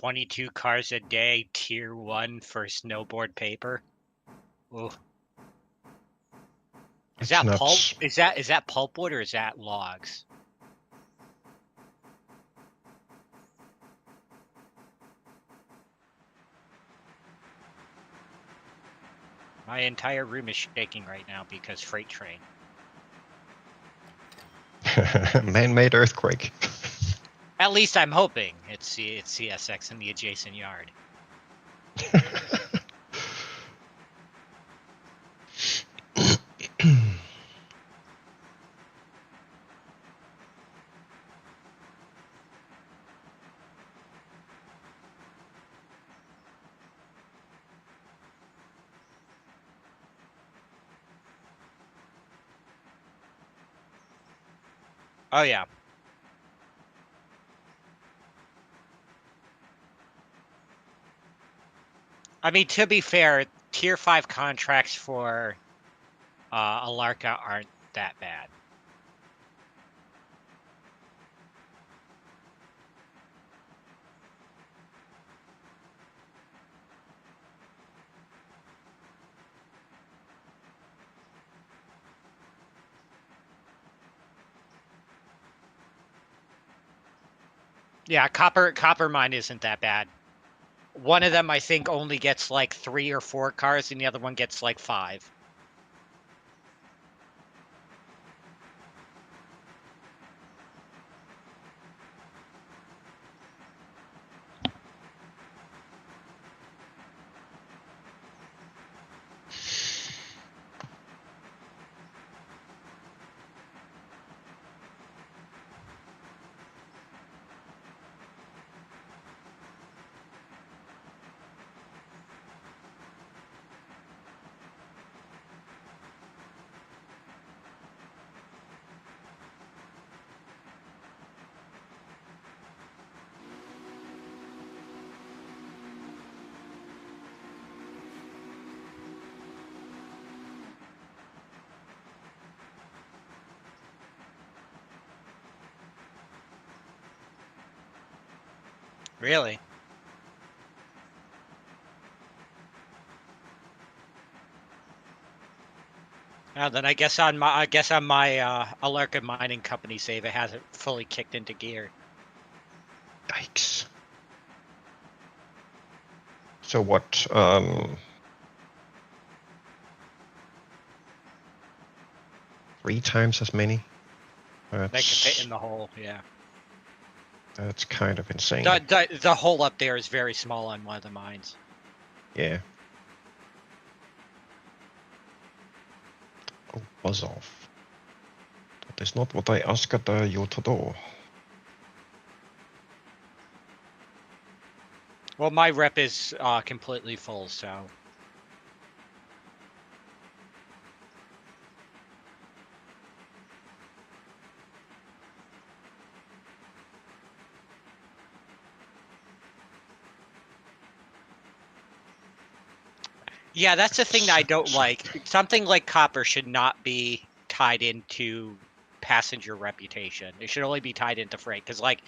22 cars a day, tier 1 for snowboard paper. Ooh. Is It's that pulp? nuts. Is that pulpwood or is that logs? My entire room is shaking right now because freight train. Man-made earthquake. At least I'm hoping it's CSX in the adjacent yard. Oh yeah. I mean, to be fair, tier 5 contracts for ALARKA aren't that bad. Yeah, copper mine isn't that bad. One of them I think only gets like 3 or 4 cars and the other one gets like 5. Really? Then I guess on my ALARKA mining company save it hasn't fully kicked into gear. Yikes. So what? 3 times as many? They can fit in the hole, yeah. That's kind of insane. The hole up there is very small on one of the mines. Yeah. Oh, buzz off. That is not what I asked you to do. Well, my rep is completely full, so. Yeah, that's the thing that I don't like. Something like copper should not be tied into passenger reputation. It should only be tied into freight. Because, like,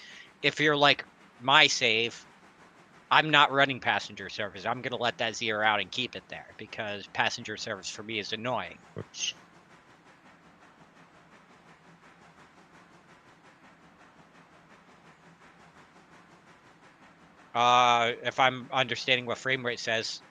if you're like my save, I'm not running passenger service. I'm going to let that zero out and keep it there because passenger service for me is annoying. Oops. If I'm understanding what frame rate says.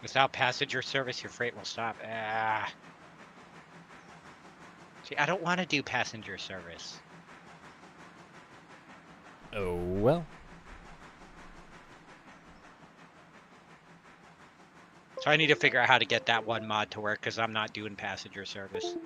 Without passenger service, your freight will stop. See, I don't want to do passenger service. Oh, well. So I need to figure out how to get that one mod to work because I'm not doing passenger service.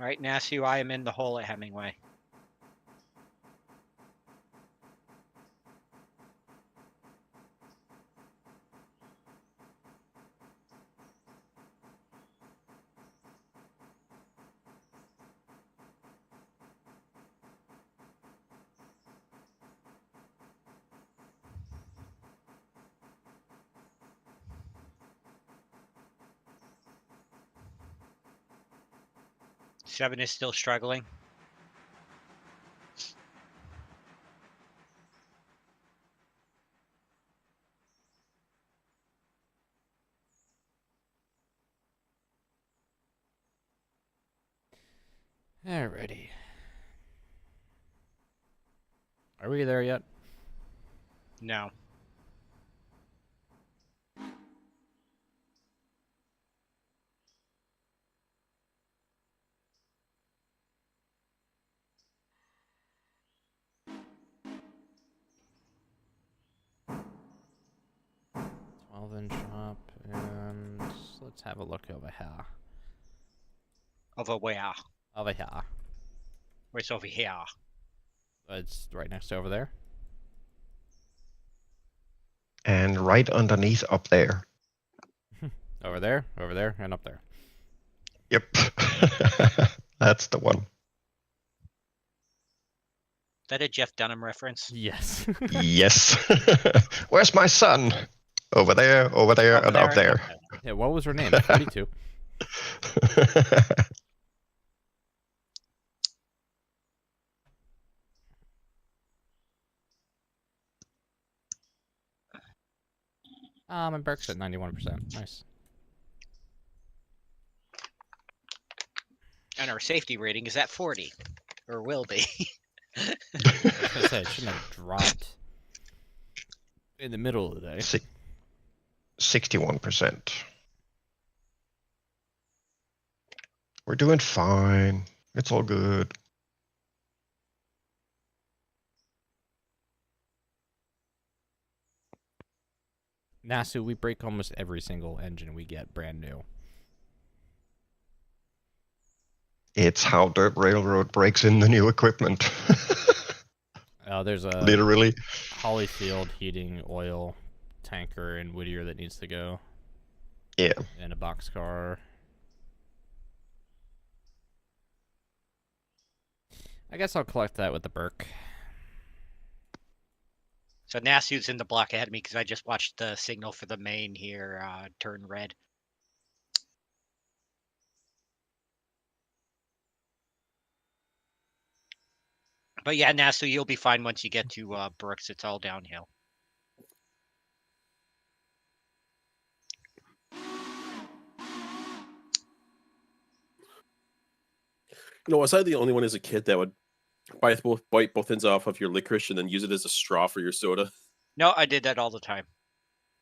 All right, Nasu, I am in the hole at Hemingway. Seven is still struggling. Alrighty. Are we there yet? No. Inch up, and let's have a look over here. Over where? Over here. Where's over here? It's right next to over there. And right underneath up there. Over there, and up there. Yep. That's the one. Is that a Jeff Dunham reference? Yes. Yes. Where's my son? Over there, and up there. Yeah, what was her name? 42. My Berk's at 91%. Nice. And our safety rating is at 40. Or will be. I was gonna say, it shouldn't have dropped in the middle of the day. 61%. We're doing fine. It's all good. Nasu, we break almost every single engine we get brand new. It's how Dirt Railroad breaks in the new equipment. There's a Literally. Hollyfield heating oil tanker in Whittier that needs to go. Yeah. And a boxcar. I guess I'll collect that with the Berk. So Nasu's in the block ahead of me because I just watched the signal for the main here turn red. But yeah, Nasu, you'll be fine once you get to Brooks. It's all downhill. You know, was I the only one as a kid that would bite both ends off of your licorice and then use it as a straw for your soda? No, I did that all the time.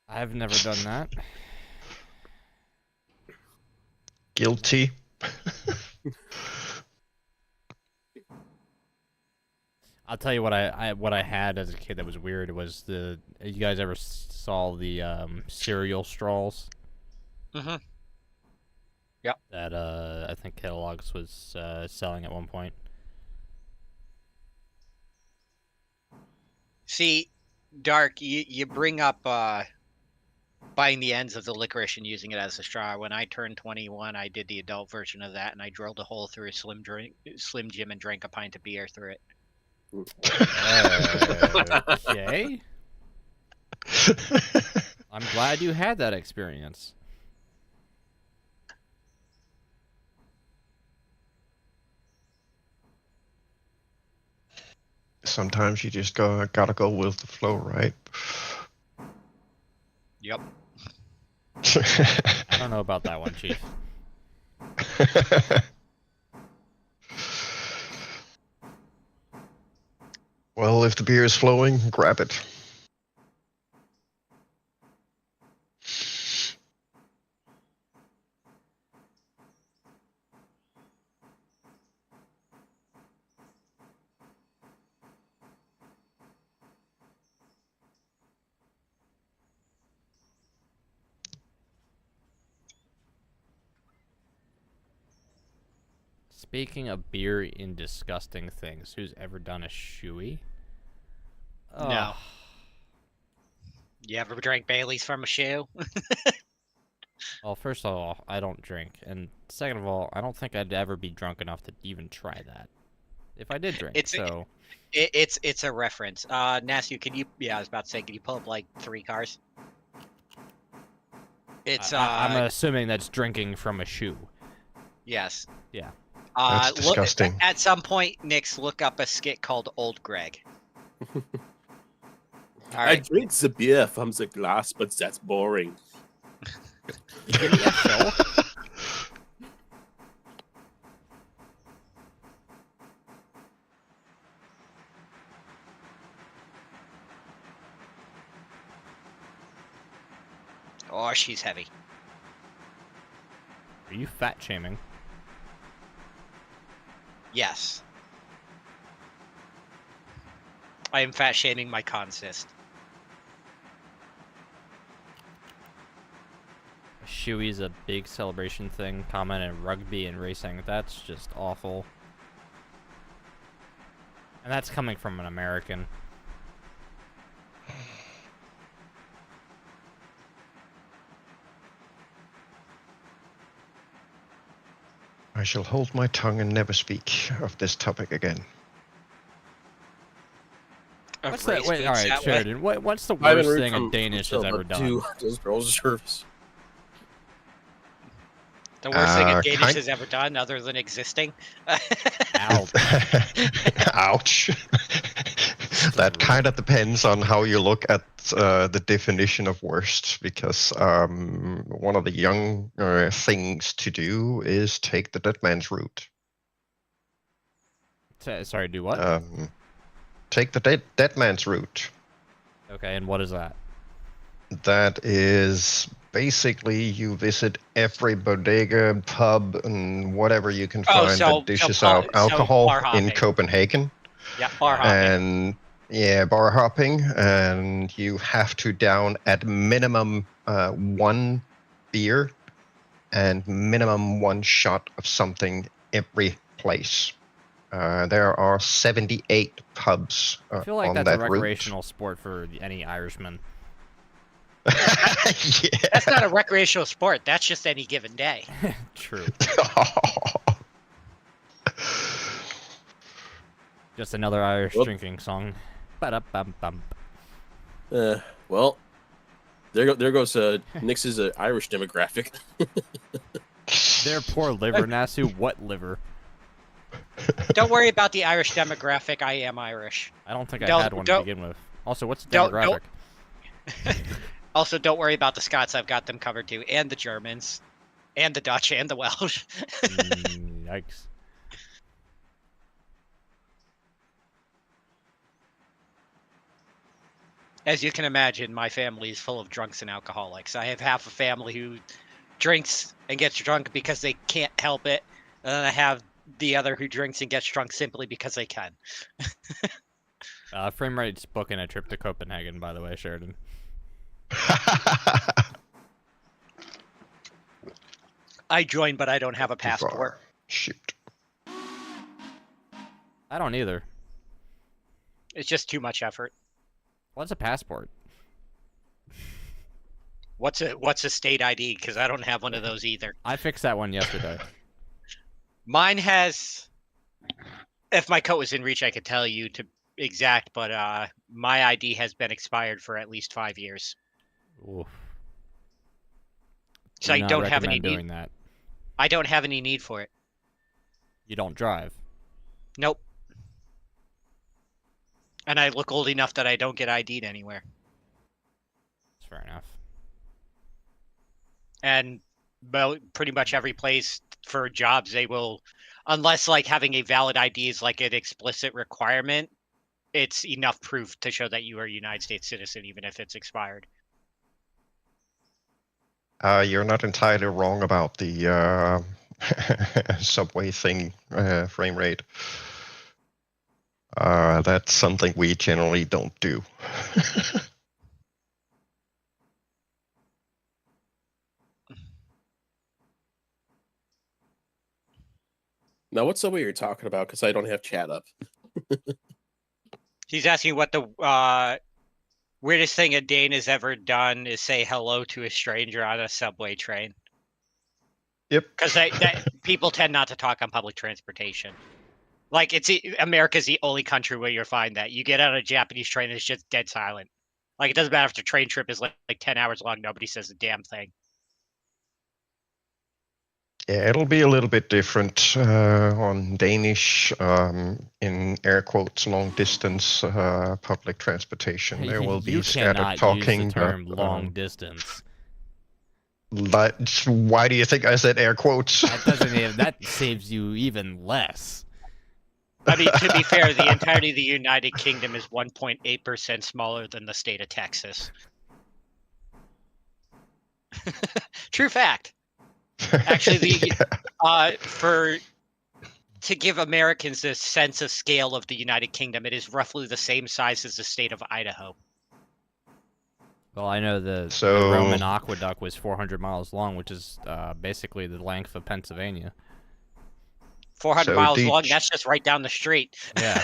I've never done that. Guilty. I'll tell you what I had as a kid that was weird was you guys ever saw the cereal straws? Mm-hmm. Yep. That I think Kellogg's was selling at one point. See, Dark, you bring up buying the ends of the licorice and using it as a straw. When I turned 21, I did the adult version of that, and I drilled a hole through a Slim Jim and drank a pint of beer through it. Okay. I'm glad you had that experience. Sometimes you just gotta go with the flow, right? Yep. I don't know about that one, Chief. Well, if the beer is flowing, grab it. Speaking of beer in disgusting things, who's ever done a shoey? No. You ever drank Bailey's from a shoe? Well, first of all, I don't drink, and second of all, I don't think I'd ever be drunk enough to even try that. If I did drink, It's a reference. Nasty, can you? Yeah, I was about to say, can you pull up like 3 cars? It's I'm assuming that's drinking from a shoe. Yes. Yeah. That's disgusting. At some point, Nix, look up a skit called Old Greg. All I right. drink the beer from the glass, but that's boring. Give me a fill. Oh, she's heavy. Are you fat shaming? Yes. I am fat shaming my consist. Shoey's a big celebration thing, common in rugby and racing. That's just awful. And that's coming from an American. I shall hold my tongue and never speak of this topic again. What's that? Wait, all right, Sheridan. What's the I haven't worst read thing a from Danish Phil, has ever but done? do those girls service. The worst thing a Danish kind- has ever done, other than existing. Ow. Ouch. That kind of depends on how you look at the definition of worst, because one of the young things to do is take the dead man's route. Sorry, do what? Take the dead man's route. Okay, and what is that? That is basically you visit every bodega, pub, and whatever you can find that dishes out alcohol in Copenhagen. Yeah, bar hopping. And yeah, bar hopping, and you have to down at minimum 1 beer and minimum 1 shot of something every place. There are 78 pubs I feel like on that's that a route. recreational sport for any Irishman. Yeah. That's not a recreational sport. That's just any given day. True. Just another Irish drinking song. Ba-da-bum-bum. Well, there goes Nix's Irish demographic. Their poor liver, Nasu. What liver? Don't worry about the Irish demographic. I am Irish. I don't think I had one to begin with. Also, what's the demographic? Also, don't worry about the Scots. I've got them covered too, and the Germans, and the Dutch, and the Welsh. Yikes. As you can imagine, my family is full of drunks and alcoholics. I have half a family who drinks and gets drunk because they can't help it, and then I have the other who drinks and gets drunk simply because they can. Frame rate's booking a trip to Copenhagen, by the way, Sheridan. I joined, but I don't have a passport. Shoot. I don't either. It's just too much effort. What's a passport? What's a state ID? Because I don't have one of those either. I fixed that one yesterday. Mine has. If my coat was in reach, I could tell you to exact, but my ID has been expired for at least 5 years. Oof. So I don't have any doing need. that. I don't have any need for it. You don't drive. Nope. And I look old enough that I don't get ID'd anywhere. That's fair enough. And well, pretty much every place for jobs, they will, unless like having a valid ID is like an explicit requirement, it's enough proof to show that you are a United States citizen, even if it's expired. You're not entirely wrong about the subway thing, frame rate. That's something we generally don't do. Now, what's the way you're talking about? Because I don't have chat up. He's asking what the weirdest thing a Dane has ever done is say hello to a stranger on a subway train. Yep. Because people tend not to talk on public transportation. Like, America's the only country where you'll find that. You get on a Japanese train, it's just dead silent. Like, it doesn't matter if the train trip is like 10 hours long, nobody says a damn thing. Yeah, it'll be a little bit different on Danish, in air quotes, long distance public transportation. There will be You scattered cannot talking. use the term but, long distance. why do you think I said air quotes? That doesn't even, that saves you even less. I mean, to be fair, the entirety of the United Kingdom is 1.8% smaller than the state of Texas. True fact. Actually, to give Americans a sense of scale of the United Kingdom, it is roughly the same size as the state of Idaho. Well, I know the Roman aqueduct was 400 miles long, which is basically the length of Pennsylvania. 400 miles long, that's just right down the street. Yeah.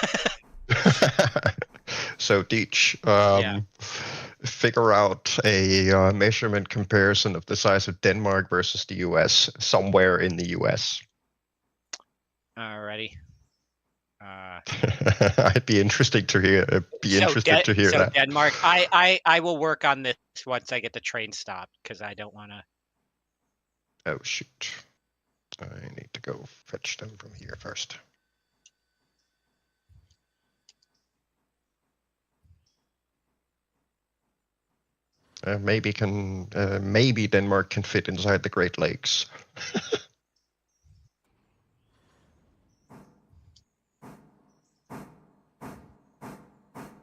So, Deech, Yeah. figure out a measurement comparison of the size of Denmark versus the U.S. somewhere in the U.S. Alrighty. I'd be interested to hear. That. Denmark. I will work on this once I get the train stopped because I don't want to. Oh shoot! I need to go fetch them from here first. Maybe Denmark can fit inside the Great Lakes.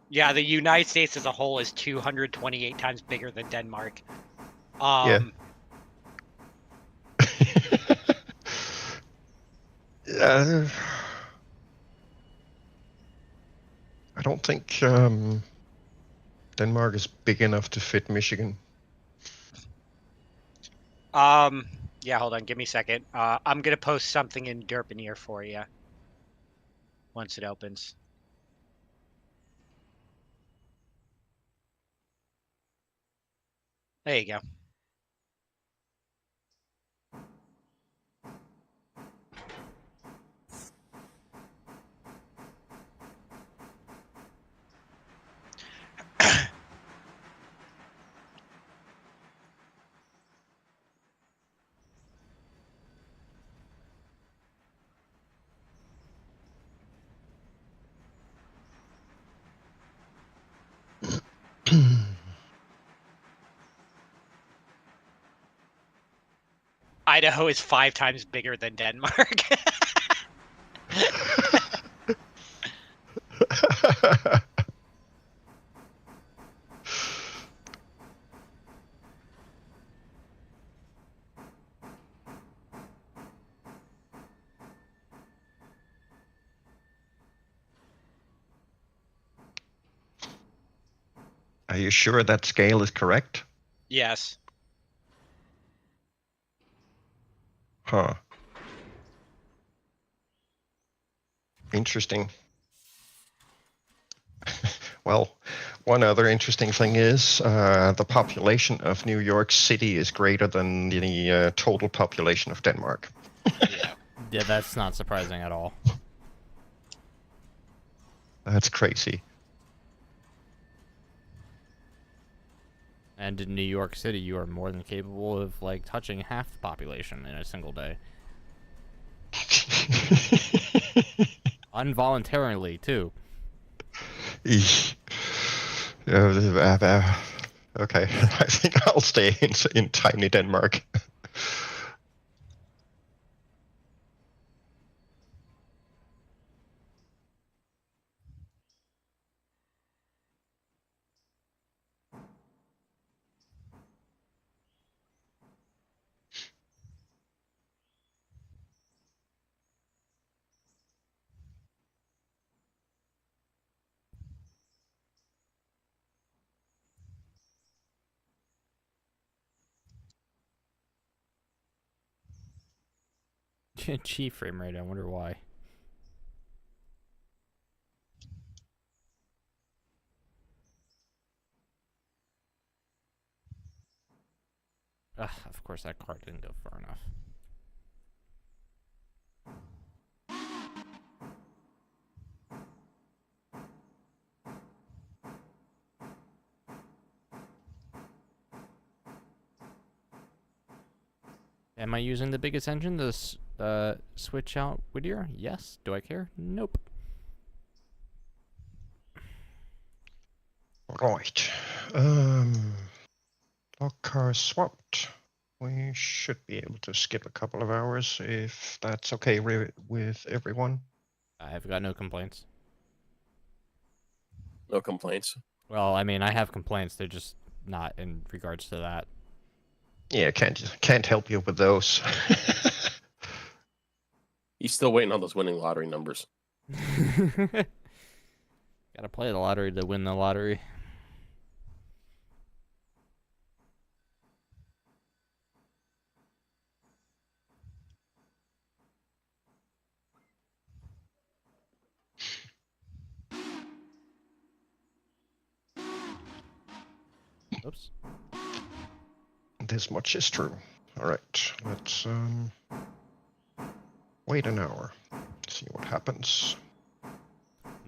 Yeah, the United States as a whole is 228 times bigger than Denmark. Yeah. I don't think Denmark is big enough to fit Michigan. Yeah, hold on, give me a second. I'm gonna post something in Derp for you once it opens. There you go. Idaho is 5 times bigger than Denmark. Are you sure that scale is correct? Yes. Huh. Interesting. Well, one other interesting thing is the population of New York City is greater than the total population of Denmark. Yeah, that's not surprising at all. That's crazy. And in New York City, you are more than capable of like touching half the population in a single day. Involuntarily, too. Okay, I think I'll stay in tiny Denmark. G frame rate. I wonder why. Of course, that card didn't go far enough. Am I using the biggest engine to switch out Whittier? Yes. Do I care? Nope. Right. Lock car swapped. We should be able to skip a couple of hours if that's okay with everyone. I've got no complaints. No complaints. Well, I mean, I have complaints. They're just not in regards to that. Yeah, can't help you with those. He's still waiting on those winning lottery numbers. Gotta play the lottery to win the lottery. Oops. This much is true. All right, let's wait an hour. See what happens.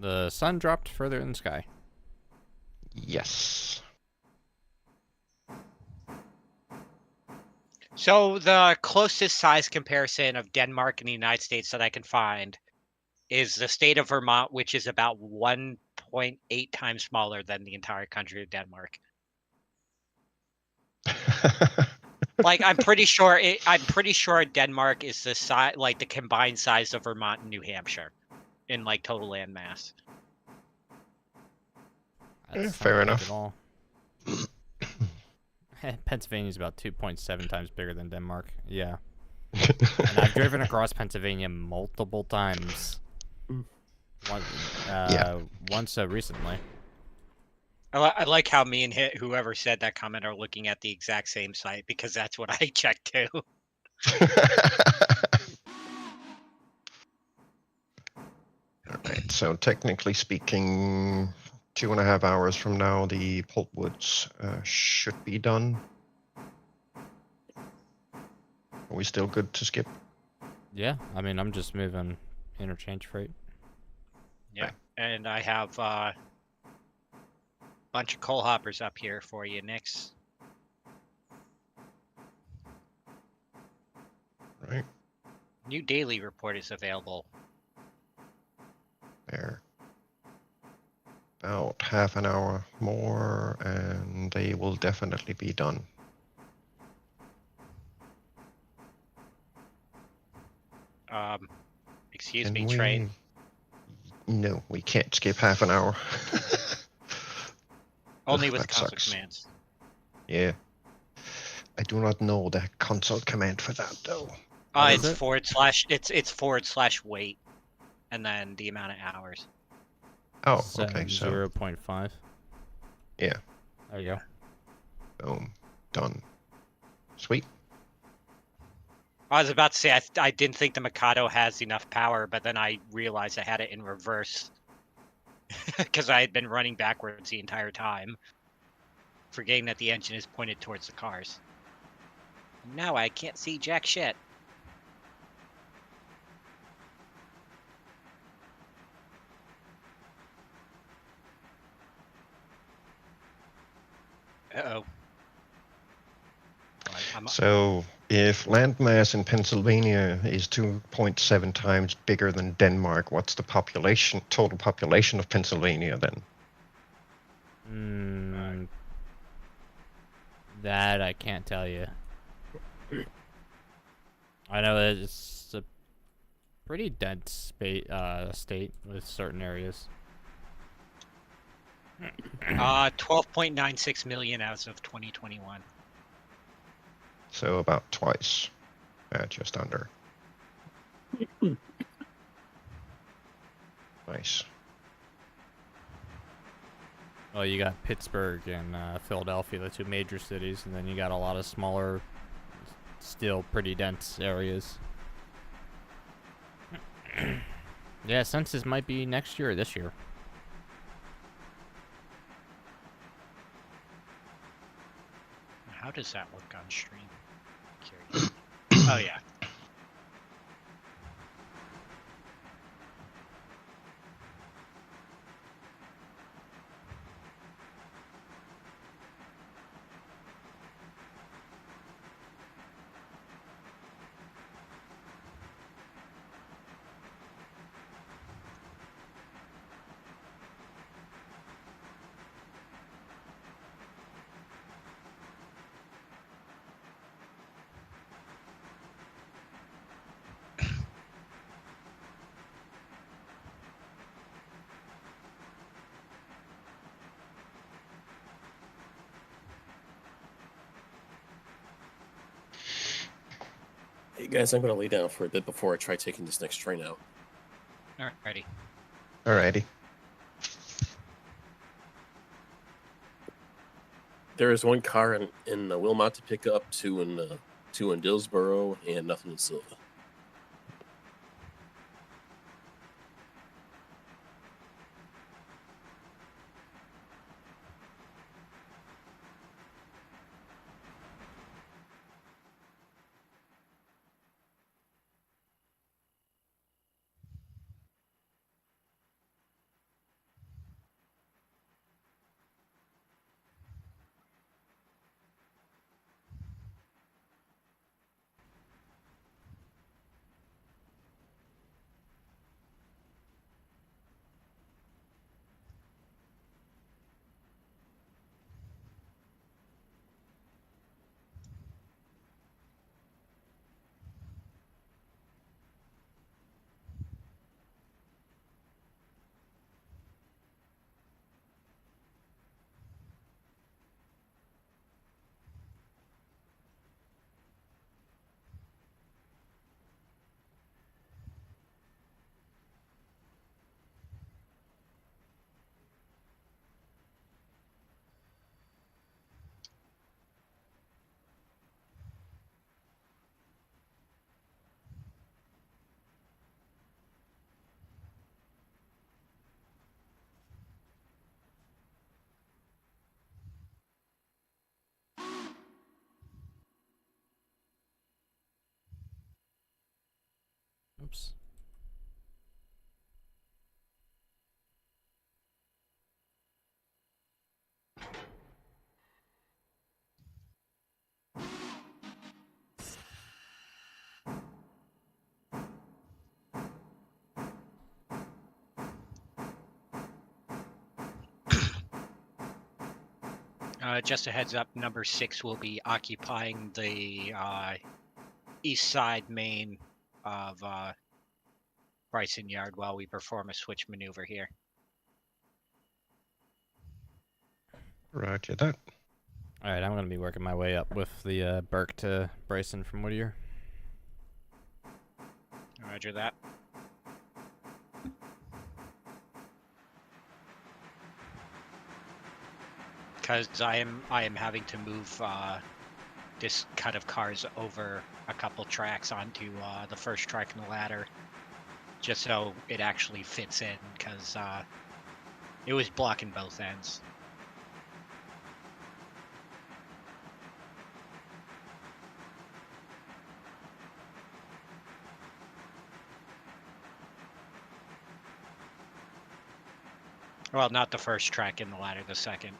The sun dropped further in the sky. Yes. So the closest size comparison of Denmark and the United States that I can find is the state of Vermont, which is about 1.8 times smaller than the entire country of Denmark. Like I'm pretty sure Denmark is the size, like the combined size of Vermont and New Hampshire, in like total land mass. That's fair not big enough. at all. Pennsylvania's about 2.7 times bigger than Denmark. Yeah. And I've driven across Pennsylvania multiple times. Once recently. I like how me and whoever said that comment are looking at the exact same site because that's what I checked too. Alright, so technically speaking, 2.5 hours from now, the pulpwoods should be done. Are we still good to skip? Yeah, I mean, I'm just moving interchange freight. Yeah, and I have a bunch of coal hoppers up here for you, Nix. Right New daily report is available. there. About half an hour more, and they will definitely be done. Excuse Can me, we- train. No, we can't skip half an hour. Only Ugh, with that console sucks. commands. Yeah. I do not know the console command for that though. What is It's it? it's / wait, and then the amount of hours. Oh, okay, so 0.5. yeah, There you go. boom, done. Sweet. I was about to say I didn't think the Mikado has enough power, but then I realized I had it in reverse because I had been running backwards the entire time, forgetting that the engine is pointed towards the cars. Now I can't see jack shit. Uh-oh. So if landmass in Pennsylvania is 2.7 times bigger than Denmark, what's the total population of Pennsylvania then? That I can't tell you. I know that it's a pretty dense state with certain areas. 12.96 million as of 2021. So about twice, just under. Nice. Well, you got Pittsburgh and Philadelphia, the two major cities, and then you got a lot of smaller, still pretty dense areas. Yeah, census might be next year or this year. How does that look on stream? Curious. Oh yeah. Hey guys, I'm gonna lay down for a bit before I try taking this next train out. Alrighty. Alrighty. There is one car in Wilmot to pick up, two in Dillsboro, and nothing in Silva. Oops. Just a heads up, number 6 will be occupying the east side main of Bryson Yard while we perform a switch maneuver here. Roger that. All right, I'm going to be working my way up with the Burke to Bryson from Whittier. Roger that. Because I am having to move this cut of cars over a couple tracks onto the first track in the ladder, just so it actually fits in, because it was blocking both ends. Well, not the first track in the ladder, the second.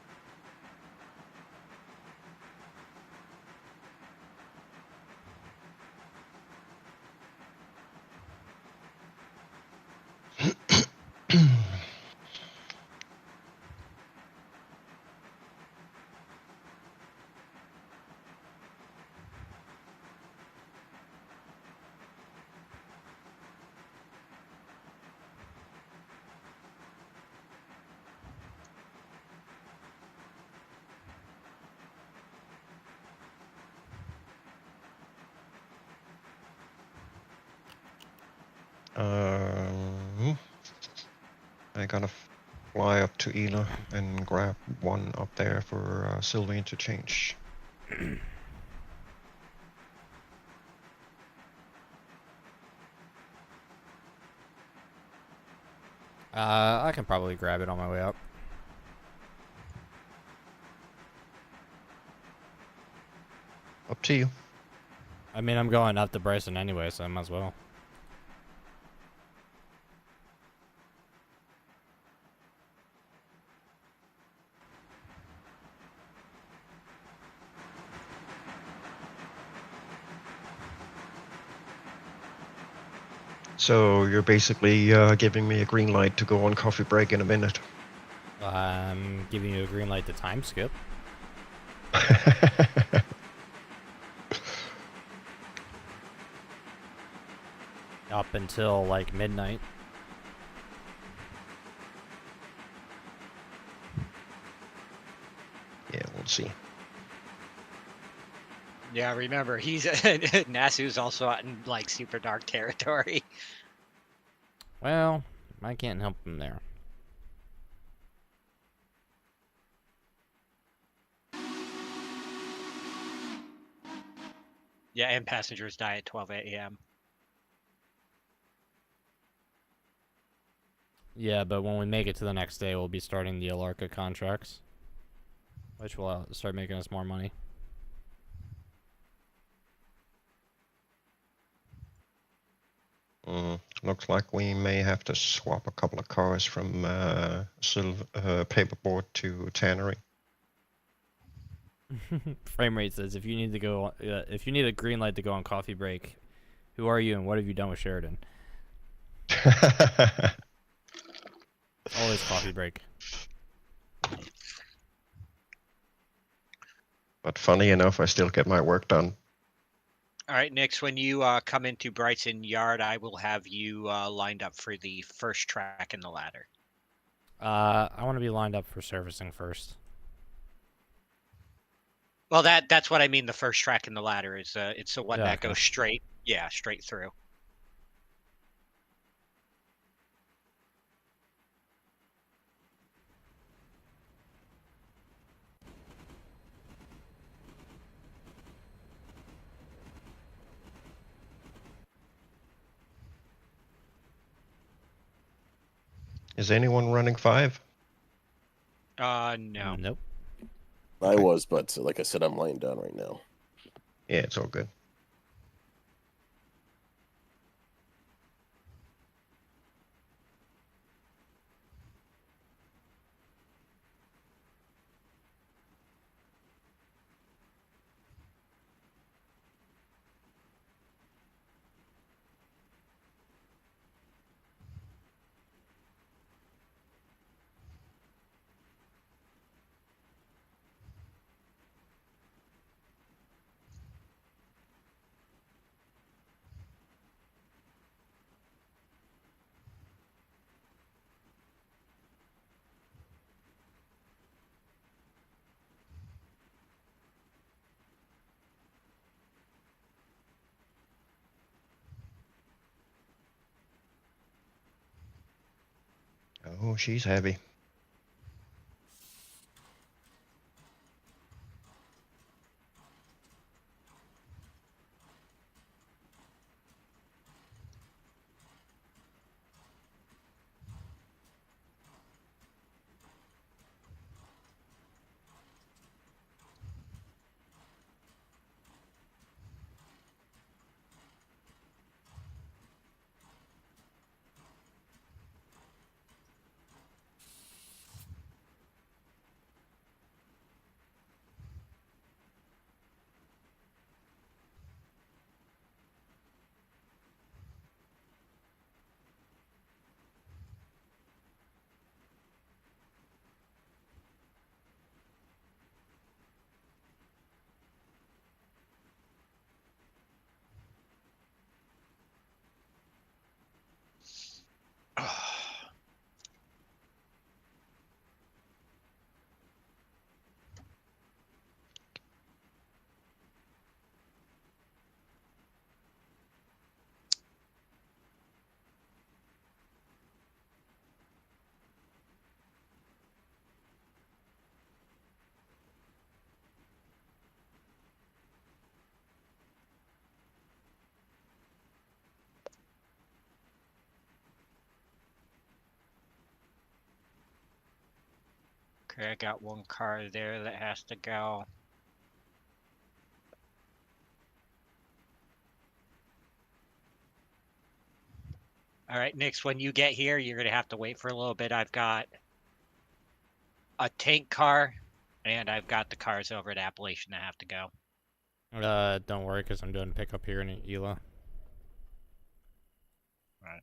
I gotta fly up to Ela and grab one up there for Silver Interchange. I can probably grab it on my way up. Up to you. I mean, I'm going up to Bryson anyway, so I might as well. So you're basically giving me a green light to go on coffee break in a minute. I'm giving you a green light to time skip. Up until like midnight. Yeah, we'll see. Yeah, remember he's Nasu's also out in like super dark territory. Well, I can't help him there. Yeah, and passengers die at 12 a.m. Yeah, but when we make it to the next day, we'll be starting the ALARKA contracts, which will start making us more money. Looks like we may have to swap a couple of cars from paperboard to tannery. Frame rate says if you need to go, if you need a green light to go on coffee break, who are you and what have you done with Sheridan? Always coffee break. But funny enough, I still get my work done. All right, Nix, when you come into Brighton Yard, I will have you lined up for the first track in the ladder. I want to be lined up for servicing first. Well, that's what I mean. The first track in the ladder is it's the one Yeah, that okay. goes straight. Yeah, straight through. Is anyone running 5? No. Nope. I Okay. was, but like I said, I'm laying down right now. Yeah, it's all good. Oh, she's heavy. Okay, I got one car there that has to go. All right, Nix, when you get here, you're going to have to wait for a little bit. I've got a tank car, and I've got the cars over at Appalachian that have to go. Don't worry, because I'm doing pickup here in Ela. Right.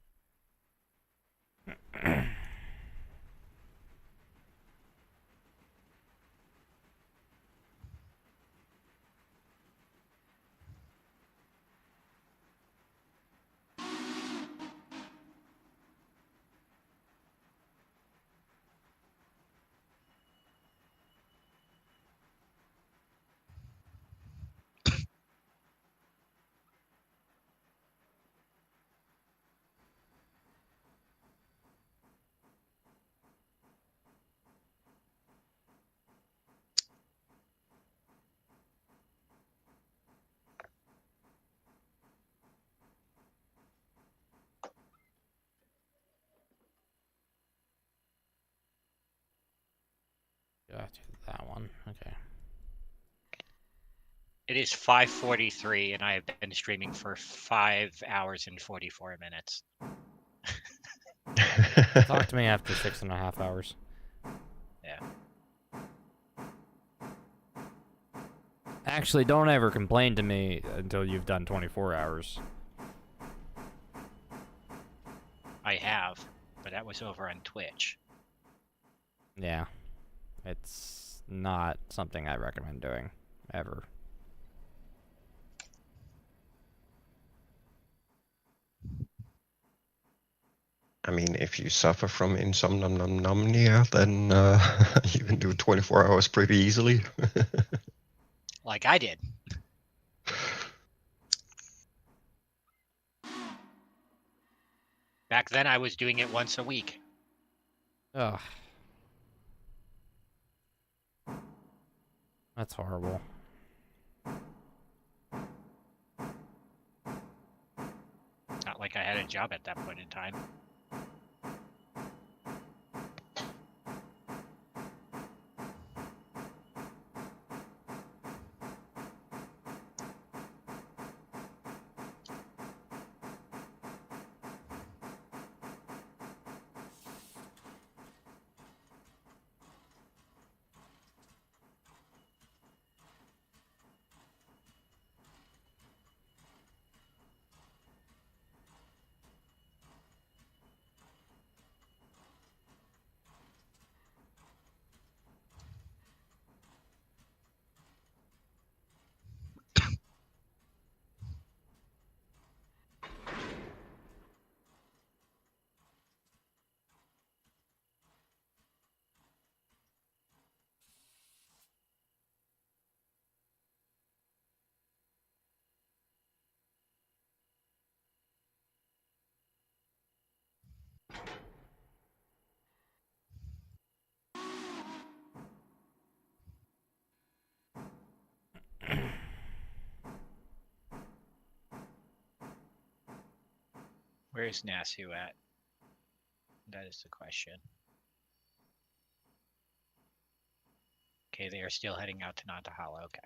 Yeah, that one. Okay. It is 5:43, and I have been streaming for 5 hours and 44 minutes. Talk to me after 6.5 hours. Yeah. Actually, don't ever complain to me until you've done 24 hours. I have, but that was over on Twitch. Yeah. It's not something I recommend doing, ever. I mean, if you suffer from insomnia, then you can do 24 hours pretty easily. Like I did. Back then, I was doing it once a week. Ugh. That's horrible. Not like I had a job at that point in time. Where's Nasu at? That is the question. Okay, they are still heading out to Nantahala. Okay.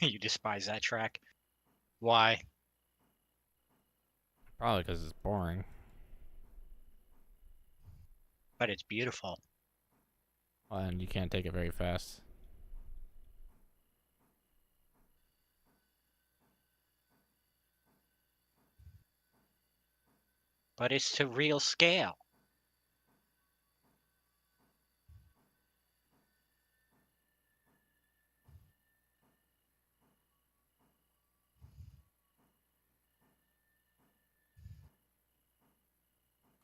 You despise that track? Why? Probably because it's boring. But it's beautiful. And you can't take it very fast. But it's to real scale.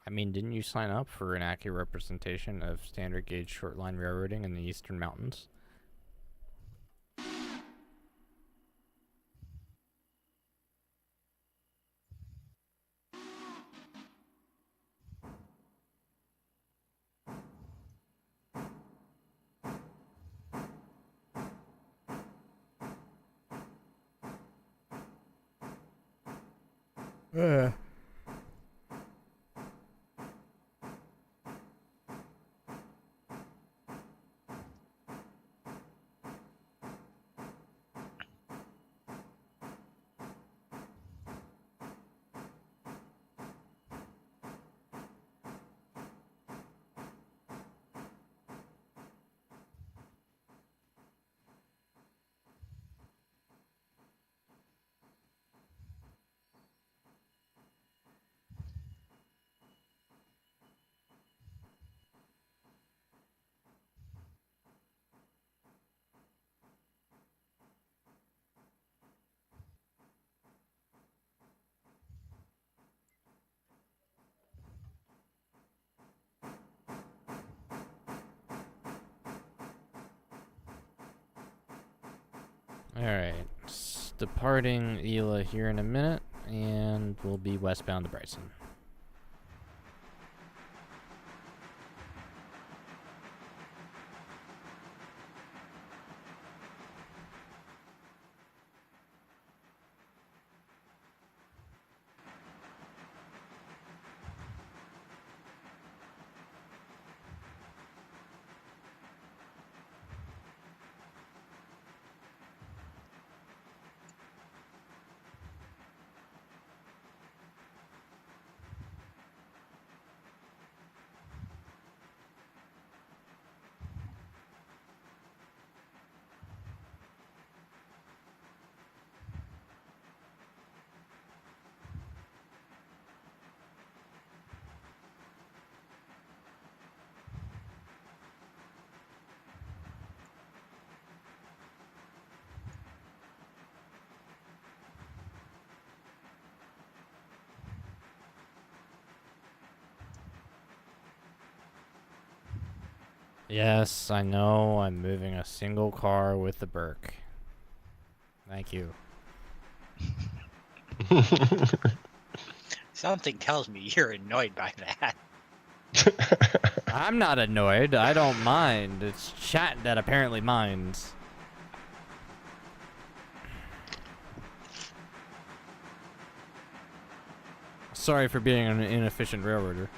I mean, didn't you sign up for an accurate representation of standard gauge short line railroading in the Eastern Mountains? Alright. Departing Ela here in a minute, and we'll be westbound to Bryson. Yes, I know I'm moving a single car with the Burke. Thank you. Something tells me you're annoyed by that. I'm not annoyed. I don't mind. It's chat that apparently minds. Sorry for being an inefficient railroader.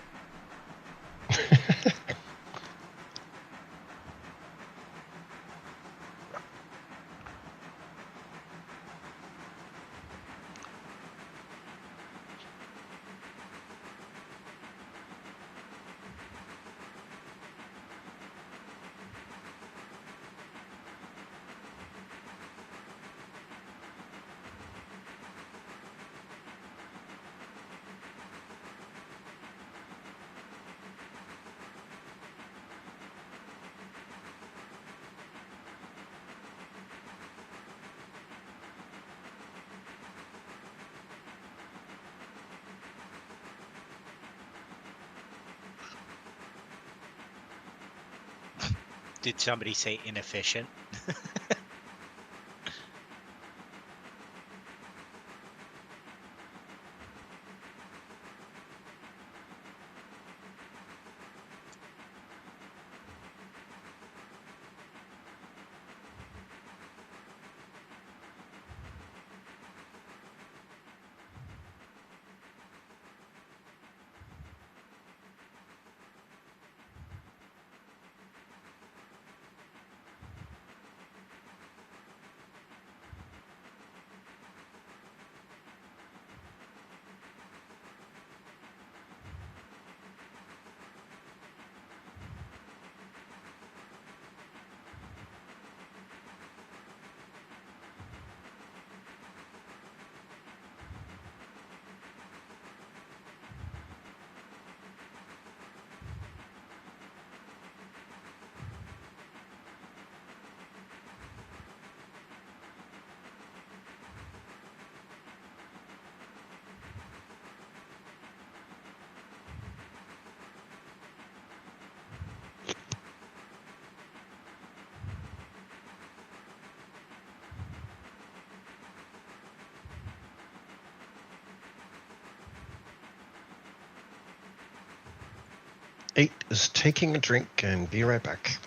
Did somebody say inefficient? Eight is taking a drink and be right back.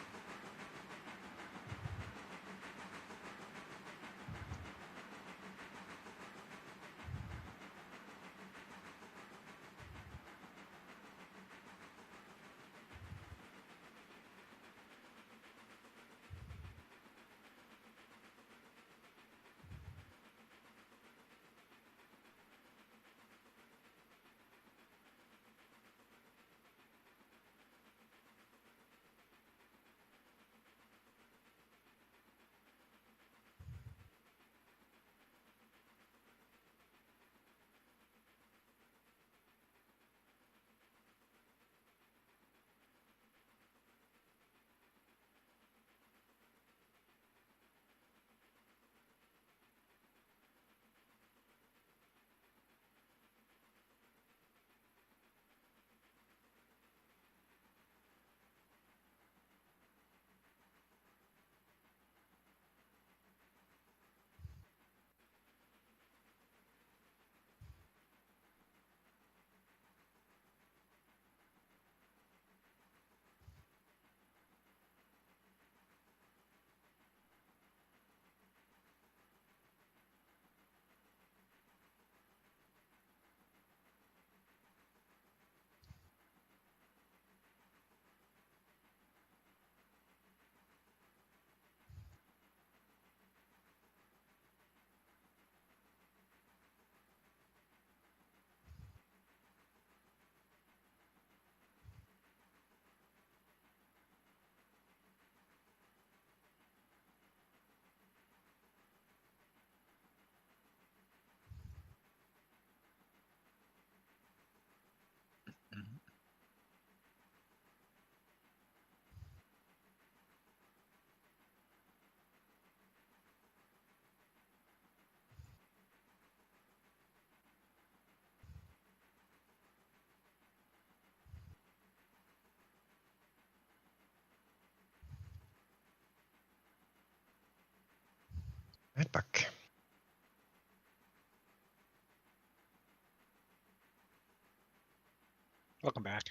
Welcome back.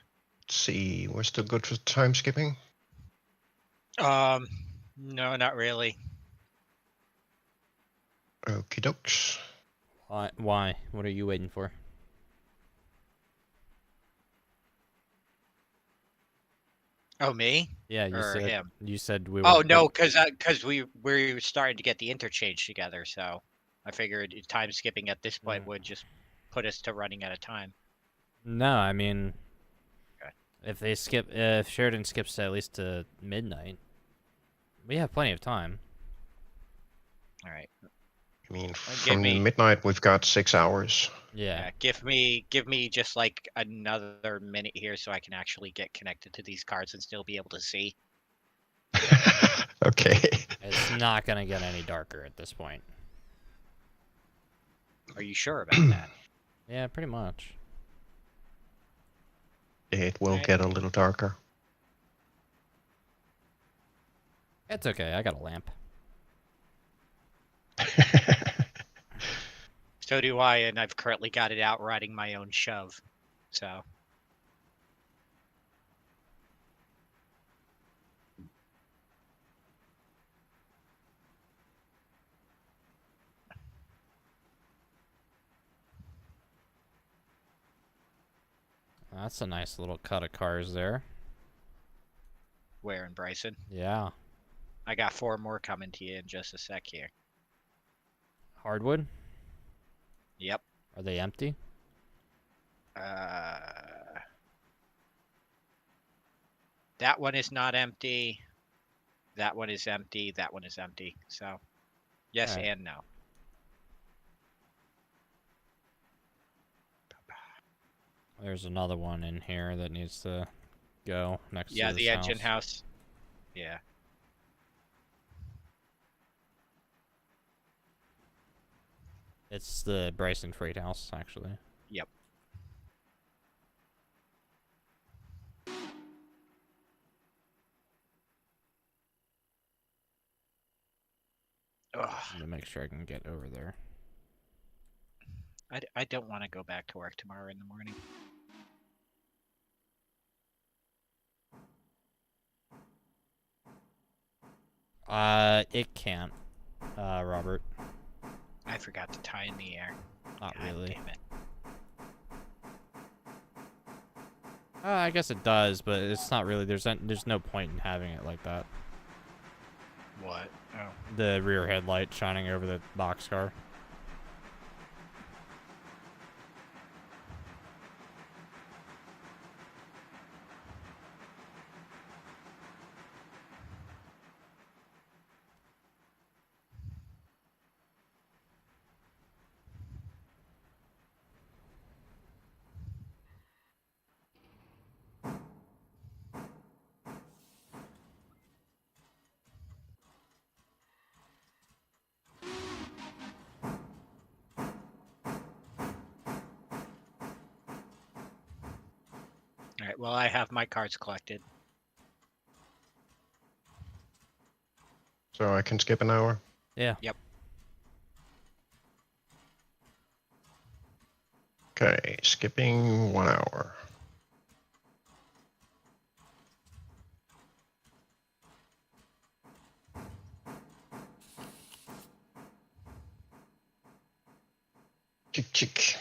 Let's see, we're still good for time skipping? No, not really. Okie dokes. Why? What are you waiting for? Oh, me? Yeah, you Or said him? you said we were. Oh no, because we were starting to get the interchange together, so I figured time skipping at this point would just put us to running out of time. No, I mean, Okay. if Sheridan skips at least to midnight, we have plenty of time. All right. I mean, Give from me- midnight we've got 6 hours. Yeah. Give me just like another minute here so I can actually get connected to these cards and still be able to see. Okay. It's not gonna get any darker at this point. Are you sure about that? Yeah, pretty much. It will Alright. get a little darker. It's okay. I got a lamp. So do I, and I've currently got it out riding my own shove. So That's a nice little cut of cars there. where in Bryson? Yeah. I got 4 more coming to you in just a sec here. Hardwood? Yep. Are they empty? That one is not empty. That one is empty. That one is empty. So, yes Alright. and no. There's another one in here that needs to go next to Yeah, this the engine house. house. Yeah. It's the Bryson Freight House, actually. Yep. Ugh. Let me make sure I can get over there. I don't want to go back to work tomorrow in the morning. It can't, Robert. I forgot to tie in the air. Not God really. damn it. I guess it does, but it's not really. There's no point in having it like that. What? Oh. The rear headlight shining over the boxcar. All right. Well, I have my cards collected. So I can skip an hour. Yeah. Yep. Okay, skipping 1 hour. Chick chick.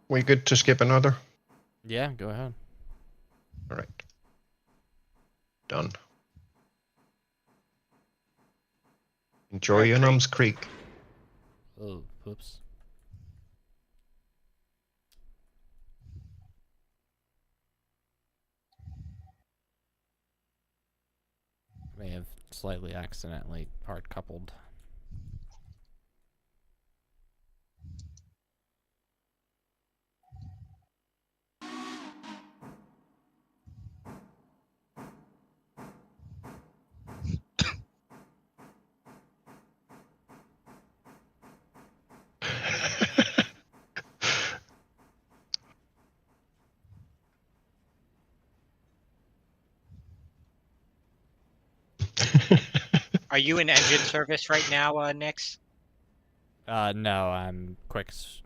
We good to skip another? Yeah, go ahead. All right. Done. Enjoy your Nums Creek. Oh, oops. May have slightly accidentally hard coupled. Are you in engine service right now, Nix? No, I'm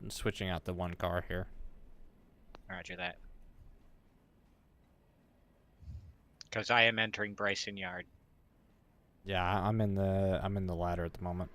switching out the one car here. Roger that. Because I am entering Bryson Yard. Yeah, I'm in the ladder at the moment.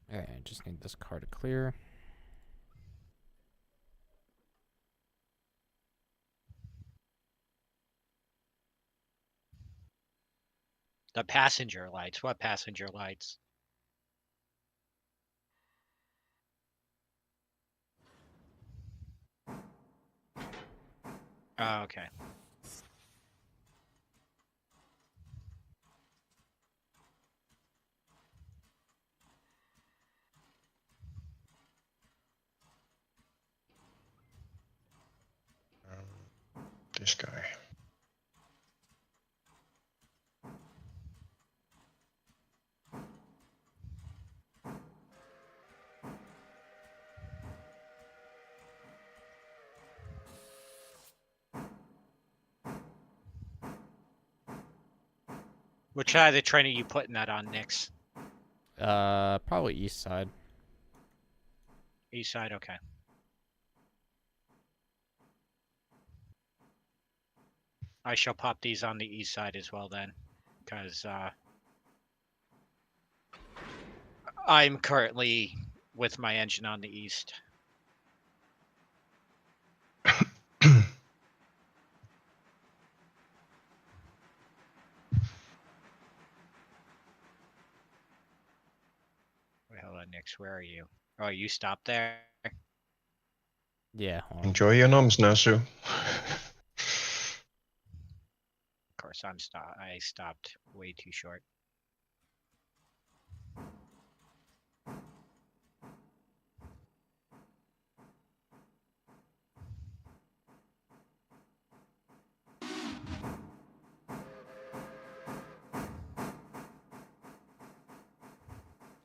Okay, I just need this car to clear. The passenger lights. What passenger lights? Oh, okay. This guy. Which side of the train are you putting that on, Nix? Probably east side. East side, okay. I shall pop these on the east side as well then, because I'm currently with my engine on the east. Wait, hold on, Nix, where are you? Oh, you stopped there? Yeah. Hold on. Enjoy your noms now, Sue. Of course, I stopped way too short.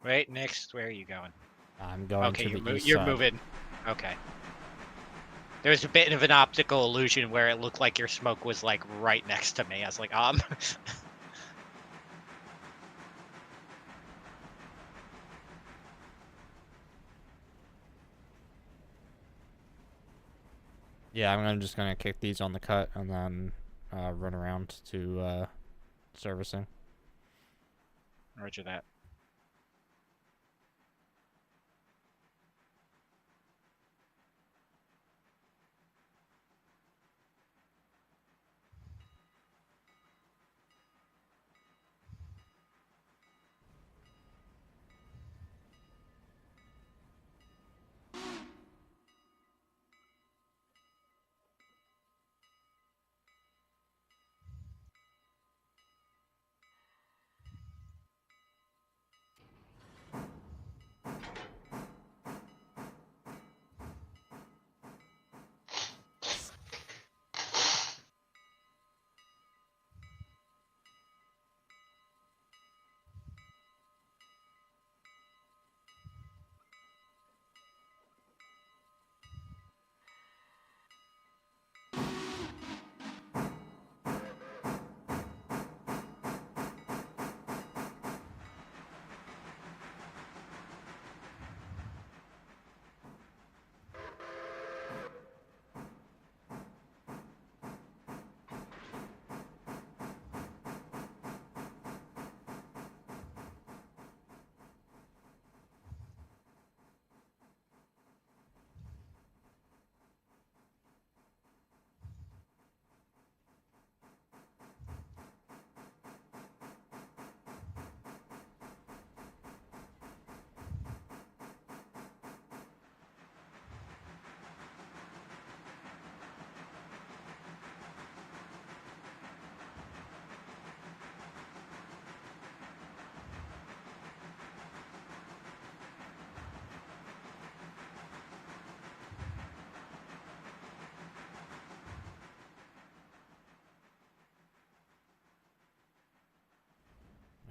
Wait, Nix, where are you going? I'm going Okay, to the east you're side. moving. Okay. There was a bit of an optical illusion where it looked like your smoke was like right next to me. I was like, Yeah, I'm just gonna kick these on the cut and then run around to servicing. Roger that.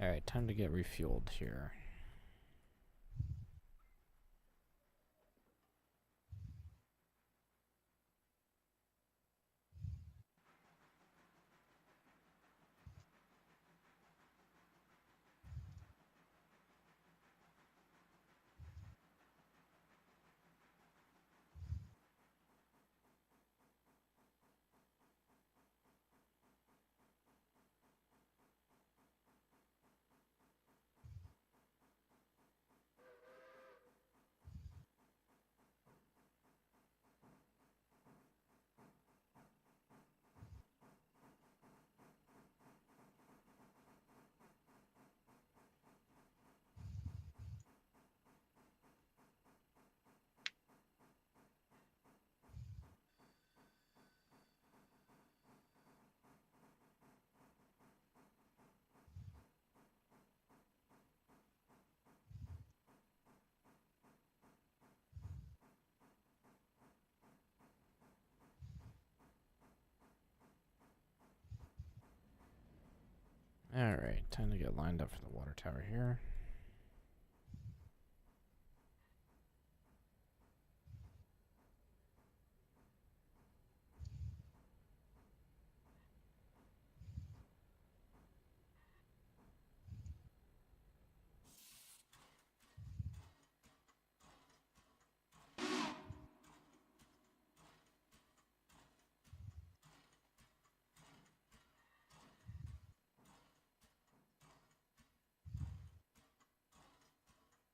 Alright, time to get refueled here. Alright, time to get lined up for the water tower here.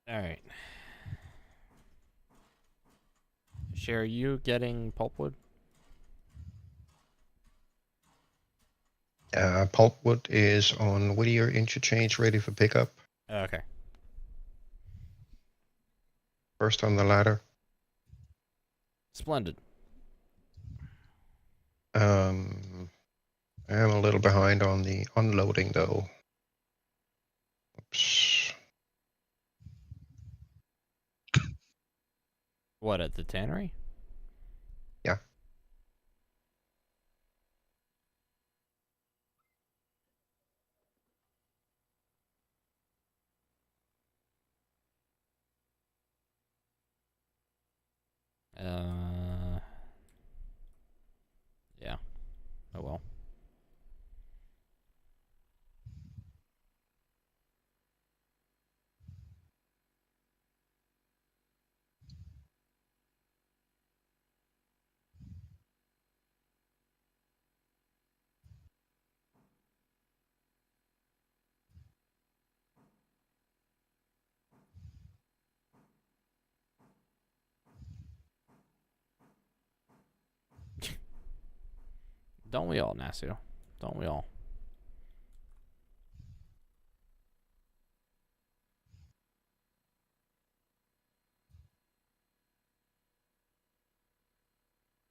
Alright. Sher, are you getting pulpwood? Pulpwood is on Whittier Interchange, ready for pickup. Okay. First on the ladder. Splendid. I am a little behind on the unloading, though. Oops. What, at the tannery? Yeah. Yeah. Oh well. Don't we all, Nasu? Don't we all?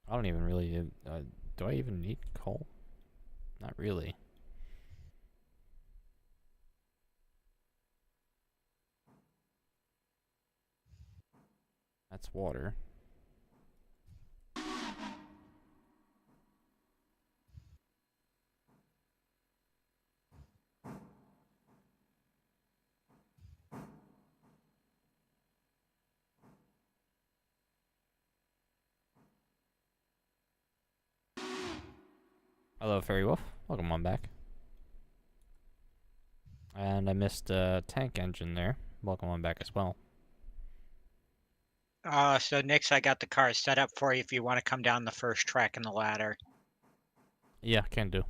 I don't even really... do I even need coal? Not really. That's water. Hello, Fairy Wolf. Welcome on back. And I missed a tank engine there. Welcome on back as well. So Nix, I got the car set up for you if you want to come down the first track in the ladder. Yeah, can do.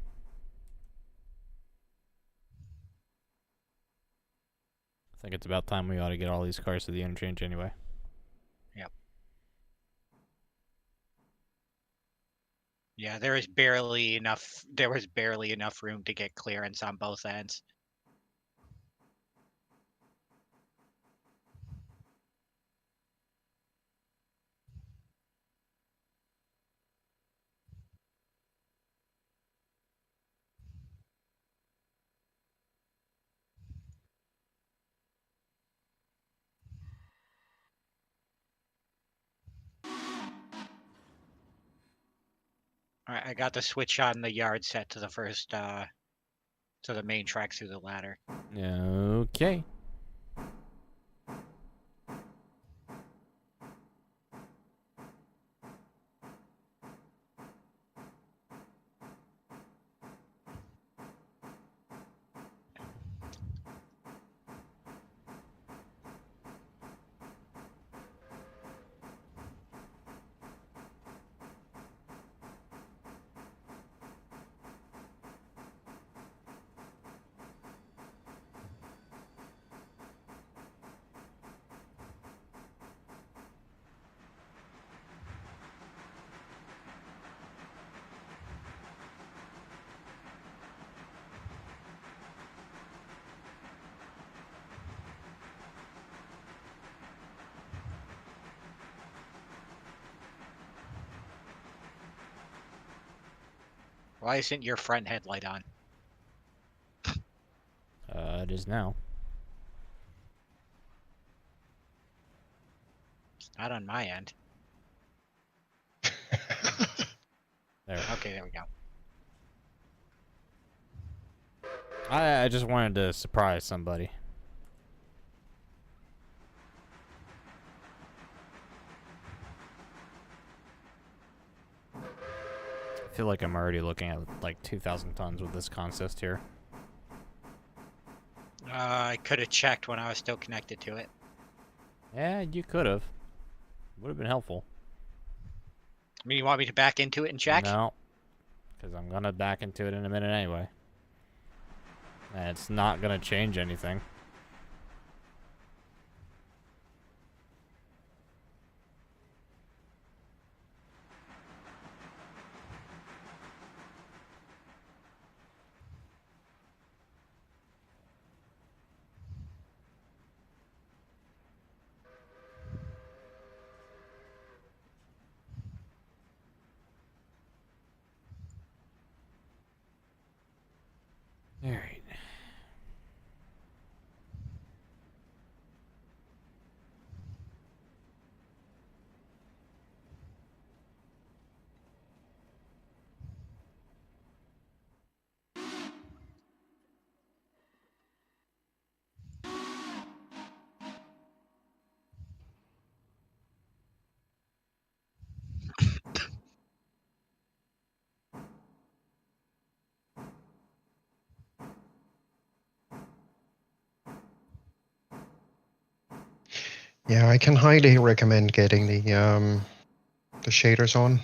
I think it's about time we ought to get all these cars to the interchange anyway. Yep. Yeah, there was barely enough room to get clearance on both ends. All right, I got the switch on the yard set to the first So the main track's through the ladder. Okay. Why isn't your front headlight on? It is now. It's not on my end. There. Okay, there we go. I just wanted to surprise somebody. I feel like I'm already looking at like 2,000 tons with this consist here. I could have checked when I was still connected to it. Yeah, you could have. Would have been helpful. I mean, you want me to back into it and check? No, because I'm gonna back into it in a minute anyway. And it's not gonna change anything. All right. Yeah, I can highly recommend getting the shaders on.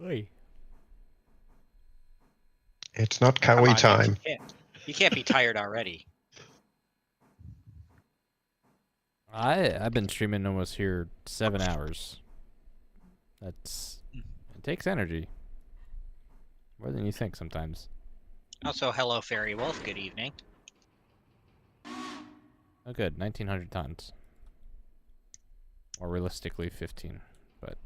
Oi. It's not Come Cowie on, Nick, time. you can't be tired already. I've been streaming almost here 7 hours. It takes energy. More than you think sometimes. Also, hello, Fairy Wolf. Good evening. Oh good, 1,900 tons. Or realistically 15, but...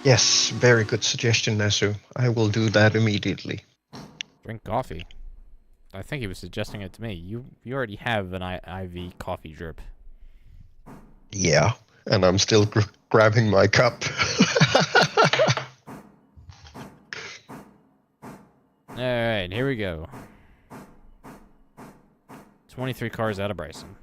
Yes, very good suggestion, Nesu. I will do that immediately. Drink coffee. I think he was suggesting it to me. You already have an IV coffee drip. Yeah, and I'm still grabbing my cup. Alright, here we go. 23 cars out of Bryson.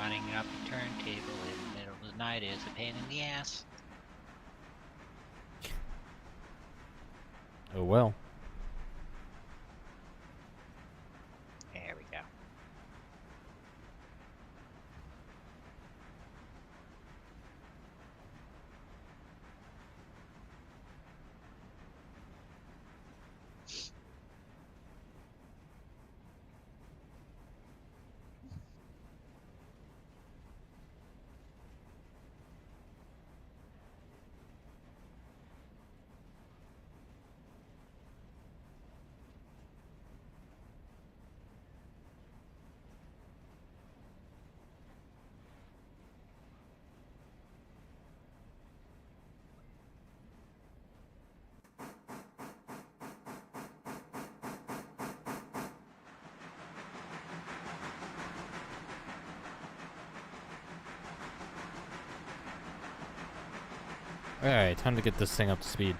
Running up a turntable in the middle of the night is a pain in the ass. Oh well. There we go. Alright, time to get this thing up to speed.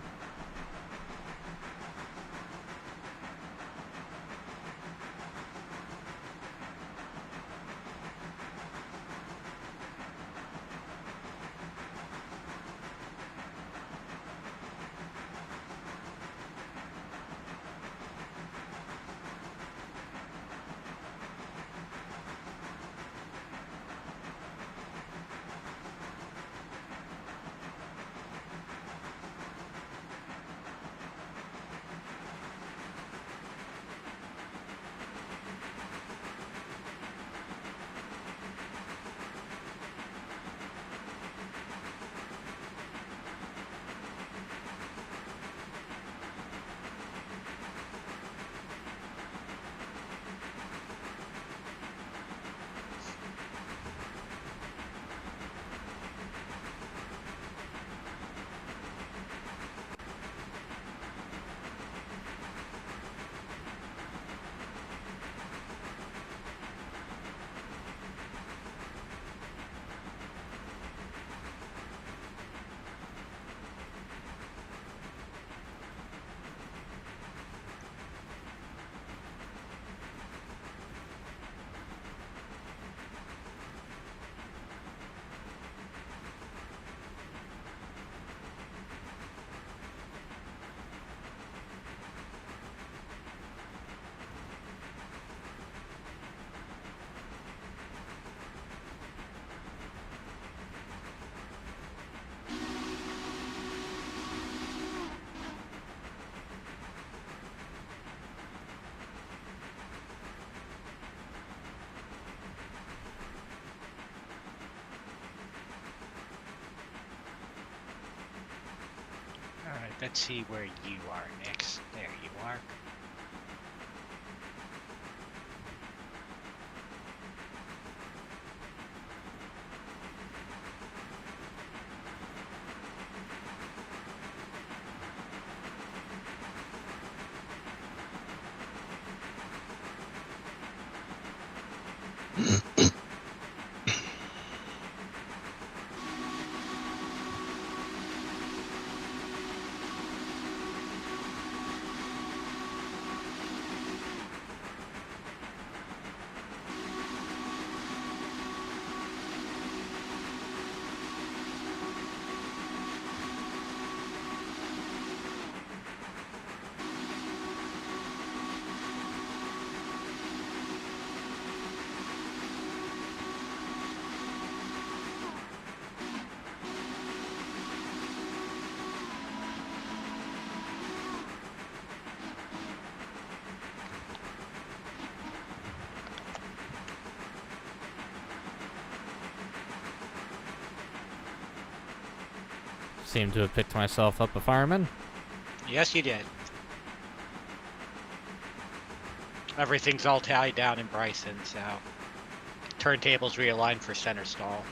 Alright, let's see where you are next. There you are. Seem to have picked myself up a fireman. Yes, you did. Everything's all tied down in Bryson, so turntables realigned for center stall.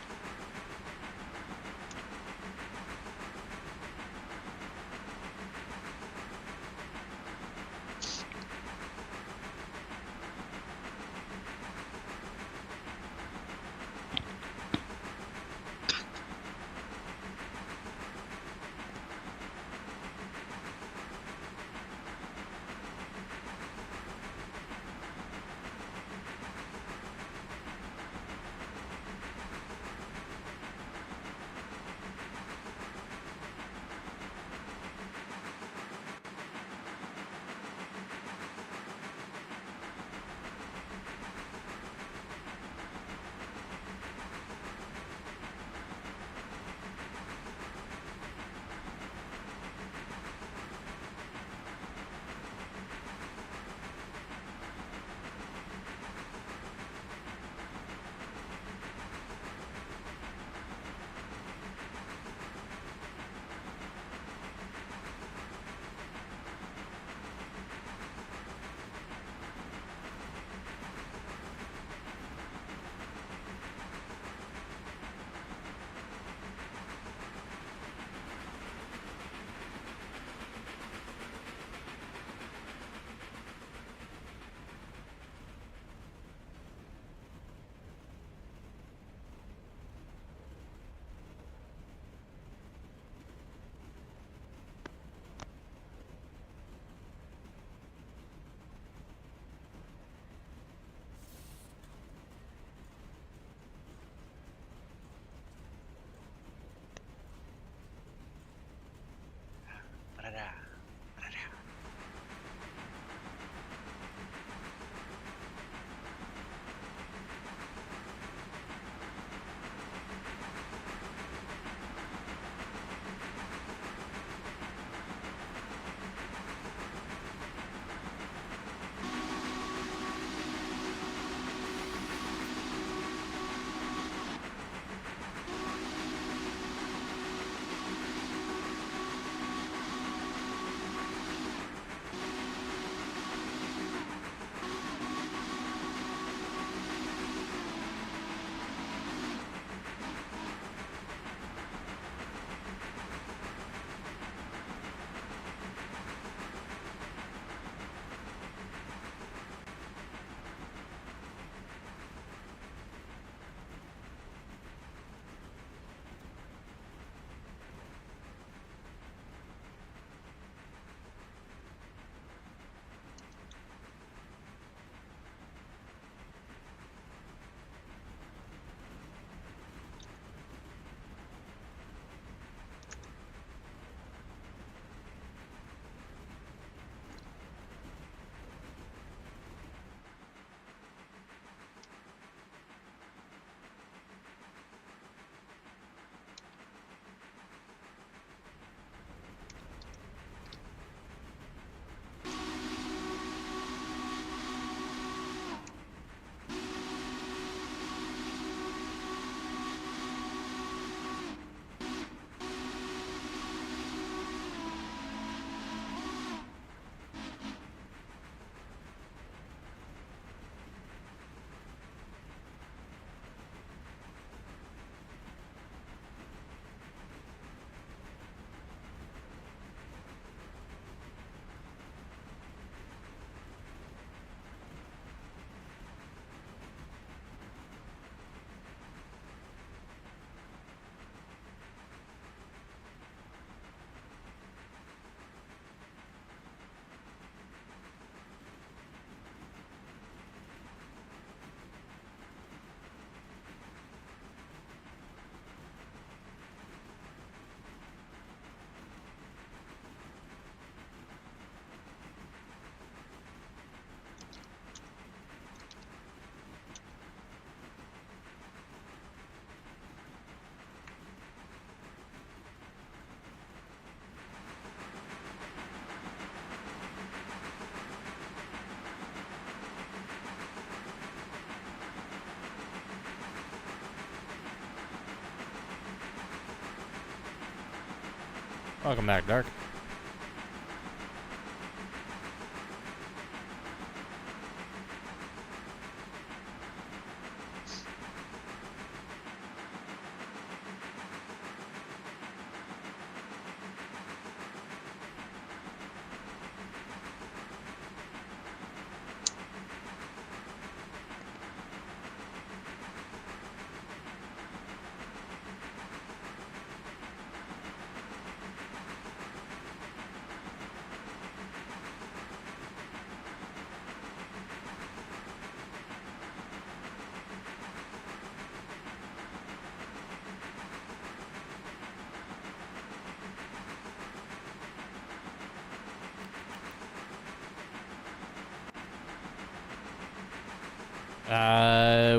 Welcome back, Dark.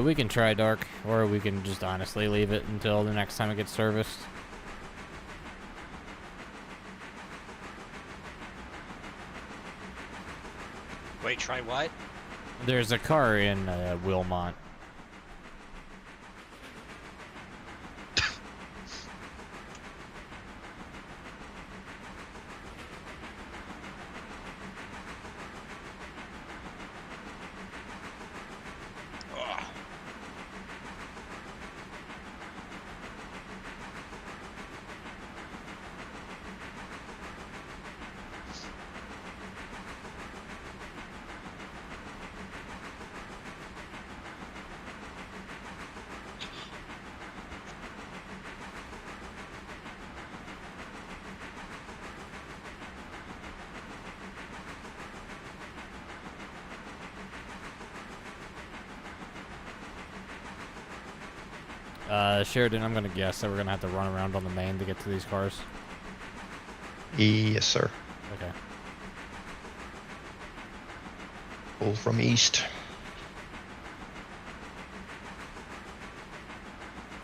We can try Dark, or we can just honestly leave it until the next time it gets serviced. Wait, try what? There's a car in Wilmot. Sheridan, I'm gonna guess that we're gonna have to run around on the main to get to these cars. Yes, sir. Okay. Pull from east.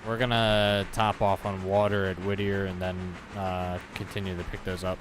We're gonna top off on water at Whittier and then continue to pick those up.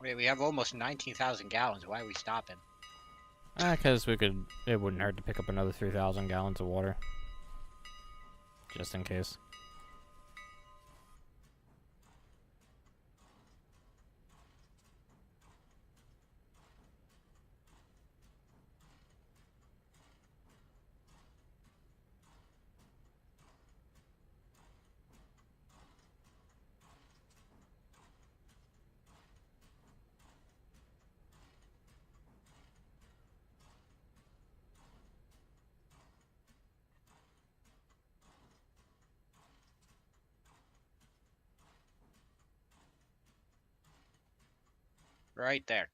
Wait, we have almost 19,000 gallons. Why are we stopping? Because it wouldn't hurt to pick up another 3,000 gallons of water. Just in case. Right there.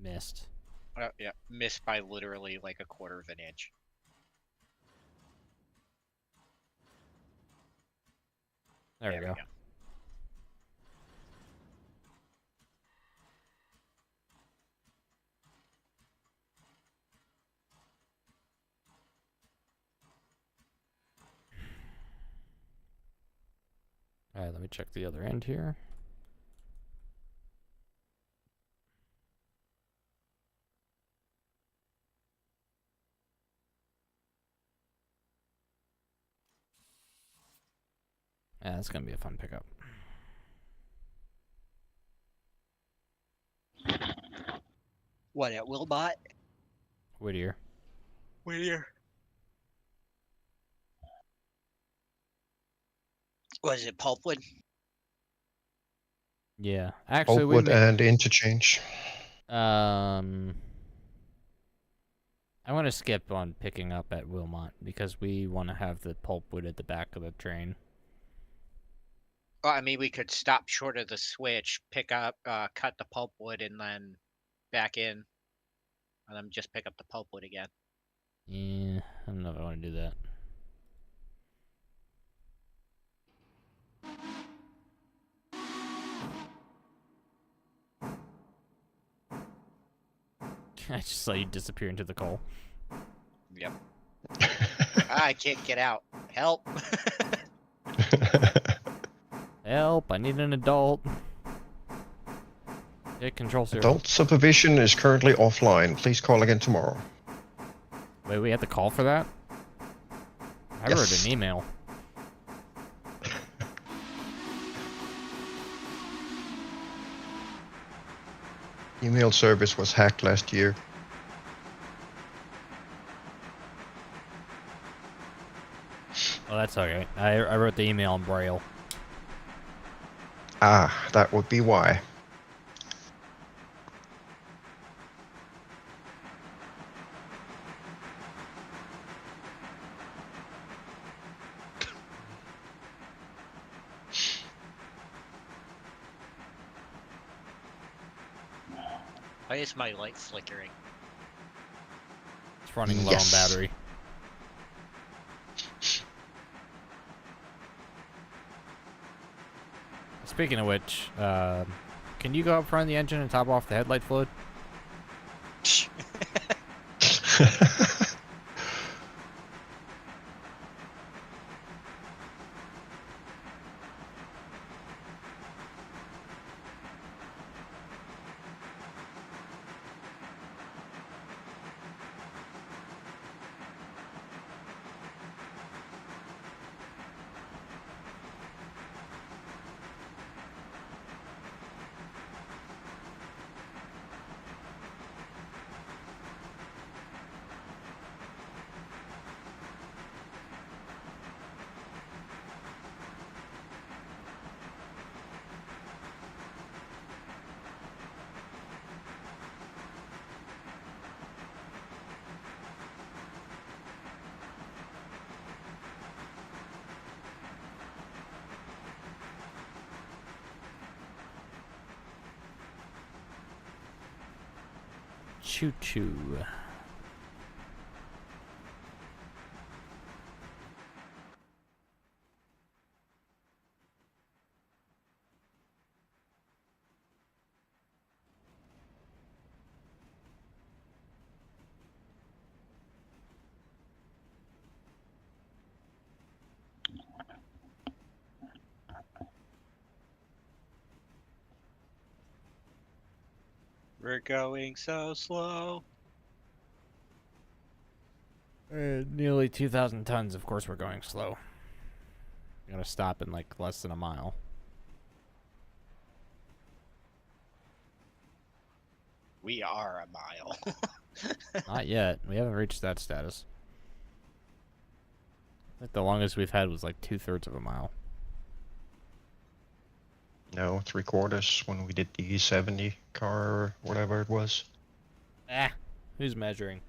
Missed. Yeah, missed by literally like a quarter of an inch. There we go. Alright, let me check the other end here. Yeah, that's gonna be a fun pickup. What, at Wilbot? Whittier. Whittier. Was it Pulpwood? Yeah, actually, Oakwood and Interchange. I'm gonna skip on picking up at Wilmot because we want to have the pulpwood at the back of the train. Well, I mean, we could stop short of the switch, pick up, cut the pulpwood, and then back in, and then just pick up the pulpwood again. Yeah, I don't know if I want to do that. I just saw you disappear into the coal. Yep. I can't get out. Help. Help, I need an adult. Hit control 0. Adult supervision is currently offline. Please call again tomorrow. Wait, we have to call for that? I Yes. wrote an email. Email service was hacked last year. Oh, that's okay. I wrote the email in Braille. Ah, that would be why. Why is my light flickering? It's running low on battery. Speaking of which, can you go up front of the engine and top off the headlight fluid? Choo-choo. We're going so slow. Nearly 2,000 tons. Of course, we're going slow. We're gonna stop in like less than a mile. We are a mile. Not yet. We haven't reached that status. I think the longest we've had was like 2/3 of a mile. No, 3/4 when we did the E70 car or whatever it was. Ah, who's measuring?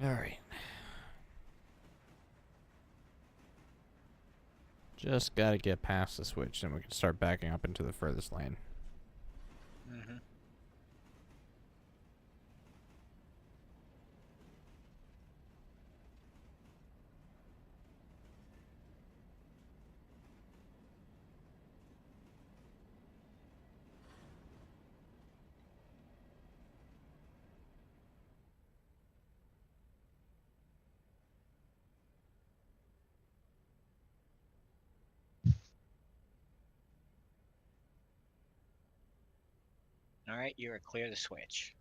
Alright. Just gotta get past the switch, and we can start backing up into the furthest lane. Mm-hmm. All right, you are clear to switch.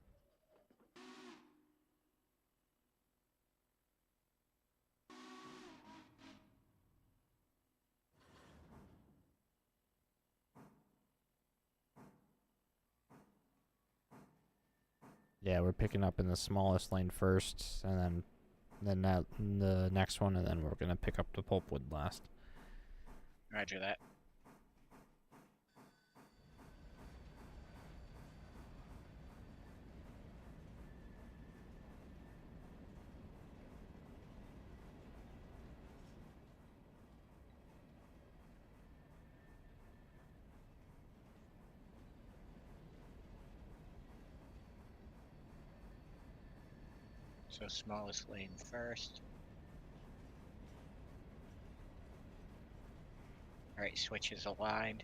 Yeah, we're picking up in the smallest lane first, and then the next one, and then we're gonna pick up the pulpwood last. Roger that. So smallest lane first. All right, switch is aligned.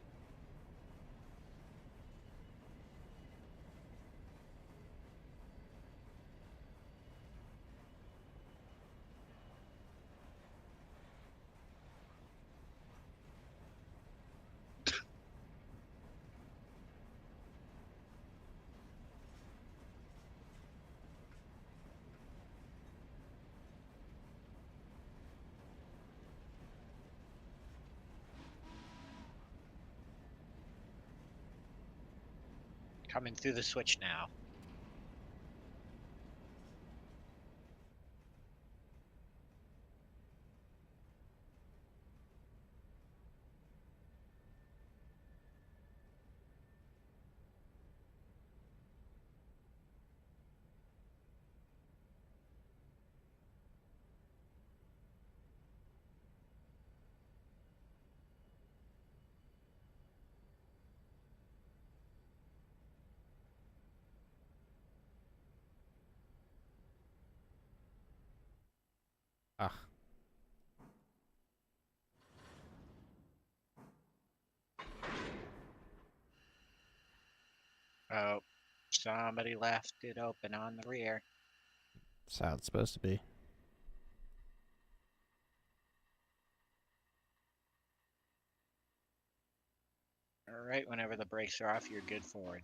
Coming through the switch now. Ah. Oh, somebody left it open on the rear. That's how it's supposed to be. All right, whenever the brakes are off, you're good forward.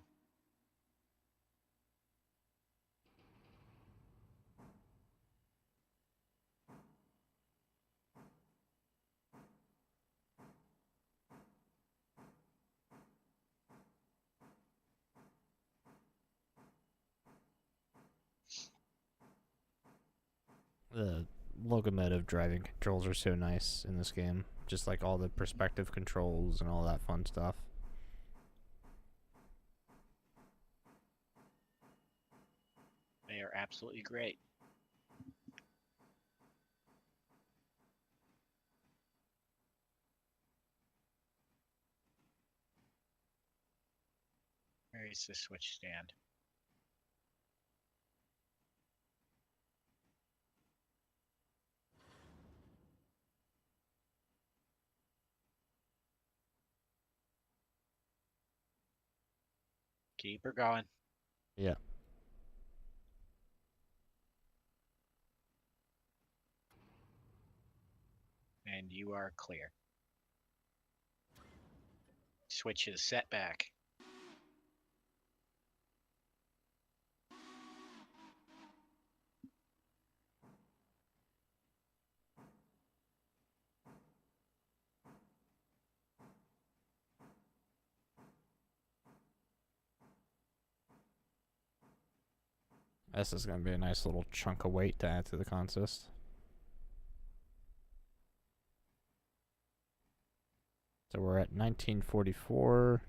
The locomotive driving controls are so nice in this game. Just like all the perspective controls and all that fun stuff. They are absolutely great. Where is the switch stand? Keep her going. Yeah. And you are clear. Switch is set back. This is going to be a nice little chunk of weight to add to the consist. So we're at 1944.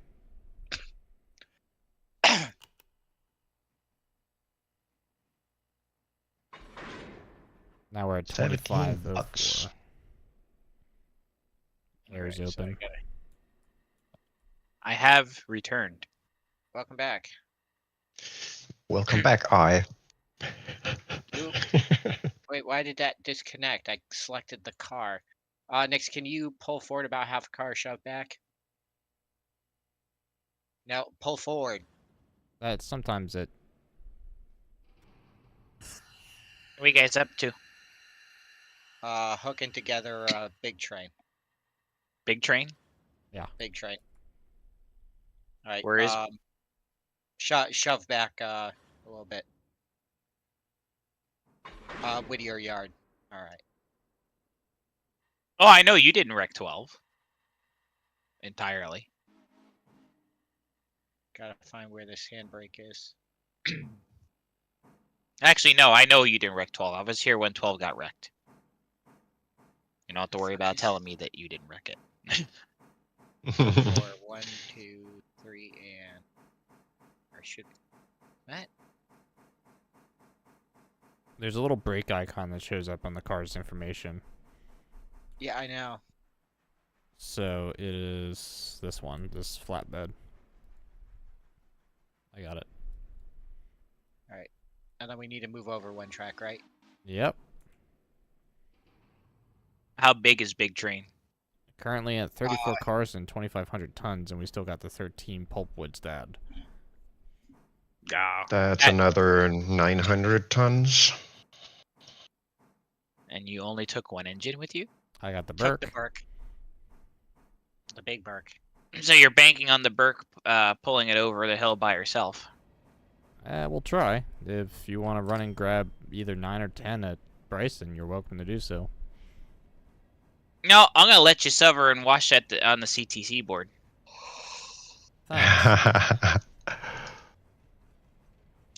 Now we're at 17 25.04. bucks. Air's Alright, so open. I have returned. Welcome back. Welcome back, I. Wait, why did that disconnect? I selected the car. Nix, can you pull forward about half a car, shove back? No, pull forward. Sometimes it. What are you guys up to? Hooking together a big train. Big train? Big train. All right. Where is? Shove back a little bit. Whittier Yard. All right. Oh, I know you didn't wreck 12. Entirely. Gotta find where this handbrake is. Actually, no, I know you didn't wreck 12. I was here when 12 got wrecked. You don't have to worry about telling me that you didn't wreck it. 4, 1, 2, 3, and or should that? There's a little brake icon that shows up on the car's information. Yeah, I know. So it is this one, this flatbed. I got it. All right. And then we need to move over one track, right? Yep. How big is Big Train? Currently at 34 cars and 2,500 tons, and we still got the 13 pulpwoods to add. That's another 900 tons. And you only took one engine with you? I got the Took Burke. the Burke. The big Burke. So you're banking on the Burke pulling it over the hill by herself. We'll try. If you want to run and grab either 9 or 10 at Bryson, you're welcome to do so. No, I'm gonna let you suffer and wash that on the CTC board. Thanks.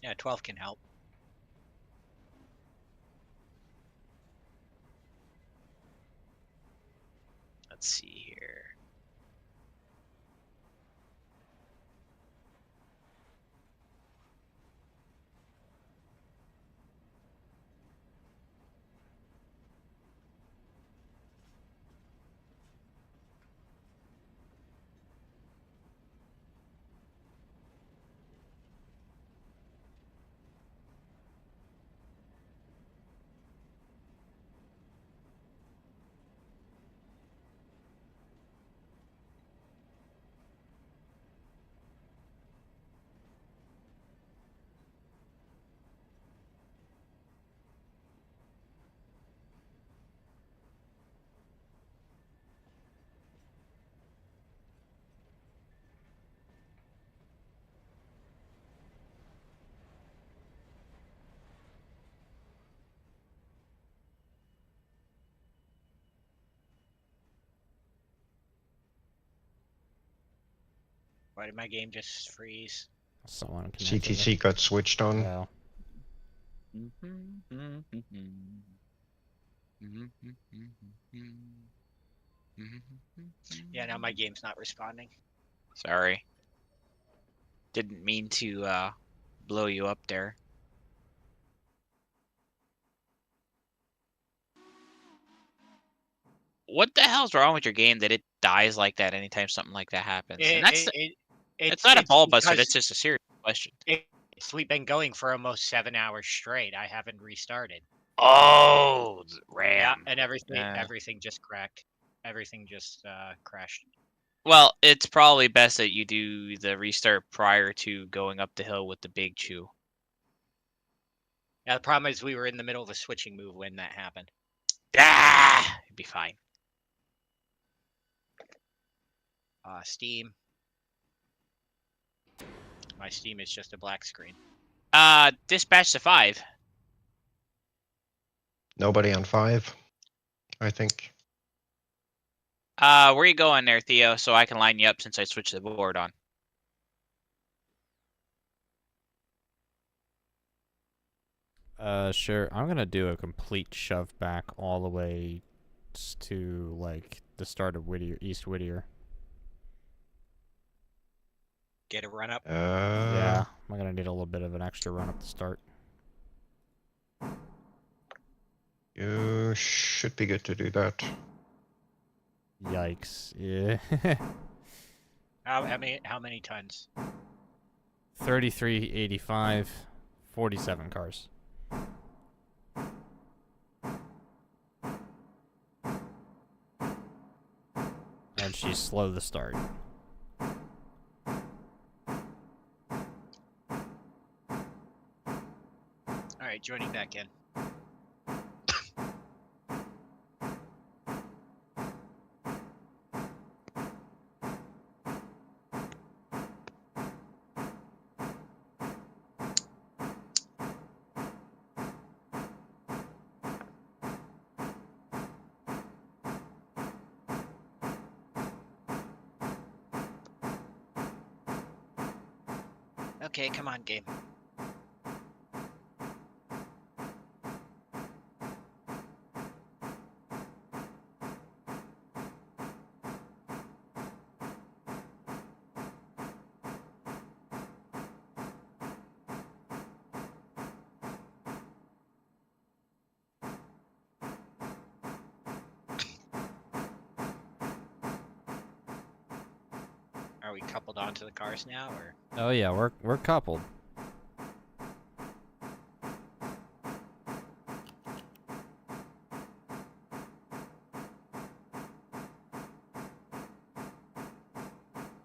Yeah, 12 can help. Let's see here. Why did my game just freeze? Someone can CTC got switched on. Well, Yeah, now my game's not responding. Sorry. Didn't mean to blow you up there. What the hell's wrong with your game that it dies like that anytime something like that happens? And it's not a ball buster, that's just a serious question. We've been going for almost 7 hours straight. I haven't restarted. Oh, RAM. Yeah, and everything just cracked. Everything just crashed. Well, it's probably best that you do the restart prior to going up the hill with the big chew. Yeah, the problem is we were in the middle of a switching move when that happened. Ah, it'd be fine. Steam. My Steam is just a black screen. Dispatch to 5. Nobody on 5, I think. Where are you going there, Theo, so I can line you up since I switched the board on? Sure. I'm gonna do a complete shove back all the way to, like, the start of Whittier, East Whittier. Get a run up. Yeah, I'm gonna need a little bit of an extra run up to start. You should be good to do that. Yikes. Yeah. How many tons? 3385, 47 cars. And she's slow to start. Alright, joining back in. Okay, come on, game. Are we coupled onto the cars now, or? Oh yeah, we're coupled.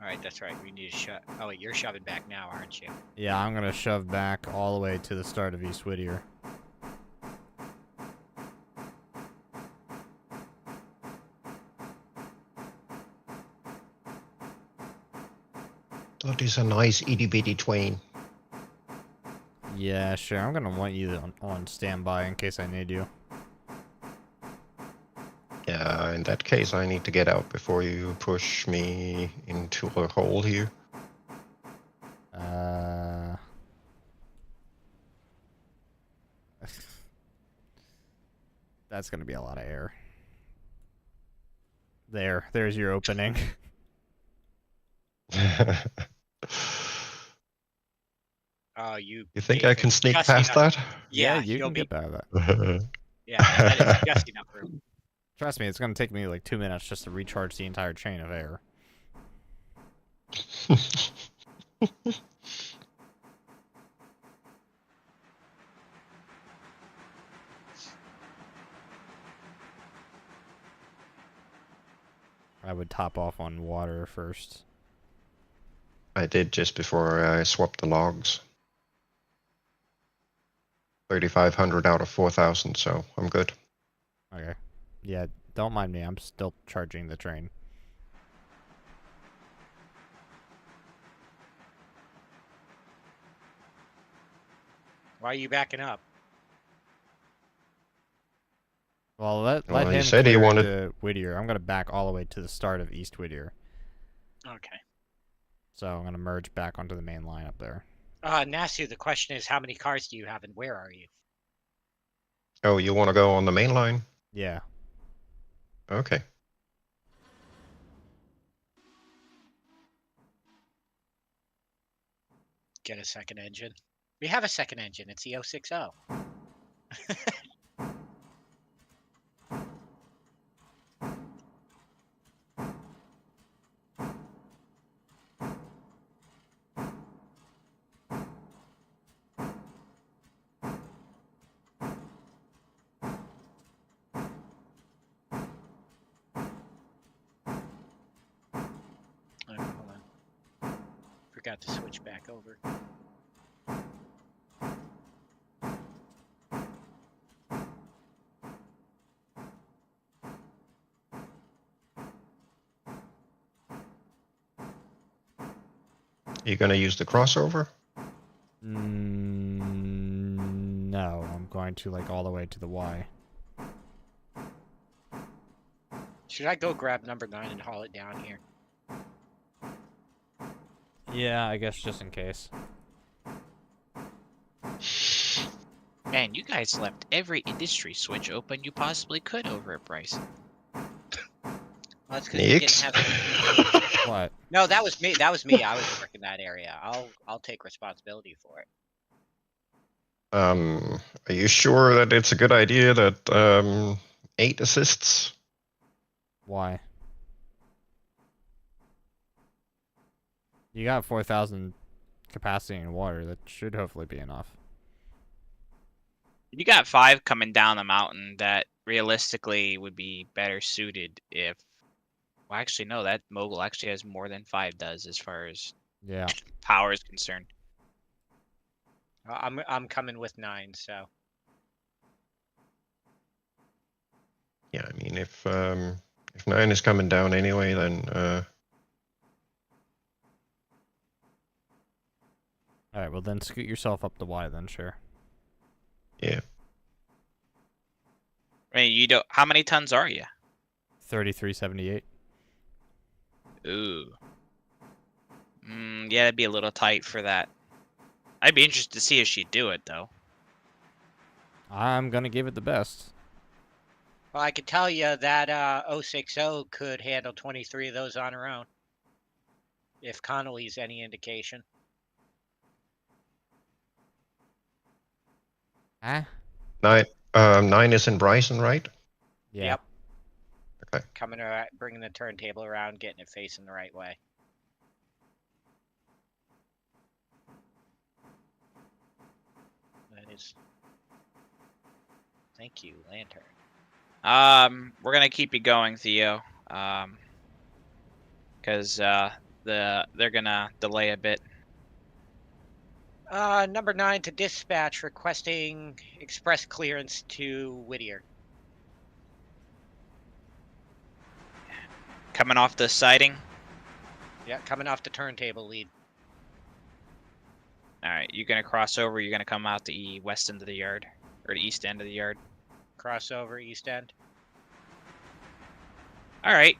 Alright, that's right. We need to shove. Oh, wait, you're shoving back now, aren't you? Yeah, I'm gonna shove back all the way to the start of East Whittier. That is a nice itty bitty twain. Yeah, sure. I'm gonna want you on standby in case I need you. Yeah, in that case, I need to get out before you push me into a hole here. That's gonna be a lot of air. There's your opening. Oh, you think I can sneak past that? Yeah, you you'll can be. get out of that. Yeah, that is just enough room. Trust me, it's gonna take me like 2 minutes just to recharge the entire chain of air. I would top off on water first. I did just before I swapped the logs. 3,500 out of 4,000, so I'm good. Okay. Yeah, don't mind me. I'm still charging the train. Why are you backing up? Well, let Well, he him said he clear wanted- into Whittier. I'm gonna back all the way to the start of East Whittier. Okay. So I'm gonna merge back onto the main line up there. Nasu, the question is, how many cars do you have, and where are you? Oh, you want to go on the main line? Yeah. Okay. Get a second engine. We have a second engine. It's the 060. Hold on. Forgot to switch back over. You gonna use the crossover? No, I'm going to like all the way to the Y. Should I go grab number 9 and haul it down here? Yeah, I guess just in case. Man, you guys left every industry switch open you possibly could over at Bryce. Well, that's because we didn't Nix? have. What? No, that was me. That was me. I was working that area. I'll take responsibility for it. Are you sure that it's a good idea that 8 assists? Why? You got 4,000 capacity in water. That should hopefully be enough. You got 5 coming down the mountain that realistically would be better suited if. Well, actually, no. That mogul actually has more than 5 does as far as Yeah. power is concerned. I'm coming with 9, so. Yeah, I mean, if 9 is coming down anyway, then All right. Well, then scoot yourself up the Y. Then sure. yeah. I mean, you don't. How many tons are you? 3378. Ooh. Yeah, that'd be a little tight for that. I'd be interested to see if she'd do it though. I'm gonna give it the best. Well, I could tell you that 060 could handle 23 of those on her own. If Connolly's any indication. Ah. 9 is in Bryson, right? Yeah. Yep. Okay. Coming around, bringing the turntable around, getting it facing the right way. That is. Thank you, Lantern. We're gonna keep you going, Theo. Because they're gonna delay a bit. Number 9 to dispatch, requesting express clearance to Whittier. Coming off the siding. Yeah, coming off the turntable lead. All right, you're gonna cross over. You're gonna come out the west end of the yard or the east end of the yard. Crossover, east end. All right.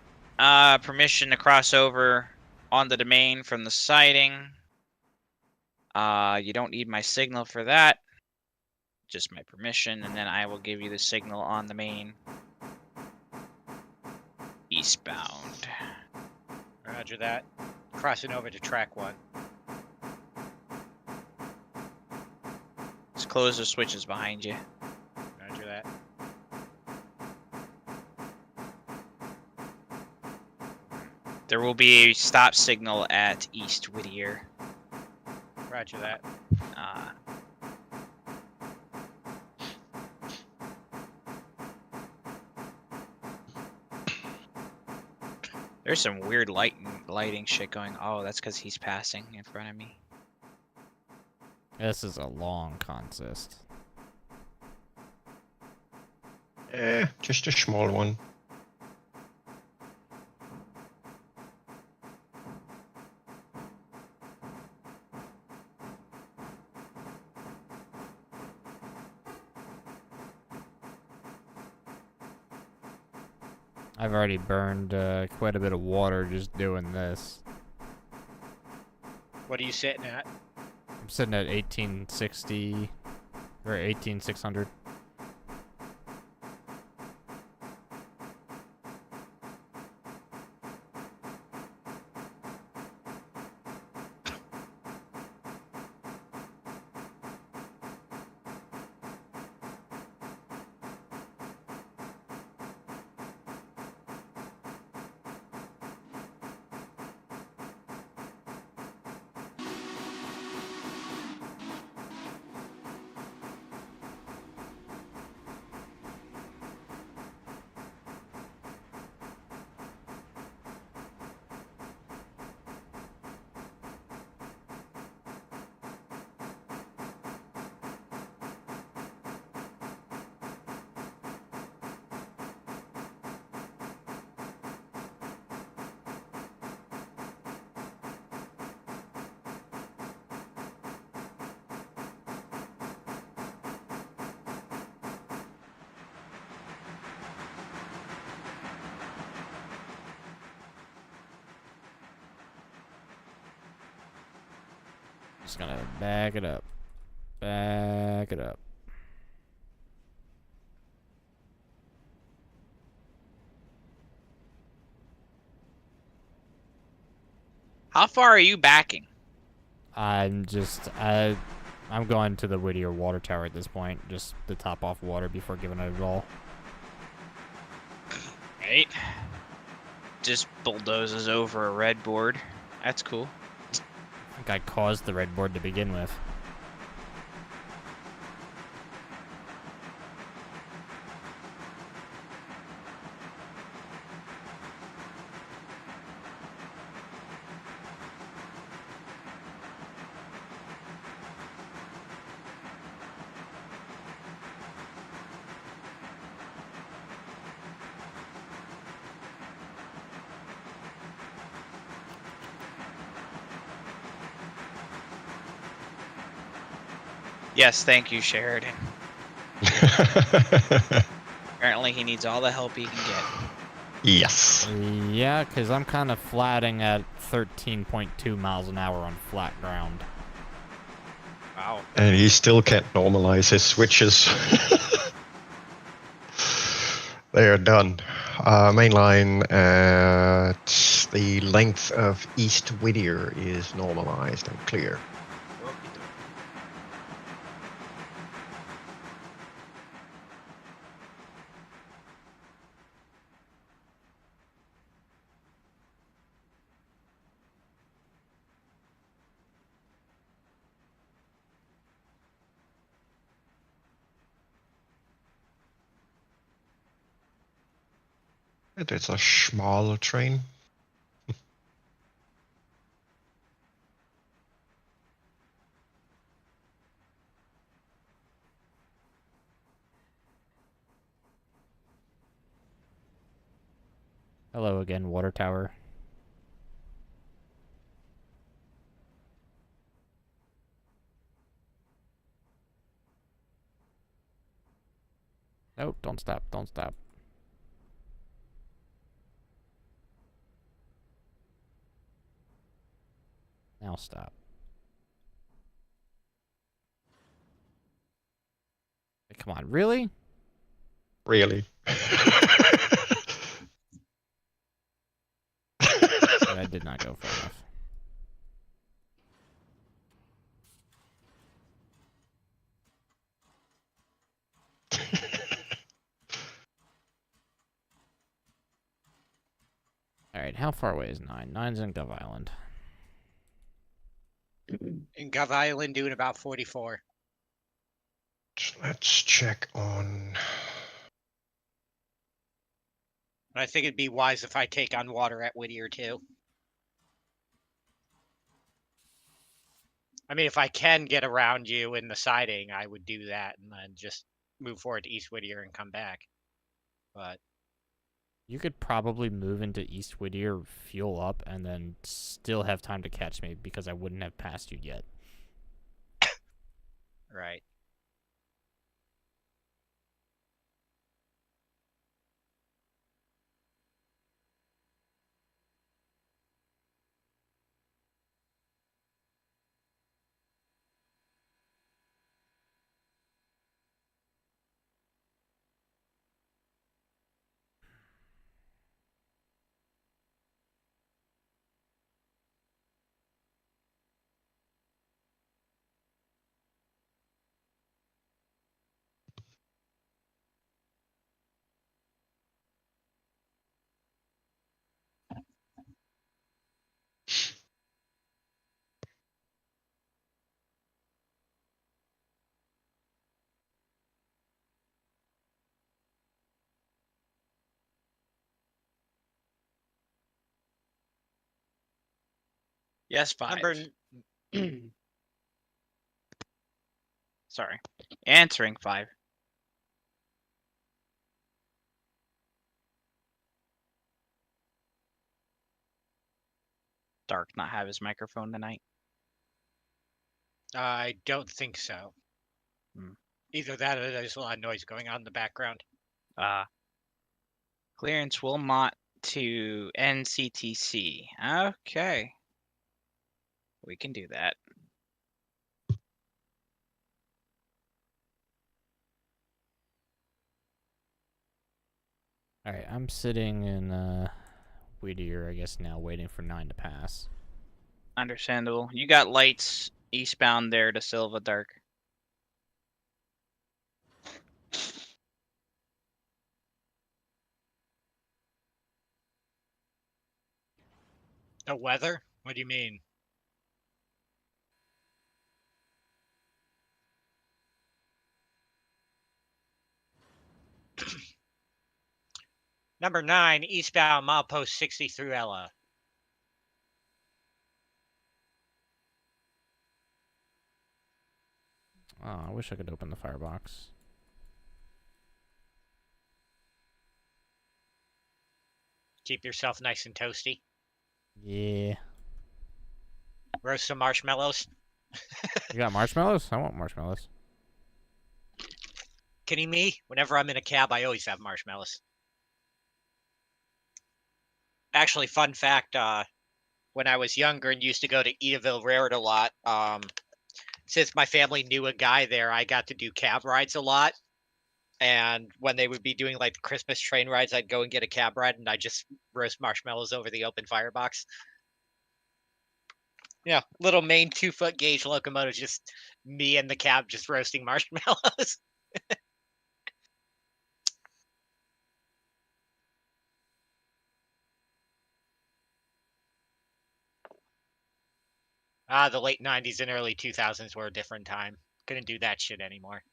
Permission to cross over on the domain from the siding. You don't need my signal for that. Just my permission, and then I will give you the signal on the main. Eastbound. Roger that. Crossing over to track 1. Just close the switches behind you. Roger that. There will be a stop signal at East Whittier. Roger that. There's some weird lighting shit going. Oh, that's because he's passing in front of me. This is a long consist. Just a small one. I've already burned quite a bit of water just doing this. What are you sitting at? I'm sitting at 1860 or 18600. Just gonna back it up. Back it up. How far are you backing? I'm I'm going to the Whittier water tower at this point, just to top off water before giving it a roll. Right. Just bulldozes over a red board. That's cool. I think I caused the red board to begin with. Yes, thank you, Sheridan. Apparently he needs all the help he can get. Yes. Yeah, because I'm kind of flatting at 13.2 miles an hour on flat ground. Wow. And he still can't normalize his switches. They are done. Mainline at the length of East Whittier is normalized and clear. It is a small train. Hello again, water tower. Nope, don't stop, don't stop. Now stop. Hey, come on, really? Really? That did not go far enough. Alright, how far away is 9? 9's in Gov Island. In Gov Island, doing about 44. Let's check on. I think it'd be wise if I take on water at Whittier too. I mean, if I can get around you in the siding, I would do that and then just move forward to East Whittier and come back. But You could probably move into East Whittier, fuel up, and then still have time to catch me because I wouldn't have passed you yet. right. Yes, 5. Sorry. Answering 5. Dark not have his microphone tonight. I don't think so. Hmm. Either that or there's a lot of noise going on in the background. Clearance Wilmot to NCTC. Okay. We can do that. Alright, I'm sitting in Whittier, I guess now, waiting for 9 to pass. Understandable. You got lights eastbound there to Silva, Dark. The weather? What do you mean? Number 9, eastbound milepost 60 through Ella. Oh, I wish I could open the firebox. Keep yourself nice and toasty. Yeah. Roast some marshmallows. You got marshmallows? I want marshmallows. Kidding me? Whenever I'm in a cab, I always have marshmallows. Actually, fun fact, when I was younger and used to go to Edaville Railroad a lot, since my family knew a guy there, I got to do cab rides a lot. And when they would be doing like the Christmas train rides, I'd go and get a cab ride and I just roast marshmallows over the open firebox. Yeah, little main 2-foot gauge locomotive, just me and the cab just roasting marshmallows. The late 90s and early 2000s were a different time. Couldn't do that shit anymore.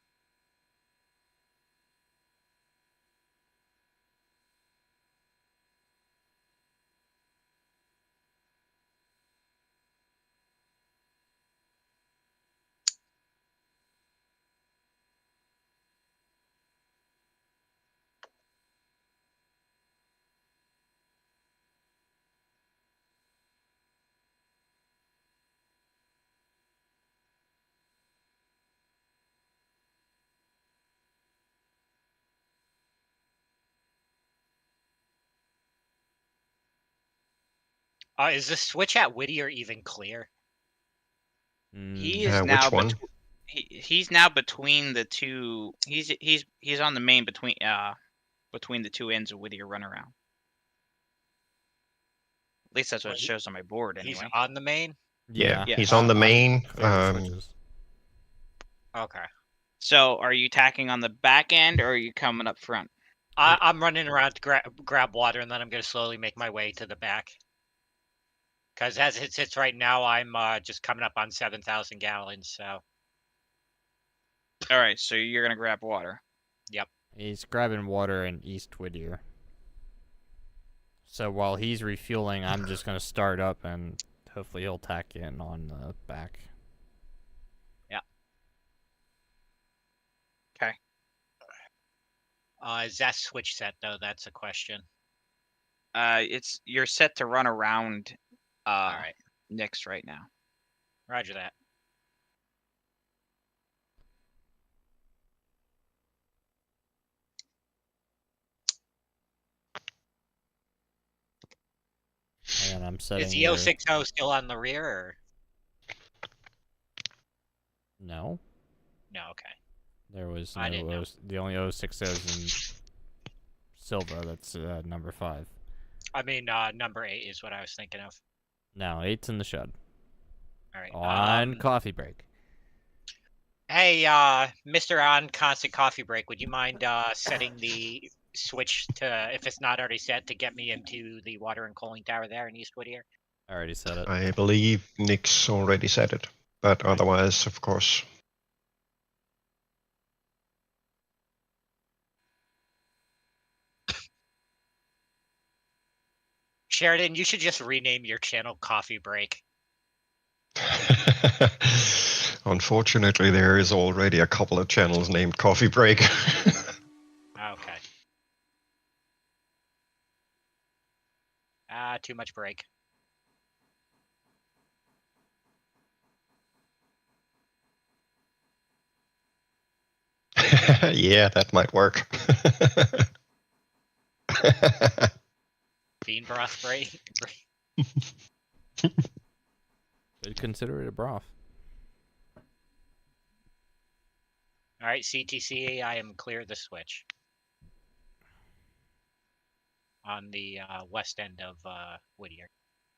Is the switch at Whittier even clear? He is now which one? he's now between the two. He's on the main between the two ends of Whittier Runaround. At least that's what it shows on my board anyway. He's on the main? Yeah, Yeah. he's on the main. Switches. Okay. So are you tacking on the back end or are you coming up front? I'm running around to grab water, and then I'm going to slowly make my way to the back. Because as it sits right now, I'm just coming up on 7,000 gallons, so. All right, so you're going to grab water. Yep. He's grabbing water in East Whittier. So while he's refueling, I'm just going to start up and hopefully he'll tack in on the back. Yeah. Okay. Is that switch set, though? That's a question. You're set to run around All right. Nix right now. Roger that. And I'm setting. Is the 060 still on the rear? Or? No. No, okay. There was I didn't know. the only 060 is in Silva. That's number 5. I mean, number 8 is what I was thinking of. No, 8's in the shed. All right. On coffee break. Hey, Mr. On Constant Coffee Break, would you mind setting the switch to, if it's not already set, to get me into the water and cooling tower there in East Whittier? I already said it. I believe Nick's already said it, but otherwise, of course. Sheridan, you should just rename your channel Coffee Break. Unfortunately, there is already a couple of channels named Coffee Break. Okay. Too much break. Yeah, that might work. Bean broth break. Could consider it a broth. All right, CTC, I am clear of the switch. On the west end of Whittier.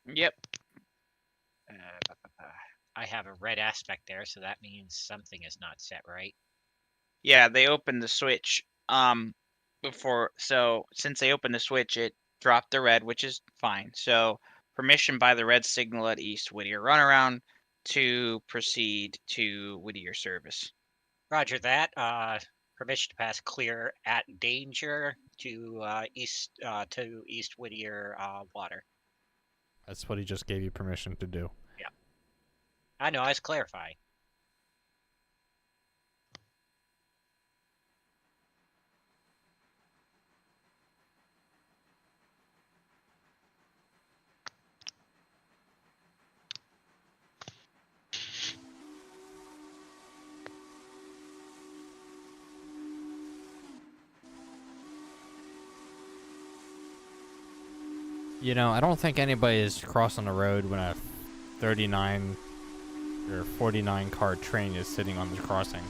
Yep. I have a red aspect there, so that means something is not set right. Yeah, they opened the switch before, so since they opened the switch, it dropped the red, which is fine. So permission by the red signal at East Whittier runaround to proceed to Whittier service. Roger that. Permission to pass clear at danger to East Whittier water. That's what he just gave you permission to do. Yeah. I know. I was clarifying. You know, I don't think anybody is crossing the road when a 39 or 49 car train is sitting on the crossing.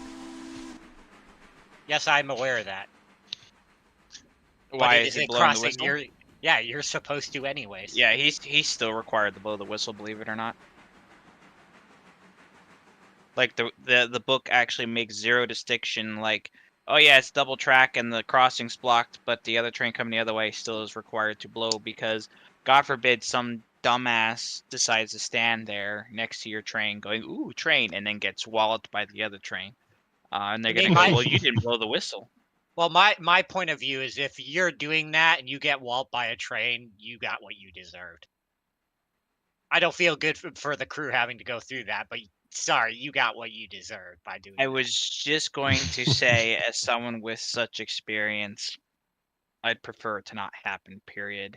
Yes, I'm aware of that. Why But is it he isn't blowing the crossing. whistle? You're supposed to anyways. Yeah, he's still required to blow the whistle, believe it or not. Like the book actually makes zero distinction. Like, oh yeah, it's double track and the crossing's blocked, but the other train coming the other way still is required to blow because, God forbid, some dumbass decides to stand there next to your train, going "ooh, train," and then gets walloped by the other train, and they're I mean, gonna go, my- "Well, you didn't blow the whistle." Well, my point of view is if you're doing that and you get walloped by a train, you got what you deserved. I don't feel good for the crew having to go through that, but sorry, you got what you deserved by doing I that. was just going to say, as someone with such experience, I'd prefer it to not happen, period.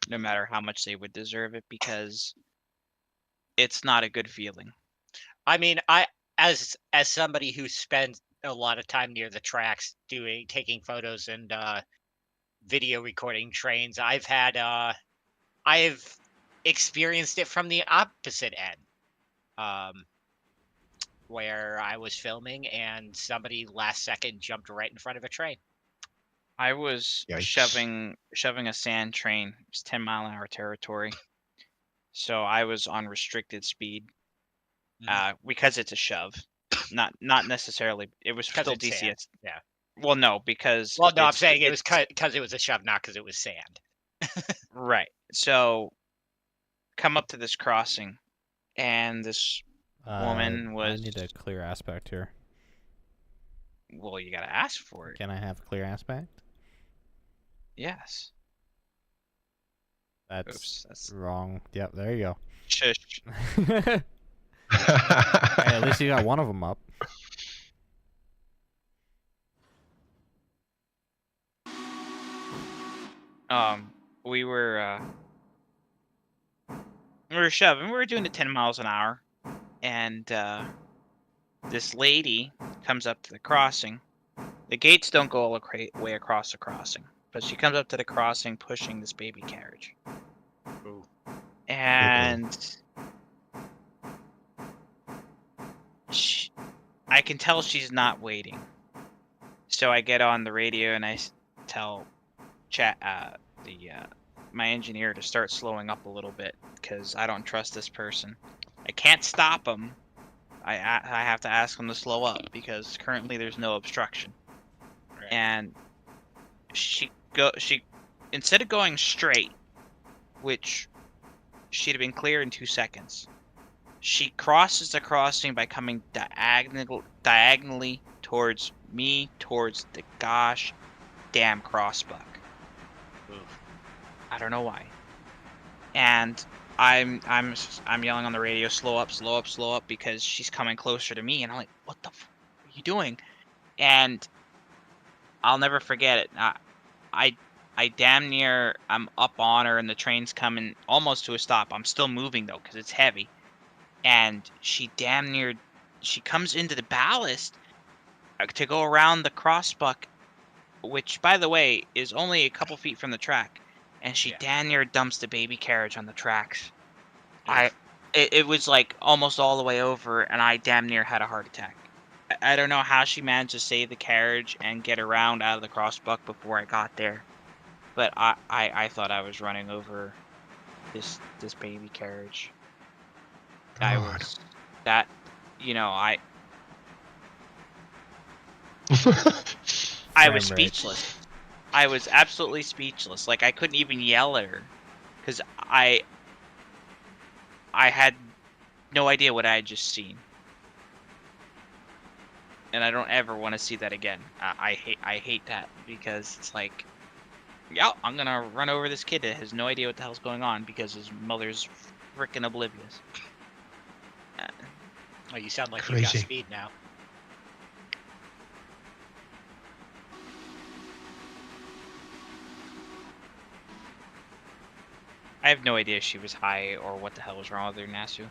No matter how much they would deserve it, because it's not a good feeling. I mean, as somebody who spends a lot of time near the tracks taking photos and video recording trains, I've experienced it from the opposite end. Where I was filming and somebody last second jumped right in front of a train. I was Yikes. shoving a sand train. It's 10-mile-an-hour territory, so I was on restricted speed because it's a shove. Not necessarily. It was 'Cause still it's sand, DCS. yeah. Well, no, because Well, no, I'm saying it was because it was a shove, not because it was sand. right. So, come up to this crossing, and this woman was. I need a clear aspect here. Well, you gotta ask for it. Can I have a clear aspect? Yes. That's, Oops, that's wrong. Yep, there you go. Shush. Hey, at least you got one of them up. We were shoving. We were doing it 10 miles an hour, and this lady comes up to the crossing. The gates don't go all the way across the crossing, but she comes up to the crossing pushing this baby carriage. Ooh. And I can tell she's not waiting. So I get on the radio and I tell my engineer to start slowing up a little bit because I don't trust this person. I can't stop him. I have to ask him to slow up because currently there's no obstruction. Right. And she instead of going straight, which she'd have been clear in 2 seconds, she crosses the crossing by coming diagonally towards me, towards the gosh damn crossbuck. Oof. I don't know why. And I'm yelling on the radio, slow up, slow up, slow up, because she's coming closer to me, and I'm like, what the f are you doing? And I'll never forget it. I damn near, I'm up on her, and the train's coming almost to a stop. I'm still moving though, because it's heavy. And she comes into the ballast to go around the crossbuck, which, by the way, is only a couple feet from the track. And she damn near dumps the baby carriage on the tracks. It was like almost all the way over, and I damn near had a heart attack. I don't know how she managed to save the carriage and get around out of the crossbuck before I got there. But I thought I was running over this baby carriage. I was that, I was speechless. I was absolutely speechless. Like, I couldn't even yell at her because I had no idea what I had just seen. And I don't ever want to see that again. I hate that because it's like, yeah, I'm gonna run over this kid that has no idea what the hell's going on because his mother's freaking oblivious. Oh, you sound like you got Crazy. speed now. I have no idea if she was high or what the hell was wrong with her, Nasu.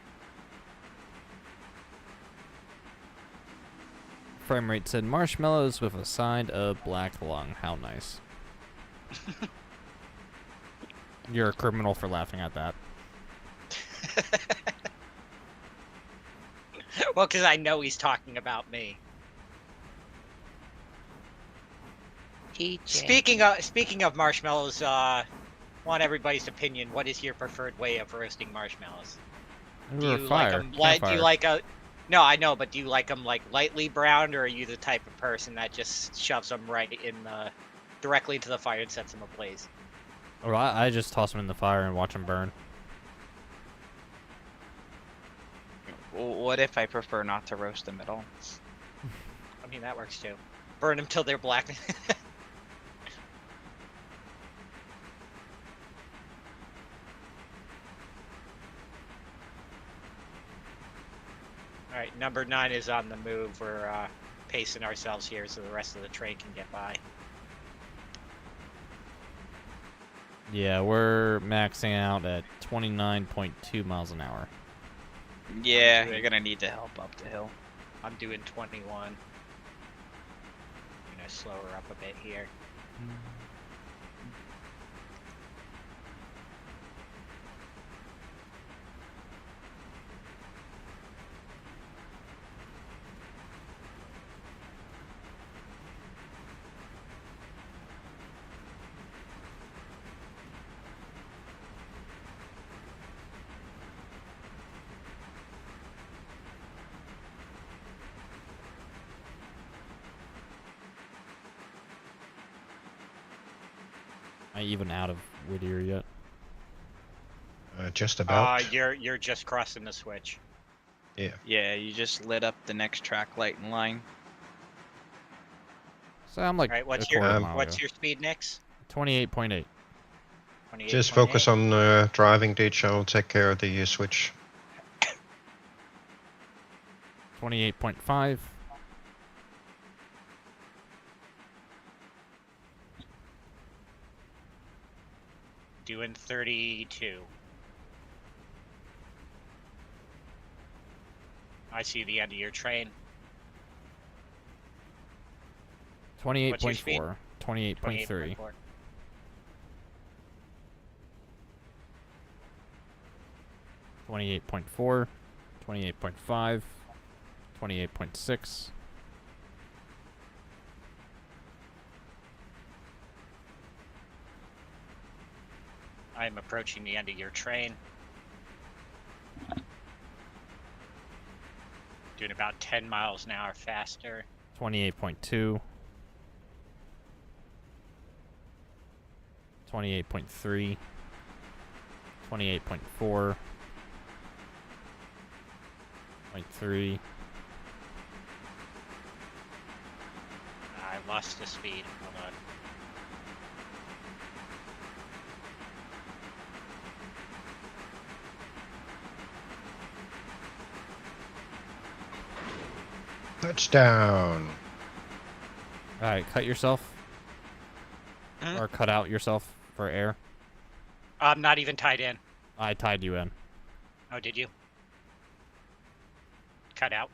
Frame rate said marshmallows with a side of black lung. How nice. You're a criminal for laughing at that. Well, because I know he's talking about me. Speaking of marshmallows, want everybody's opinion. What is your preferred way of roasting marshmallows? Do you like them do you like a? No, I know, but do you like them like lightly browned, or are you the type of person that just shoves them right in the directly into the fire and sets them ablaze? Well, I just toss them in the fire and watch them burn. What if I prefer not to roast them at all? I mean, that works too. Burn them till they're black. All right, number 9 is on the move. We're pacing ourselves here so the rest of the train can get by. Yeah, we're maxing out at 29.2 miles an hour. Yeah, you're gonna need to help up the hill. I'm doing 21. I'm gonna slow her up a bit here. Am I even out of Whittier yet? Just about. You're just crossing the switch. Yeah. Yeah, you just lit up the next track light in line. So I'm like, All right, what's a quarter mile your ago. speed, Nix? 28.8. 28.8? Just focus on driving, Ditch. I'll take care of the switch. 28.5. Doing 32. I see the end of your train. 28.4. 28.3. 28.4. 28.4. 28.5. 28.6. I'm approaching the end of your train. Doing about 10 miles an hour faster. 28.2. 28.3. 28.4. 0.3. I lost the speed. Hold on. Touchdown. Alright, cut yourself. Hmm? Or cut out yourself for air. I'm not even tied in. I tied you in. Oh, did you? Cut out.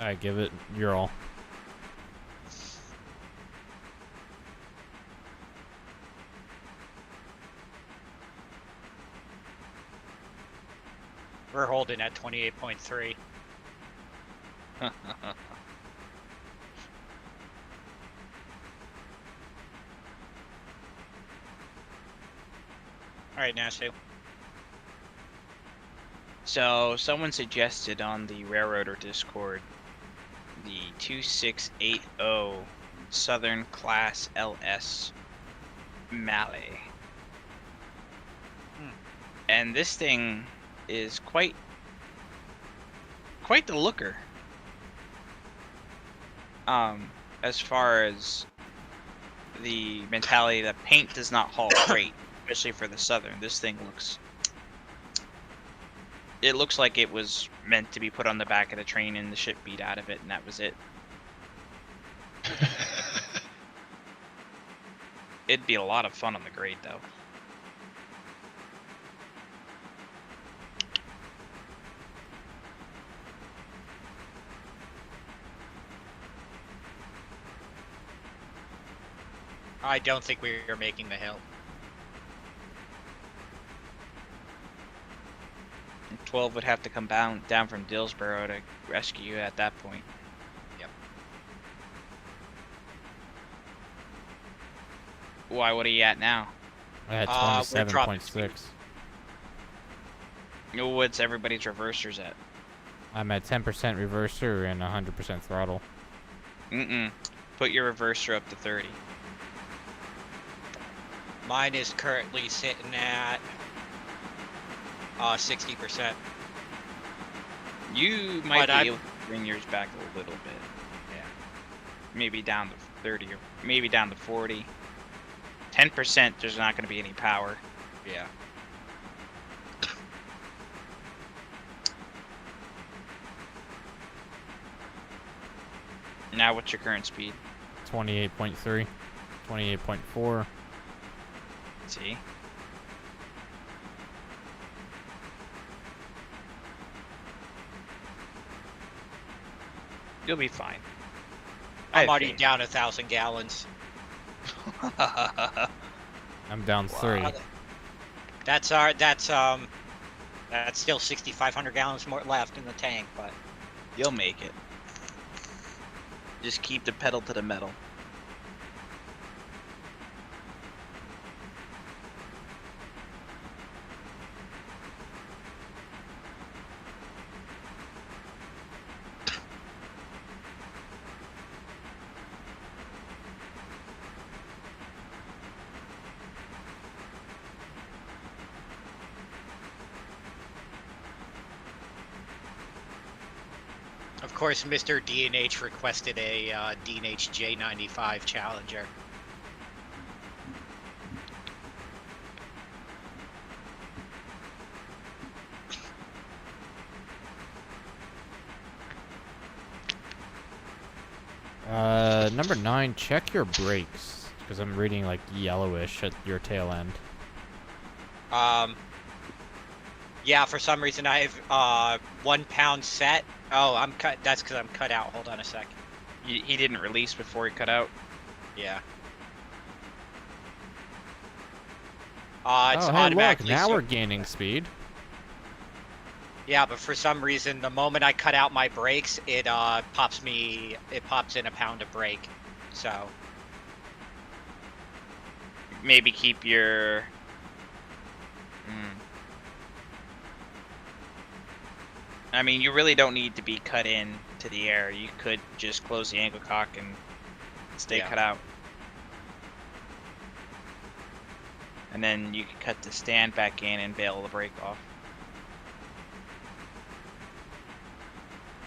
Alright, give it your all. We're holding at 28.3. Alright, Nasu. So someone suggested on the Railroader Discord the 2680 Southern Class LS Mallet. And this thing is quite the looker. As far as the mentality that paint does not haul freight, especially for the Southern. This thing looks like it was meant to be put on the back of the train and the shit beat out of it, and that was it. It'd be a lot of fun on the grade, though. I don't think we are making the hill. 12 would have to come down from Dillsboro to rescue you at that point. Yep. Why? What are you at now? At we're dropping 27.6. What's everybody's reversers at? I'm at 10% reverser and 100% throttle. Put your reverser up to 30. Mine is currently sitting at 60%. You might be able to bring yours back a little bit. Yeah. Maybe down to 30 or maybe down to 40. 10%, there's not going to be any power. Yeah. Now, what's your current speed? 28.3. 28.4. See? You'll be fine. I'm already down 1,000 gallons. I'm down 3. That's still 6,500 gallons more left in the tank, but You'll make it. Just keep the pedal to the metal. of course Mr. D&H requested a D&H J95 Challenger. Number 9, check your brakes, because I'm reading like yellowish at your tail end. Yeah, for some reason I have 1 pound set. Oh, I'm cut. That's because I'm cut out. Hold on a sec. He didn't release before he cut out. Yeah. It's Oh, hey, look, automatically. now we're gaining speed. Yeah, but for some reason, the moment I cut out my brakes, it pops in a pound of brake. So Maybe keep your... I mean, you really don't need to be cut in to the air. You could just close the angle cock and stay cut out. And then you can cut the stand back in and bail the brake off.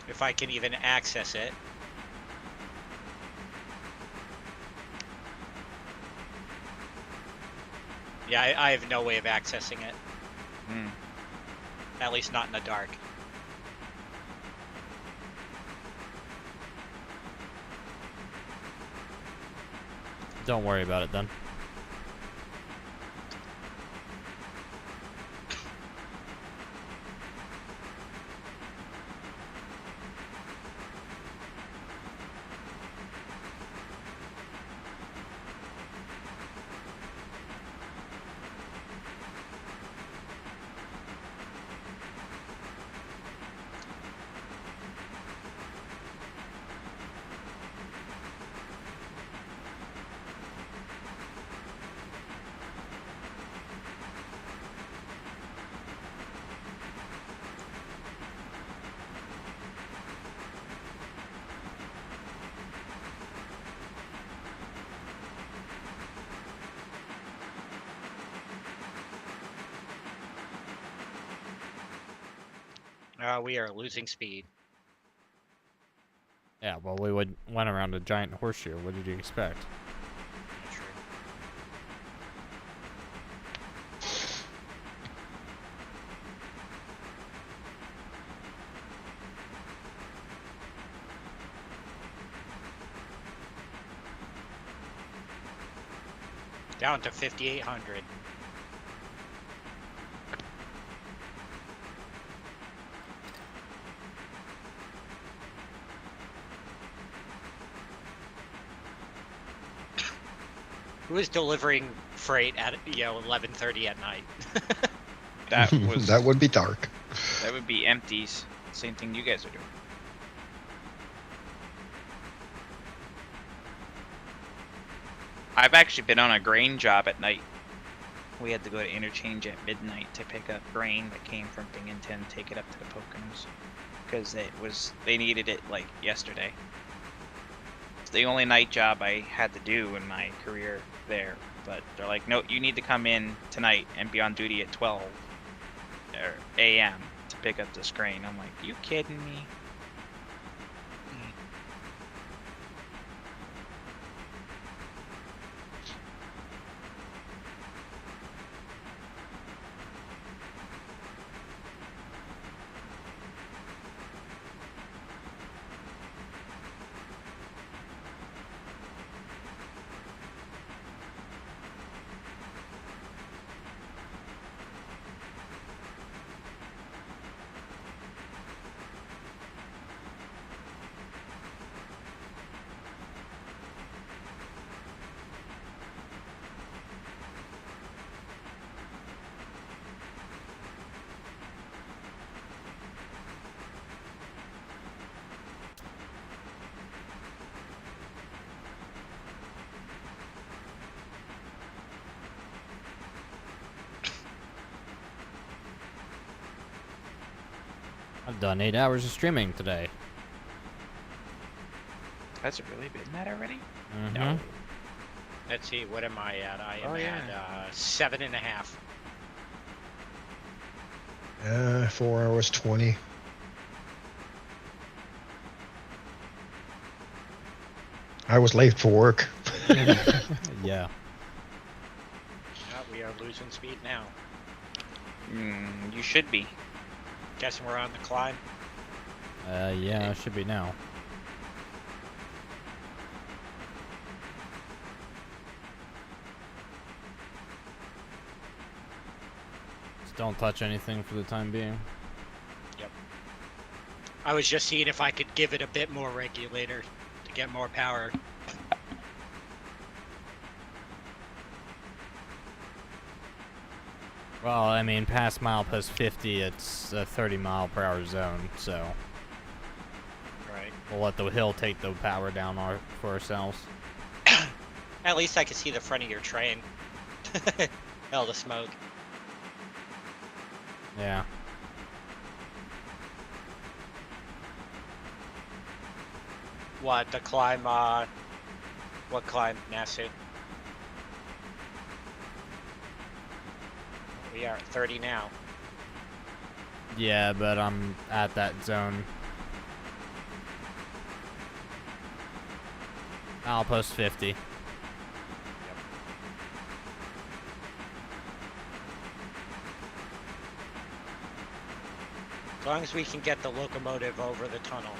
if I can even access it. Yeah, I have no way of accessing it. At least not in the dark. Don't worry about it then. We are losing speed. Yeah, well, we went around a giant horseshoe. What did you expect? Yeah, true. Down to 5,800. Who is delivering freight at 11:30 at night? That was That would be dark. that would be empties. Same thing you guys are doing. I've actually been on a grain job at night. We had to go to Interchange at midnight to pick up grain that came from Binghamton, take it up to the Poconos, because they needed it like yesterday. It's the only night job I had to do in my career there, but they're like, no, you need to come in tonight and be on duty at 12 a.m. to pick up this grain. I'm like, you kidding me? I've done 8 hours of streaming today. Has it really been that already? Mm-hmm. No. Let's see, what am I at? I am Oh, yeah. at 7.5. 4 hours 20. I was late for work. Yeah. We are losing speed now. You should be. Guessing we're on the climb. Yeah, it should be now. Just don't touch anything for the time being. I was just seeing if I could give it a bit more regulator to get more power. Well, I mean, past milepost 50, it's a 30-mile-per-hour zone, so Right. we'll let the hill take the power down for ourselves. At least I can see the front of your train. Hell, the smoke. Yeah. What, the climb, what climb, Nasu? We are at 30 now. Yeah, but I'm at that zone. Milepost 50. As long as we can get the locomotive over the tunnel.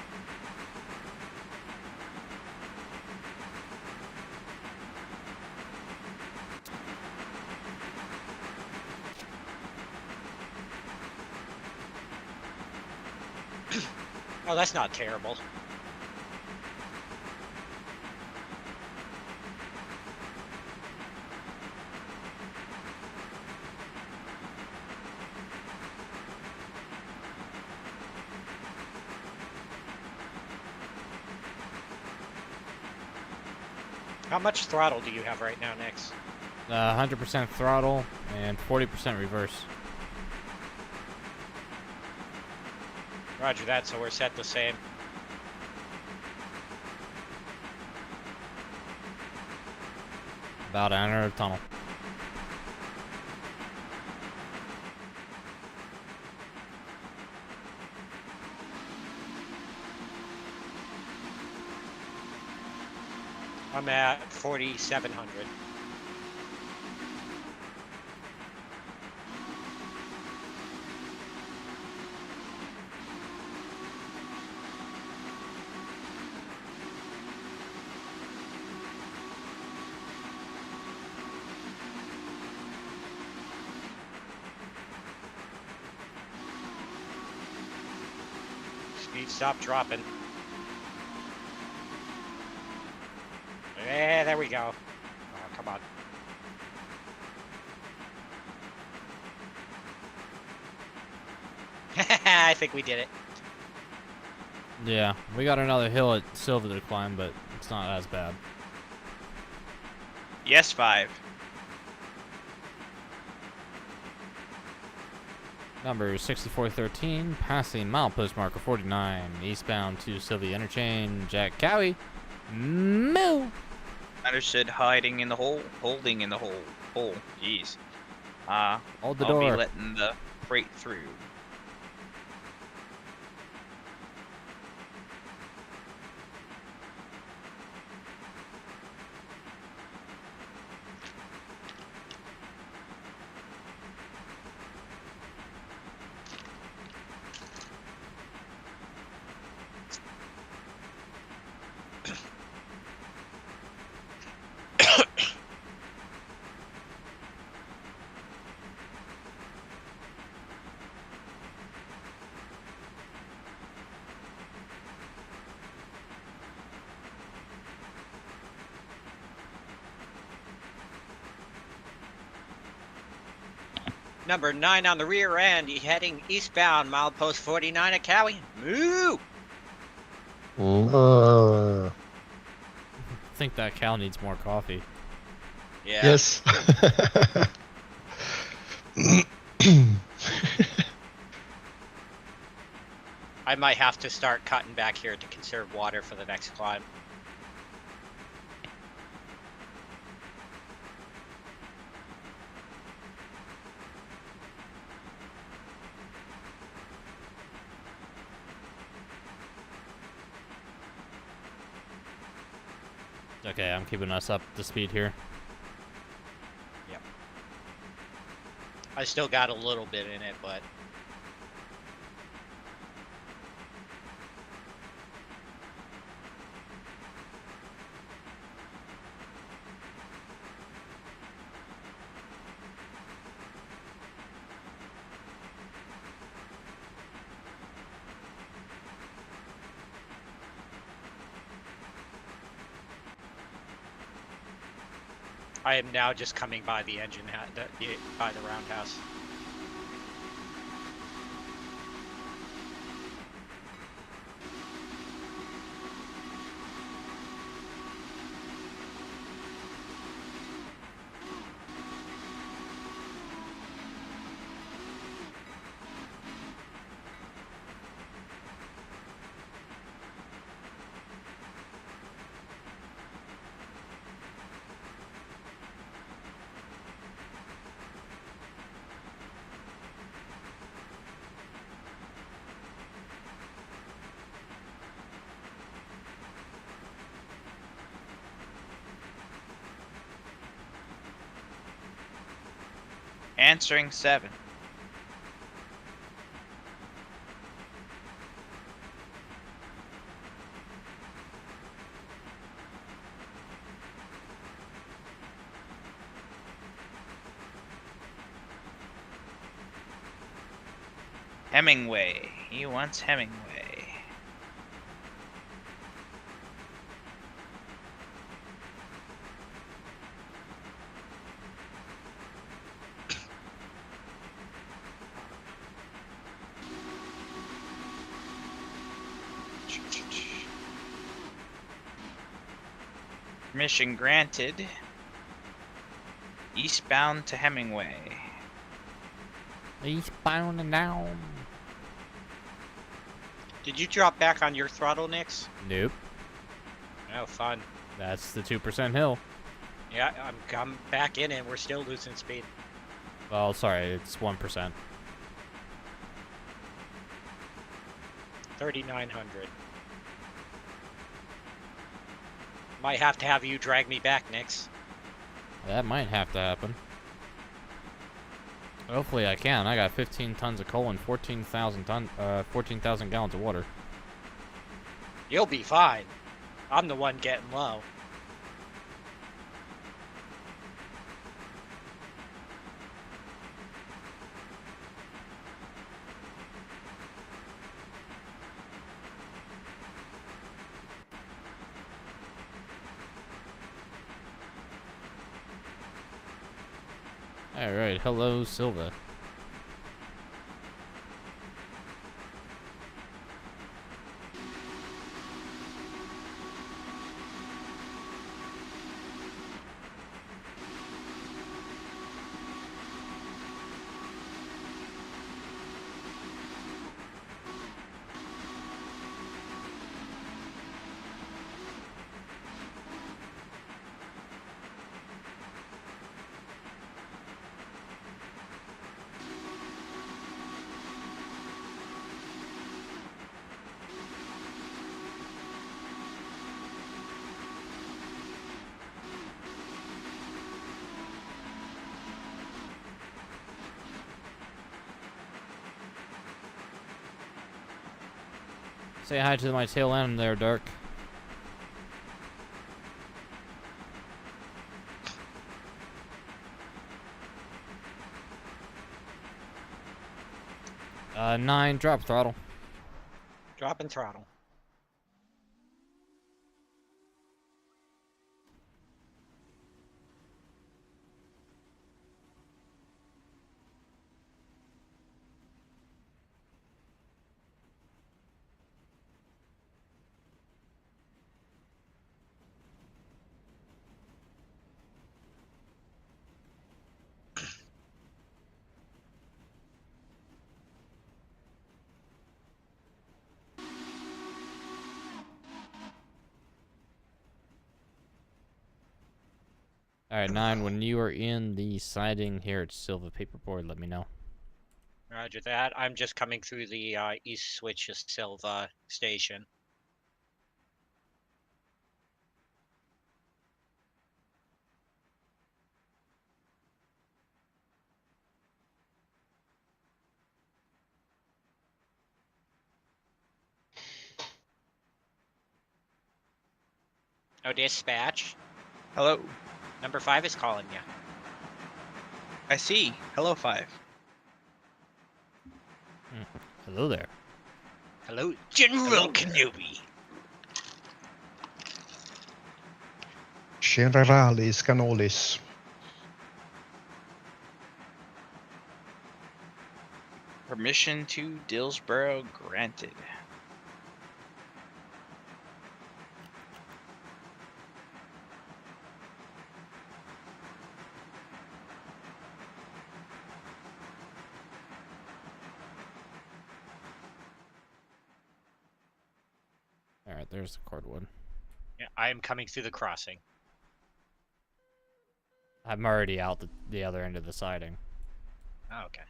Oh, that's not terrible. How much throttle do you have right now, Nix? 100% throttle and 40% reverse. Roger that, so we're set the same. About to enter a tunnel. I'm at 4,700. Speed stop dropping. Yeah, there we go. Oh, come on. I think we did it. Yeah, we got another hill at Silver to climb, but it's not as bad. Yes, 5. Number 6413, passing milepost marker 49, eastbound to Sylvia Interchange, Jack Cowie. Moo! Understood. Hiding in the hole. Holding in the hole. Hole. Jeez. Hold the I'll be door. letting the freight through. Number 9 on the rear end, heading eastbound, milepost 49 at Cowie. Moo! Uh, I think that cow needs more coffee. Yeah. yes. I might have to start cutting back here to conserve water for the next climb. Okay, I'm keeping us up to speed here. Yep. I still got a little bit in it, but I am now just coming by the engine, by the roundhouse. Answering 7. Hemingway. He wants Hemingway. Permission granted. Eastbound to Hemingway. Eastbound and down. Did you drop back on your throttle, Nix? Nope. Oh, fun. That's the 2% hill. Yeah, I'm back in it. We're still losing speed. Well, sorry, it's 1%. 3,900. Might have to have you drag me back, Nix. That might have to happen. Hopefully I can. I got 15 tons of coal and 14,000 gallons of water. You'll be fine. I'm the one getting low. Alright, hello, Silva. Say hi to my tail end there, Dark. Nine, drop throttle. Dropping throttle. Alright, 9, when you are in the siding here at Silva Paperboard, let me know. Roger that. I'm just coming through the east switch of Silva station. Oh, dispatch. Hello. Number 5 is calling you. I see. Hello, 5. Hello there. Hello, General Kenobi. Generalis canolis. Permission to Dillsboro granted. Alright, there's the cordwood. Yeah, I am coming through the crossing. I'm already out the other end of the siding. Oh, okay.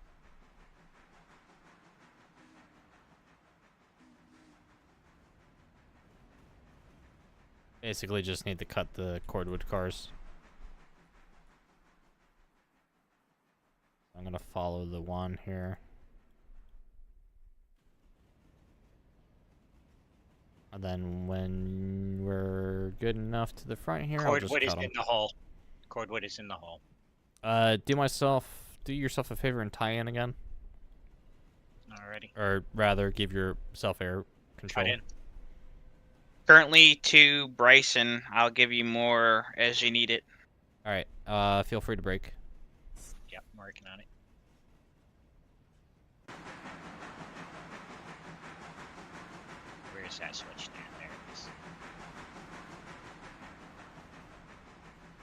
Basically just need to cut the cordwood cars. I'm gonna follow the one here. And then when we're good enough to the front here, I'll just Cordwood is cut them. in the hole. Cordwood is in the hole. Do yourself a favor and tie in again. Alrighty. Or rather, give yourself air control. Cut in. Currently to Bryson. I'll give you more as you need it. Alright, feel free to brake. Yep, I'm working on it. Where's that switch down? There it is.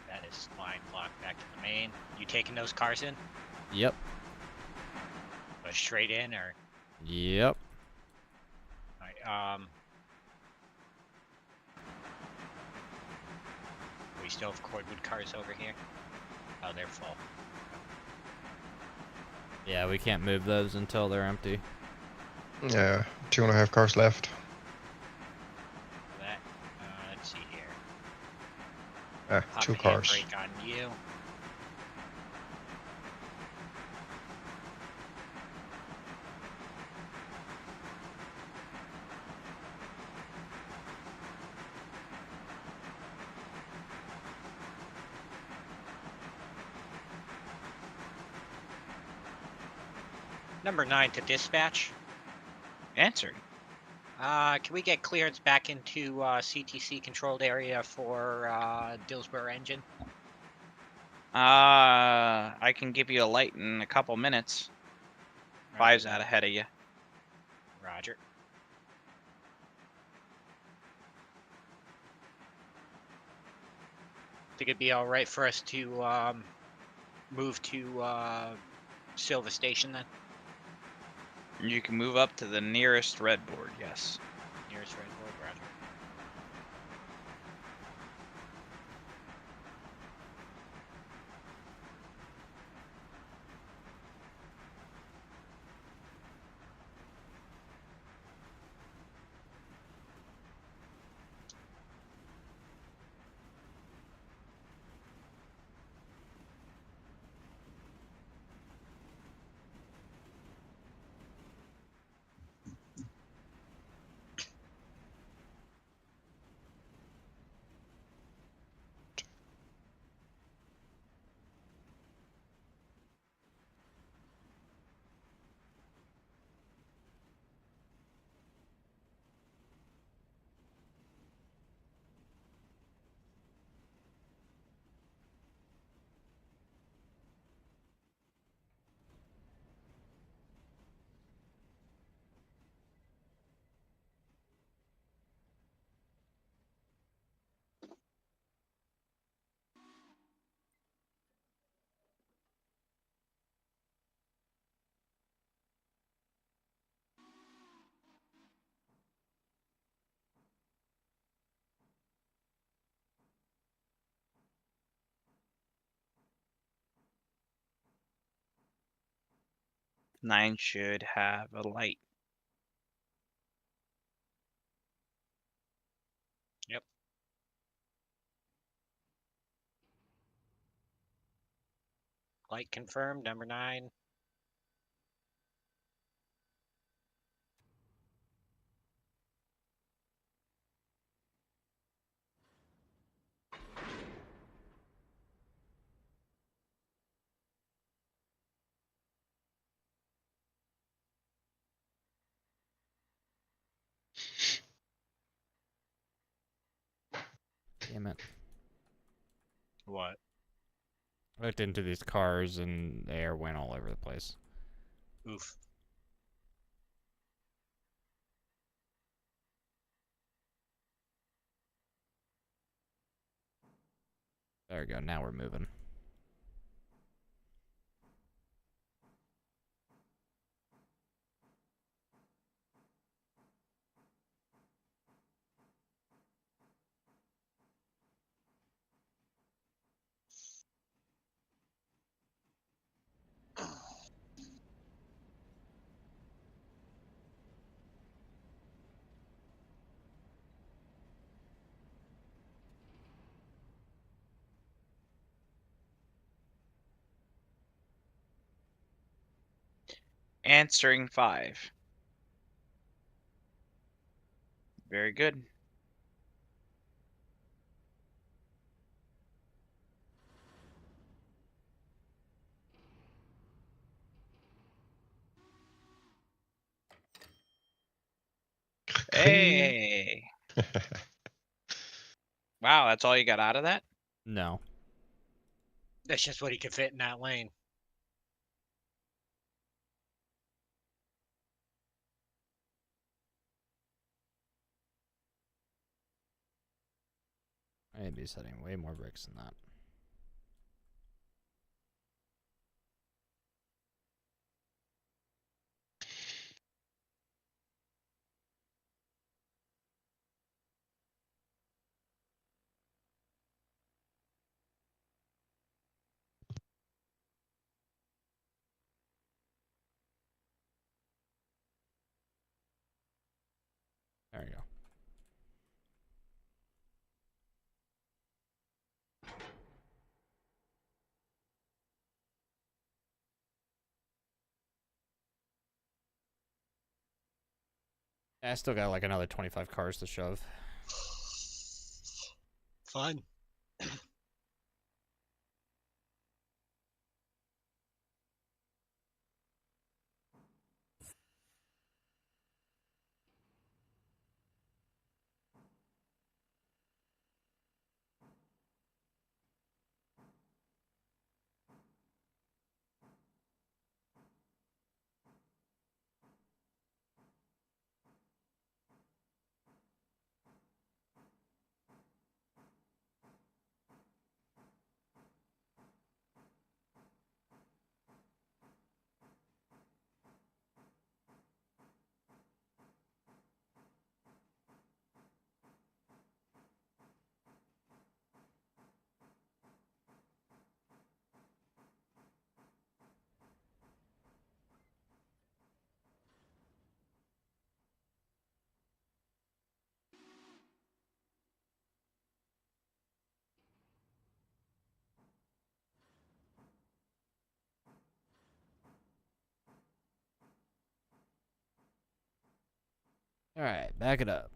That is line blocked back to the main. You taking those cars in? Yep. Go straight in or? Yep. Alright, we still have cordwood cars over here? Oh, they're full. Yeah, we can't move those until they're empty. Yeah, 2.5 cars left. That, let's see here. Pop Two a cars. handbrake on you. Number 9 to dispatch. Answered. Can we get clearance back into CTC controlled area for Dillsborough engine? I can give you a light in a couple minutes. Five's out ahead of you. Roger. Think it'd be all right for us to move to Silva Station then? You can move up to the nearest red board, yes. Nearest red board, roger. Nine should have a light. Yep. Light confirmed, number 9. Damn it. What? I looked into these cars and the air went all over the place. Oof. There we go. Now we're moving. Answering 5. Very good. Hey. Wow, that's all you got out of that? No. That's just what he could fit in that lane. I need to be setting way more brakes than that. There you go. I still got like another 25 cars to shove. Fine. All right, back it up.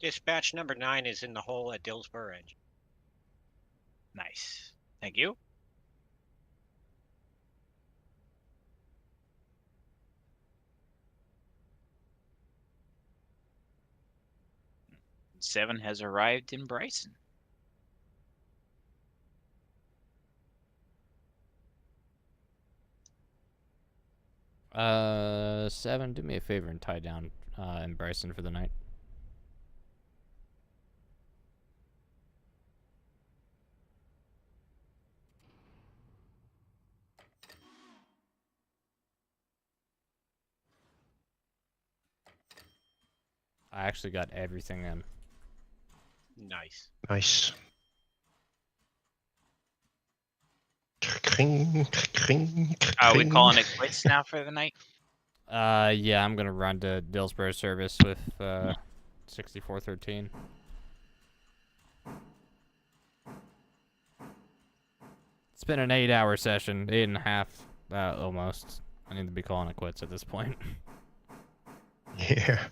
Dispatch number 9 is in the hole at Dillsborough Edge. Nice. Thank you. Seven has arrived in Bryson. Seven, do me a favor and tie down in Bryson for the night. I actually got everything in. Nice. Nice. Are we calling it quits now for the night? Yeah, I'm gonna run to Dillsborough service with 6413. It's been an 8-hour session, 8.5, almost. I need to be calling it quits at this point. Yeah.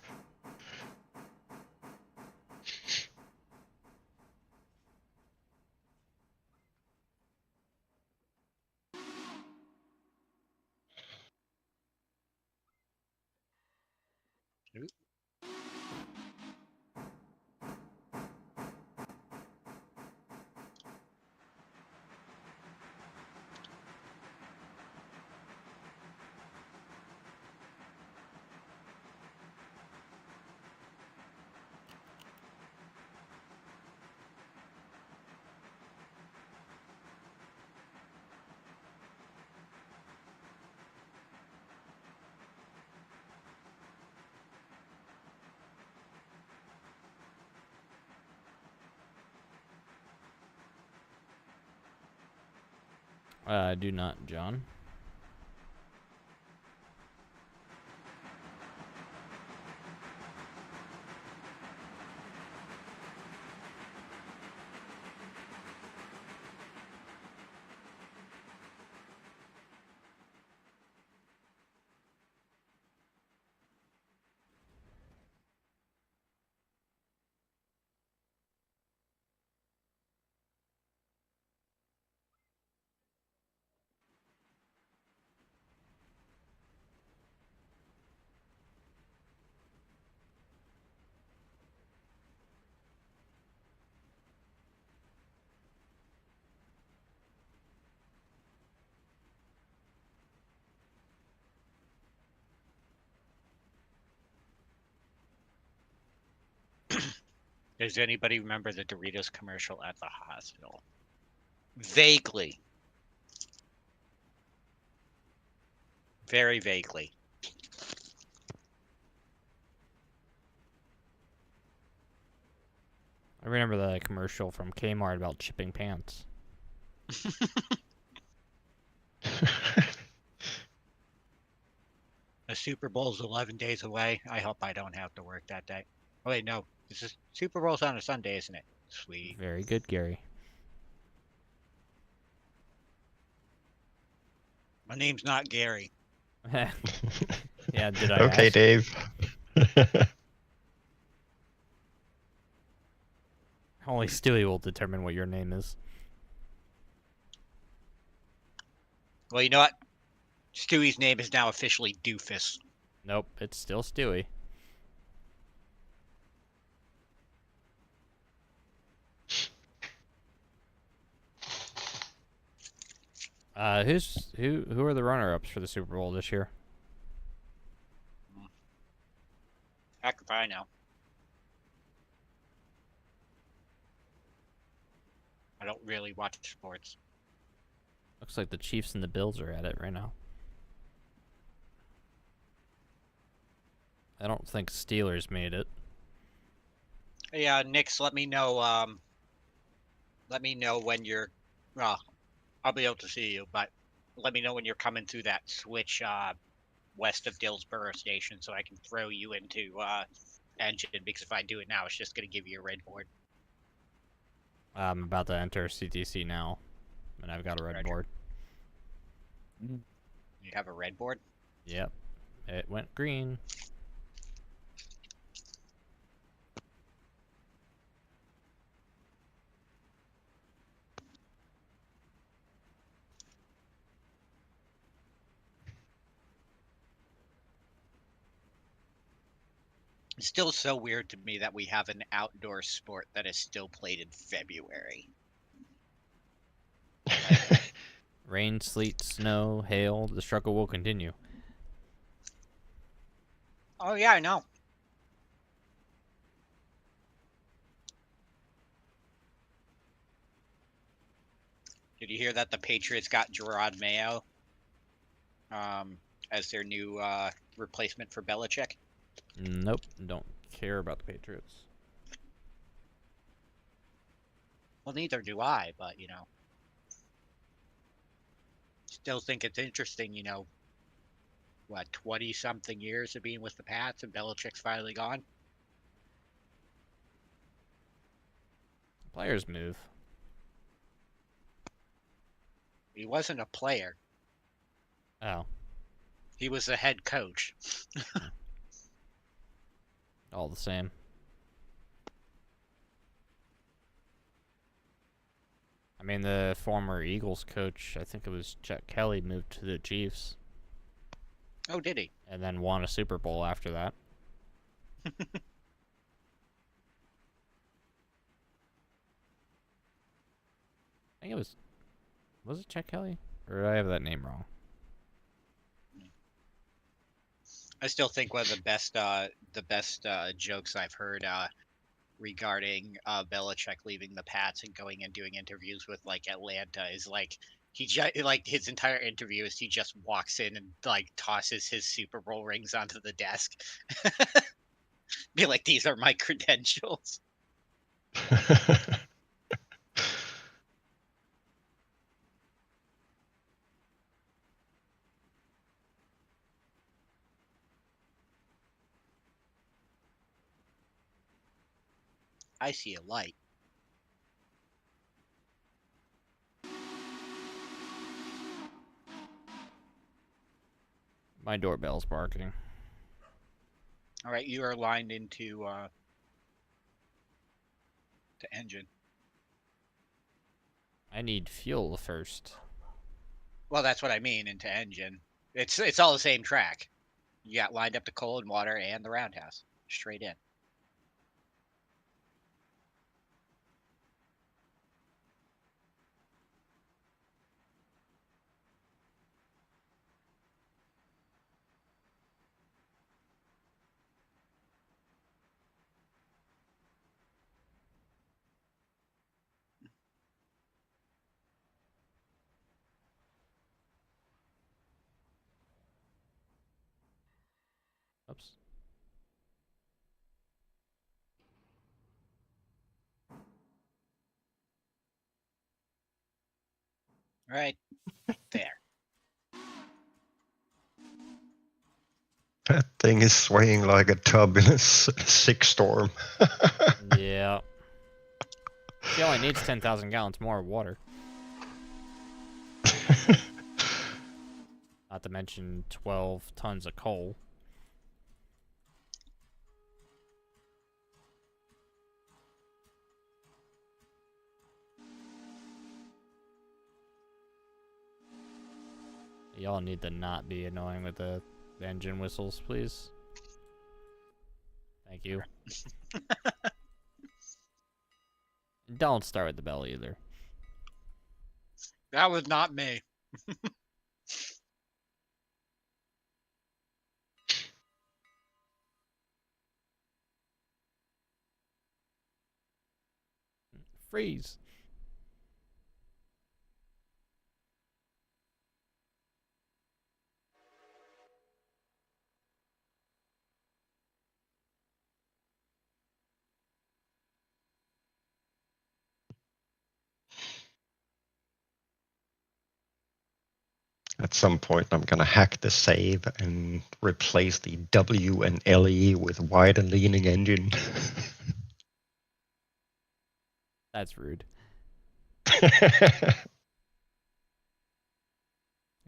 Do not, John. Does anybody remember the Doritos commercial at the hospital? Vaguely. Very vaguely. I remember the commercial from Kmart about chipping pants. The Super Bowl's 11 days away. I hope I don't have to work that day. Oh, wait, no. This is Super Bowl's on a Sunday, isn't it? Sweet. Very good, Gary. My name's not Gary. Yeah, did I Okay, ask? Dave. Only Stewie will determine what your name is. Well, you know what? Stewie's name is now officially Doofus. Nope, it's still Stewie. Who are the runner-ups for the Super Bowl this year? Heck if I know. I don't really watch sports. Looks like the Chiefs and the Bills are at it right now. I don't think Steelers made it. Yeah, Nix, let me know. Let me know when you're. Well, I'll be able to see you, but let me know when you're coming through that switch west of Dillsborough Station, so I can throw you into engine. Because if I do it now, it's just gonna give you a red board. I'm about to enter CTC now, and I've got a red Roger. board. You have a red board. Yep, it went green. It's still so weird to me that we have an outdoor sport that is still played in February. Rain, sleet, snow, hail, the struggle will continue. Oh yeah, I know. Did you hear that the Patriots got Gerard Mayo as their new replacement for Belichick? Nope, don't care about the Patriots. Well, neither do I, but you know, still think it's interesting. You know, what 20-something years of being with the Pats, and Belichick's finally gone. Players move. He wasn't a player. Oh, He was a head coach. all the same. I mean, the former Eagles coach, I think it was Chet Kelly, moved to the Chiefs. Oh, did he? And then won a Super Bowl after that. I think it was it Chet Kelly? Or did I have that name wrong? I still think one of the best jokes I've heard regarding Belichick leaving the Pats and going and doing interviews with like Atlanta is like like his entire interview is he just walks in and like tosses his Super Bowl rings onto the desk. Be like, these are my credentials. I see a light. My doorbell's barking. All right, you are lined into to engine. I need fuel first. Well, that's what I mean, into engine. It's all the same track. You got lined up to coal and water and the roundhouse. Straight in. Oops. Right there. That thing is swaying like a tub in a sick storm. Yeah. She only needs 10,000 gallons more of water. Not to mention 12 tons of coal. Y'all need to not be annoying with the engine whistles, please. Thank you. Don't start with the bell either. That was not me. Freeze. At some point, I'm gonna hack the save and replace the W and LE with wide and leaning engine. That's rude.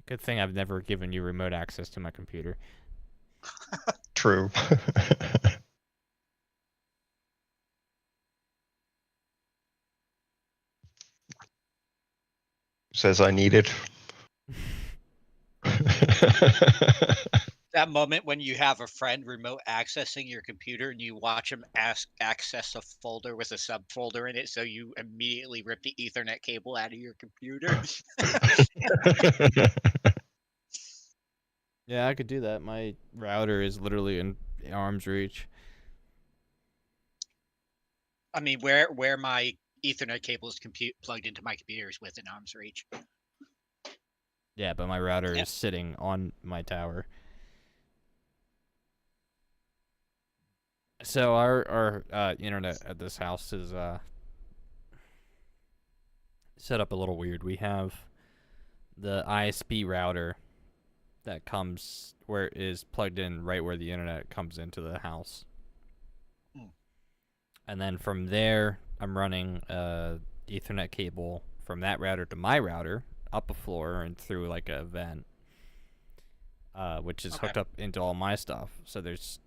Good thing I've never given you remote access to my computer. True. Says I need it. That moment when you have a friend remote accessing your computer and you watch them access a folder with a subfolder in it, so you immediately rip the Ethernet cable out of your computer. Yeah, I could do that. My router is literally in arm's reach. I mean, where my Ethernet cable is plugged into my computer is within arm's reach. Yeah, but my router Yep. is sitting on my tower. So our internet at this house is set up a little weird. We have the ISP router that comes where it is plugged in right where the internet comes into the house. And then from there, I'm running a Ethernet cable from that router to my router, up a floor and through like a vent, which is hooked up into all my stuff. So there's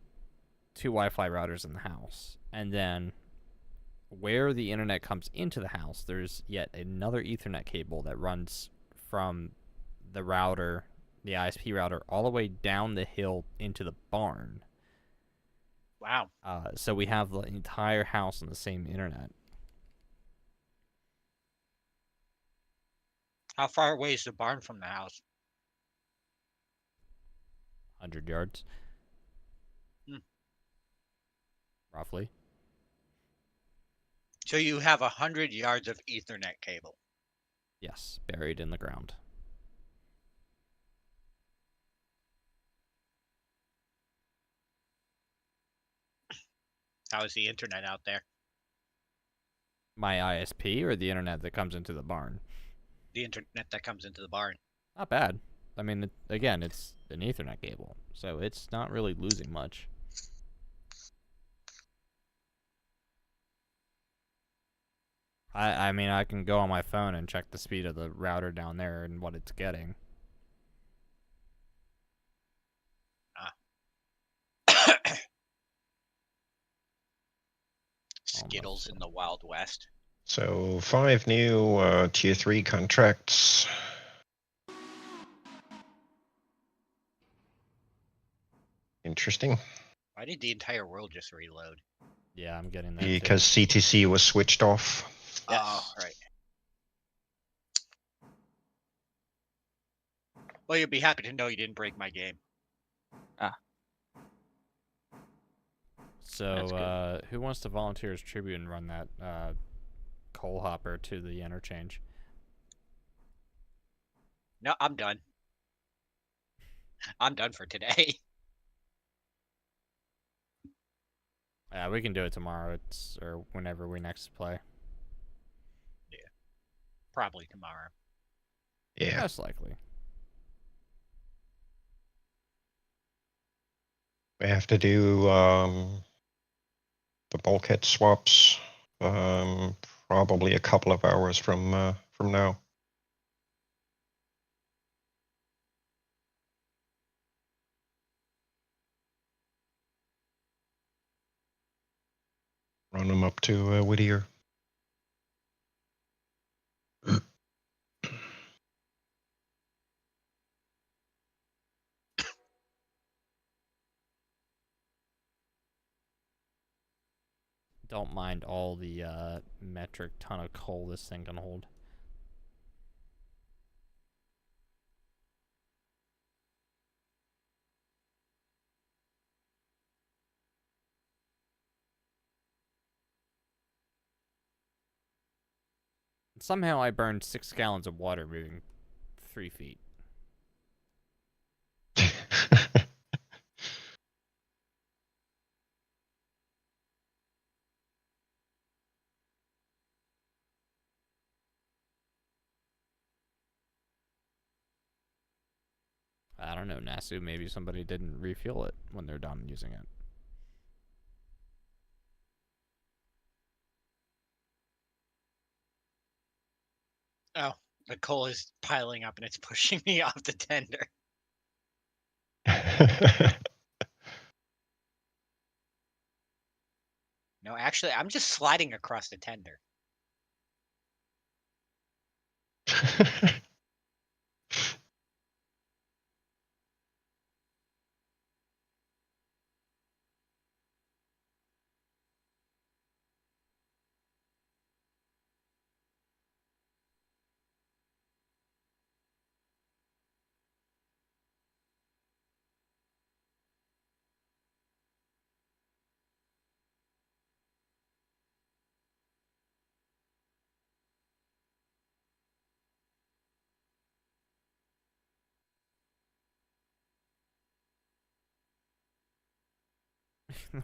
2 Wi-Fi routers in the house. And then where the internet comes into the house, there's yet another Ethernet cable that runs from the router, the ISP router, all the way down the hill into the barn. Wow. So we have the entire house on the same internet. How far away is the barn from the house? 100 yards. Roughly. So you have 100 yards of Ethernet cable. Yes, buried in the ground. How is the internet out there? My ISP or the internet that comes into the barn? The internet that comes into the barn. Not bad. I mean, again, it's an Ethernet cable, so it's not really losing much. I mean, I can go on my phone and check the speed of the router down there and what it's getting. Skittles in the Wild West. So 5 new tier 3 contracts. Interesting. Why did the entire world just reload? Yeah, I'm getting that Because too. CTC was switched off. Yes. Oh, right. Well, you'll be happy to know you didn't break my game. So, who wants to volunteer as tribute and run that coal hopper to the interchange? No, I'm done. I'm done for today. Yeah, we can do it tomorrow. Or whenever we next play. Probably tomorrow. Yeah. Most likely. We have to do the bulkhead swaps probably a couple of hours from now. Run them up to Whittier. Don't mind all the metric ton of coal this thing can hold. Somehow I burned 6 gallons of water moving 3 feet. I don't know, Nasu. Maybe somebody didn't refuel it when they're done using it. Oh, the coal is piling up and it's pushing me off the tender. No, actually, I'm just sliding across the tender.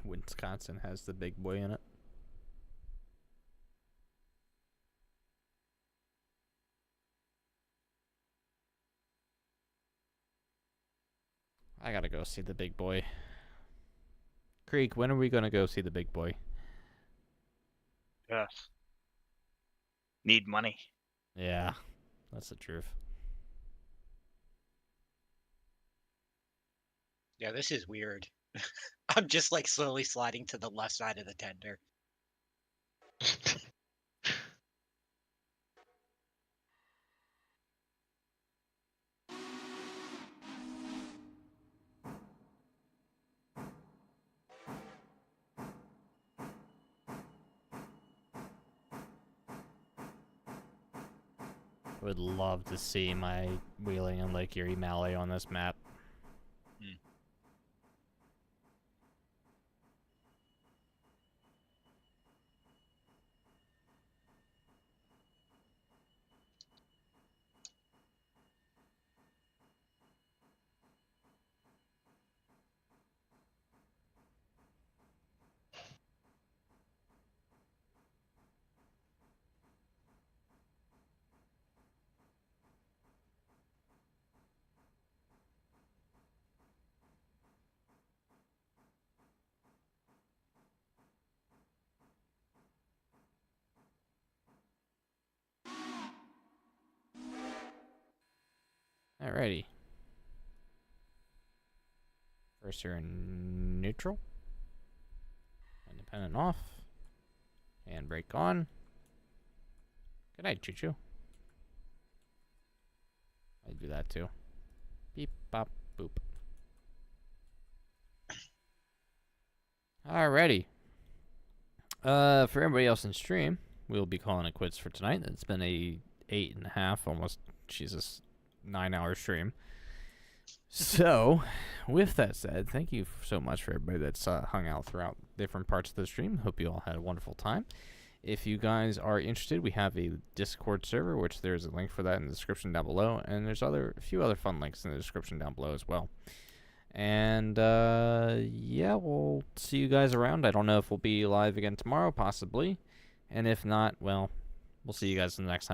Wisconsin has the big boy in it. I gotta go see the big boy. Creek, when are we gonna go see the big boy? Yes. Need money. Yeah, that's the truth. Yeah, this is weird. I'm just like slowly sliding to the left side of the tender. Would love to see my Wheeling and Lake Erie Mallee on this map. Alrighty. First you're in neutral. Independent off. Handbrake on. Good night, Choo-Choo. I do that too. Beep, bop, boop. Alrighty. For everybody else in stream, we'll be calling it quits for tonight. It's been a 8.5, almost, Jesus, 9-hour stream. So, with that said, thank you so much for everybody that's hung out throughout different parts of the stream. Hope you all had a wonderful time. If you guys are interested, we have a Discord server, which there's a link for that in the description down below, and there's a few other fun links in the description down below as well. And yeah, we'll see you guys around. I don't know if we'll be live again tomorrow, possibly. And if not, well, we'll see you guys the next time.